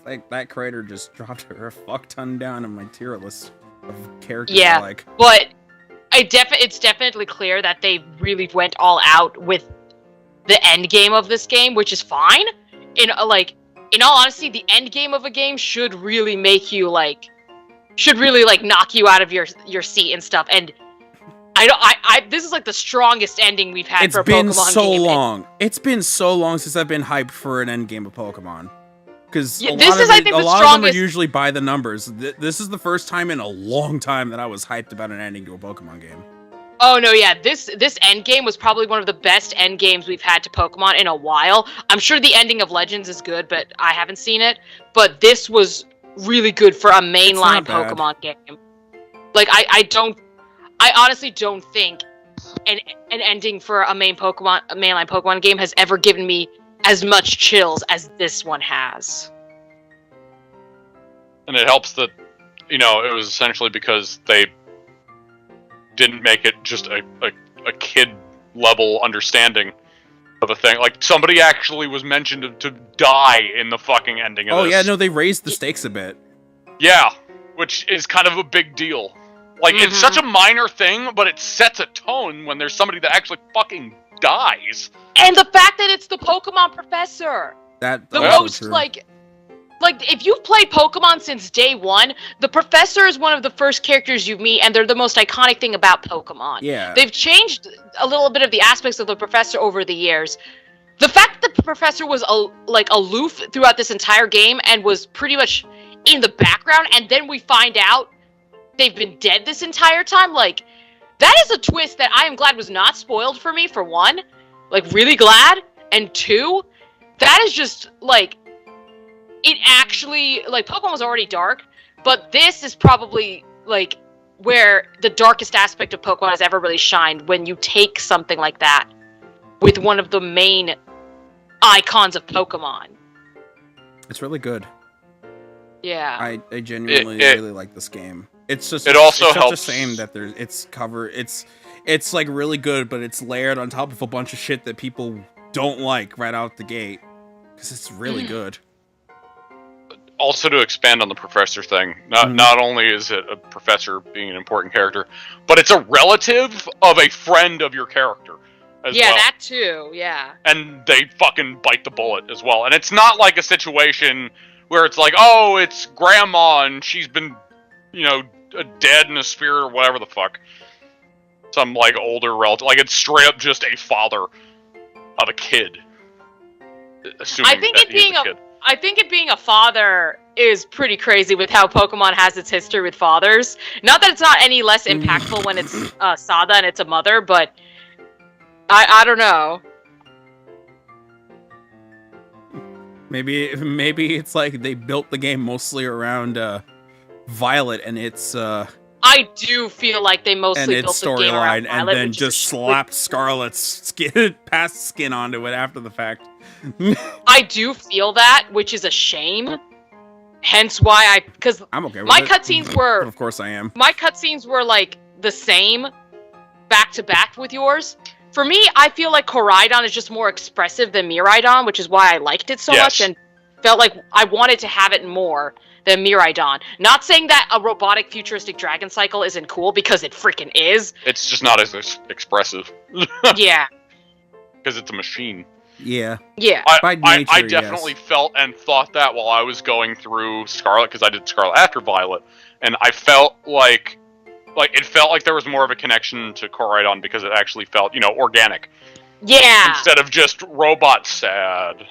like that crater just dropped her a fuck ton down in my tier list of characters. Yeah, but it's definitely clear that they really went all out with the end game of this game, which is fine. In all honesty, the end game of a game should really make you knock you out of your seat and stuff. And this is like the strongest ending we've had for a Pokemon game. It's been so long. It's been so long since I've been hyped for an end game of Pokemon. Because a lot of them are usually by the numbers. This is the first time in a long time that I was hyped about an ending to a Pokemon game. Oh no, yeah, this end game was probably one of the best end games we've had to Pokemon in a while. I'm sure the ending of Legends is good, but I haven't seen it. But this was really good for a mainline Pokemon game. Like, I honestly don't think an ending for a mainline Pokemon game has ever given me as much chills as this one has. And it helps that, it was essentially because they didn't make it just a kid level understanding of a thing. Like, somebody actually was mentioned to die in the fucking ending of this. Oh yeah, no, they raised the stakes a bit. Yeah, which is kind of a big deal. Like, it's such a minor thing, but it sets a tone when there's somebody that actually fucking dies. And the fact that it's the Pokemon professor. The like, if you've played Pokemon since day one, the professor is one of the first characters you meet, and they're the most iconic thing about Pokemon. Yeah. They've changed a little bit of the aspects of the professor over the years. The fact that the professor was, aloof throughout this entire game and was pretty much in the background, and then we find out they've been dead this entire time, like, that is a twist that I am glad was not spoiled for me, for one. Like, really glad. And two, that is just, like, it actually, like, Pokemon was already dark, but this is probably, like, where the darkest aspect of Pokemon has ever really shined, when you take something like that with one of the main icons of Pokemon. It's really good. Yeah. I genuinely really like this game. It's just also it's helps. such a shame that it's like really good, but it's layered on top of a bunch of shit that people don't like right out the gate, because it's really good. Also, to expand on the professor thing, not only is it a professor being an important character, but it's a relative of a friend of your character as well. Yeah, that too, yeah. And they fucking bite the bullet as well. And it's not like a situation where it's like, oh, it's grandma and she's been, dead in a spirit or whatever the fuck. Some, like, older relative. Like, it's straight up just a father of a kid. Assuming I think that he's a kid. I think it being a father is pretty crazy with how Pokemon has its history with fathers. Not that it's not any less impactful when it's Sada and it's a mother, but I don't know. Maybe it's like they built the game mostly around Violet and its I do feel like they mostly built the game around storyline, Violet, and then just slapped Scarlet's past skin onto it after the fact. I do feel that, which is a shame. Hence why because I'm okay with my it. cutscenes were, of course I am. My cutscenes were like the same, back to back with yours. For me, I feel like Koraidon is just more expressive than Miraidon, which is why I liked it so much and felt like I wanted to have it more than Miraidon. Not saying that a robotic futuristic Dragon Cycle isn't cool, because it freaking is. It's just not as expressive. Yeah. Because it's a machine. Yeah. Yeah. I definitely felt and thought that while I was going through Scarlet, because I did Scarlet after Violet, and I felt like it felt like there was more of a connection to Koraidon because it actually felt, organic. Yeah. Instead of just robot sad.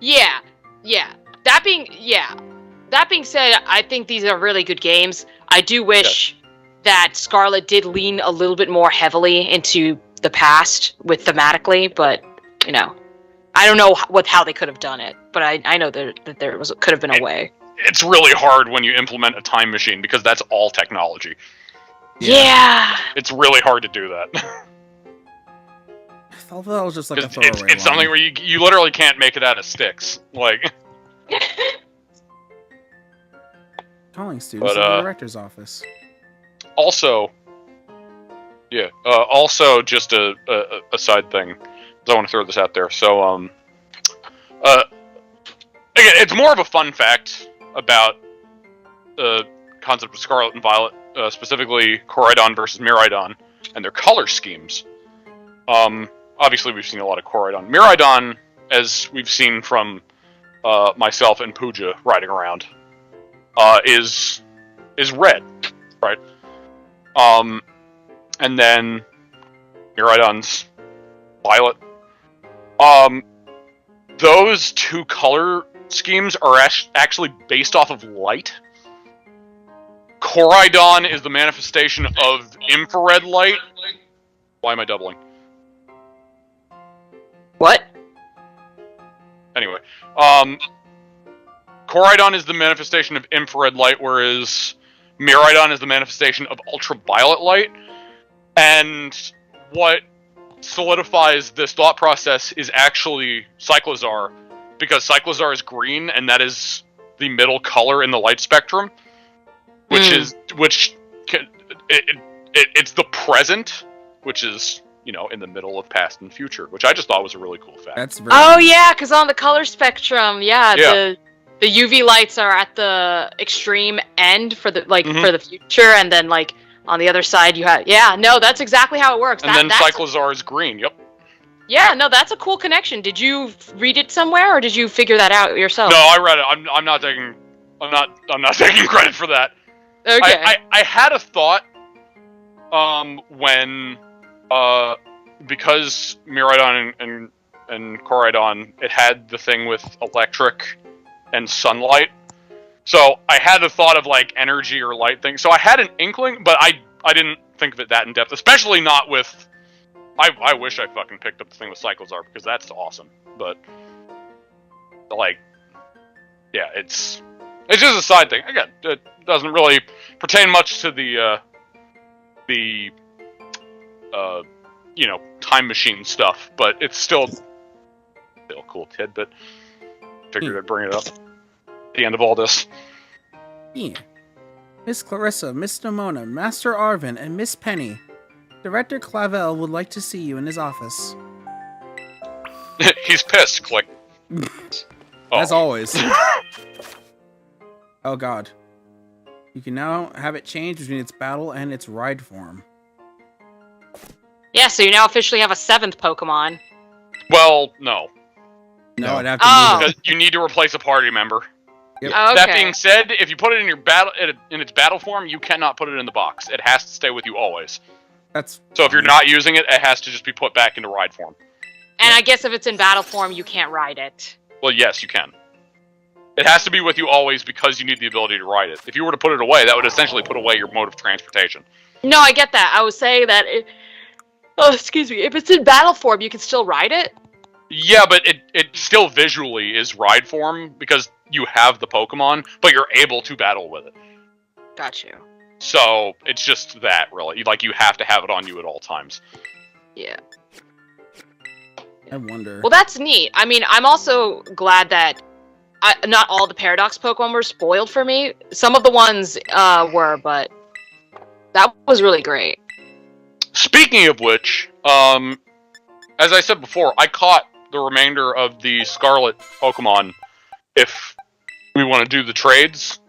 Yeah. Yeah. That being said, I think these are really good games. I do wish that Scarlet did lean a little bit more heavily into the past with thematically, but I don't know how they could have done it, but I know that there could have been a way. It's really hard when you implement a time machine because that's all technology. Yeah. It's really hard to do that. I thought that was just like a throwaway it's something where you literally can't make it out of sticks. Like. Calling students in the director's office. Also, just a side thing. I want to throw this out there. So, again, it's more of a fun fact about the concept of Scarlet and Violet, specifically Koraidon versus Miraidon, and their color schemes. Obviously, we've seen a lot of Koraidon. Miraidon, as we've seen from myself and Pooja riding around, is red, right? And then Miraidon's violet. Those two color schemes are actually based off of light. Koraidon is the manifestation of infrared light. Why am I doubling? What? Anyway, Koraidon is the manifestation of infrared light, whereas Miraidon is the manifestation of ultraviolet light. And what solidifies this thought process is actually Cyclizar, because Cyclizar is green, and that is the middle color in the light spectrum, it's the present, which is, in the middle of past and future, which I just thought was a really cool fact. That's yeah, because on the color spectrum, the UV lights are at the extreme end for the for the future, and then on the other side you have that's exactly how it works. And then Cyclizar is green. Yep. Yeah, no, that's a cool connection. Did you read it somewhere, or did you figure that out yourself? No, I read it. I'm not taking taking credit for that. Okay. I had a thought when because Miraidon and Koraidon, it had the thing with electric and sunlight. So I had a thought of like energy or light thing. So I had an inkling, but I didn't think of it that in depth, especially not with. I wish I fucking picked up the thing with Cyclozar because that's awesome. But like, yeah, it's just a side thing. Again, it doesn't really pertain much to the time machine stuff, but it's still a cool tidbit. Figured I'd bring it up at the end of all this. Yeah. Miss Clarissa, Miss Nimona, Master Arvin, and Miss Penny. Director Clavel would like to see you in his office. He's pissed. Click. As always. Oh god. You can now have it change between its battle and its ride form. Yeah, so you now officially have a 7th Pokemon. Well, no. No, I'd have to move it. Because you need to replace a party member. Yep. Oh, okay. That being said, if you put it in your battle in its battle form, you cannot put it in the box. It has to stay with you always. So if you're not using it, it has to just be put back into ride form. And I guess if it's in battle form, you can't ride it. Well, yes, you can. It has to be with you always because you need the ability to ride it. If you were to put it away, that would essentially put away your mode of transportation. No, I get that. I was saying that excuse me. If it's in battle form, you can still ride it? Yeah, but it still visually is ride form because you have the Pokemon, but you're able to battle with it. Got you. So it's just that, really. Like, you have to have it on you at all times. Yeah. I wonder. Well, that's neat. I mean, I'm also glad that not all the Paradox Pokemon were spoiled for me. Some of the ones were, but that was really great. Speaking of which, as I said before, I caught the remainder of the Scarlet Pokemon if we want to do the trades.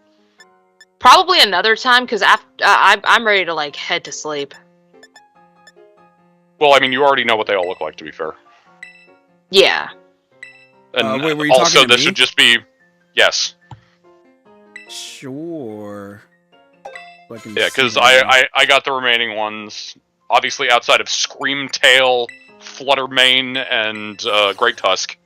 Probably another time, because I'm ready to, like, head to sleep. Well, I mean, you already know what they all look like, to be fair. Yeah. And wait, were you also, talking to this me? would just be... Yes. Sure. Yeah, because I got the remaining ones, obviously outside of Screamtail, Fluttermane, and Great Tusk.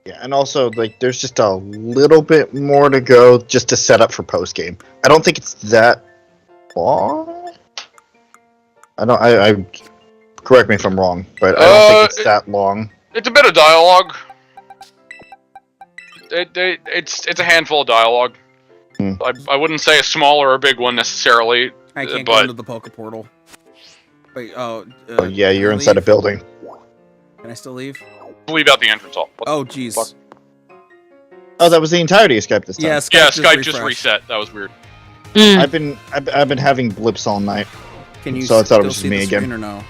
Yeah, and also, like, there's just a little bit more to go just to set up for post-game. I don't think it's that long. I correct me if I'm wrong, but I don't think it's that long. It's a bit of dialogue. It's a handful of dialogue. I wouldn't say a small or a big one necessarily. I can't go into the Poke Portal. Wait, yeah, you're inside a building. Can I still leave? Leave out the entrance hall. Oh, jeez. Oh, that was the entirety of Skype this time. Yeah, Skype just reset. That was weird. I've been having blips all night. Can you so I thought it was still just see me the again. screen or no?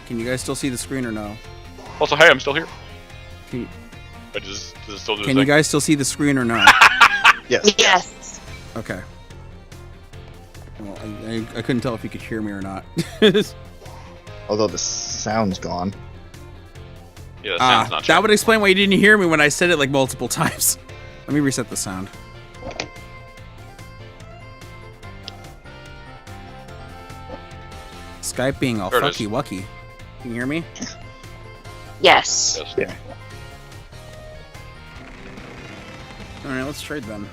Can you guys still see the screen or no? Also, hey, I'm still here. But does it still do Can you guys still see the screen or no? Yes. Yes. Okay. Well, I couldn't tell if you could hear me or not. Although the sound's gone. Yeah, the sound's not that would explain why you didn't hear me when I said it like multiple times. Let me reset the sound. Skype being all fucky wucky. Can you hear me? Yes. Yeah. Alright, let's trade then.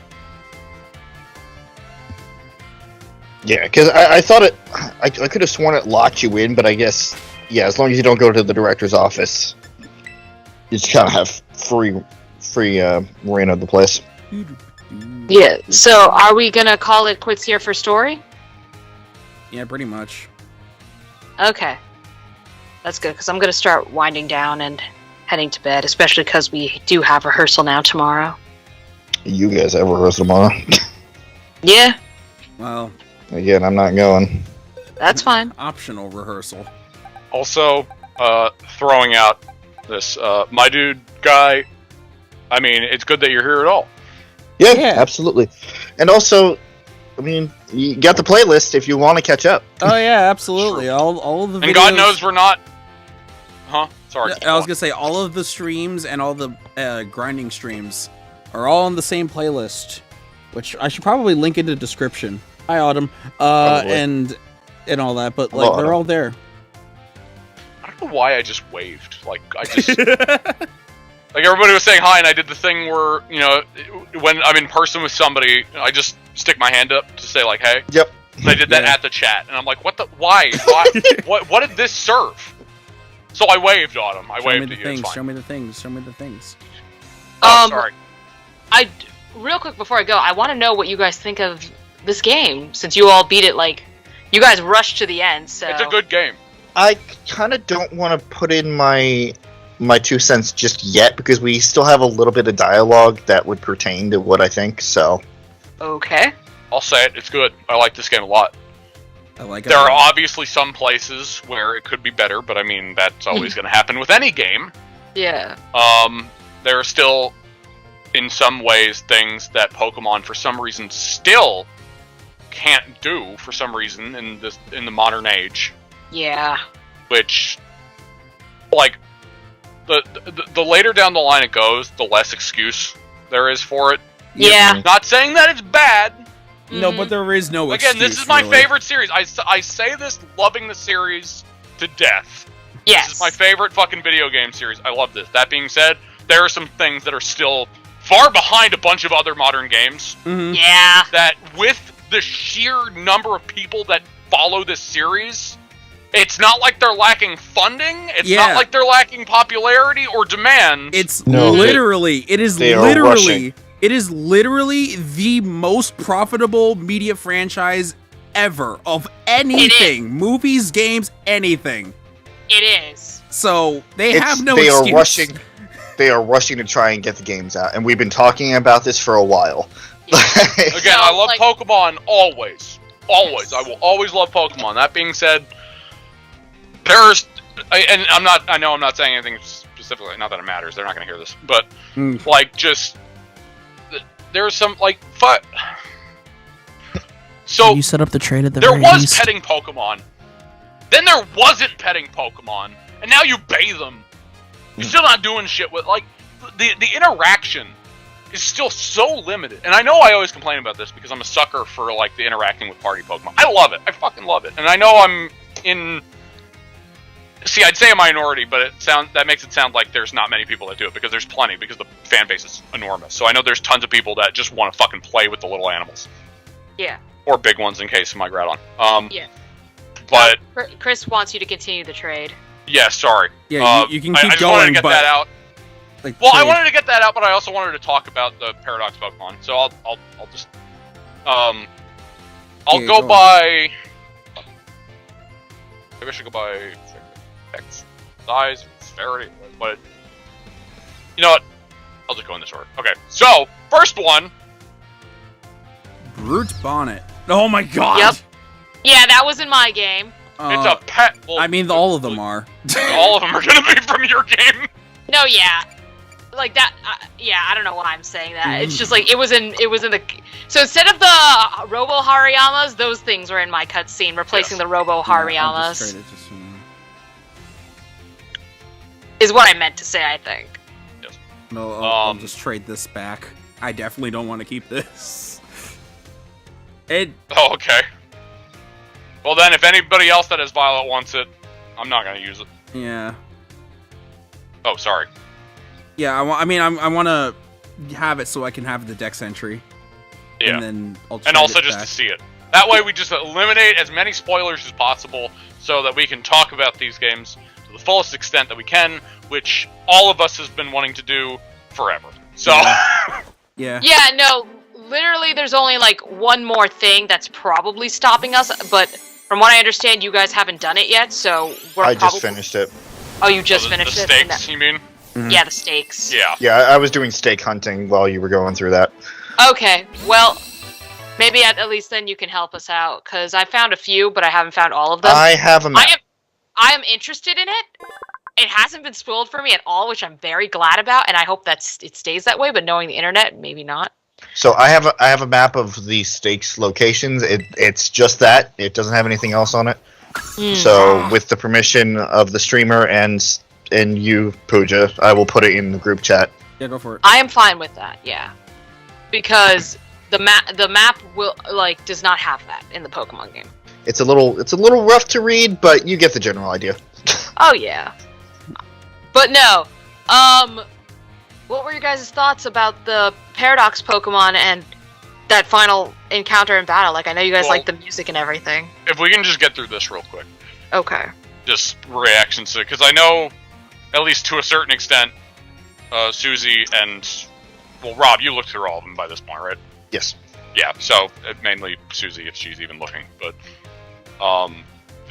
Yeah, because I thought it... I could have sworn it locked you in, but I guess... Yeah, as long as you don't go to the director's office, you just kind of have free reign of the place. Yeah, so are we gonna call it quits here for story? Yeah, pretty much. Okay. That's good, because I'm gonna start winding down and heading to bed, especially because we do have rehearsal now tomorrow. You guys have rehearsal tomorrow? Yeah. Well... Again, I'm not going. That's fine. Optional rehearsal. Also, throwing out this my dude guy. I mean, it's good that you're here at all. Yeah, absolutely. And also, I mean, you got the playlist if you want to catch up. Oh yeah, absolutely. All the videos. And God knows we're not Huh? Sorry. I was gonna say all of the streams and all the grinding streams are all on the same playlist, which I should probably link in the description. Hi, Autumn, and all that, but like they're all there. I don't know why I just waved. Like I just like everybody was saying hi, and I did the thing where when I'm in person with somebody, I just stick my hand up to say like hey. Yep. And I did that at the chat, and I'm like, what the? Why? What did this serve? So I waved, Autumn. I waved at you. It's fine. Show me the things. Show me the things. Oh, sorry. Real quick before I go, I want to know what you guys think of this game, since you all beat it. Like, you guys rushed to the end. So it's a good game. I kind of don't want to put in my 2 cents just yet because we still have a little bit of dialogue that would pertain to what I think. So. Okay. I'll say it. It's good. I like this game a lot. I like it. There are obviously some places where it could be better, but I mean that's always going to happen with any game. Yeah. There are still, in some ways, things that Pokemon for some reason still can't do for some reason in the modern age. Yeah. Which, like, the later down the line it goes, the less excuse there is for it. Yeah. Not saying that it's bad. No, but there is no excuse. Again, this is my favorite series. I say this loving the series to death. Yes. This is my favorite fucking video game series. I love this. That being said, there are some things that are still far behind a bunch of other modern games. Mm-hmm. Yeah. That with the sheer number of people that follow this series, it's not like they're lacking funding. It's not like they're lacking popularity or demand. It's literally it is literally the most profitable media franchise ever of anything. Movies, games, anything. It is. So they have no excuse. They are rushing to try and get the games out, and we've been talking about this for a while. Yeah. Again, I love Pokemon always. Always. I will always love Pokemon. That being said, I know I'm not saying anything specifically, not that it matters, they're not going to hear this, but like just there's some like so you set up the trade at the there very was least. petting Pokemon, then there wasn't petting Pokemon, and now you bathe them. You're still not doing shit with like the interaction is still so limited. And I know I always complain about this because I'm a sucker for like the interacting with party Pokemon. I love it. I fucking love it. And I know I'm in. See, I'd say a minority, but that makes it sound like there's not many people that do it, because there's plenty, because the fan base is enormous. So I know there's tons of people that just want to fucking play with the little animals. Yeah. Or big ones in case of my Groudon. Yeah. But Chris wants you to continue the trade. Yeah, sorry. Yeah, you can keep I just going, wanted to get but that out. Like, I wanted to get that out, but I also wanted to talk about the Paradox Pokemon. So I'll just I'll go by. Maybe I should go by size, severity, but you know what? I'll just go in this order. Okay, so first one, Brute Bonnet. Oh my god! Yep. Yeah, that was in my game. It's a pet. Well, I mean, all of them are. All of them are gonna be from your game. No, yeah, like that. Yeah, I don't know why I'm saying that. It's just like it was in the. So instead of the Robo Hariyamas, those things were in my cutscene, replacing the Robo Hariyamas. Is what I meant to say, I think. Yes. No, I'll just trade this back. I definitely don't want to keep this. Oh, okay. Well then, if anybody else that has Violet wants it, I'm not gonna use it. Yeah. Oh, sorry. Yeah, I want to have it so I can have the Dex entry. Yeah. And then I'll and also just to see it. That way we just eliminate as many spoilers as possible so that we can talk about these games to the fullest extent that we can, which all of us has been wanting to do forever. So Yeah. Yeah, no, literally there's only like one more thing that's probably stopping us, but from what I understand, you guys haven't done it yet, so I just finished it. Oh, you just finished it? The stakes, you mean? Yeah, the stakes. Yeah. Yeah, I was doing stake hunting while you were going through that. Okay, well, maybe at least then you can help us out, because I found a few, but I haven't found all of them. I have a map. I am interested in it. It hasn't been spoiled for me at all, which I'm very glad about, and I hope that it stays that way, but knowing the internet, maybe not. So I have a map of the stakes locations. It's just that. It doesn't have anything else on it. So with the permission of the streamer and and you, Pooja. I will put it in the group chat. Yeah, go for it. I am fine with that. Yeah, because the map will does not have that in the Pokemon game. It's a little rough to read, but you get the general idea. Oh yeah, but no. What were your guys' thoughts about the Paradox Pokemon and that final encounter in battle? Like, I know you guys like the music and everything. If we can just get through this real quick. Okay. Just reactions to it, because I know, at least to a certain extent, Susie and, well, Rob, you looked through all of them by this point, right? Yes. Yeah, so mainly Susie, if she's even looking. But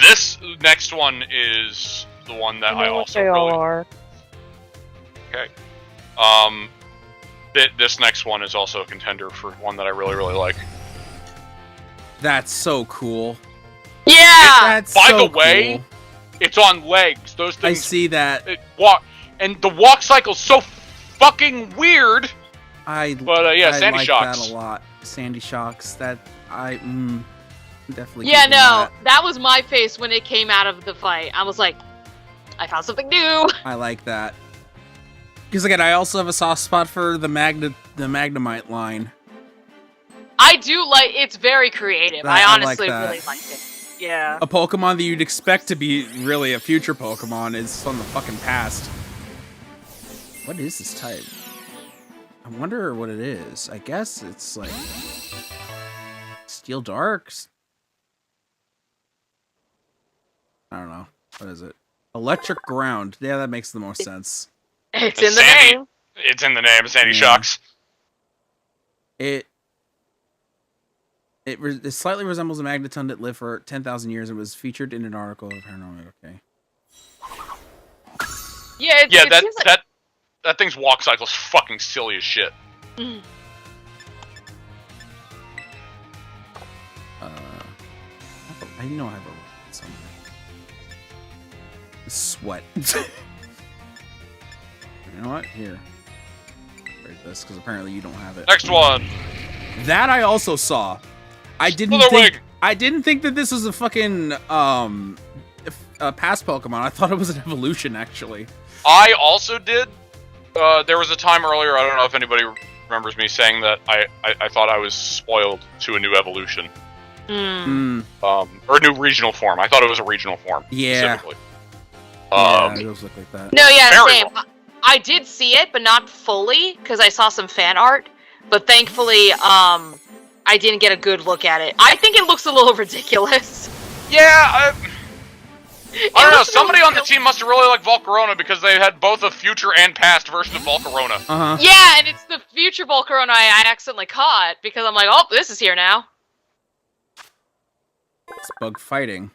this next one is the one that I also really... are. Okay. This next one is also a contender for one that I really, really like. That's so cool. Yeah! That's By so the way, cool. it's on legs. Those things... I see that. And the walk cycle's so fucking weird! I Sandy like Shocks. that a lot. Sandy Shocks. That, definitely... Yeah, keeping no, that was my face when it came out of the fight. I was like, I found something new! I like that. Because again, I also have a soft spot for the Magnemite line. I do like, it's very creative. I honestly really like it. Yeah. A Pokemon that you'd expect to be really a future Pokemon is from the fucking past. What is this type? I wonder what it is. I guess it's like... Steel Darks? I don't know. What is it? Electric Ground. Yeah, that makes the most sense. It's in the name. It's in the name, Sandy Shocks. It slightly resembles a Magneton that lived for 10,000 years and was featured in an article of Paranormal. Okay. Yeah, that thing's walk cycle's fucking silly as shit. Mm. I know I have a somewhere. Sweat. You know what? Here. Rate this, because apparently you don't have it. Next one. That I also saw. I didn't think that this was a fucking past Pokemon. I thought it was an evolution, actually. I also did. There was a time earlier, I don't know if anybody remembers me saying that I thought I was spoiled to a new evolution. Or a new regional form. I thought it was a regional form. Yeah. Specifically. Yeah, it does look like that. No, yeah, Very same. well. I did see it, but not fully, because I saw some fan art. But thankfully, I didn't get a good look at it. I think it looks a little ridiculous. Yeah, I don't know. Somebody on the team must have really liked Volcarona because they had both a future and past version of Volcarona. Uh-huh. Yeah, and it's the future Volcarona I accidentally caught, because I'm like, oh, this is here now. It's bug fighting.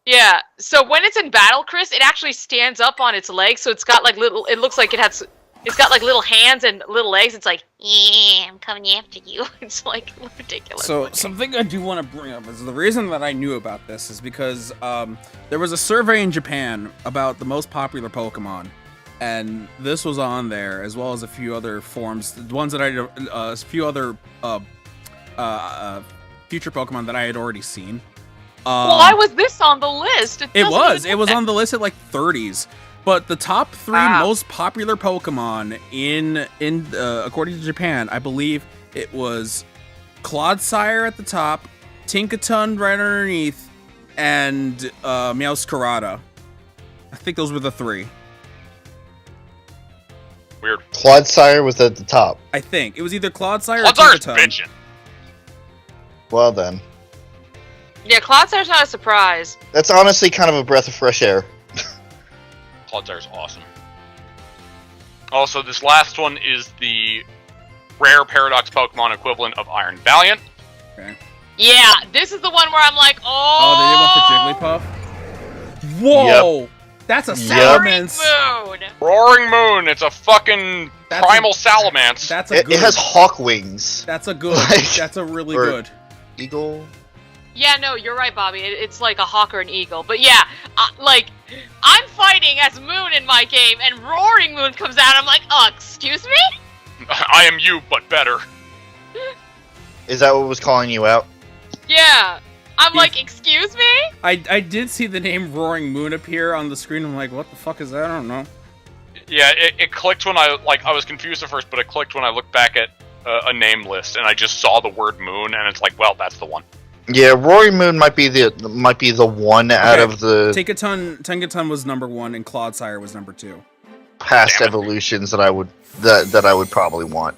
Yeah, so when it's in battle, Chris, it actually stands up on its legs, so it's got like little, it looks like it's got like little hands and little legs. It's like, yeah, I'm coming after you. It's like ridiculous. So something I do want to bring up is the reason that I knew about this is because there was a survey in Japan about the most popular Pokemon, and this was on there as well as a few other forms, the ones that a few other future Pokemon that I had already seen. Why was this on the list? It was on the list at like 30s. But the top 3 most popular Pokemon in according to Japan, I believe it was Clodsire at the top, Tinkaton right underneath, and Meowscarada. I think those were the 3. Weird. Clodsire was at the top. I think it was either Clodsire or Clodsire's Tinkaton. bitchin'. Well then. Yeah, Clodsire's not a surprise. That's honestly kind of a breath of fresh air. Clodsire's awesome. Also, this last one is the rare Paradox Pokemon equivalent of Iron Valiant. Okay. Yeah, this is the one where I'm like, oh, they did one for Jigglypuff? Whoa! Yep. That's a Salamence! Roaring Moon! It's a fucking primal Salamence. That's a good. It has hawk wings. That's a good. That's a really good. Eagle? Yeah, no, you're right, Bobby. It's like a hawk or an eagle. But yeah, like, I'm fighting as Moon in my game, and Roaring Moon comes out, I'm like, oh, excuse me? I am you, but better. Is that what was calling you out? Yeah. I'm like, excuse me? I did see the name Roaring Moon appear on the screen. I'm like, what the fuck is that? I don't know. Yeah, it clicked when I was confused at first, but it clicked when I looked back at a name list and I just saw the word moon, and it's like, well, that's the one. Yeah, Roaring Moon might be the one out of the Tenkaton was number 1 and Clodsire was number 2. past evolutions that I would probably want.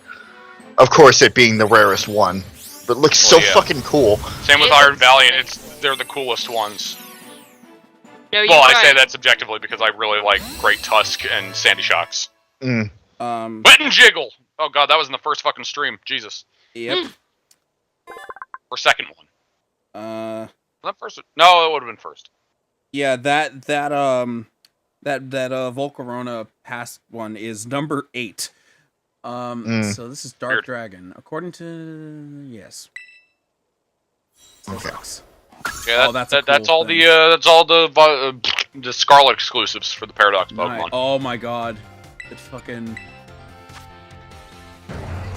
Of course, it being the rarest one, but it looks so fucking cool. Same with Iron Valiant. They're the coolest ones. No, well, I say that subjectively because I really like Great Tusk and Sandy Shocks. Mm. Wet and Jiggle! Oh god, that was in the first fucking stream. Jesus. Yep. Or second one. Was that first? No, it would have been first. Yeah, that Volcarona past one is number 8. So this is Dark Weird. Dragon, according to Okay. Yeah, that's all the Scarlet exclusives for the Paradox Pokemon. Oh my god, it fucking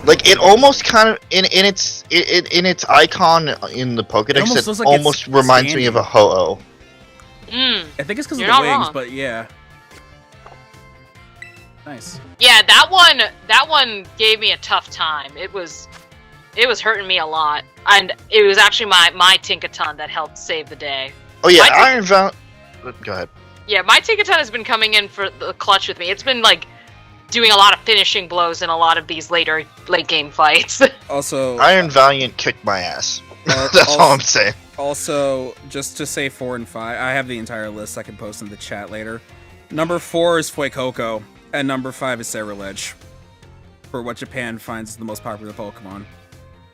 like it almost kind of in its icon in the Pokédex. It almost reminds me of a Ho-Oh. I think it's because of the wings, but yeah. Nice. Yeah, that one gave me a tough time. It was hurting me a lot, and it was actually my Tinkaton that helped save the day. Oh yeah, Iron Valiant. Go ahead. Yeah, my Tinkaton has been coming in for the clutch with me. It's been like doing a lot of finishing blows in a lot of these late game fights. Also, Iron Valiant kicked my ass. That's all I'm saying. Also, just to say 4 and 5, I have the entire list I can post in the chat later. Number 4 is Fuecoco, and number 5 is Ceruledge, for what Japan finds the most popular Pokemon.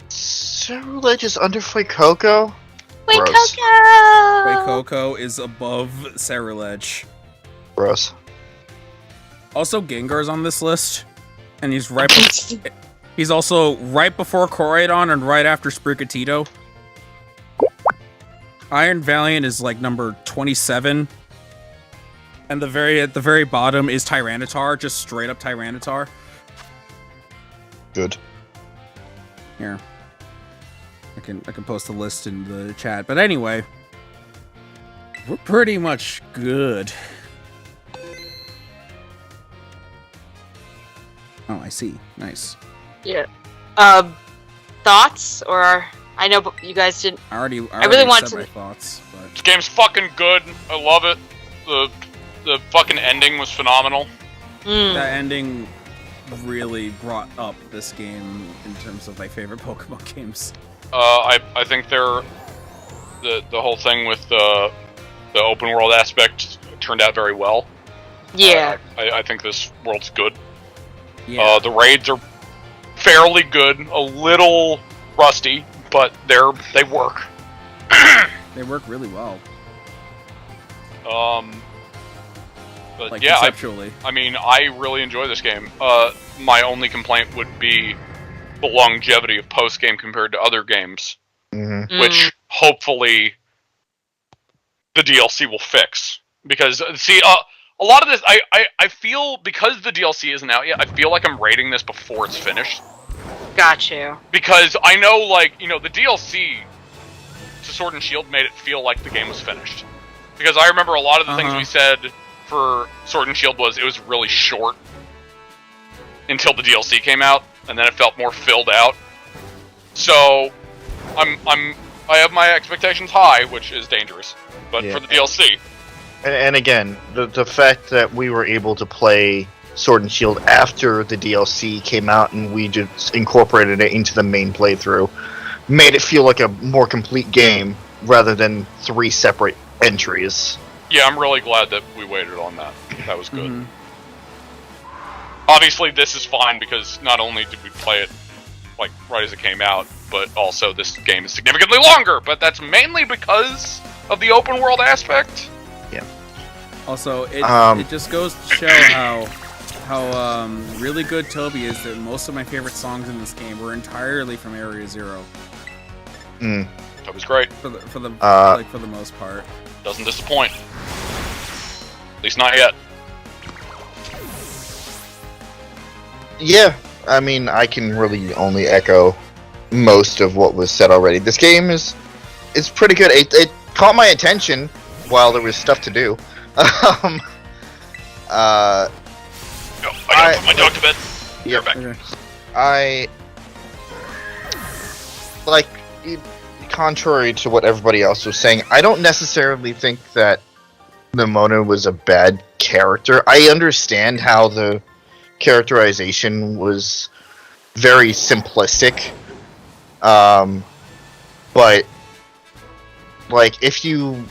Ceruledge is under Fuecoco? Fuecoco is above Ceruledge. Gross. Also, Gengar's on this list, and he's he's also right before Koraidon and right after Sprigatito. Iron Valiant is like number 27. And at the very bottom is Tyranitar, just straight up Tyranitar. Good. Here. I can post a list in the chat. But anyway, we're pretty much good. Oh, I see. Nice. Yeah. Thoughts? Or I know you guys didn't. I really want said to. My thoughts, but This game's fucking good. I love it. The fucking ending was phenomenal. That ending really brought up this game in terms of my favorite Pokemon games. I think the whole thing with the open world aspect turned out very well. Yeah. I think this world's good. Yeah. The raids are fairly good, a little rusty, but they work. They work really well. But like, yeah, conceptually. I mean, I really enjoy this game. My only complaint would be the longevity of post-game compared to other games, which hopefully the DLC will fix. Because, see, a lot of this, I feel, because the DLC isn't out yet, I feel like I'm rating this before it's finished. Got you. Because I know, like, the DLC to Sword and Shield made it feel like the game was finished. Because I remember a lot of the things we said for Sword and Shield it was really short until the DLC came out, and then it felt more filled out. So, I have my expectations high, which is dangerous. But for the DLC. And again, the fact that we were able to play Sword and Shield after the DLC came out and we just incorporated it into the main playthrough made it feel like a more complete game rather than 3 separate entries. Yeah, I'm really glad that we waited on that. That was good. Obviously, this is fine because not only did we play it like right as it came out, but also this game is significantly longer. But that's mainly because of the open world aspect. Yeah. Also, it just goes to show how really good Toby is that most of my favorite songs in this game were entirely from Area Zero. That was great. For the most part. Doesn't disappoint. At least not yet. Yeah, I mean, I can really only echo most of what was said already. This game is it's pretty good. It caught my attention while there was stuff to do. I gotta put my dog to bed. Yeah, back. Okay. I like, contrary to what everybody else was saying, I don't necessarily think that Nimona was a bad character. I understand how the characterization was very simplistic, but like if you,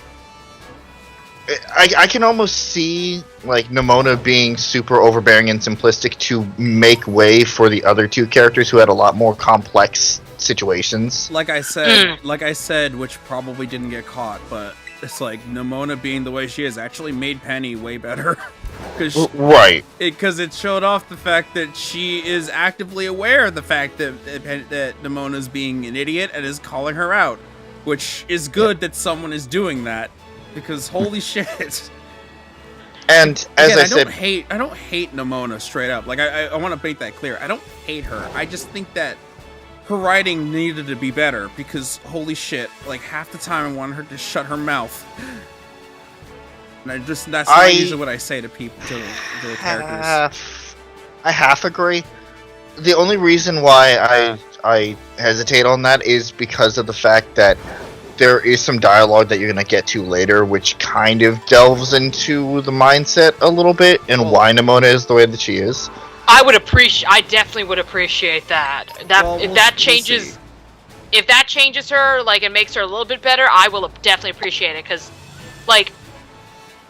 I can almost see like Nimona being super overbearing and simplistic to make way for the other two characters who had a lot more complex situations. Like I said, which probably didn't get caught, but it's like Nimona being the way she is actually made Penny way better. Right. Because it showed off the fact that she is actively aware of the fact that Nimona's being an idiot and is calling her out, which is good that someone is doing that, because holy shit. And as Again, I said, I don't hate Nimona straight up. Like I want to make that clear. I don't hate her. I just think that her writing needed to be better, because holy shit, like half the time I wanted her to shut her mouth. And that's not usually what I say to people, to the characters. I half agree. The only reason why I hesitate on that is because of the fact that there is some dialogue that you're going to get to later, which kind of delves into the mindset a little bit and why Nimona is the way that she is. I definitely would appreciate that. If that changes her, like, and makes her a little bit better, I will definitely appreciate it, because, like,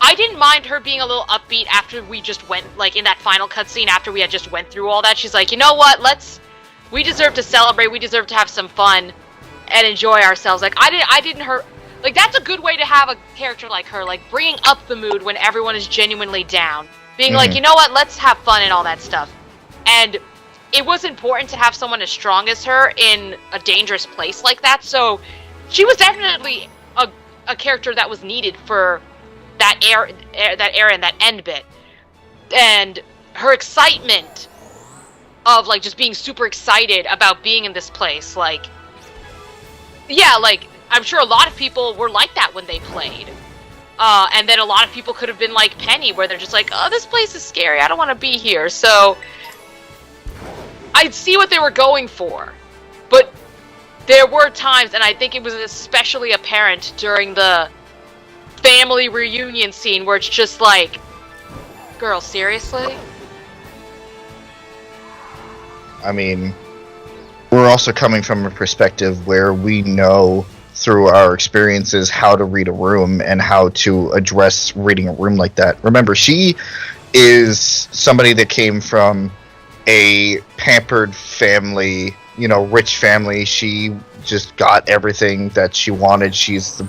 I didn't mind her being a little upbeat after we just went, like, in that final cutscene, after we had just went through all that. She's like, you know what, we deserve to celebrate, we deserve to have some fun and enjoy ourselves. Like, I didn't hurt, like, that's a good way to have a character like her, like, bringing up the mood when everyone is genuinely down. Being like, you know what, let's have fun and all that stuff. And it was important to have someone as strong as her in a dangerous place like that, so she was definitely a character that was needed for that era and that end bit. And her excitement of, like, just being super excited about being in this place, like, yeah, like, I'm sure a lot of people were like that when they played. And then a lot of people could have been like Penny, where they're just like, oh, this place is scary, I don't want to be here. So I see what they were going for. But there were times, and I think it was especially apparent during the family reunion scene, where it's just like, girl, seriously? I mean, we're also coming from a perspective where we know through our experiences how to read a room and how to address reading a room like that. Remember, she is somebody that came from a pampered family, rich family. She just got everything that she wanted. She's a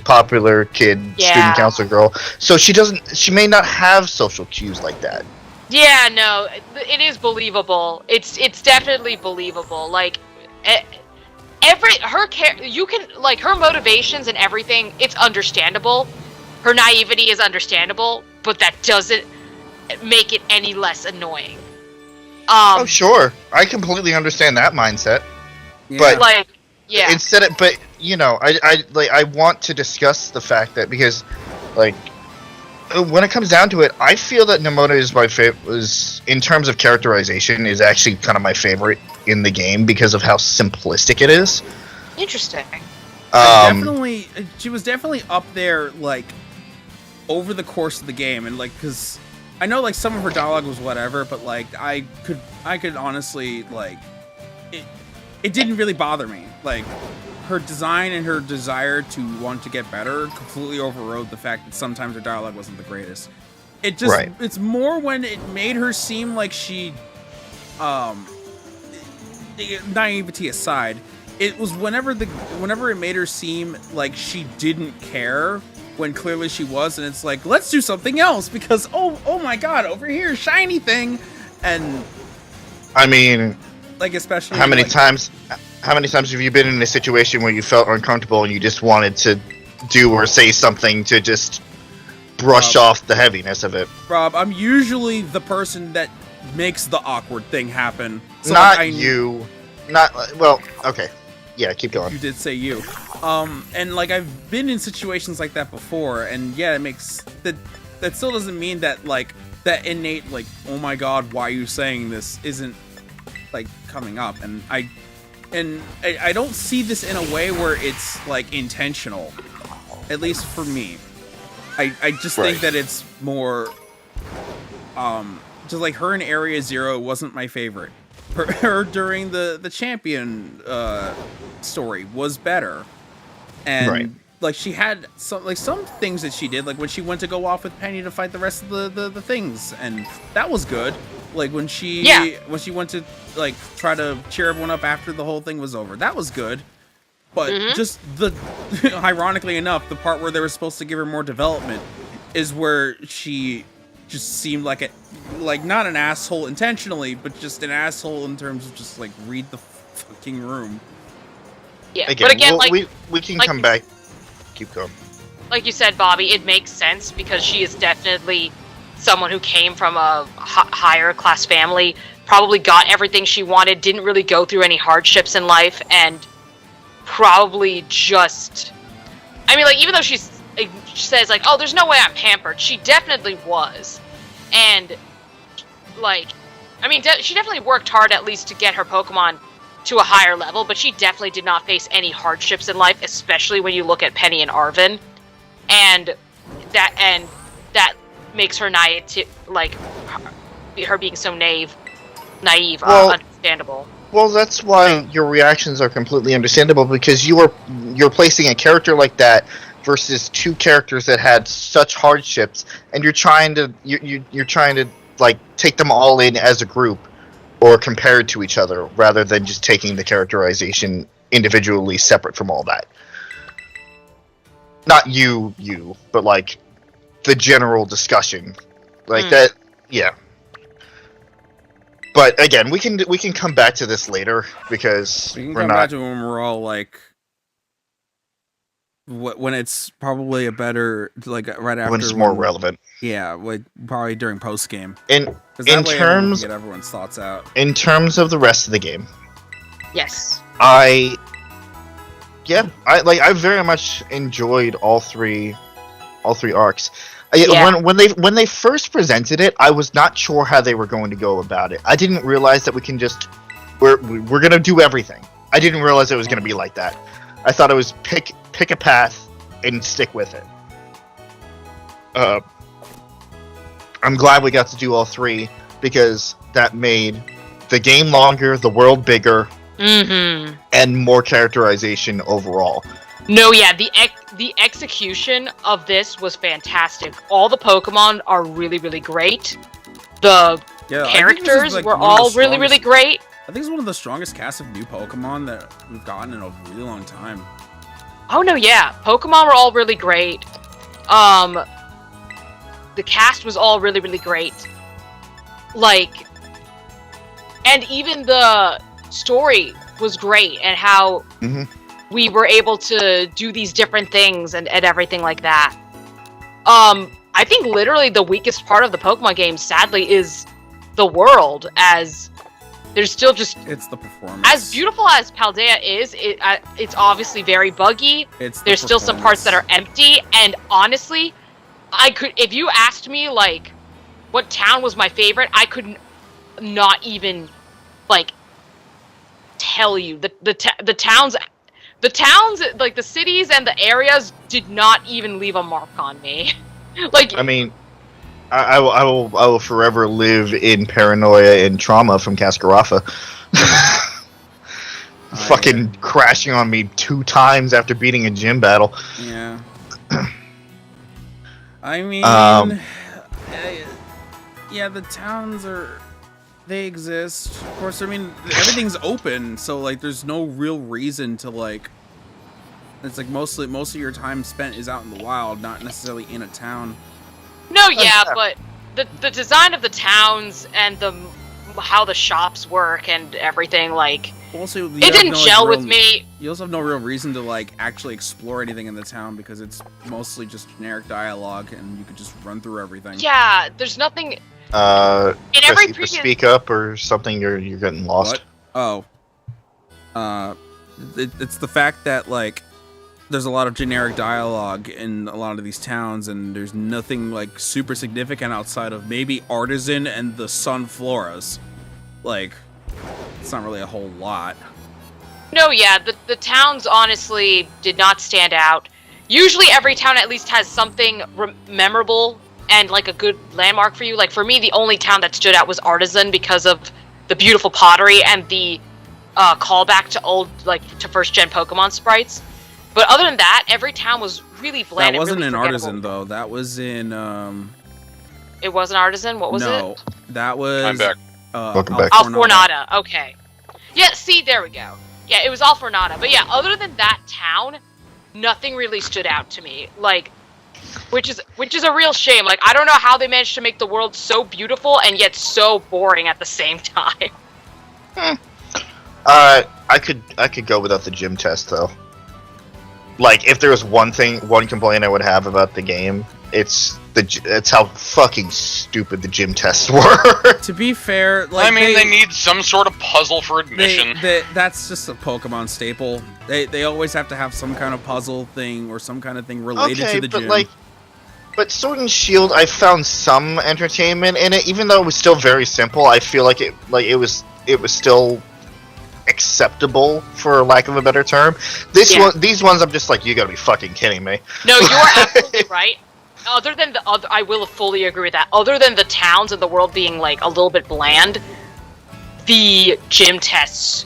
popular kid, student council girl. So she may not have social cues like that. Yeah, no, it is believable. It's definitely believable. Like, her motivations and everything, it's understandable. Her naivety is understandable, but that doesn't make it any less annoying. Oh, sure, I completely understand that mindset. Yeah. But like, yeah, I want to discuss the fact that, because, like, when it comes down to it, I feel that Nimona is my favorite. In terms of characterization, is actually kind of my favorite in the game because of how simplistic it is. Interesting. She was definitely up there, like, over the course of the game, and like, because I know, like, some of her dialogue was whatever, but like, I could honestly, like, it didn't really bother me. Like, her design and her desire to want to get better completely overrode the fact that sometimes her dialogue wasn't the greatest. It just, It's more when it made her seem like she, naivety aside, it was whenever it made her seem like she didn't care when clearly she was, and it's like, let's do something else because oh my god, over here, shiny thing. And I mean, like, especially how many times have you been in a situation where you felt uncomfortable and you just wanted to do or say something to just brush off the heaviness of it? Rob, I'm usually the person that makes the awkward thing happen. So not you. Not, well, okay. Yeah, keep going. You did say you. And like I've been in situations like that before, and yeah, it makes that still doesn't mean that like that innate like, oh my god, why are you saying this isn't like coming up, and I don't see this in a way where it's like intentional, at least for me. I just think that it's more just like her in Area Zero wasn't my favorite. Her during the champion story was better, and like she had some things that she did, like when she went to go off with Penny to fight the rest of the things, and that was good. Like when she went to like try to cheer everyone up after the whole thing was over, that was good. But just ironically enough, the part where they were supposed to give her more development is where she just seemed like not an asshole intentionally, but just an asshole in terms of just like read the fucking room. Yeah, again, but again, we can come back. Keep going. Like you said, Bobby, it makes sense because she is definitely someone who came from a higher class family, probably got everything she wanted, didn't really go through any hardships in life, and probably just, I mean, like, even though she says, like, oh, there's no way I'm pampered, she definitely was. And, like, I mean, she definitely worked hard at least to get her Pokemon to a higher level, but she definitely did not face any hardships in life, especially when you look at Penny and Arvin. And that makes her her being so naive, understandable. Well, that's why your reactions are completely understandable, because you're placing a character like that versus two characters that had such hardships, and you're trying to like take them all in as a group or compared to each other, rather than just taking the characterization individually separate from all that. Not you, but like the general discussion, like that. Yeah. But again, we can come back to this later, because we can come back to when we're all like, when it's probably a better, like right after when it's more relevant. Yeah, like probably during post game. In terms, get everyone's thoughts out. In terms of the rest of the game, yes, I very much enjoyed all three arcs. When they first presented it, I was not sure how they were going to go about it. I didn't realize that we can just we're gonna do everything. I didn't realize it was gonna be like that. I thought it was pick a path and stick with it. I'm glad we got to do all three, because that made the game longer, the world bigger, and more characterization overall. No, yeah, the execution of this was fantastic. All the Pokemon are really, really great. The characters were all really, really great. I think it's one of the strongest casts of new Pokemon that we've gotten in a really long time. Oh no, yeah, Pokemon were all really great. The cast was all really, really great. Like, and even the story was great, and how we were able to do these different things and everything like that. I think literally the weakest part of the Pokemon game, sadly, is the world, as there's still just... It's the performance. As beautiful as Paldea is, it's obviously very buggy. There's still some parts that are empty, and honestly, if you asked me, like, what town was my favorite, I could not even, like, tell you. The towns, like, the cities and the areas did not even leave a mark on me. Like, I mean, I will forever live in paranoia and trauma from Cascarafa. Fucking crashing on me 2 times after beating a gym battle. Yeah. I mean, yeah, the towns they exist. Of course, I mean, everything's open, so, like, there's no real reason to, like, it's like most of your time spent is out in the wild, not necessarily in a town. No, yeah, but the design of the towns and how the shops work and everything, like, also, it didn't gel with me. You also have no real reason to, like, actually explore anything in the town, because it's mostly just generic dialogue, and you could just run through everything. Yeah, there's nothing. In every previous... speak up or something. You're getting lost. What? Oh. it's the fact that like there's a lot of generic dialogue in a lot of these towns, and there's nothing like super significant outside of maybe Artisan and the Sun Floras. Like, it's not really a whole lot. No, yeah, the towns honestly did not stand out. Usually every town at least has something memorable and like a good landmark for you. Like for me, the only town that stood out was Artisan because of the beautiful pottery and the callback to first gen Pokemon sprites. But other than that, every town was really bland. That wasn't really in Artisan though. That was in It wasn't Artisan? What was it? No, that was I'm back. Welcome back. Alfornada. Okay. Yeah, see, there we go. Yeah, it was Alfornada. But yeah, other than that town, nothing really stood out to me. Like, which is a real shame. Like, I don't know how they managed to make the world so beautiful and yet so boring at the same time. I could go without the gym test though. Like, if there was one complaint I would have about the game, it's how fucking stupid the gym tests were. To be fair, like they need some sort of puzzle for admission. That's just a Pokemon staple. They always have to have some kind of puzzle thing or some kind of thing related to the gym. But Sword and Shield, I found some entertainment in it, even though it was still very simple. I feel like it was still acceptable, for lack of a better term. These ones, I'm just like, you gotta be fucking kidding me. No, you are absolutely right. Other than I will fully agree with that. Other than the towns and the world being like a little bit bland, the gym tests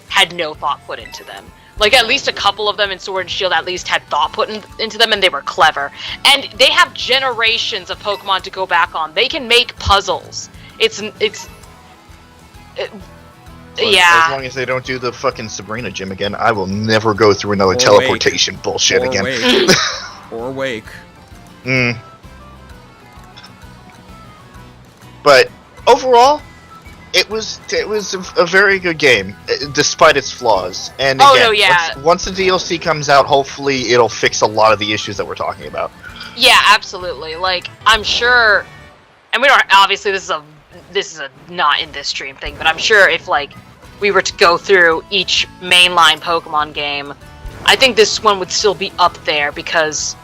had no thought put into them. Like, at least a couple of them in Sword and Shield at least had thought put into them, and they were clever. And they have generations of Pokemon to go back on. They can make puzzles. Yeah. As long as they don't do the fucking Sabrina gym again, I will never go through another teleportation bullshit again. Or Wake. But overall, it was a very good game, despite its flaws. And again, once the DLC comes out, hopefully it'll fix a lot of the issues that we're talking about. Yeah, absolutely. Like, I'm sure, and we don't obviously this is a not in this stream thing, but I'm sure if like we were to go through each mainline Pokemon game, I think this one would still be up there because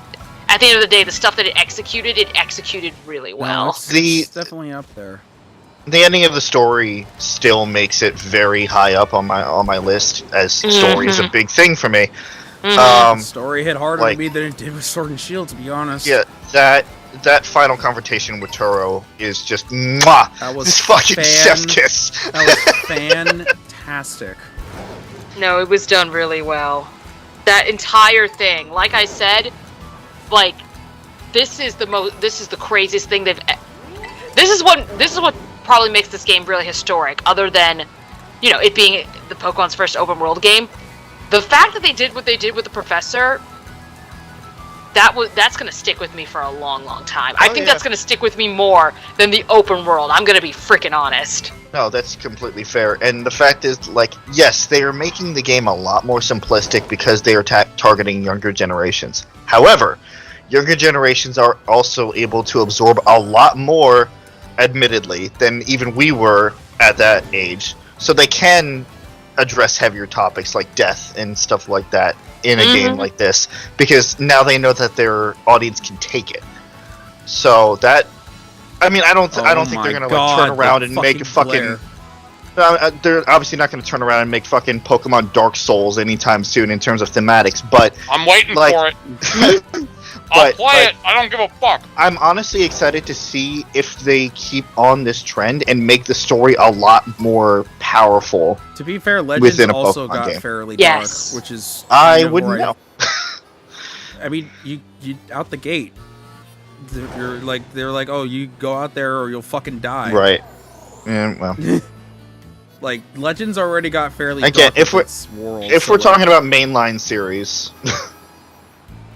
at the end of the day, the stuff that it executed really well. No, it's definitely up there. The ending of the story still makes it very high up on my list, as story is a big thing for me. The story hit harder to me than it did with Sword and Shield, to be honest. Yeah, that final confrontation with Turo is just mwah! That was this fucking chef kiss. That was fantastic. No, it was done really well. That entire thing, like I said, like this is the craziest thing they've. This is what probably makes this game really historic. Other than, it being the Pokemon's first open world game, the fact that they did what they did with the Professor. That's gonna stick with me for a long, long time. I think that's gonna stick with me more than the open world. I'm gonna be freaking honest. No, that's completely fair. And the fact is, like, yes, they are making the game a lot more simplistic because they are targeting younger generations. However, younger generations are also able to absorb a lot more, admittedly, than even we were at that age. So they can address heavier topics like death and stuff like that in a game like this, because now they know that their audience can take it. So that, I mean, I don't think they're gonna turn around and make a fucking. They're obviously not gonna turn around and make fucking Pokemon Dark Souls anytime soon in terms of thematics, but I'm waiting for it. I'll play it. I don't give a fuck. I'm honestly excited to see if they keep on this trend and make the story a lot more powerful. To be fair, Legends also got fairly dark, which is I wouldn't know. I mean, you out the gate, they're like, oh, you go out there or you'll fucking die. Right. Yeah. Well. Like Legends already got fairly again. Dark If we're talking about mainline series.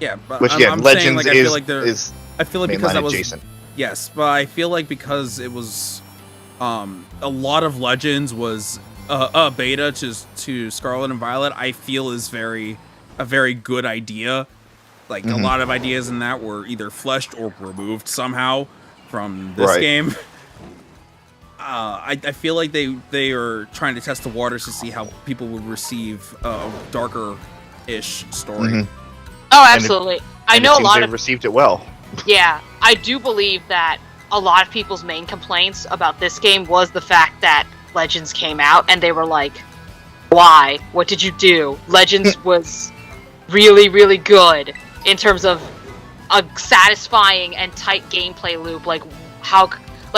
Yeah, but which again, I'm Legends saying, is I feel like because that was adjacent. Yes, but I feel like because it was a lot of Legends was a beta to Scarlet and Violet, I feel is a very good idea. Like a lot of ideas in that were either fleshed or removed somehow from this game. I feel like they are trying to test the waters to see how people would receive a darker-ish story. Mm-hmm. Oh, absolutely. I know a lot of received it well. Yeah, I do believe that a lot of people's main complaints about this game was the fact that Legends came out and they were like, why? What did you do? Legends was really, really good in terms of a satisfying and tight gameplay loop. Like,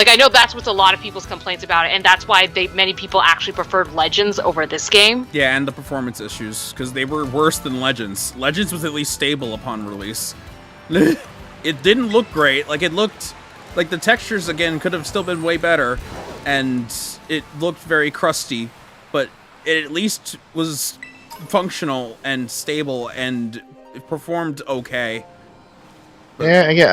I know that's what's a lot of people's complaints about it, and that's why many people actually preferred Legends over this game. Yeah, and the performance issues, because they were worse than Legends. Legends was at least stable upon release. It didn't look great. Like, it looked like the textures, again, could have still been way better, and it looked very crusty, but it at least was functional and stable, and it performed okay. But Yeah,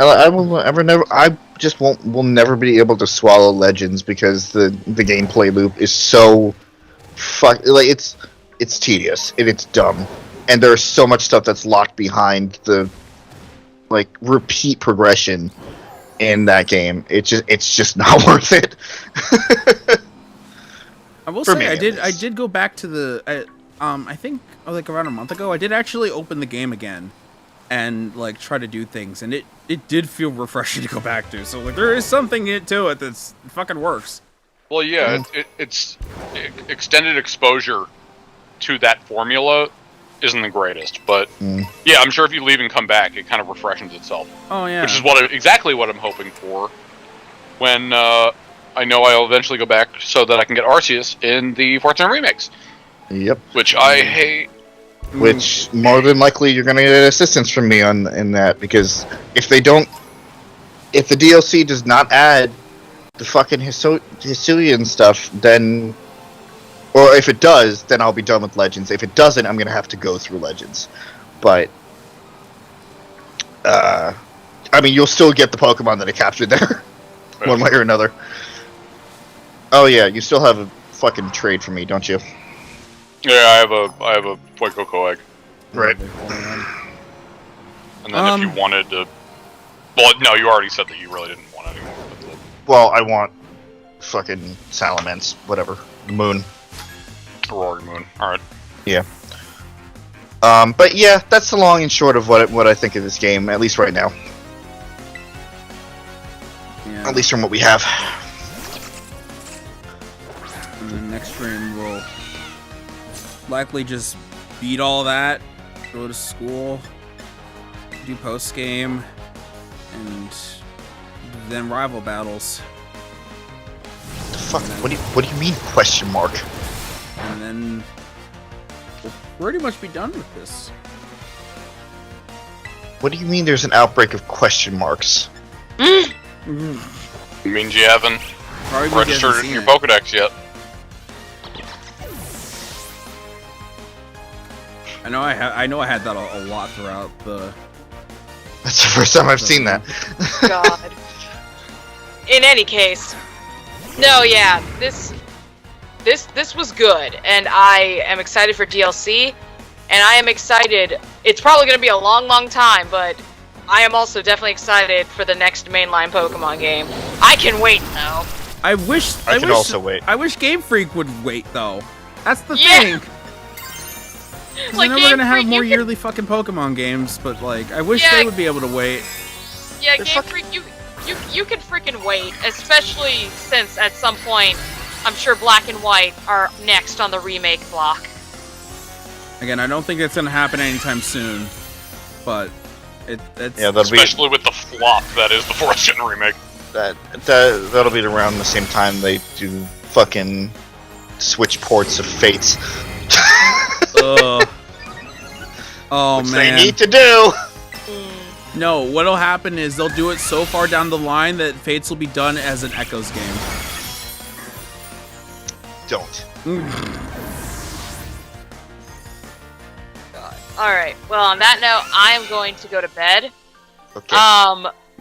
I just will never be able to swallow Legends because the gameplay loop is so it's tedious and it's dumb, and there's so much stuff that's locked behind the repeat progression in that game. It's just not worth it. I will say I did go back to the I think around a month ago I did actually open the game again and try to do things, and it did feel refreshing to go back to. So there is something to it that's fucking works. Well, yeah, it's extended exposure to that formula isn't the greatest, but yeah, I'm sure if you leave and come back, it kind of refreshes itself. Oh yeah, which is exactly what I'm hoping for when I know I'll eventually go back so that I can get Arceus in the Fortnite remakes. Yep. Which I hate. Which more than likely you're gonna get assistance from me in that, because if the DLC does not add the fucking Hisuian stuff, then, or if it does, then I'll be done with Legends. If it doesn't, I'm gonna have to go through Legends. But I mean, you'll still get the Pokemon that I captured there, one way or another. Oh yeah, you still have a fucking trade for me, don't you? Yeah, I have a Fuecoco egg. Right. And then if you wanted to, well, no, you already said that you really didn't want any more. Well, I want fucking Salamence, whatever, the moon. Roaring Moon. All right. Yeah. But yeah, that's the long and short of what I think of this game, at least right now. Yeah. At least from what we have. And the next stream will likely just beat all that, go to school, do post game, and then rival battles. The fuck? What do you mean question mark? And then we'll pretty much be done with this. What do you mean there's an outbreak of question marks? It means you haven't registered it in your Pokedex yet. I know I had that a lot throughout the... That's the first time I've seen that. God. In any case, no, yeah, this was good, and I am excited for DLC, and I am excited. It's probably going to be a long, long time, but I am also definitely excited for the next mainline Pokemon game. I can wait though. I wish also wait. I wish Game Freak would wait though. That's the thing. Like, we're gonna have more yearly fucking Pokemon games, but I wish they would be able to wait. Yeah, Game Freak, you can freaking wait, especially since at some point, I'm sure Black and White are next on the remake block. Again, I don't think it's gonna happen anytime soon, but it's especially with the flop that is the 4th gen remake. That'll be around the same time they do fucking Switch ports of Fates. Oh which man, they need to do. No, what'll happen is they'll do it so far down the line that Fates will be done as an Echoes game. Don't. God. Alright, well on that note, I am going to go to bed. Okay.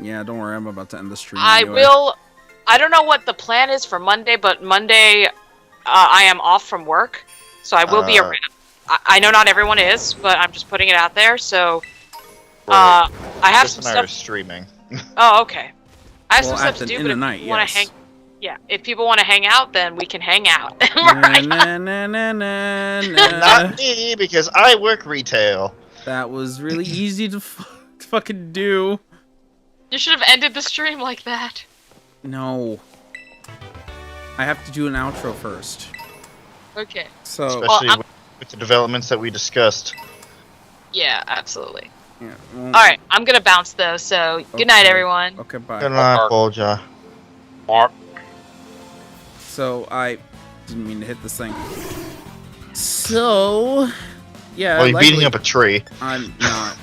Yeah, don't worry, I'm about to end the stream I anyway. I don't know what the plan is for Monday, but Monday I am off from work, so I will be around. I know not everyone is, but I'm just putting it out there, so Right. I have Chris some and I are stuff. streaming. Oh, okay. I have some Well, stuff to do, but if night, you want to yes. Yeah, if people want to hang out, then we can hang out. Na, na, na, na, na, na. Not me, because I work retail. That was really easy to fucking do. You should have ended the stream like that. No. I have to do an outro first. Okay. So. Especially with the developments that we discussed. Yeah, absolutely. Yeah, well, Alright, I'm gonna bounce though, so good night, everyone. Okay, bye. Good night, Bolja. Mark. So, I didn't mean to hit this thing. So, yeah. Well, you're likely, beating up a tree. I'm not,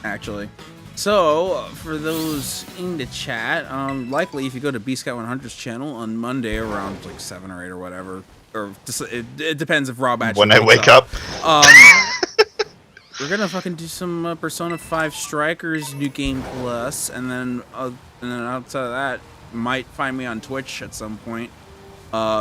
actually. So, for those in the chat, likely if you go to Bscat 100's channel on Monday around like 7 or 8 or whatever, or it depends if Rob actually When I wakes wake up. we're gonna fucking do some Persona 5 Strikers New Game Plus, and then outside of that, might find me on Twitch at some point.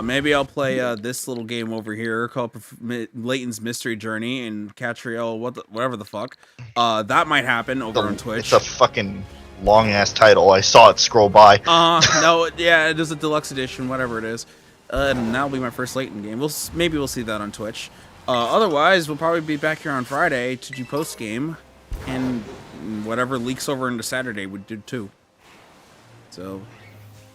Maybe I'll play this little game over here called Layton's Mystery Journey and Catriel, whatever the fuck. That might happen over on Twitch. It's a fucking long ass title. I saw it scroll by. No, yeah, it is a deluxe edition, whatever it is. And that'll be my first Layton game. Maybe we'll see that on Twitch. Otherwise, we'll probably be back here on Friday to do post game, and whatever leaks over into Saturday would do too. So.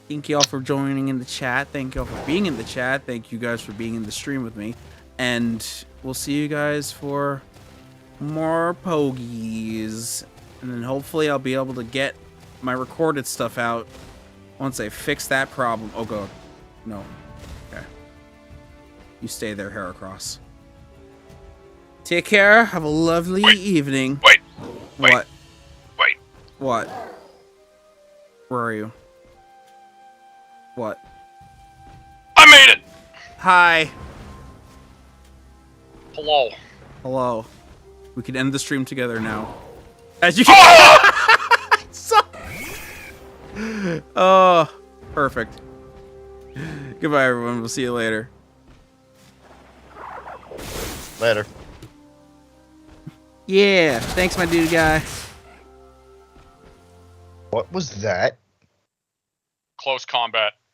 Thank you all for joining in the chat. Thank you all for being in the chat. Thank you guys for being in the stream with me. And we'll see you guys for more Pogies. And then hopefully I'll be able to get my recorded stuff out once I fix that problem. Oh, God. No. Okay. You stay there, Heracross. Take care. Have a lovely evening. Wait. What? Wait. What? Where are you? What? I made it! Hi. Hello. Hello. We can end the stream together now. As you can. Oh, perfect. Goodbye, everyone. We'll see you later. Later. Yeah. Thanks, my dude guy. What was that? Close combat.